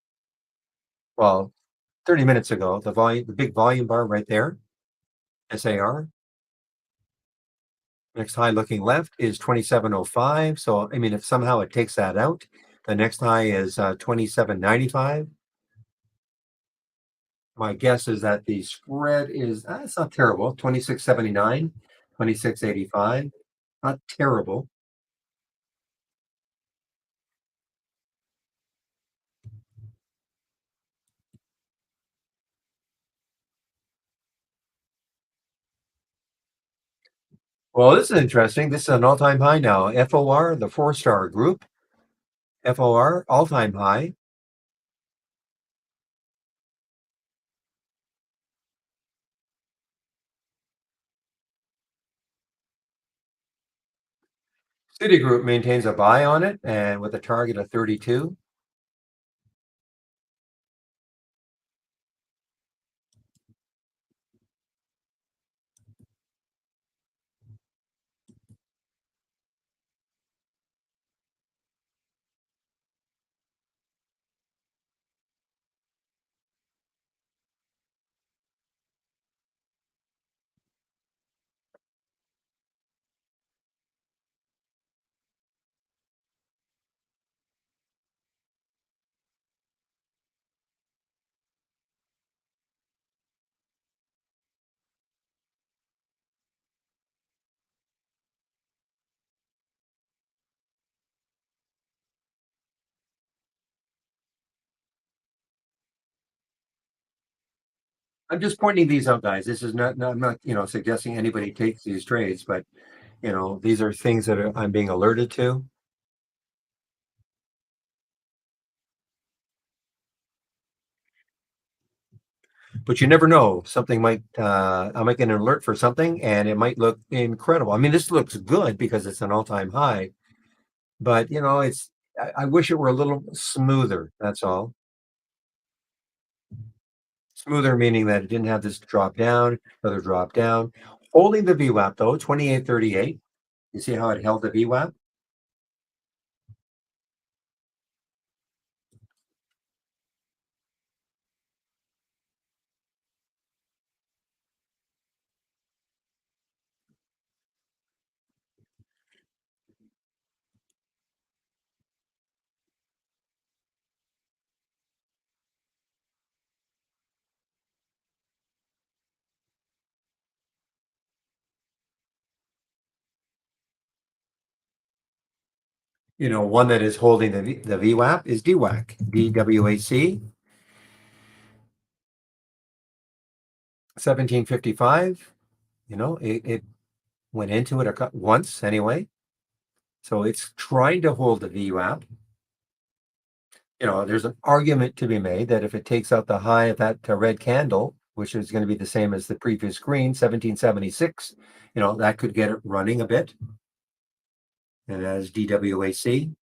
Well, 30 minutes ago. The big volume bar right there. SAR. Next high looking left is 2705. So I mean, if somehow it takes that out, the next high is 2795. My guess is that the spread is it's not terrible. 2679, 2685. Not terrible. Well, this is interesting. This is an all-time high now. FOR, the four-star group. FOR, all-time high. Citigroup maintains a buy on it and with a target of 32. I'm just pointing these out, guys. This is not I'm not suggesting anybody takes these trades, but These are things that I'm being alerted to. But you never know. Something might I might get an alert for something and it might look incredible. I mean, this looks good because it's an all-time high, but I wish it were a little smoother. That's all. Smoother meaning that it didn't have this drop down, another drop down. Holding the VWAP though, 28.38. You see how it held the VWAP? One that is holding the VWAP is DWAC, DWAC, 1755. It went into it once anyway. So it's trying to hold the VWAP. There's an argument to be made that if it takes out the high of that red candle, which is going to be the same as the previous screen, 1776, that could get it running a bit. And as DWAC,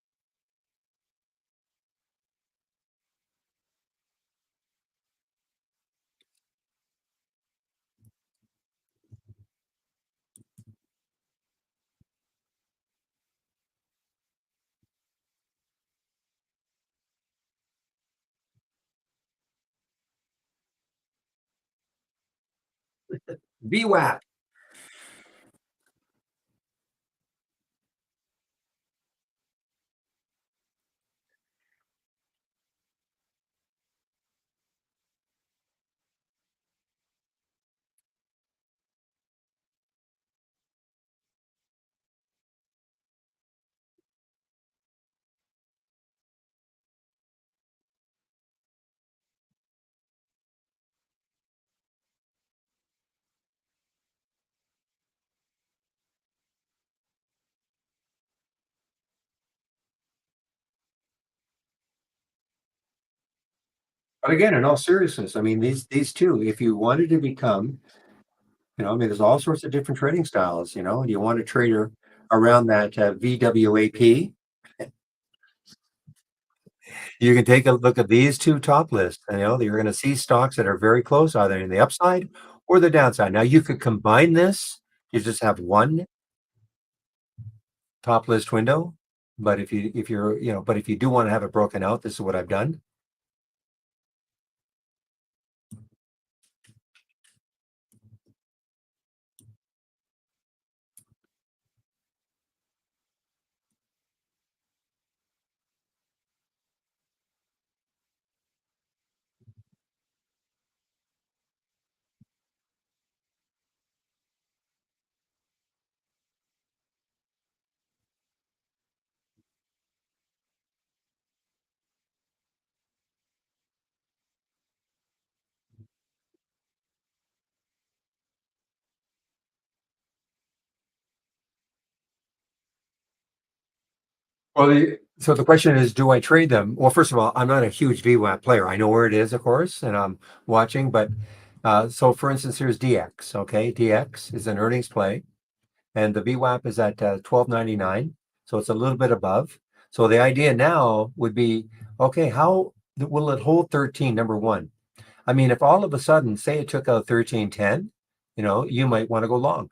VWAP. But again, in all seriousness, I mean, these two, if you wanted to become, I mean, there's all sorts of different trading styles, and you want to trade around that VWAP. You can take a look at these two top lists, and you're going to see stocks that are very close, either in the upside or the downside. Now, you could combine this, you just have one top list window, but if you do want to have it broken out, this is what I've done. Well, so the question is, do I trade them? Well, first of all, I'm not a huge VWAP player. I know where it is, of course, and I'm watching, but so for instance, here's DX. Okay, DX is an earnings play, and the VWAP is at 12.99, so it's a little bit above. So the idea now would be, okay, how will it hold 13? Number one, I mean, if all of a sudden, say it took out 13.10, you might want to go long.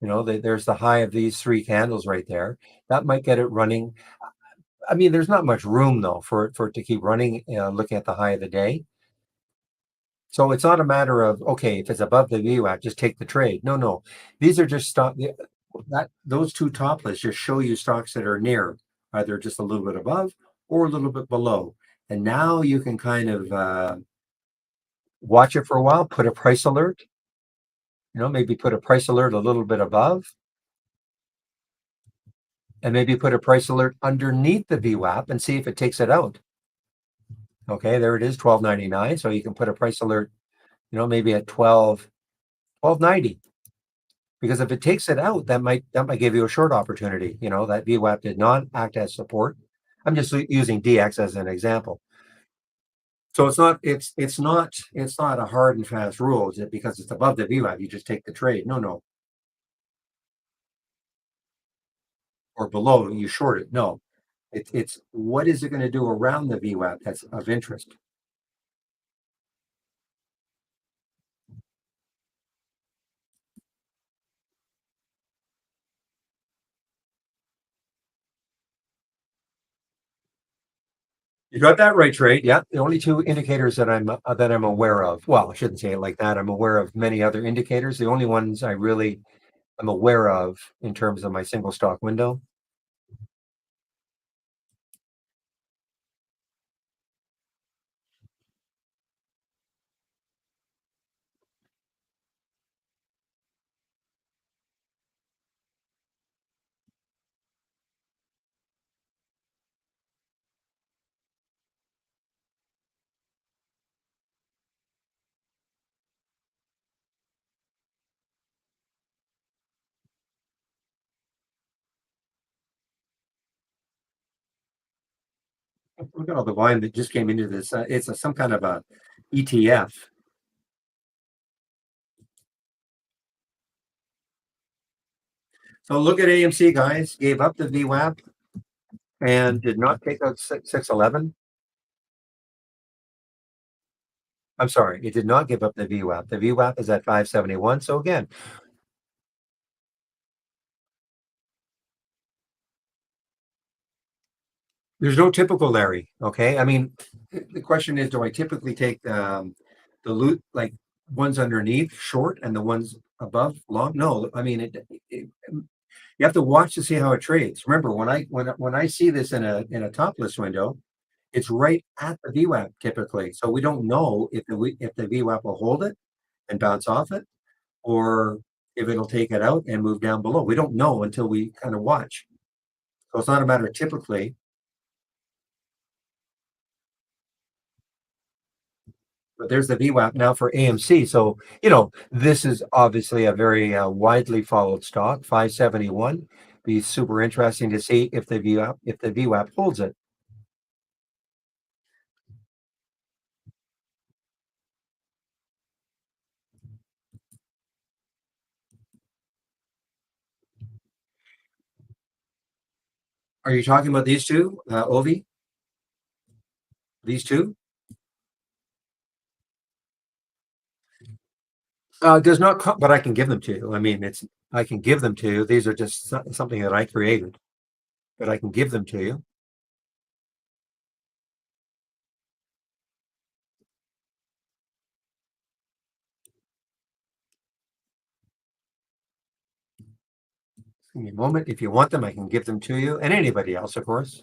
There's the high of these three candles right there. That might get it running. I mean, there's not much room though for it to keep running, looking at the high of the day. So it's not a matter of, okay, if it's above the VWAP, just take the trade. No, no. These are just stock that those two top lists just show you stocks that are near, either just a little bit above or a little bit below. And now you can kind of watch it for a while, put a price alert, maybe put a price alert a little bit above, and maybe put a price alert underneath the VWAP and see if it takes it out. Okay, there it is, 12.99. So you can put a price alert, maybe at 12.90. because if it takes it out, that might give you a short opportunity. That VWAP did not act as support. I'm just using DX as an example. So it's not a hard and fast rule. Is it because it's above the VWAP, you just take the trade? No, no. Or below, you short it. No. It's what is it going to do around the VWAP that's of interest. You got that right, Trade. Yeah, the only two indicators that I'm aware of. Well, I shouldn't say it like that. I'm aware of many other indicators. The only ones I really am aware of in terms of my single stock window. Look at all the volume that just came into this. It's some kind of a ETF. So look at AMC, guys. Gave up the VWAP and did not take out 611. I'm sorry, it did not give up the VWAP. The VWAP is at 571. So again, there's no typical, Larry. Okay. I mean, the question is, do I typically take the loot, like ones underneath short and the ones above long? No, I mean you have to watch to see how it trades. Remember, when I see this in a top list window, it's right at the VWAP typically. So we don't know if the VWAP will hold it and bounce off it, or if it'll take it out and move down below. We don't know until we kind of watch. So it's not a matter of typically. But there's the VWAP now for AMC. So, this is obviously a very widely followed stock, 571. Be super interesting to see if the VWAP holds it. Are you talking about these two, Ovi? These two? Does not, but I can give them to you. I mean, I can give them to you. These are just something that I created, but I can give them to you. Give me a moment. If you want them, I can give them to you, and anybody else, of course.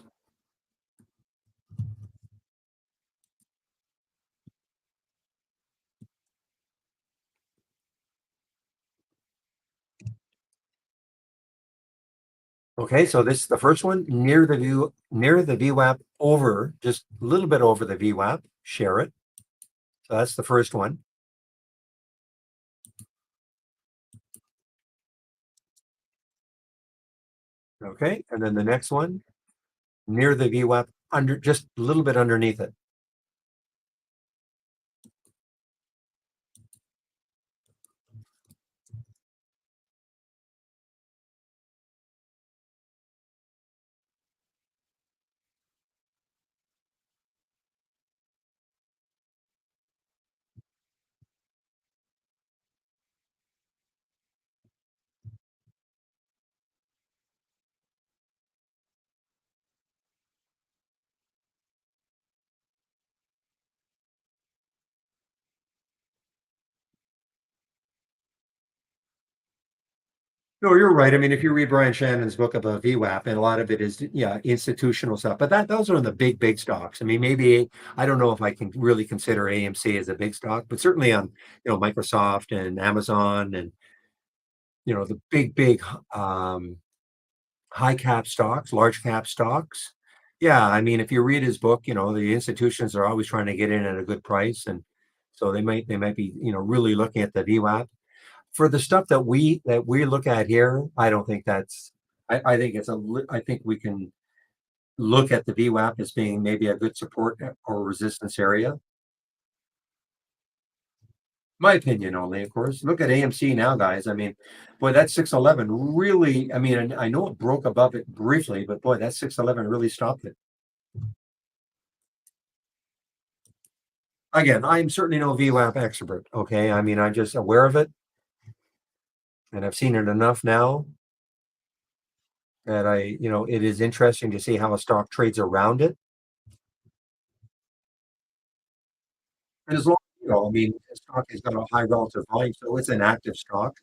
Okay, so this is the first one near the VWAP, over just a little bit over the VWAP. Share it. So that's the first one. Okay, and then the next one near the VWAP, under just a little bit underneath it. No, you're right. I mean, if you read Brian Shannon's book about VWAP, and a lot of it is, yeah, institutional stuff, but those are in the big stocks. I mean, maybe I don't know if I can really consider AMC as a big stock, but certainly on, Microsoft and Amazon and, the big high cap stocks, large cap stocks. Yeah, I mean, if you read his book, the institutions are always trying to get in at a good price, and so they might be, really looking at the VWAP. for the stuff that we look at here, I don't think that's. I think I think we can look at the VWAP as being maybe a good support or resistance area. My opinion only, of course. Look at AMC now, guys. I mean, boy, that 611 really. I mean, I know it broke above it briefly, but boy, that 611 really stopped it. Again, I'm certainly no VWAP expert. Okay, I mean, I'm just aware of it, and I've seen it enough now that it is interesting to see how a stock trades around it. And as long I mean, the stock has got a high relative volume, so it's an active stock.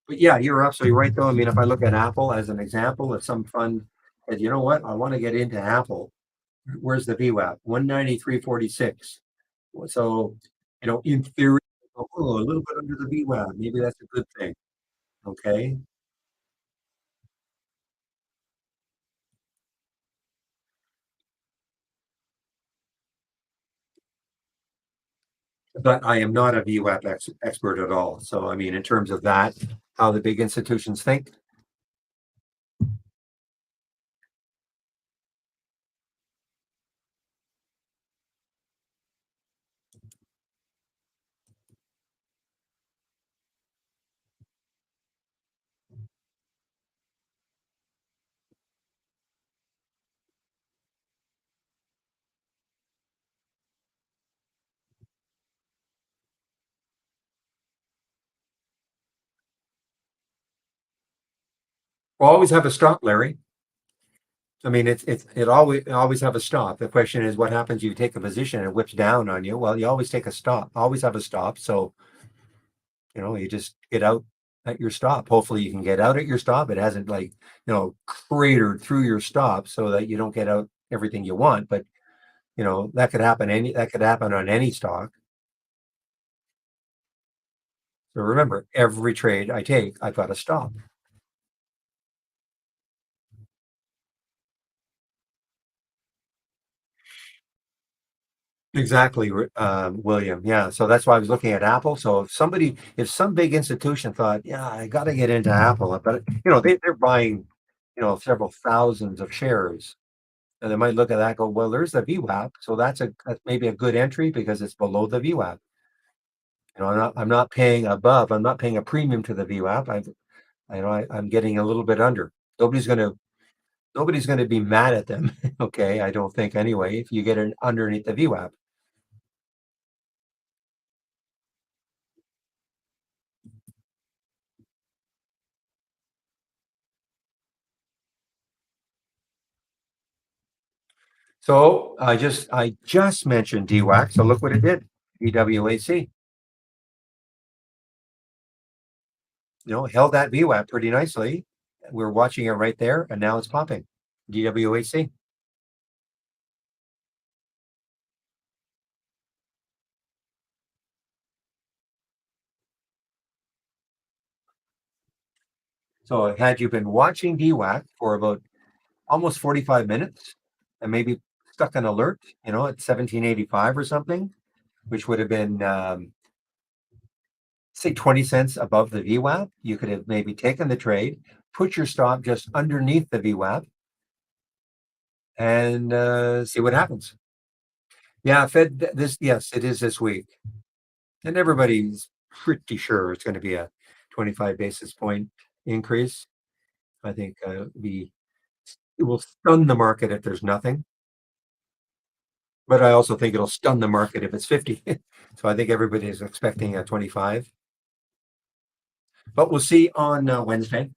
But yeah, you're absolutely right, though. I mean, if I look at Apple as an example, if some fund said, you know what, I want to get into Apple, where's the VWAP? 193.46. So, in theory, oh, a little bit under the VWAP. Maybe that's a good thing. Okay. But I am not a VWAP expert at all. So, I mean, in terms of that, how the big institutions think, we'll always have a stop, Larry. I mean, it always have a stop. The question is, what happens? You take a position and it whips down on you. Well, you always take a stop. Always have a stop. So you just get out at your stop. Hopefully, you can get out at your stop. It hasn't cratered through your stop so that you don't get out everything you want. But that could happen on any stock. So remember, every trade I take, I've got to stop. Exactly, William. Yeah, so that's why I was looking at Apple. So if some big institution thought, yeah, I got to get into Apple, but they're buying, several thousands of shares, and they might look at that and go, well, there's the VWAP, so that's maybe a good entry because it's below the VWAP. I'm not paying above. I'm not paying a premium to the VWAP. I'm getting a little bit under. Nobody's gonna nobody's gonna be mad at them. Okay, I don't think anyway. If you get an underneath the VWAP. So I just mentioned DWAC. So look what it did. DWAC. Held that VWAP pretty nicely. We're watching it right there, and now it's popping. DWAC. So had you been watching DWAC for about almost 45 minutes and maybe stuck an alert, at 1785 or something, which would have been say 20 cents above the VWAP, you could have maybe taken the trade, put your stop just underneath the VWAP, and see what happens. Yeah, yes, it is this week. And everybody's pretty sure it's going to be a 25 basis point increase. I think it will stun the market if there's nothing, but I also think it'll stun the market if it's 50. So I think everybody is expecting a 25, but we'll see on Wednesday.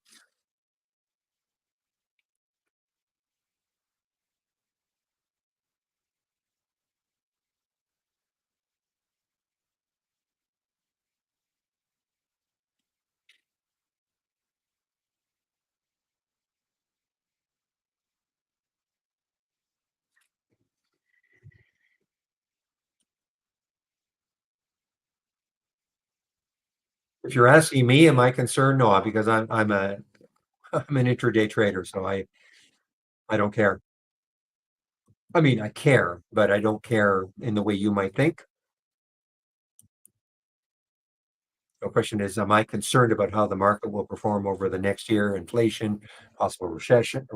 If you're asking me, am I concerned? No, because I'm a I'm an intraday trader, so I don't care. I mean, I care, but I don't care in the way you might think. The question is, am I concerned about how the market will perform over the next year? Inflation, possible recession,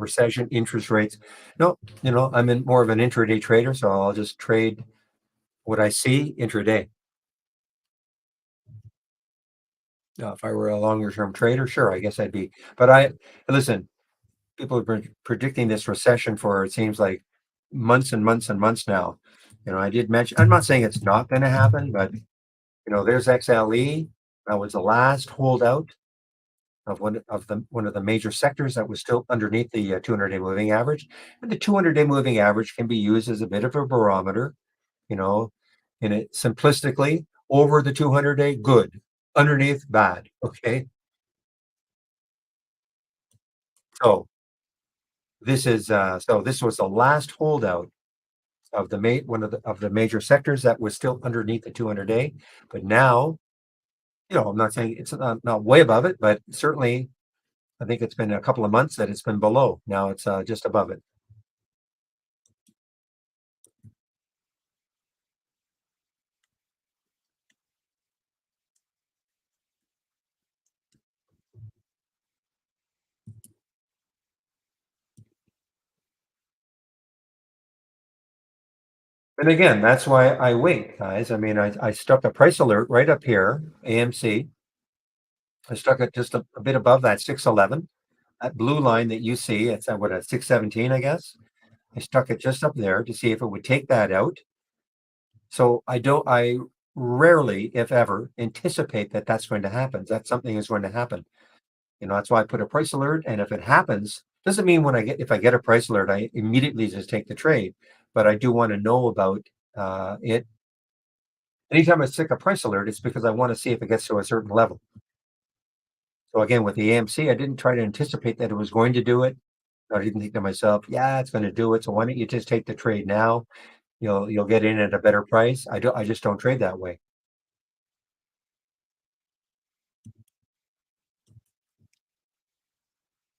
interest rates. No, I'm in more of an intraday trader, so I'll just trade what I see intraday. If I were a longer term trader, sure, I guess I'd be. But listen, people have been predicting this recession for it seems like months and months and months now. I did mention, I'm not saying it's not going to happen, but there's XLE. That was the last holdout of one of the major sectors that was still underneath the 200-day moving average. And the 200-day moving average can be used as a bit of a barometer, you know, in it simplistically, over the 200-day, good, underneath, bad. Okay. So this was the last holdout of one of the major sectors that was still underneath the 200-day. But now, I'm not saying it's not way above it, but certainly I think it's been a couple of months that it's been below. Now it's just above it. And again, that's why I wait, guys. I mean, I stuck a price alert right up here, AMC. I stuck it just a bit above that 611. That blue line that you see, it's at what, at 617, I guess. I stuck it just up there to see if it would take that out. So I rarely, if ever, anticipate that that's going to happen, that something is going to happen. That's why I put a price alert. And if it happens, doesn't mean if I get a price alert, I immediately just take the trade. But I do want to know about it. Anytime I stick a price alert, it's because I want to see if it gets to a certain level. So again, with the AMC, I didn't try to anticipate that it was going to do it. I didn't think to myself, yeah, it's going to do it. So why don't you just take the trade now? You'll get in at a better price. I just don't trade that way.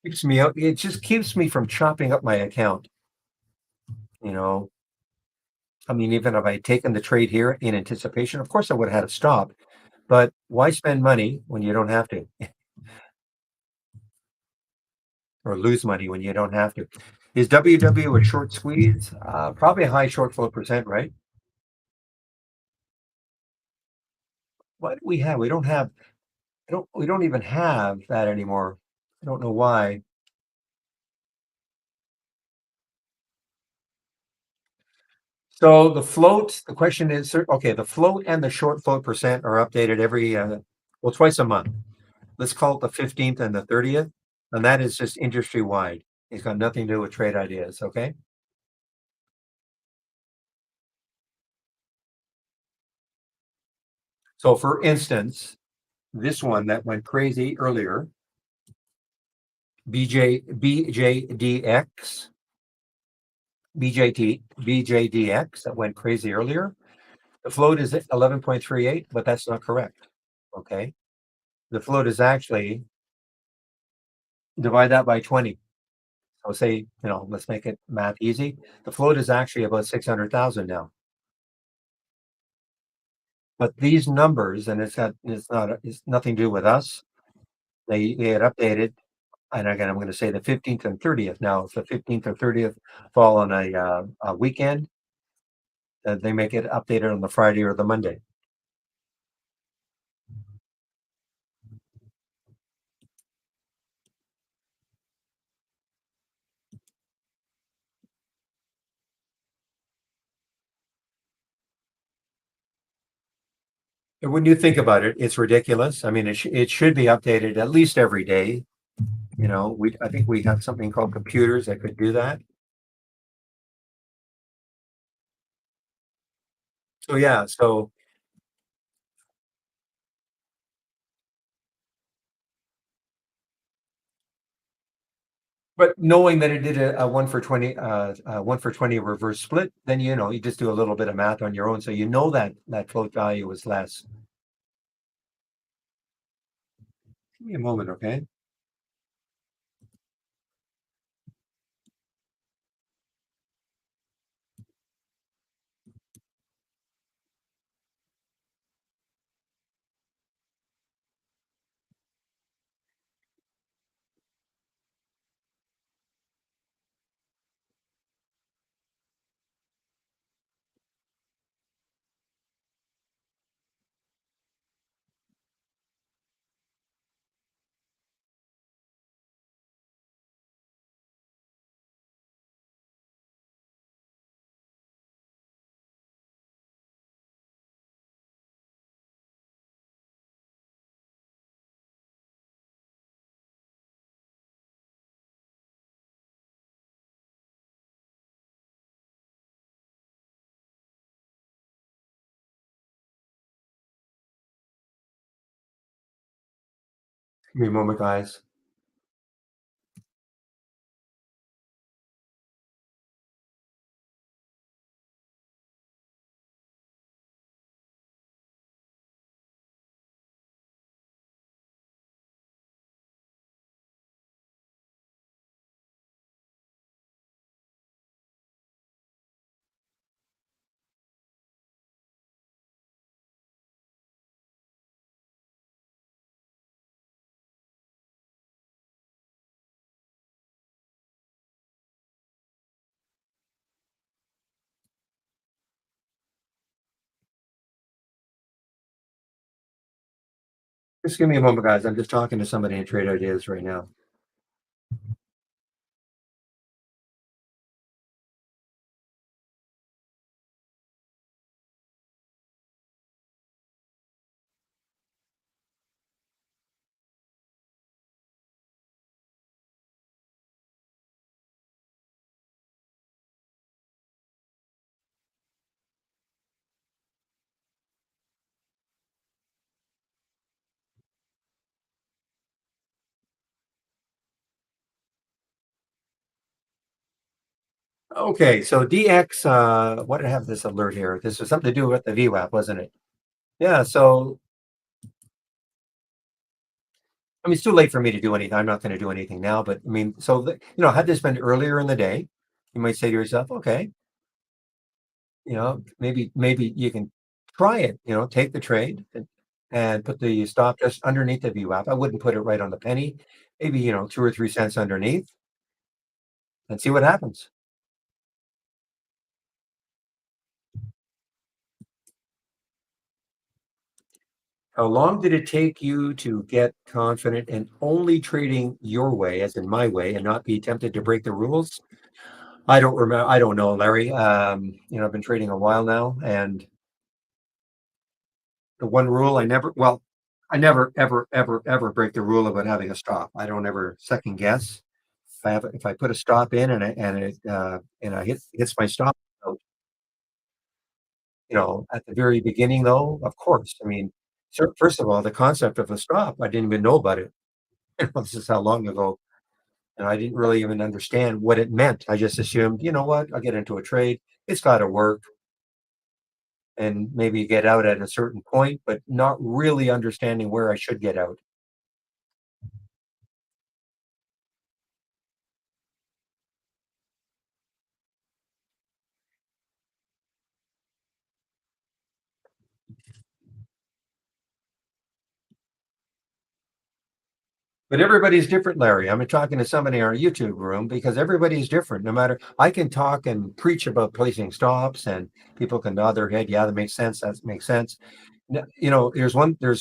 Keeps me out. It just keeps me from chopping up my account. You know, I mean, even if I had taken the trade here in anticipation, of course I would have had a stop. But why spend money when you don't have to, or lose money when you don't have to? Is WW a short squeeze? Probably a high short flow percent, right? What do we have? We don't have. We don't even have that anymore. I don't know why. So the question is, okay, the float and the short float percent are updated twice a month. Let's call it the 15th and the 30th. And that is just industry wide. It's got nothing to do with trade ideas. Okay. So for instance, this one that went crazy earlier, BJDX, BJDX that went crazy earlier. The float is at 11.38, but that's not correct. Okay. The float is actually, divide that by 20. So say, let's make it math easy. The float is actually about 600,000 now. But these numbers, and it's nothing to do with us. They had updated, and again, I'm going to say the 15th and 30th. Now, if the 15th or 30th fall on a weekend, they make it updated on the Friday or the Monday. And when you think about it, it's ridiculous. I mean, it should be updated at least every day. I think we have something called computers that could do that. So yeah, but knowing that it did a 1 for 20 reverse split, then you just do a little bit of math on your own, so that float value was less. Give me a moment, okay? Give me a moment, guys. Just give me a moment, guys. I'm just talking to somebody in Trade Ideas right now. Okay, so DX, what did I have this alert here? This was something to do with the VWAP, wasn't it? Yeah, so I mean, it's too late for me to do anything. I'm not going to do anything now, but I mean, so had this been earlier in the day, you might say to yourself, okay, maybe you can try it. Take the trade and put the stop just underneath the VWAP. I wouldn't put it right on the penny, maybe 2 or 3 cents underneath, and see what happens. How long did it take you to get confident in only trading your way, as in my way, and not be tempted to break the rules? I don't remember. I don't know, Larry. I've been trading a while now, and the one rule I never, ever, ever, ever break the rule about having a stop. I don't ever second guess. If I put a stop in and I hits my stop, at the very beginning, though, of course. I mean, first of all, the concept of a stop, I didn't even know about it. This is how long ago. And I didn't really even understand what it meant. I just assumed, you know what, I'll get into a trade. It's got to work and maybe get out at a certain point, but not really understanding where I should get out. But everybody's different, Larry. I'm talking to somebody in our YouTube room because everybody's different. No matter, I can talk and preach about placing stops, and people can nod their head. Yeah, that makes sense. That makes sense. There's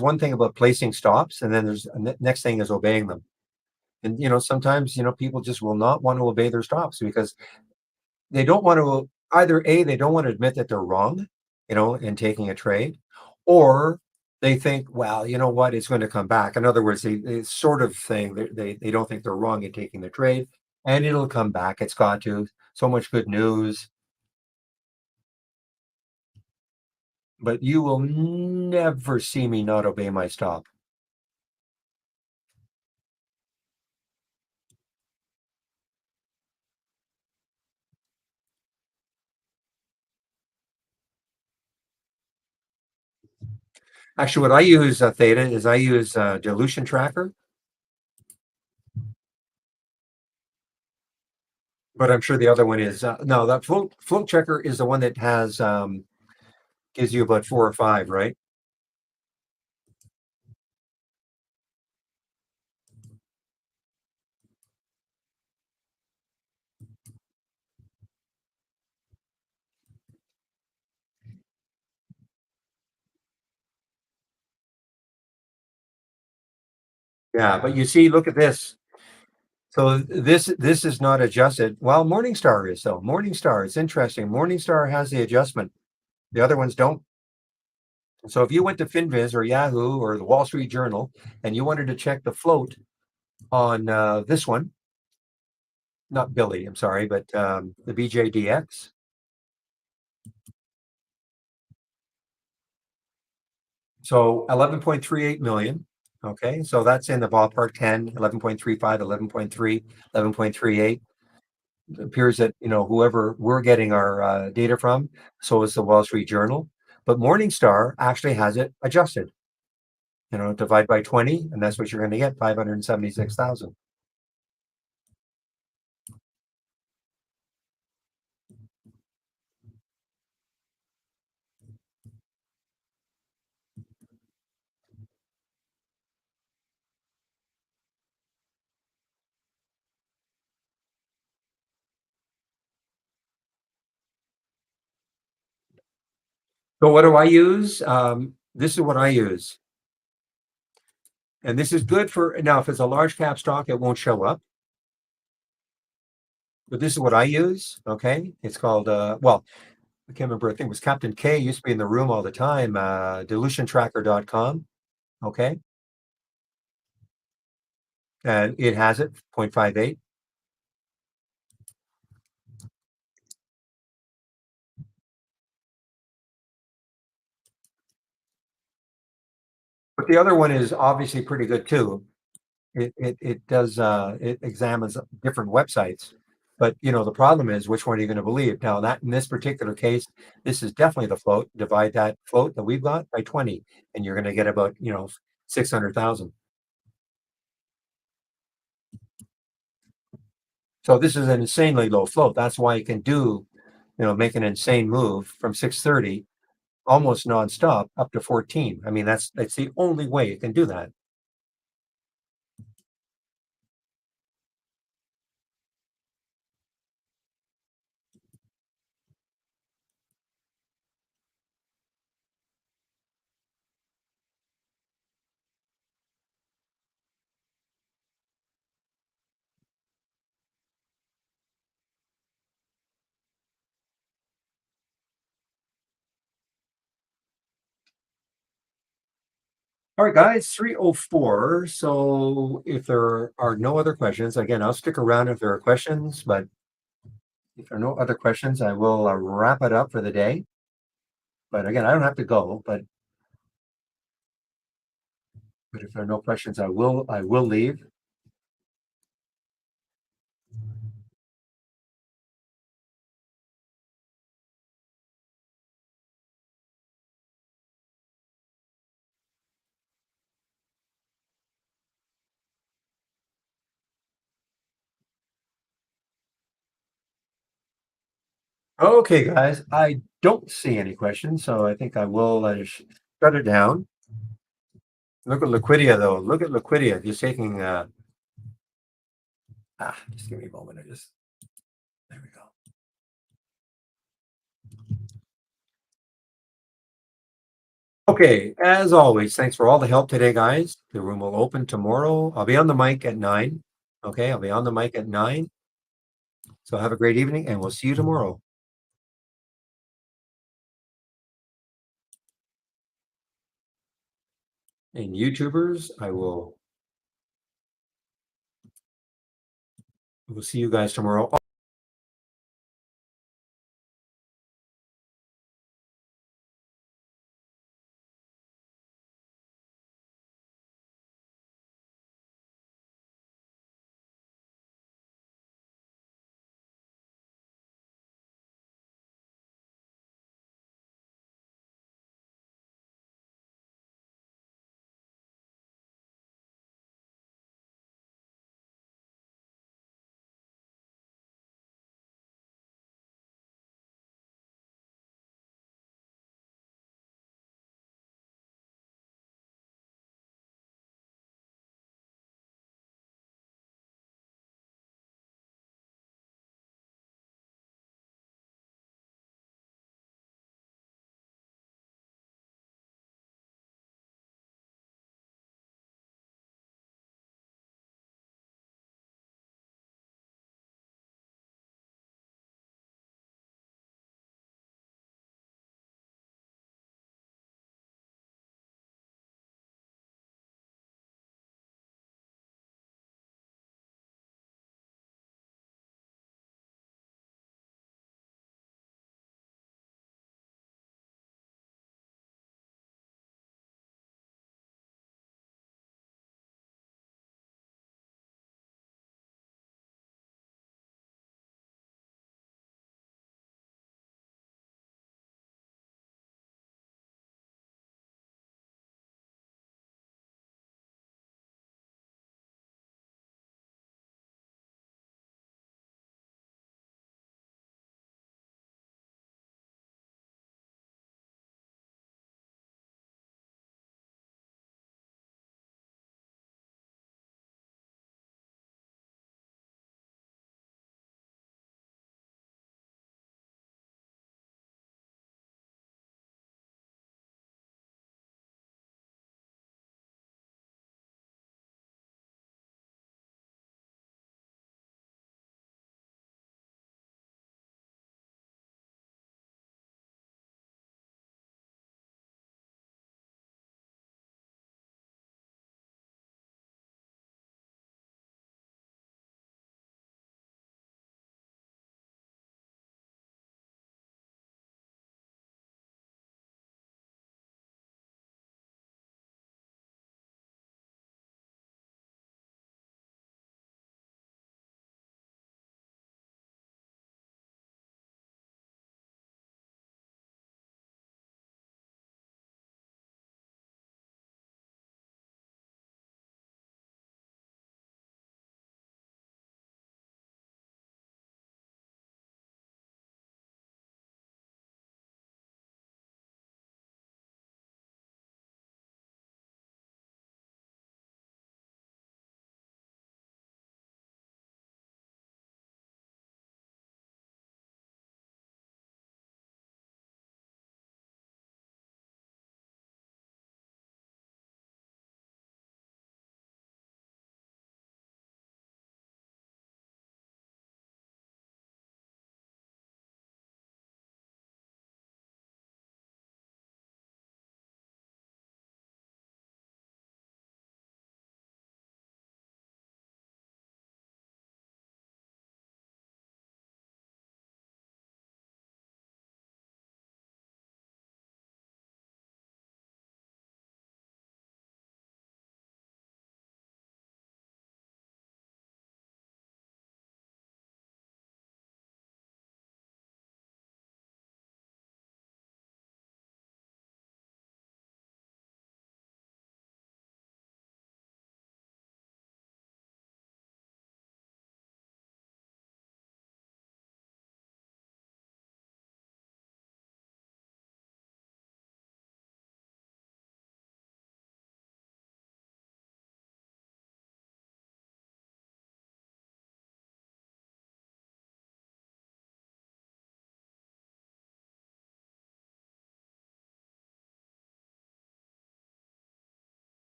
one thing about placing stops, and then there's next thing is obeying them. And sometimes people just will not want to obey their stops because they don't want to either A, they don't want to admit that they're wrong, in taking a trade, or they think, well, you know what, it's going to come back. In other words, they sort of thing, they don't think they're wrong in taking the trade, and it'll come back. It's got to. So much good news, but you will never see me not obey my stop. Actually, what I use, Theta, is I use dilution tracker, but I'm sure the other one is no. That float checker is the one that has gives you about 4 or 5, right? Yeah, but you see, look at this. So this is not adjusted. Well, Morningstar is though. Morningstar, it's interesting. Morningstar has the adjustment. The other ones don't. So if you went to FinViz or Yahoo or the Wall Street Journal and you wanted to check the float on this one, not Billy, I'm sorry, but the BJDX. So 11.38 million. Okay, so that's in the ballpark 10, 11.35, 11.3, 11.38. It appears that, whoever we're getting our data from, so is the Wall Street Journal. But Morningstar actually has it adjusted. Divide by 20, and that's what you're going to get, 576,000. So what do I use? This is what I use. And this is good for now. If it's a large cap stock, it won't show up. But this is what I use. Okay. It's called, well, I can't remember. I think it was Captain K used to be in the room all the time. Dilutiontracker.com. Okay. And it has it 0.58. But the other one is obviously pretty good too. It does it examines different websites. But the problem is which one are you going to believe? Now that in this particular case, this is definitely the float. Divide that float that we've got by 20, and you're going to get about 600,000. So this is an insanely low float. That's why you can make an insane move from 630 almost nonstop up to 14. I mean, that's the only way you can do that. All right, guys, 3:04. So if there are no other questions, again, I'll stick around if there are questions, but if there are no other questions, I will wrap it up for the day. But again, I don't have to go, but if there are no questions, I will leave. Okay, guys, I don't see any questions, so I think I will shut it down. Look at Liquidia, though. Look at Liquidia. Just taking. Just give me a moment. There we go. Okay, as always, thanks for all the help today, guys. The room will open tomorrow. I'll be on the mic at 9. Okay, I'll be on the mic at 9. So have a great evening, and we'll see you tomorrow. And YouTubers, I will see you guys tomorrow.